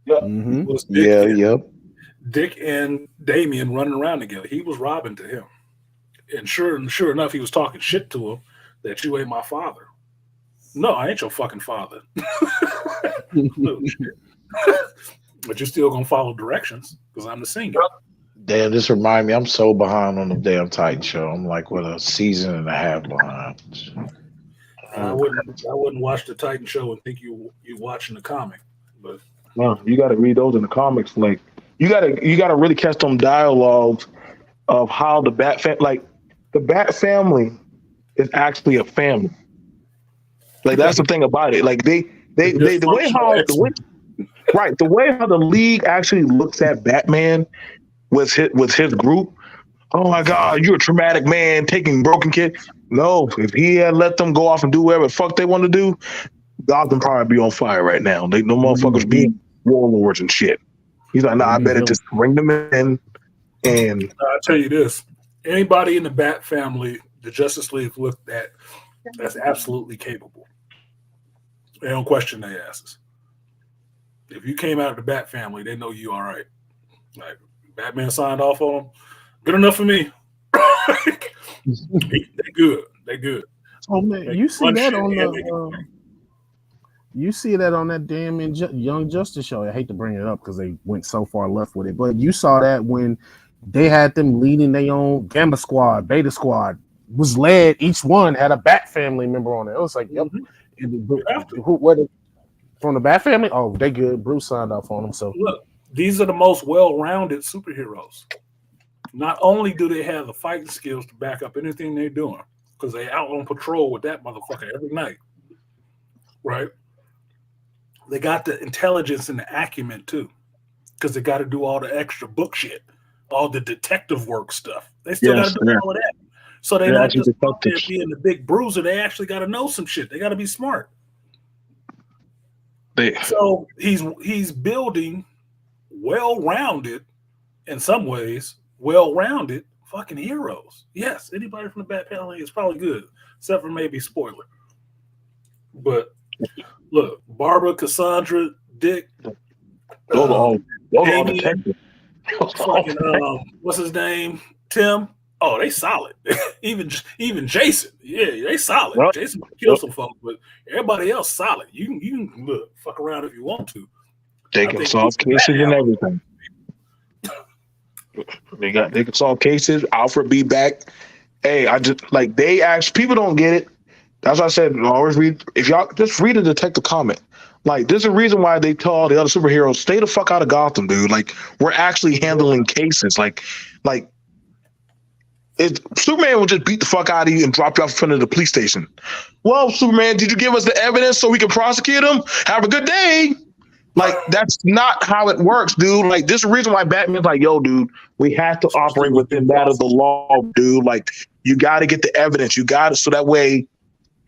Yeah. Mm-hmm. Dick and Damian running around together. He was Robin to him. And sure enough, he was talking shit to him that you ain't my father. No, I ain't your fucking father. No shit. But you're still gonna follow directions because I'm the senior. Damn, this remind me, I'm so behind on the damn Titan show. I'm like, what, a season and a half behind. I wouldn't watch the Titan show and think you're watching the comic. But no, you got to read those in the comics. Like you got to really catch them dialogues of how the the Bat family is actually a family. Like that's the thing about it. Like the way how the league actually looks at Batman with his group. Oh my God, you're a traumatic man taking broken kids. No, if he had let them go off and do whatever the fuck they want to do, Gotham probably be on fire right now. No motherfuckers be warlords and shit. He's like, nah, I better just bring them in. And I'll tell you this: anybody in the Bat family, the Justice League looked at that's absolutely capable. They don't question their asses. If you came out of the Bat family, they know you all right. Like Batman signed off on them. Good enough for me. They good. They good. Oh man, you see that on the you see that on that damn Young Justice show. I hate to bring it up because they went so far left with it, but you saw that when they had them leading their own Gamma Squad, Beta Squad was led. Each one had a Bat family member on it. It was like, yep. From the Bat family? Oh, they good. Bruce signed off on them. So look, these are the most well-rounded superheroes. Not only do they have the fighting skills to back up anything they're doing, because they out on patrol with that motherfucker every night, right? They got the intelligence and the acumen too, because they got to do all the extra book shit, all the detective work stuff. They still got to do all of that. So they're not just out there being the big bruiser. They actually got to know some shit. They got to be smart. So he's building well-rounded, in some ways, well-rounded fucking heroes. Yes, anybody from the Bat family is probably good, except for maybe spoiler. But look, Barbara, Cassandra, Dick, Damien, fucking, what's his name? Tim. Oh, they solid. even Jason. Yeah, they solid. Well, Jason kill some folks, but everybody else solid. You can look, fuck around if you want to. They can solve cases and everything. They can solve cases. Alfred be back. Hey, I just like they actually people don't get it. That's why I said always read. If y'all just read a detective comment, like there's a reason why they tell all the other superheroes stay the fuck out of Gotham, dude. Like we're actually handling cases. Like Superman will just beat the fuck out of you and drop you off in front of the police station. Well, Superman, did you give us the evidence so we can prosecute him? Have a good day. Like, that's not how it works, dude. Like, this is the reason why Batman's like, yo, dude, we have to operate within that of the law, dude. Like, you got to get the evidence. You got to, so that way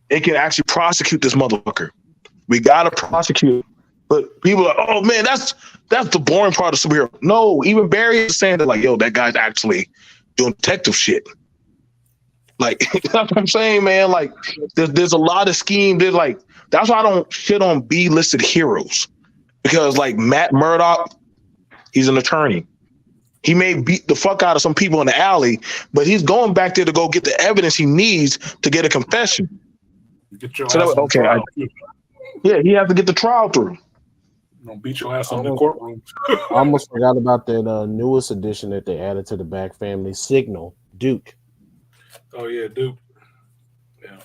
it can actually prosecute this motherfucker. We got to prosecute. But people are like, oh, man, that's the boring part of superhero. No, even Barry is saying that, like, yo, that guy's actually doing detective shit. Like, that's what I'm saying, man. Like, there's a lot of scheme. There's like, that's why I don't shit on B-listed heroes. Because like Matt Murdock, he's an attorney. He may beat the fuck out of some people in the alley, but he's going back there to go get the evidence he needs to get a confession. Get your so ass okay, he has to get the trial through. Don't beat your ass on the courtroom. I almost forgot about that newest addition that they added to the Bat family, Signal, Duke. Oh yeah, Duke. Yeah,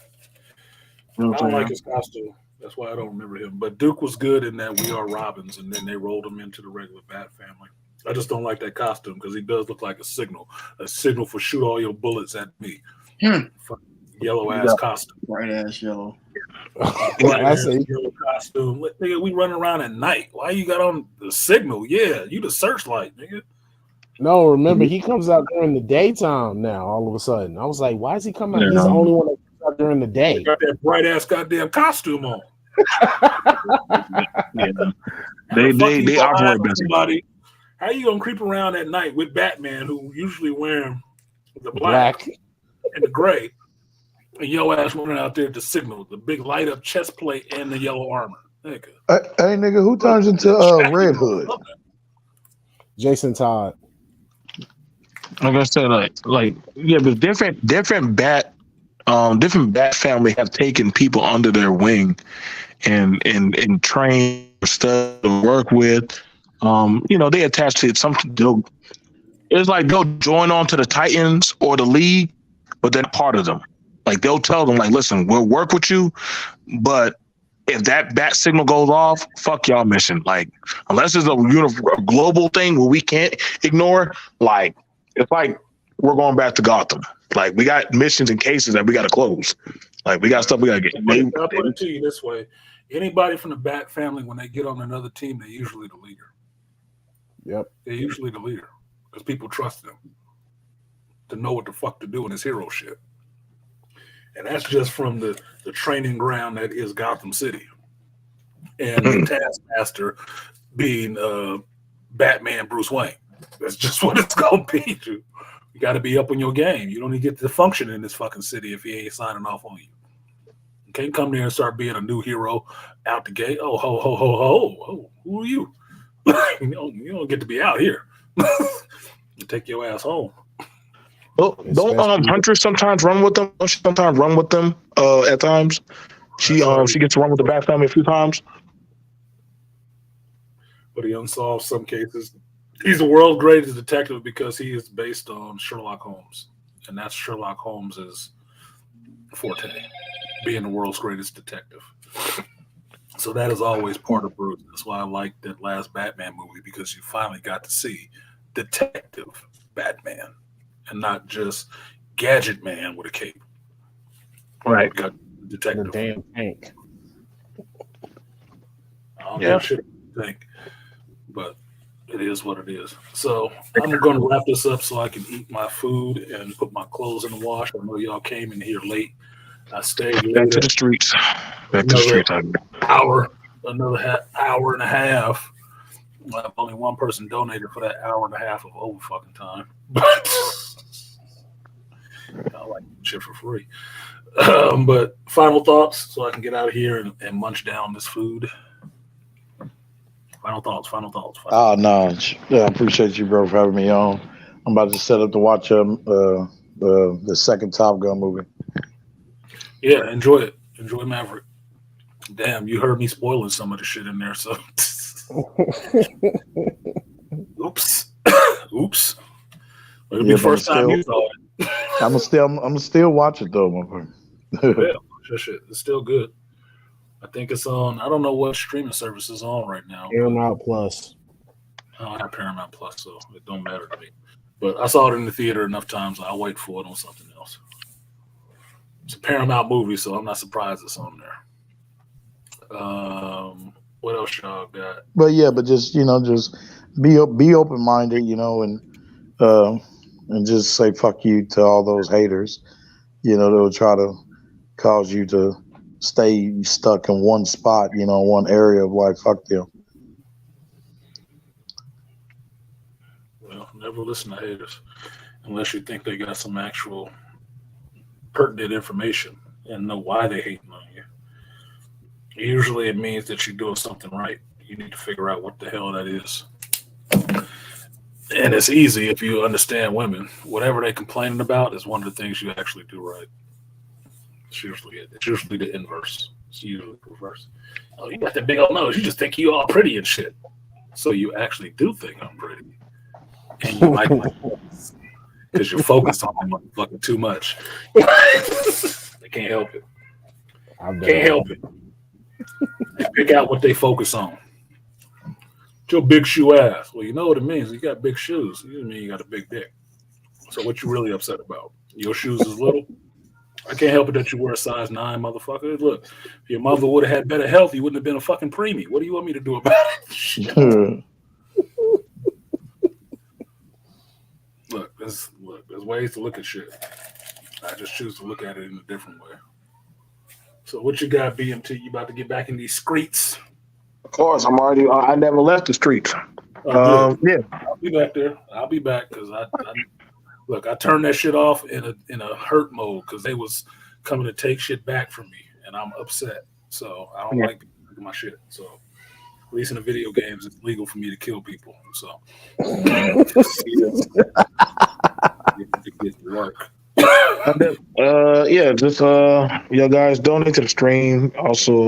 I don't like his costume. That's why I don't remember him. But Duke was good in that We Are Robins, and then they rolled him into the regular Bat family. I just don't like that costume because he does look like a signal for shoot all your bullets at me. Yellow ass costume, bright ass yellow. Yellow costume. Nigga, we running around at night. Why you got on the signal? Yeah, you the searchlight, nigga. No, remember he comes out during the daytime now. All of a sudden, I was like, why is he coming out? He's the only one that comes out during the day. He got that bright ass goddamn costume on. They operate better. Somebody. How you gonna creep around at night with Batman, who usually wearing the black and the gray, and your ass running out there to signal the big light up chest plate and the yellow armor? Nigga. Hey, nigga, who turns into Red Hood? Jason Todd. Like I said, but different Bat family have taken people under their wing and trained stuff to work with. They attach to something. It's like they'll join on to the Titans or the league, but they're part of them. Like they'll tell them, like, listen, we'll work with you, but if that bat signal goes off, fuck y'all mission. Like, unless it's a global thing where we can't ignore, like, it's like we're going back to Gotham. Like, we got missions and cases that we got to close. Like, we got stuff we got to get. I'll put it to you this way. Anybody from the Bat family, when they get on another team, they're usually the leader. Yep. They're usually the leader because people trust them to know what the fuck to do in this hero shit. And that's just from the training ground that is Gotham City. And the Taskmaster being Batman Bruce Wayne. That's just what it's going to be. You got to be up on your game. You don't even get to function in this fucking city if he ain't signing off on you. You can't come there and start being a new hero out the gate. Oh, ho, ho, ho, ho. Who are you? You don't get to be out here. You take your ass home. Well, don't Huntress sometimes run with them? Don't she sometimes run with them at times? She gets to run with the Bat family a few times. But he unsolved some cases. He's the world's greatest detective because he is based on Sherlock Holmes. And that's Sherlock Holmes's forte, being the world's greatest detective. So that is always part of Bruce. That's why I like that last Batman movie, because you finally got to see Detective Batman and not just Gadget Man with a cape. Right. You got Detective. The damn tank. I don't know shit I think, but it is what it is. So I'm going to wrap this up so I can eat my food and put my clothes in the wash. I know y'all came in here late. I stayed back to the streets. Back to the streets. Hour and a half. Well, only one person donated for that hour and a half of over fucking time. But I like shit for free. But final thoughts so I can get out of here and munch down this food. Final thoughts. Oh, no. Yeah, I appreciate you, bro, for having me on. I'm about to set up to watch the second Top Gun movie. Yeah, enjoy it. Enjoy Maverick. Damn, you heard me spoiling some of the shit in there, so. Oops. It'll be the first time you saw it. I'm still watch it, though, motherfucker. Yeah, shit. It's still good. I think it's on. I don't know what streaming service is on right now. Paramount Plus. I don't have Paramount Plus, so it don't matter to me. But I saw it in the theater enough times. I'll wait for it on something else. It's a Paramount movie, so I'm not surprised it's on there. What else y'all got? But just be open minded, and just say fuck you to all those haters. They'll try to cause you to stay stuck in one spot, one area of life. Fuck them. Well, never listen to haters unless you think they got some actual pertinent information and know why they hating on you. Usually it means that you're doing something right. You need to figure out what the hell that is. And it's easy if you understand women. Whatever they're complaining about is one of the things you actually do right. It's usually it. It's usually the inverse. It's usually the reverse. Oh, you got that big old nose. You just think you all pretty and shit. So you actually do think I'm pretty. And you like my because you're focused on them fucking too much. They can't help it. Can't help it. They pick out what they focus on. Your big shoe ass. Well, you know what it means. You got big shoes. You mean you got a big dick. So what you really upset about? Your shoes is little? I can't help it that you wear a size 9, motherfucker. Look, if your mother would have had better health, you wouldn't have been a fucking preemie. What do you want me to do about it? Look, there's ways to look at shit. I just choose to look at it in a different way. So what you got, BMT? You about to get back in these streets? Of course, I never left the streets. Yeah. I'll be back there. I'll be back because I turned that shit off in a hurt mode because they was coming to take shit back from me, and I'm upset. So I don't like my shit. So at least in the video games, it's legal for me to kill people. So it gets to work. You guys donate to the stream. Also,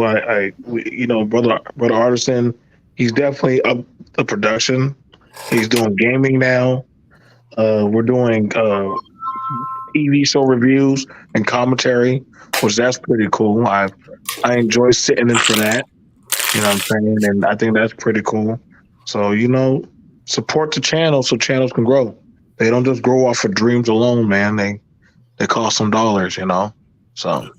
brother Artisan, he's definitely the production. He's doing gaming now. We're doing TV show reviews and commentary, which that's pretty cool. I enjoy sitting in for that. You know what I'm saying? And I think that's pretty cool. So, you know, support the channel so channels can grow. They don't just grow off of dreams alone, man. They cost some dollars, you know. So,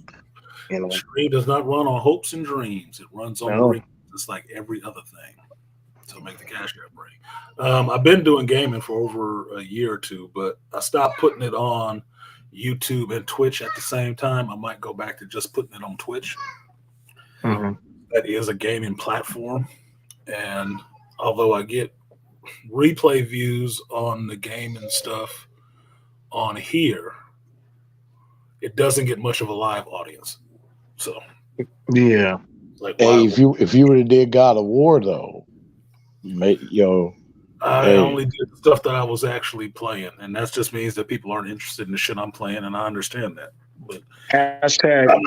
you know, Stream does not run on hopes and dreams. It runs on dreams, just like every other thing. To make the cash grab break. I've been doing gaming for over a year or two, but I stopped putting it on YouTube and Twitch at the same time. I might go back to just putting it on Twitch. Mm-hmm. That is a gaming platform, and although I get replay views on the game and stuff on here, it doesn't get much of a live audience. So yeah, like hey, if you would have did God of War though, I only did the stuff that I was actually playing, and that just means that people aren't interested in the shit I'm playing, and I understand that. But hashtag, I'm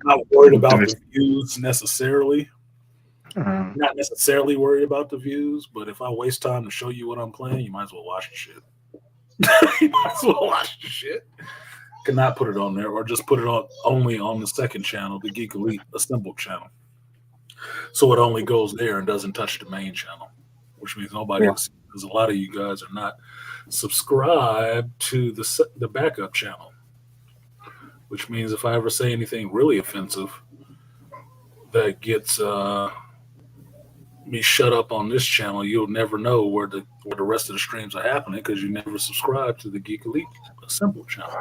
not worried about the views necessarily. Not necessarily worried about the views, but if I waste time to show you what I'm playing, you might as well watch the shit. You might as well watch the shit. Cannot put it on there, or just put it on only on the second channel, the Geek Elite Assembled channel. So it only goes there and doesn't touch the main channel, which means nobody else, because a lot of you guys are not subscribed to the backup channel, which means if I ever say anything really offensive that gets me shut up on this channel, you'll never know where the rest of the streams are happening because you never subscribe to the Geek Elite Assembled channel.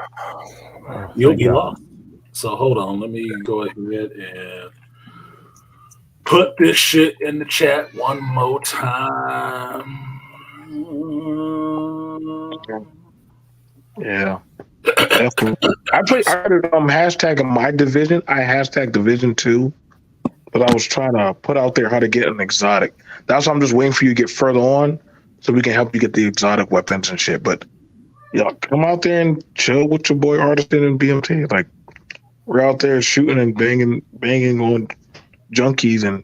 You'll be lost. So hold on, let me go ahead and put this shit in the chat one more time. Yeah. I hashtag in my division. I hashtag Division 2, but I was trying to put out there how to get an exotic. That's why I'm just waiting for you to get further on so we can help you get the exotic weapons and shit. But come out there and chill with your boy Artisan and BMT. Like, we're out there shooting and banging on junkies, and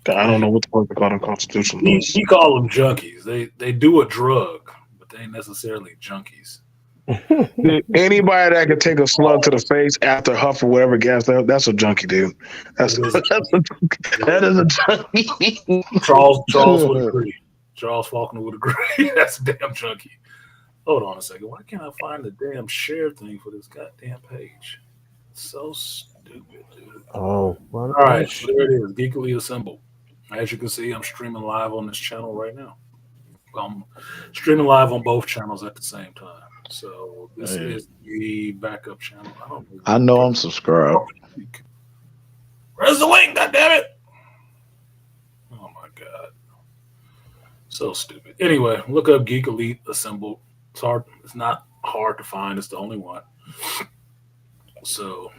I don't know what the fuck they call them, constitutional. He call them junkies. They do a drug, but they ain't necessarily junkies. Anybody that can take a slug to the face after huff or whatever gas, that's a junkie, dude. That is a junkie. Charles would agree. Charles Faulkner would agree. That's a damn junkie. Hold on a second. Why can't I find the damn share thing for this goddamn page? It's so stupid, dude. Oh, all right. So there it is. Geekily Assembled. As you can see, I'm streaming live on this channel right now. I'm streaming live on both channels at the same time. So this is the backup channel. I know I'm subscribed. Where's the link? God damn it! Oh my god, so stupid. Anyway, look up Geek Elite Assembled. It's hard. It's not hard to find. It's the only one. So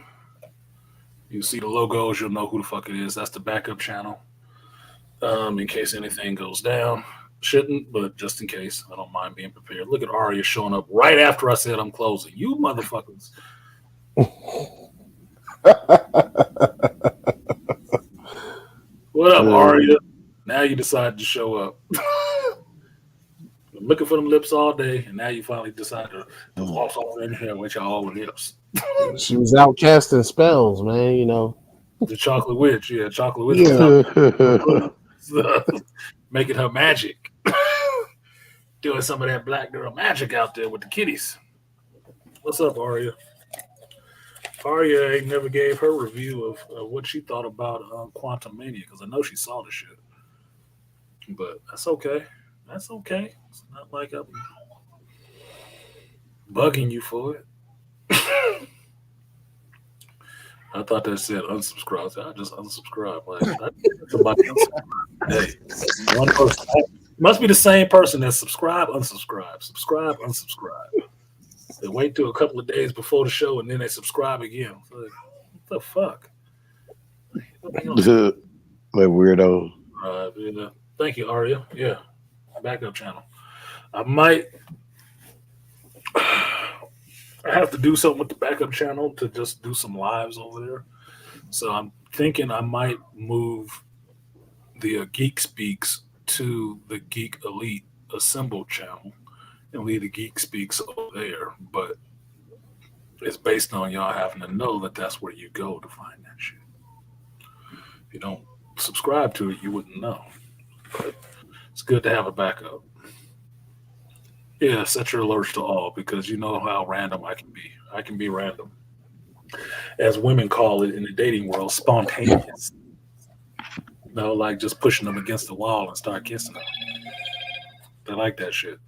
you see the logos, you'll know who the fuck it is. That's the backup channel. In case anything goes down. Shouldn't, but just in case, I don't mind being prepared. Look at Aria showing up right after I said I'm closing. You motherfuckers. What up, Aria? Now you decided to show up. I'm looking for them lips all day, and now you finally decided to walk over in here with your own lips. She was out casting spells, man, you know. The chocolate witch, chocolate witch. Yeah. Making her magic. Doing some of that black girl magic out there with the kitties. What's up, Aria? Aria ain't never gave her review of what she thought about Quantum Mania, because I know she saw the shit. But that's okay. That's okay. It's not like I'm bugging you for it. I thought that said unsubscribe. I just unsubscribe. Like, somebody unsubscribe. Hey, one person. Must be the same person that subscribe, unsubscribe, subscribe, unsubscribe. They wait till a couple of days before the show and then they subscribe again. Like, what the fuck? Like weirdo. Yeah. Thank you, Aria. Yeah, backup channel. I have to do something with the backup channel to just do some lives over there. So I'm thinking I might move the Geek Speaks to the Geek Elite Assemble channel and leave the Geek Speaks over there, but it's based on y'all having to know that that's where you go to find that shit. If you don't subscribe to it, you wouldn't know. But it's good to have a backup. Yeah, set your alerts to all because you know how random I can be. I can be random. As women call it in the dating world, spontaneous. Like just pushing them against the wall and start kissing them. They like that shit.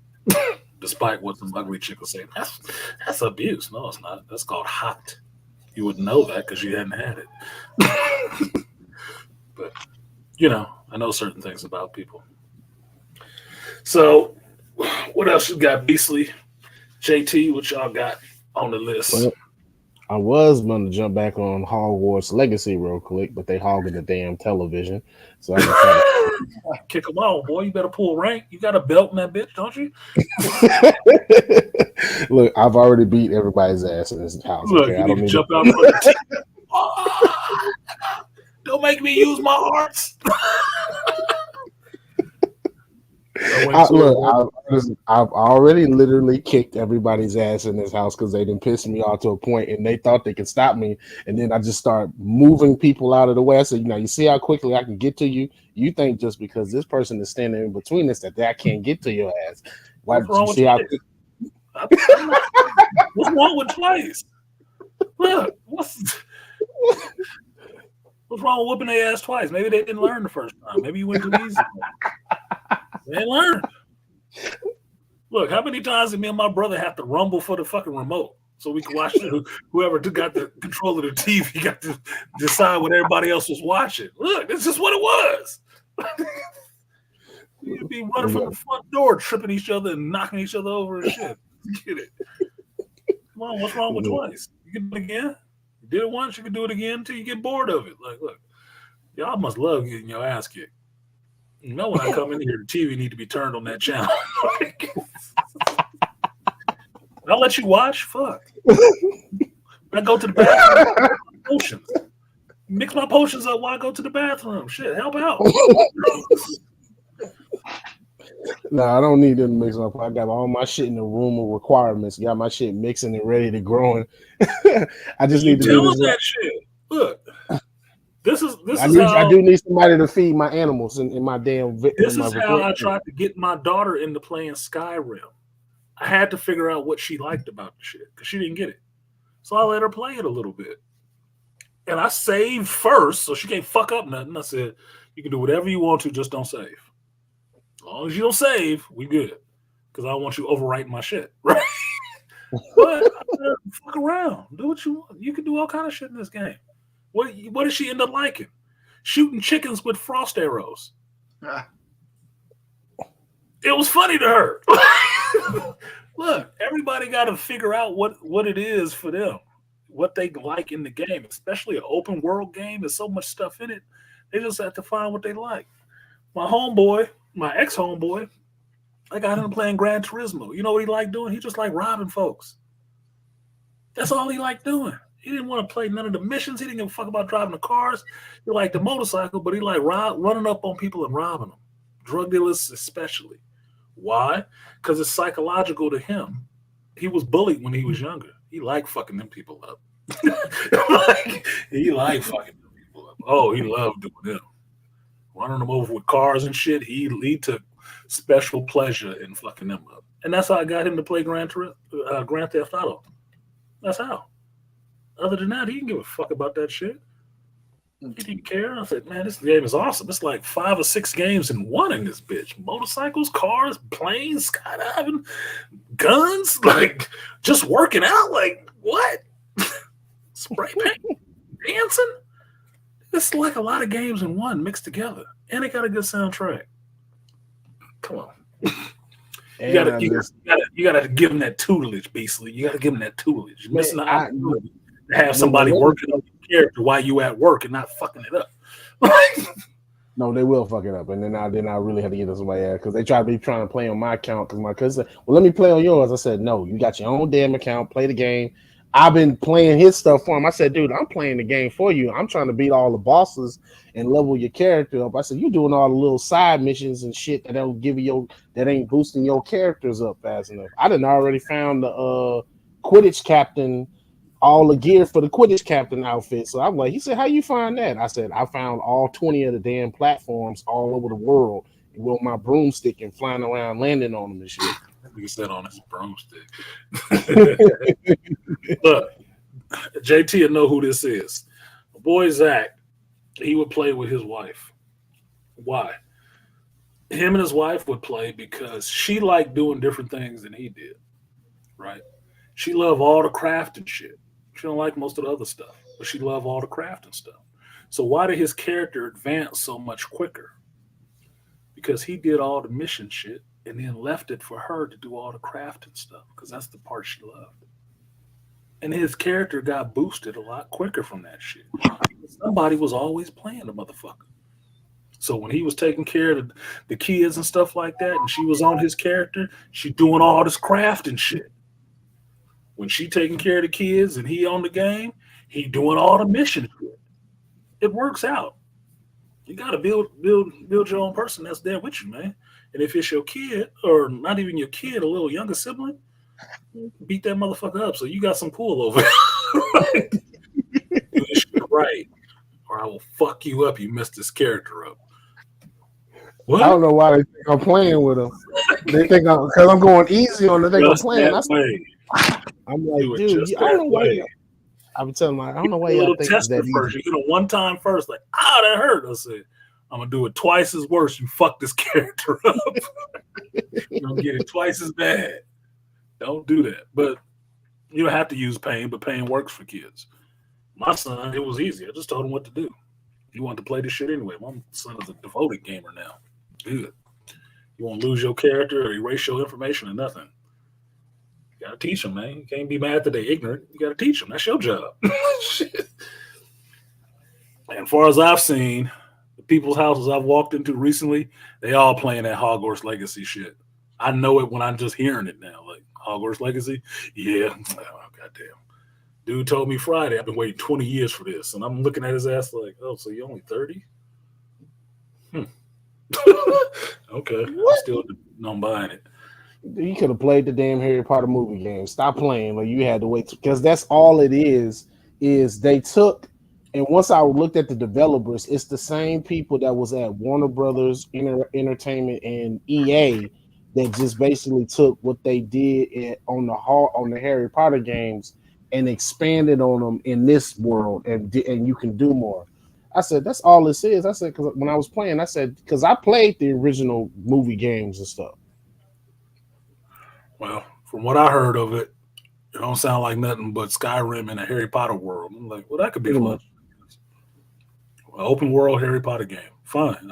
Despite what some ugly chick will say. That's abuse. No, it's not. That's called hot. You wouldn't know that because you hadn't had it. But, I know certain things about people. So, what else you got, Beastly? JT, what y'all got on the list? Well, I was going to jump back on Hogwarts Legacy real quick, but they hogging the damn television. So I can kick them out, boy. You better pull rank. You got a belt in that bitch, don't you? Look, I've already beat everybody's ass in this house. Look, okay? you I need don't to jump out. Don't make me use my hearts. I've already literally kicked everybody's ass in this house because they didn't piss me off to a point and they thought they could stop me. And then I just start moving people out of the way. I said, you see how quickly I can get to you? You think just because this person is standing in between us that I can't get to your ass. Why did you see how what's wrong with twice? Look, what's wrong with whooping their ass twice? Maybe they didn't learn the first time. Maybe you went too easy. They ain't learned. Look, how many times did me and my brother have to rumble for the fucking remote so we could watch it? Whoever got the control of the TV got to decide what everybody else was watching. Look, this is what it was. You'd be running from the front door, tripping each other and knocking each other over and shit. Get it. Come on, what's wrong with twice? You can do it again. You did it once, you can do it again until you get bored of it. Like, look, y'all must love getting your ass kicked. When I come in here, the TV need to be turned on that channel. I'll let you watch. Fuck. I go to the bathroom. Potions. Mix my potions up while I go to the bathroom. Shit, help out. No, I don't need them to mix up. I got all my shit in the room of requirements. Got my shit mixing and ready to growing. I just need to do this. That shit. Look. I do need somebody to feed my animals in my damn. This is how I tried to get my daughter into playing Skyrim. I had to figure out what she liked about the shit because she didn't get it. So I let her play it a little bit. And I saved first, so she can't fuck up nothing. I said, you can do whatever you want to, just don't save. As long as you don't save, we good. Because I don't want you overwriting my shit, right? But fuck around. Do what you want. You can do all kind of shit in this game. What did she end up liking? Shooting chickens with frost arrows. It was funny to her. Look, everybody got to figure out what it is for them, what they like in the game, especially an open world game. There's so much stuff in it. They just have to find what they like. My ex-homeboy, I got him playing Gran Turismo. You know what he liked doing? He just liked robbing folks. That's all he liked doing. He didn't want to play none of the missions. He didn't give a fuck about driving the cars. He liked the motorcycle, but he liked running up on people and robbing them. Drug dealers especially. Why? Because it's psychological to him. He was bullied when he was younger. He liked fucking them people up. He liked fucking them people up. Oh, he loved doing them. Running them over with cars and shit. He took special pleasure in fucking them up. And that's how I got him to play Grand Theft Auto. That's how. Other than that, he didn't give a fuck about that shit. He didn't care. I said, man, this game is awesome. It's like 5 or 6 games in one in this bitch. Motorcycles, cars, planes, skydiving, guns, like just working out. Like, what? Spray paint, dancing. It's like a lot of games in one mixed together. And it got a good soundtrack. Come on. You gotta give him that tutelage, Beastly. You gotta give him that tutelage. You're missing the opportunity to have somebody working on your character while you at work and not fucking it up. No, they will fuck it up, and then I really had to get to somebody else because they trying to play on my account. Because my cousin said, "Well, let me play on yours." I said, "No, you got your own damn account. Play the game. I've been playing his stuff for him. I said, dude, I'm playing the game for you. I'm trying to beat all the bosses and level your character up. I said, you doing all the little side missions and shit that don't give you that ain't boosting your characters up fast enough. I done already found the Quidditch captain, all the gear for the Quidditch captain outfit. So I'm like, he said, how you find that? I said, I found all 20 of the damn platforms all over the world with my broomstick and flying around, landing on them and shit. You said on his broomstick. Look, JT will know who this is. My boy Zach, he would play with his wife. Why? Him and his wife would play because she liked doing different things than he did, right? She loved all the craft and shit. She don't like most of the other stuff, but she loved all the craft and stuff. So why did his character advance so much quicker? Because he did all the mission shit and then left it for her to do all the craft and stuff, because that's the part she loved. And his character got boosted a lot quicker from that shit. Somebody was always playing the motherfucker. So when he was taking care of the kids and stuff like that, and she was on his character, she doing all this craft and shit. When she taking care of the kids and he on the game, he doing all the mission shit. It works out. You got to build your own person that's there with you, man. And if it's your kid, or not even your kid, a little younger sibling, beat that motherfucker up. So you got some pull over. Right? Do this shit right, or I will fuck you up. You messed this character up. What? I don't know why they think I'm playing with them. They think because I'm going easy on them. They think I'm playing. I'm like, dude, I don't know why. I'm telling them, I don't know why y'all think it's that easy. First. You get a one-time first, like, that hurt. I said, I'm gonna do it twice as worse. You fuck this character up. You're gonna get it twice as bad. Don't do that. But you don't have to use pain, but pain works for kids. My son, it was easy. I just told him what to do. He wanted to play this shit anyway. My son is a devoted gamer now. Good. You won't lose your character or erase your information or nothing. You gotta teach them, man. You can't be mad that they're ignorant. You gotta teach them. That's your job. Shit. And as far as I've seen, the people's houses I've walked into recently, they all playing that Hogwarts Legacy shit. I know it when I'm just hearing it now. Like, Hogwarts Legacy? Yeah. Oh, goddamn. Dude told me Friday, I've been waiting 20 years for this. And I'm looking at his ass like, oh, so you're only 30? Okay. I'm still not buying it. You could have played the damn Harry Potter movie game. Stop playing. Like, you had to wait. Because that's all it is they took, and once I looked at the developers, it's the same people that was at Warner Brothers Entertainment and EA that just basically took what they did on the Harry Potter games and expanded on them in this world, and you can do more. I said, that's all this is. I said, because when I was playing, I said, because I played the original movie games and stuff. Well, from what I heard of it, it don't sound like nothing but Skyrim in a Harry Potter world. I'm like, well, that could be fun. An open world Harry Potter game. Fine.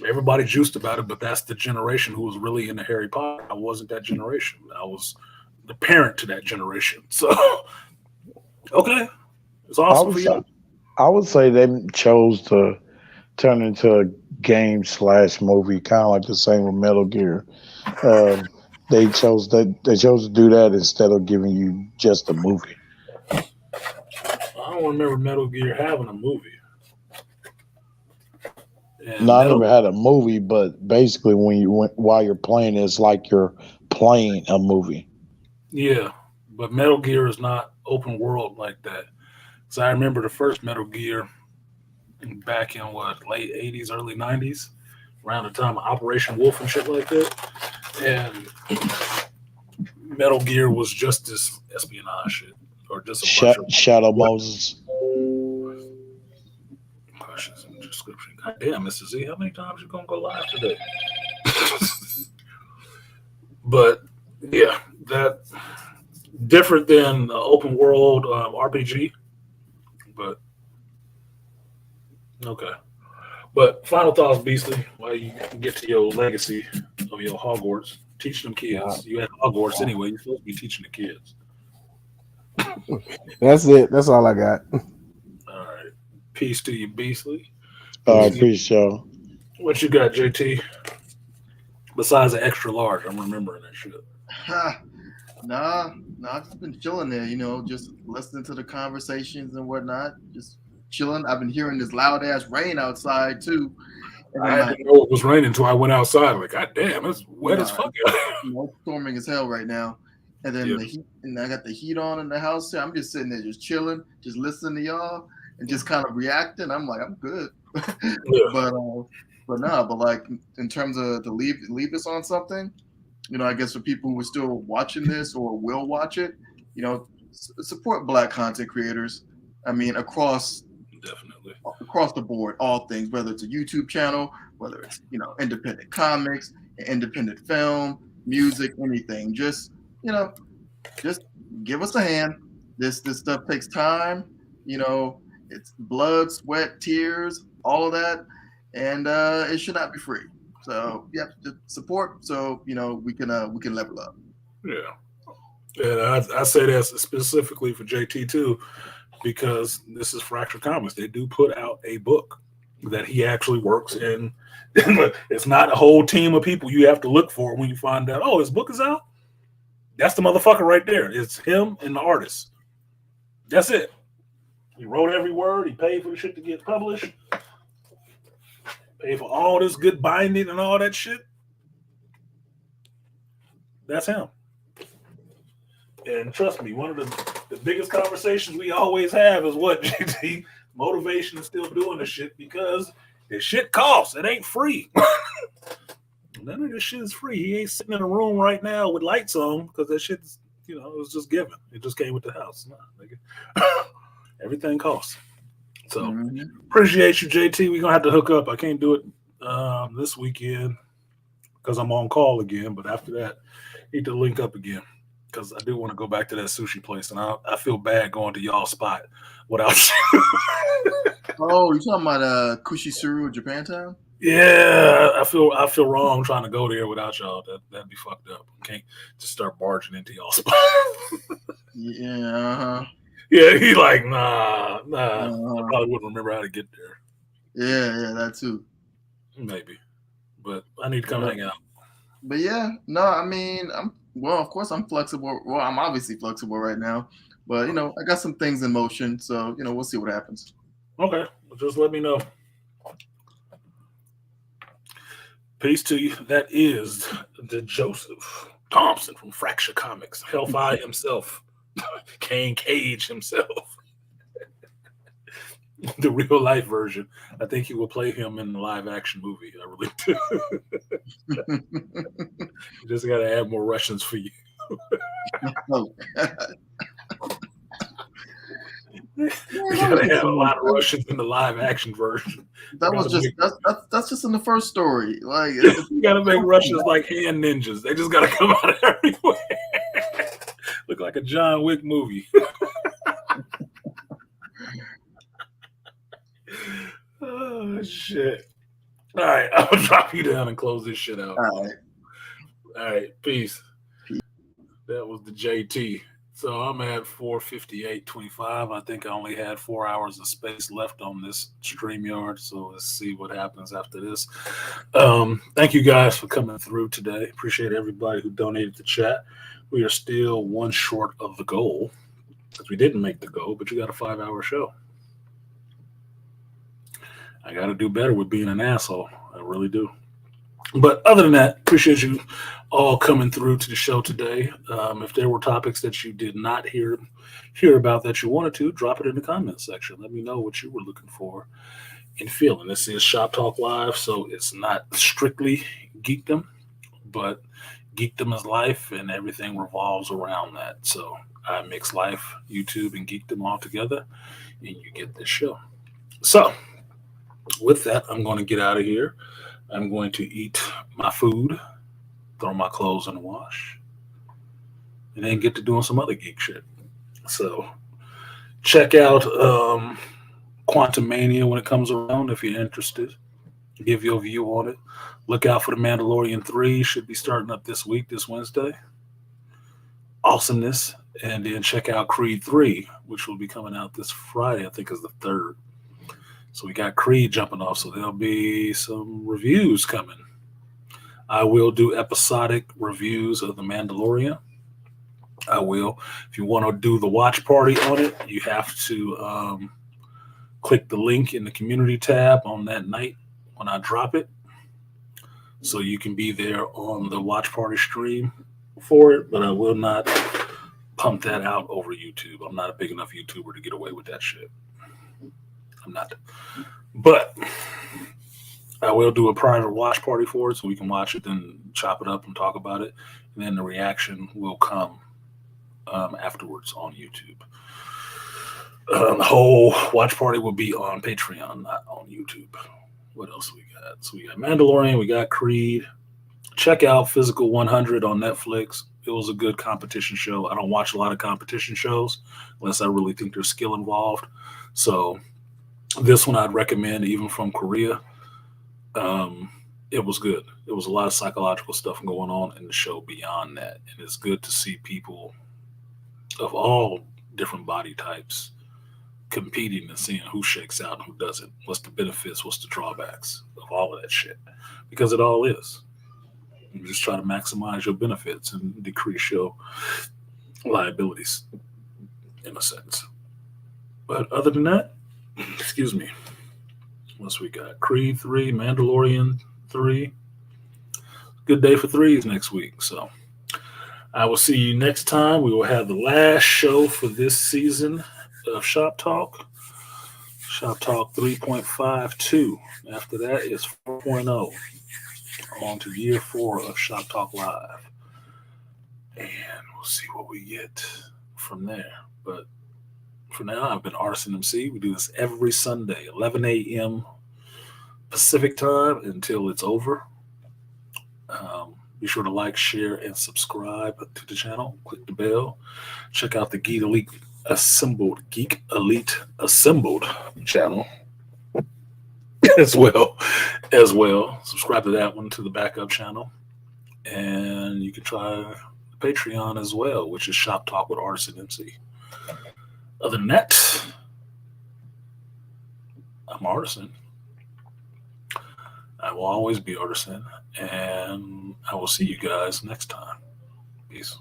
Everybody juiced about it, but that's the generation who was really into Harry Potter. I wasn't that generation. I was the parent to that generation. So, okay. It's awesome for you. I would say they chose to turn into a game/movie, kind of like the same with Metal Gear. They chose to do that instead of giving you just a movie. I don't remember Metal Gear having a movie. No, I never had a movie, but basically while you're playing, it's like you're playing a movie. Yeah, but Metal Gear is not open world like that. So I remember the first Metal Gear back in late 80s, early 90s, around the time of Operation Wolf and shit like that. And Metal Gear was just this espionage shit, or just a bunch of Shadow Moses. Questions in the description. God damn, Mr. Z, how many times you gonna go live today? But yeah, that different than open world RPG. But okay. But final thoughts, Beastly, while you get to your legacy of your Hogwarts. Teach them kids. You had Hogwarts anyway. You're supposed to be teaching the kids. That's it. That's all I got. All right. Peace to you, Beastly. All right, peace, y'all. What you got, JT? Besides the extra large, I'm remembering that shit. Nah, I've just been chilling there, just listening to the conversations and whatnot, just chilling. I've been hearing this loud ass rain outside too. And I didn't know it was raining until I went outside. Like, God damn, it's wet as fuck. It's storming as hell right now. And then the heat, and I got the heat on in the house. So I'm just sitting there, just chilling, just listening to y'all, and just kind of reacting. I'm like, I'm good. But like in terms of to leave this on something, I guess for people who are still watching this or will watch it, support Black content creators. I mean, across the board, all things, whether it's a YouTube channel, whether it's independent comics, independent film, music, anything. Just give us a hand. This stuff takes time. It's blood, sweat, tears, all of that, and it should not be free. So just support so we can level up. Yeah, and I say that specifically for JT too, because this is Fracture Comics. They do put out a book that he actually works in. It's not a whole team of people you have to look for when you find out, oh, his book is out. That's the motherfucker right there. It's him and the artist. That's it. He wrote every word. He paid for the shit to get published. Paid for all this good binding and all that shit. That's him. And trust me, one of the biggest conversations we always have is what, JT? Motivation is still doing this shit because this shit costs. It ain't free. None of this shit is free. He ain't sitting in a room right now with lights on because that shit's, it was just given. It just came with the house. Nah, nigga. Everything costs. So appreciate you, JT. We're gonna have to hook up. I can't do it this weekend because I'm on call again. But after that, need to link up again because I do want to go back to that sushi place, and I feel bad going to y'all spot without you. Oh, you talking about Kushisuru Japantown? Yeah, I feel wrong trying to go there without y'all. That'd be fucked up. Can't just start barging into y'all spot. Yeah. Yeah, he like, nah. I probably wouldn't remember how to get there. Yeah, that too. Maybe. But I need to come hang out. But yeah, no, I mean, of course I'm flexible. Well, I'm obviously flexible right now. But, I got some things in motion. So, we'll see what happens. Okay. Well, just let me know. Peace to you. That is the Joseph Thompson from Fracture Comics. Hellfire himself. Kane Cage himself. The real life version. I think he will play him in the live action movie. I really do. You just got to add more Russians for you. You gotta have a lot of Russians in the live action version. That's just in the first story. Like you gotta make Russians like hand ninjas. They just gotta come out of everywhere. Look like a John Wick movie. Oh shit. All right, I'll drop you down and close this shit out. All right, peace. That was the JT. So I'm at 4:58:25. I think I only had 4 hours of space left on this StreamYard. So let's see what happens after this. Thank you guys for coming through today. Appreciate everybody who donated to chat. We are still one short of the goal because we didn't make the goal, but you got a 5-hour show. I got to do better with being an asshole. I really do. But other than that, appreciate you all coming through to the show today. If there were topics that you did not hear about that you wanted to, drop it in the comments section. Let me know what you were looking for and feeling. This is Shop Talk Live, so it's not strictly geekdom, but geekdom is life, and everything revolves around that. So I mix life, YouTube, and geekdom all together, and you get this show. So with that, I'm going to get out of here. I'm going to eat my food, throw my clothes in the wash, and then get to doing some other geek shit. So check out Quantum Mania when it comes around if you're interested. Give your view on it. Look out for The Mandalorian 3. Should be starting up this week, this Wednesday. Awesomeness. And then check out Creed 3, which will be coming out this Friday, I think is the 3rd. So we got Creed jumping off, so there'll be some reviews coming. I will do episodic reviews of The Mandalorian. I will. If you want to do the watch party on it, you have to click the link in the community tab on that night when I drop it. So you can be there on the watch party stream for it, but I will not pump that out over YouTube. I'm not a big enough YouTuber to get away with that shit. I'm not. But I will do a private watch party for it so we can watch it, then chop it up and talk about it. And then the reaction will come afterwards on YouTube. The whole watch party will be on Patreon, not on YouTube. What else we got? So we got Mandalorian, we got Creed. Check out Physical 100 on Netflix. It was a good competition show. I don't watch a lot of competition shows unless I really think there's skill involved. So this one I'd recommend, even from Korea. It was good. There was a lot of psychological stuff going on in the show beyond that. And it's good to see people of all different body types competing and seeing who shakes out and who doesn't. What's the benefits? What's the drawbacks of all of that shit? Because it all is. You just try to maximize your benefits and decrease your liabilities, in a sense. But other than that, excuse me, what's we got? Creed 3, Mandalorian 3. Good day for threes next week. So I will see you next time. We will have the last show for this season of Shop Talk. Shop Talk 3.52. After that is 4.0. On to year 4 of Shop Talk Live. And we'll see what we get from there. But for now, I've been Artisan MC. We do this every Sunday, 11 a.m. Pacific time until it's over. Be sure to like, share, and subscribe to the channel. Click the bell. Check out the Geek Elite Assembled channel as well. Subscribe to that one, to the backup channel. And you can try Patreon as well, which is Shop Talk with Artisan MC. Other than that, I'm Artisan. I will always be Artisan, and I will see you guys next time. Peace.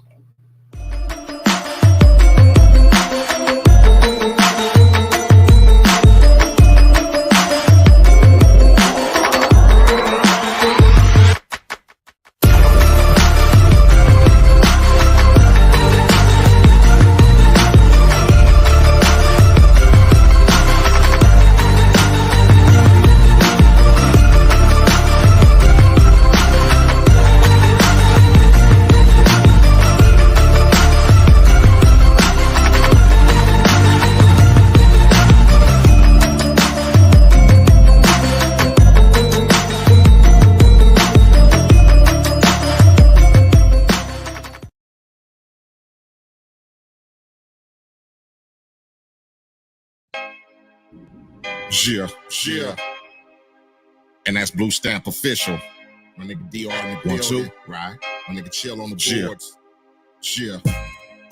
Yeah. And that's Blue Stamp Official. My nigga DR in the building. Right. My nigga Chill on the boards. Yeah.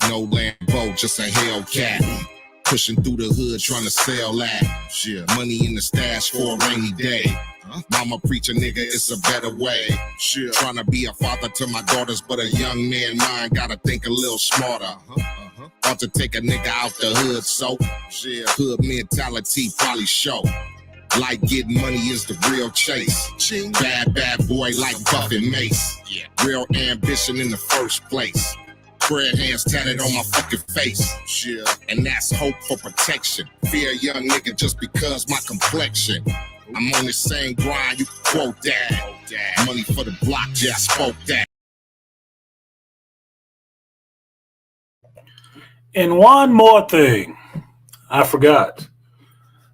No Lambo, just a Hellcat. Pushing through the hood, trying to sell that. Yeah. Money in the stash for a rainy day. Mama preach a nigga, it's a better way. Trying to be a father to my daughters, but a young man mind gotta think a little smarter. Ought to take a nigga out the hood, so hood mentality probably show. Like getting money is the real chase. Bad boy like Buffett Mace. Real ambition in the first place. Prayer hands tatted on my fucking face. And that's hope for protection. Fear a young nigga just because my complexion. I'm on the same grind, you can quote that. Money for the block, yeah, I spoke that. And one more thing, I forgot.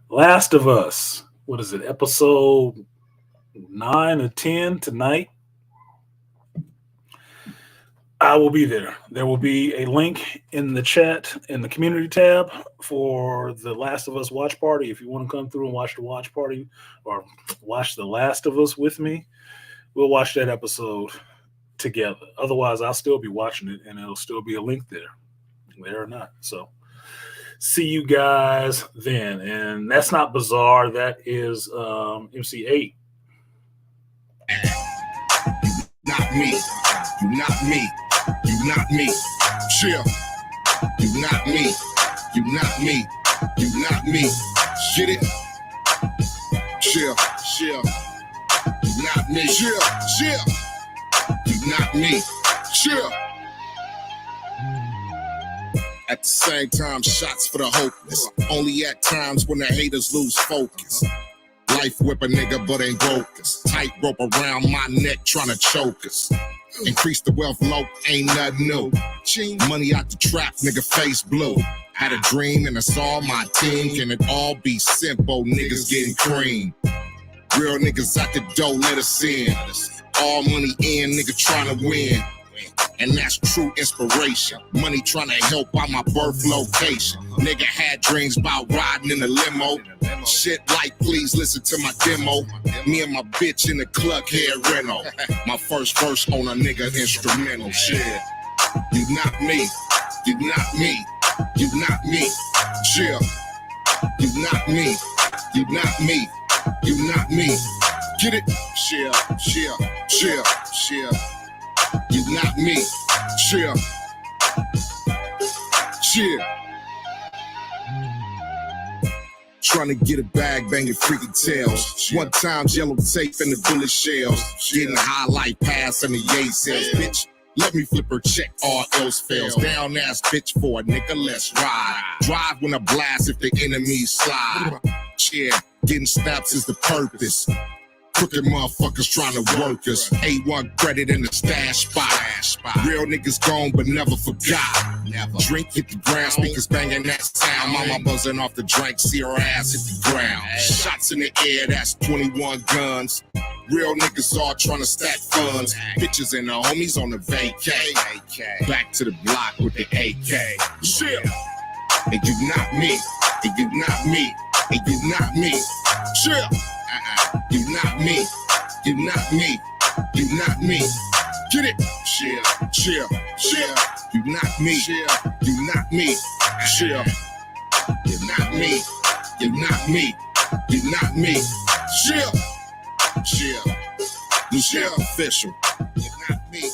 Last of Us, what is it, episode 9 or 10 tonight? I will be there. There will be a link in the chat, in the community tab, for the Last of Us watch party. If you want to come through and watch the watch party or watch The Last of Us with me, we'll watch that episode together. Otherwise, I'll still be watching it, and it'll still be a link there or not. So see you guys then. And that's not bizarre. That is MC8. not me. You not me. You not me. Chill. You not me. You not me. You not me. Get it? Chill. Chill. You not me. Chill. Chill. You not me. Chill. At the same time, shots for the hopeless. Only at times when the haters lose focus. Life whip a nigga, but ain't broke us. Tight rope around my neck, tryna choke us. Increase the wealth low, ain't nothing new. Money out the trap, nigga face blue. Had a dream and it's all my team. Can it all be simple? Niggas getting cream. Real niggas at the door, let us in. All money in, nigga tryna win. And that's true inspiration. Money trying to help out my birth location. Nigga had dreams about riding in a limo. Shit like, please listen to my demo. Me and my bitch in the club hair rental. My first verse on a nigga instrumental. Shit. You not me. You not me. You not me. Chill. You not me. You not me. You not me. Get it? Chill. Chill. Chill. Chill. You not me. Chill. Chill. Trying to get a bag, banging freaky tails. One time, yellow tape in the bullet shells. Getting a highlight pass in the yay sales. Bitch, let me flip her check, all else fails. Down ass bitch for a nigga, let's ride. Drive when I blast if the enemies slide. Yeah, getting snaps is the purpose. Crooked motherfuckers trying to work us. A1 credit in the stash spot. Real niggas gone but never forgot. Drink hit the ground, speakers banging that sound. Mama buzzing off the drink, see her ass hit the ground. Shots in the air, that's 21 guns. Real niggas all trying to stack funds. Bitches and the homies on the vacay. Back to the block with the AK. Chill. And you not me. And you not me. And you not me. Chill. You not me. You not me. You not me. Get it? Chill. Chill. Chill. You not me. Chill. You not me. Chill. You not me. You not me. You not me. Chill. Chill. You chill official. You not me.